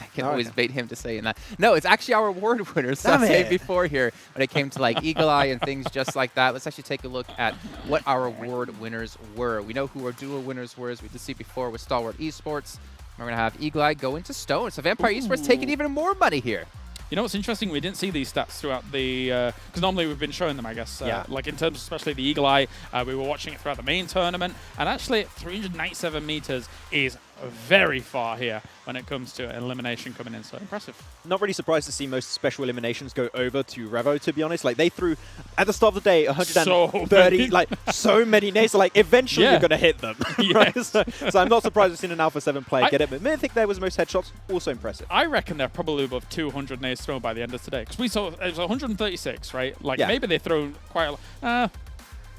I can always bait him to saying that. No, it's actually our award winners. I said before here when it came to like Eagle Eye and things just like that. Let's actually take a look at what our award winners were. We know who our duo winners were, as we did see before with Stalwart Esports. We're going to have Eagle Eye go into Stone. So Vampire Esports taking even more money here. You know what's interesting? We didn't see these stats throughout the... Because normally we've been showing them, I guess. Like in terms of especially the Eagle Eye, we were watching it throughout the main tournament. And actually, 397 meters is very far here when it comes to elimination coming in. So impressive. Not really surprised to see most special eliminations go over to Revo, to be honest. Like, they threw, at the start of the day, 130, so many nades. So, like, eventually you're going to hit them. Right? So I'm not surprised we've seen an Alpha 7 player get it. But Mythic there was most headshots. Also impressive. I reckon they're probably above 200 nades thrown by the end of today. Because we saw it was 136, right? Like, maybe they throw quite a lot.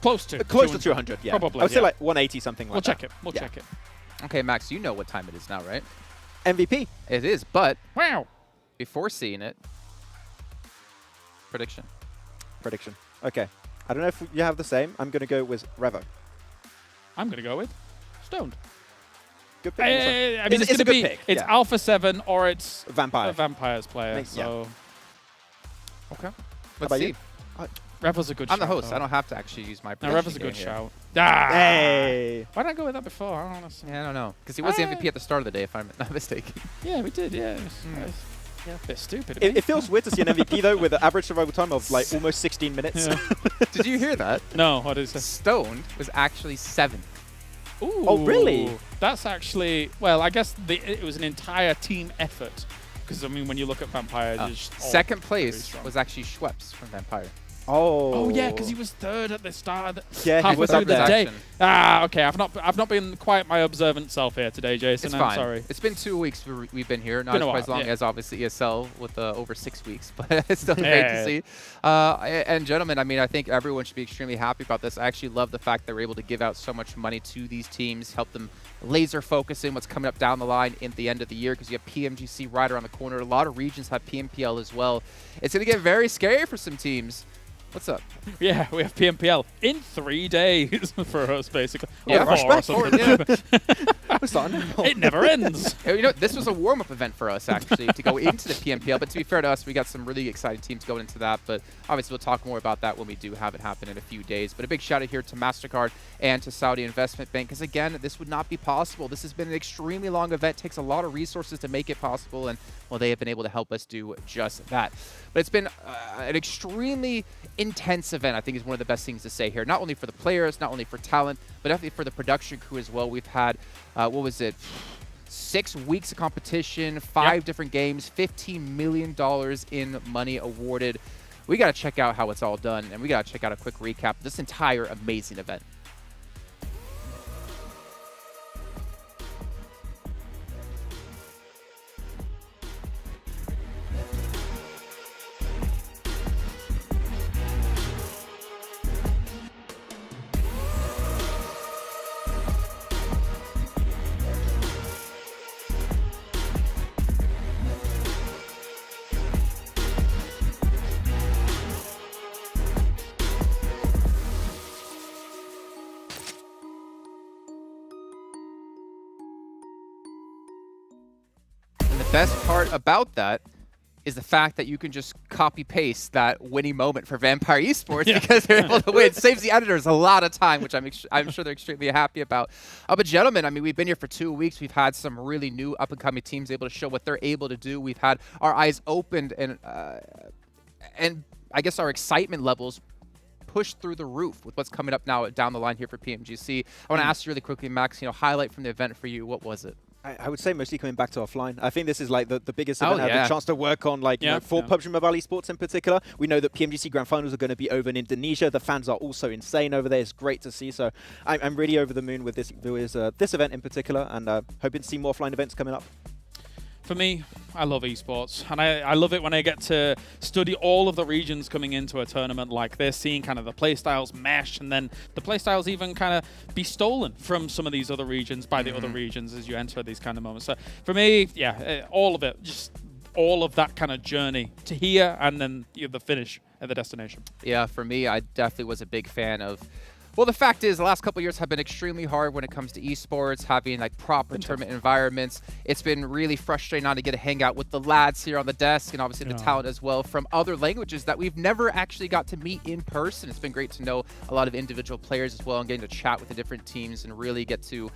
Close to 200, yeah. Probably, I would say like 180, something like that. We'll check it. Okay, Max, you know what time it is now, right? MVP. It is, but wow. Before seeing it, prediction. Okay. I don't know if you have the same. I'm going to go with Revo. I'm going to go with Stoned. Good pick. I mean, it's going to be pick. It's Alpha 7 or it's Vampire. A Vampires player. So okay, let's see. Revo's a good shout. I'm the host. I don't have to actually use my prediction. No, Revo's a good shout. Hey! Why did I go with that before? I don't know. Yeah, I don't know. Because he was the MVP at the start of the day, if I'm not mistaken. Yeah, we did, yeah. Yeah, a bit stupid. It feels weird to see an MVP, though, with an average survival time of like almost 16 minutes. Yeah. Did you hear that? No, what is it? Stoned was actually 7th. Ooh. Oh, really? That's actually, well, I guess it was an entire team effort. Because, I mean, when you look at Vampire, second place was actually Schweppes from Vampire. Oh. Oh yeah, because he was third at the start of the Yeah, he was halfway up through the there. day. Okay, I've not been quite my observant self here today, Jason. It's I'm fine. sorry. It's been 2 weeks we've been here, not Been a quite as while, long yeah. as obviously ESL with over 6 weeks, but it's still great Yeah. to see. And gentlemen, I mean, I think everyone should be extremely happy about this. I actually love the fact that we're able to give out so much money to these teams, help them laser focus in what's coming up down the line in the end of the year, because you have PMGC right around the corner. A lot of regions have PMPL as well. It's going to get very scary for some teams. What's up? Yeah, we have PMPL in 3 days for us, basically. Yeah, Or 4 or something. It never ends. You know, this was a warm-up event for us, actually, to go into the PMPL. But to be fair to us, we got some really exciting teams going into that. But obviously, we'll talk more about that when we do have it happen in a few days. But a big shout out here to MasterCard and to Saudi Investment Bank, because again, this would not be possible. This has been an extremely long event. Takes a lot of resources to make it possible, and well, they have been able to help us do just that. But it's been an extremely intense event, I think, is one of the best things to say here. Not only for the players, not only for talent, but definitely for the production crew as well. We've had, what was it, 6 weeks of competition, 5 different games, $15 million in money awarded. We got to check out how it's all done, and we got to check out a quick recap of this entire amazing event. Best part about that is the fact that you can just copy-paste that winning moment for Vampire Esports because they're able to win. Saves the editors a lot of time, which I'm sure they're extremely happy about. But gentlemen, I mean, we've been here for 2 weeks. We've had some really new up-and-coming teams able to show what they're able to do. We've had our eyes opened, and I guess our excitement levels pushed through the roof with what's coming up now down the line here for PMGC. I want to ask you really quickly, Max, highlight from the event for you. What was it? I would say mostly coming back to offline. I think this is like the biggest event I've had the chance to work on, like for PUBG Mobile Esports in particular. We know that PMGC Grand Finals are going to be over in Indonesia. The fans are also insane over there. It's great to see. So I'm really over the moon with this event in particular, and hoping to see more offline events coming up. For me, I love esports, and I love it when I get to study all of the regions coming into a tournament like this, seeing kind of the playstyles mesh, and then the playstyles even kind of be stolen from some of these other regions by the other regions as you enter these kind of moments. So for me, yeah, all of it, just all of that kind of journey to here and then the finish at the destination. Yeah, for me, I definitely was a big fan of. Well, the fact is, the last couple of years have been extremely hard when it comes to esports, having like proper tournament environments. It's been really frustrating not to get to hang out with the lads here on the desk, and obviously the talent as well from other languages that we've never actually got to meet in person. It's been great to know a lot of individual players as well, and getting to chat with the different teams and really get to,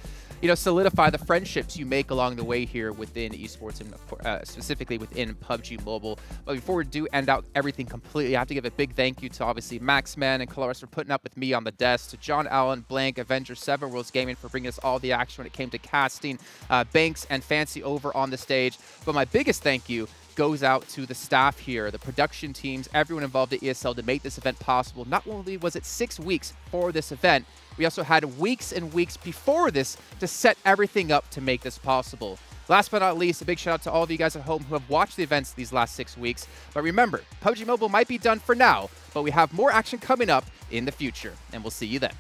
solidify the friendships you make along the way here within esports, and specifically within PUBG Mobile. But before we do end out everything completely, I have to give a big thank you to obviously Maxman and Colaris for putting up with me on the desk, to John Allen, Blank, Avenger, 7 Worlds Gaming for bringing us all the action when it came to casting, Banks and Fancy over on the stage. But my biggest thank you goes out to the staff here, the production teams, everyone involved at ESL to make this event possible. Not only was it 6 weeks for this event, we also had weeks and weeks before this to set everything up to make this possible. Last but not least, a big shout out to all of you guys at home who have watched the events these last 6 weeks. But remember, PUBG Mobile might be done for now, but we have more action coming up in the future, and we'll see you then.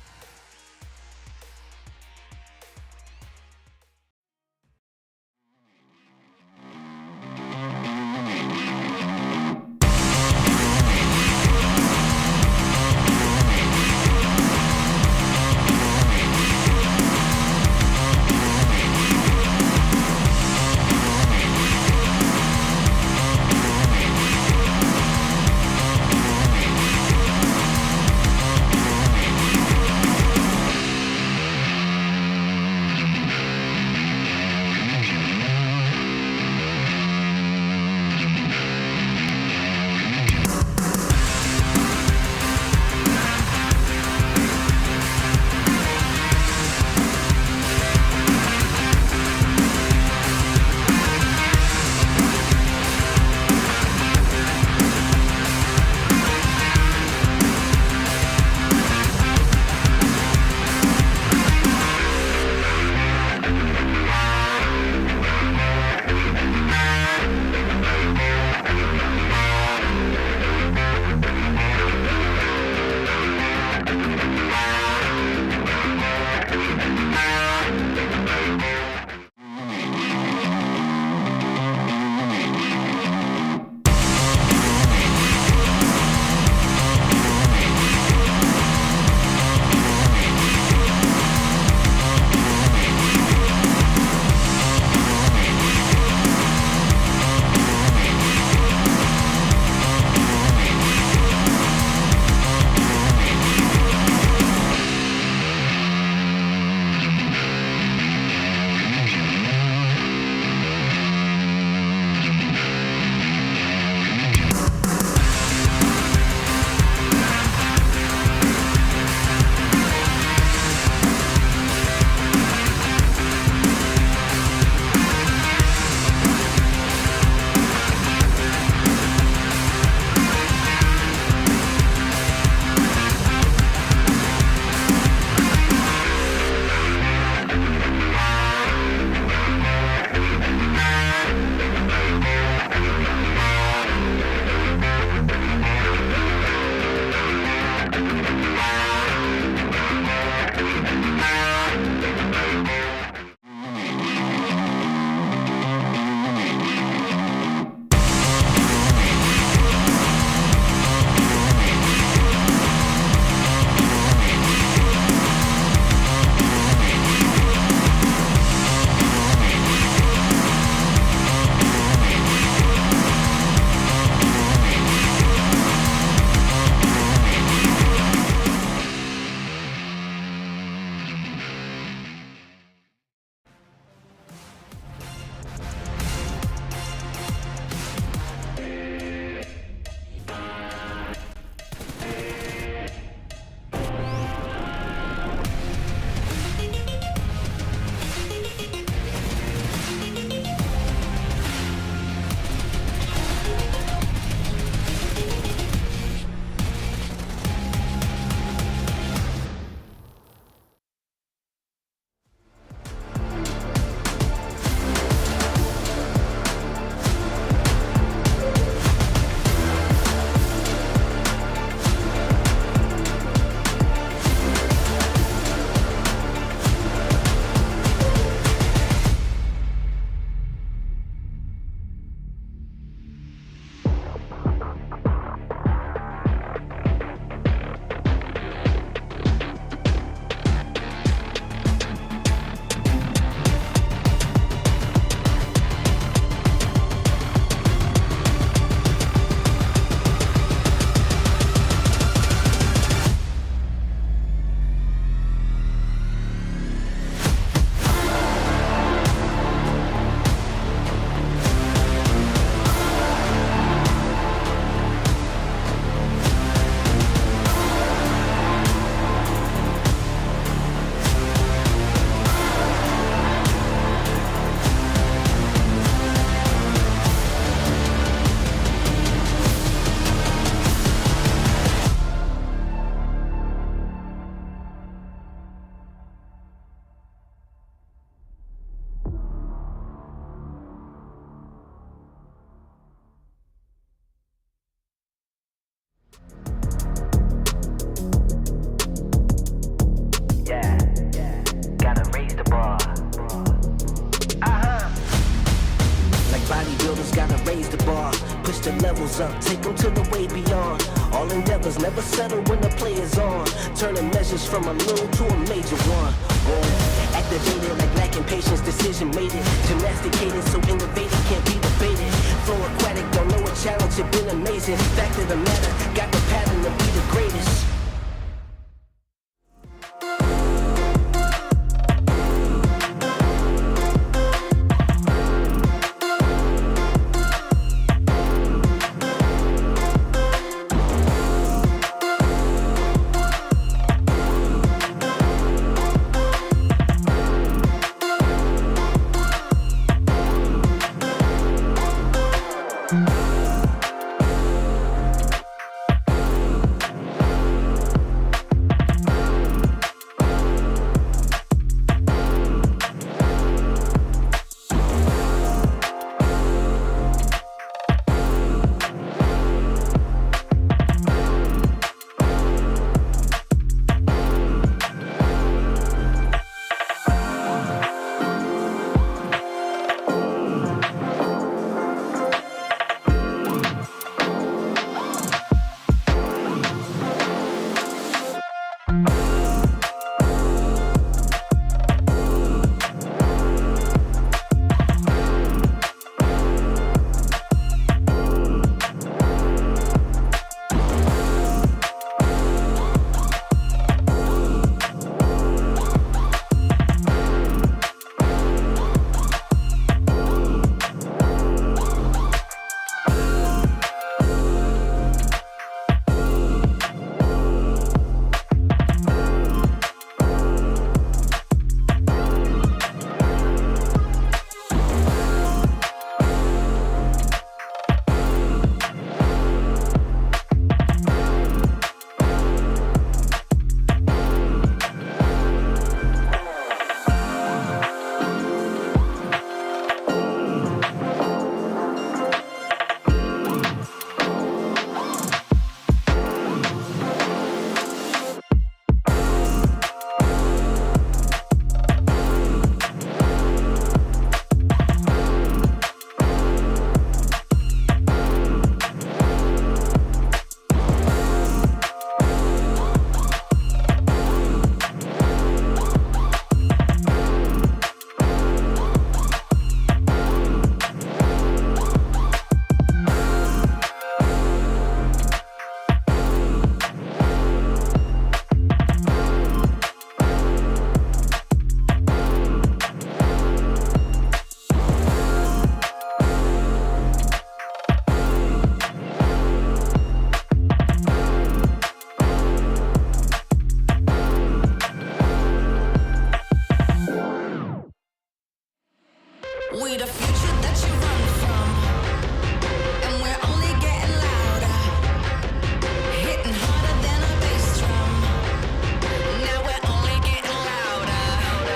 the levels up, take them to the way beyond. All endeavors never settle when the play is on. Turning measures from a little to a major one. Whoa. Activated like lacking patience, decision made it. Gymnasticated so innovative can't be debated. Flow aquatic, don't know a challenge, it been amazing. Fact of the matter, got the pattern to be the greatest. We the future.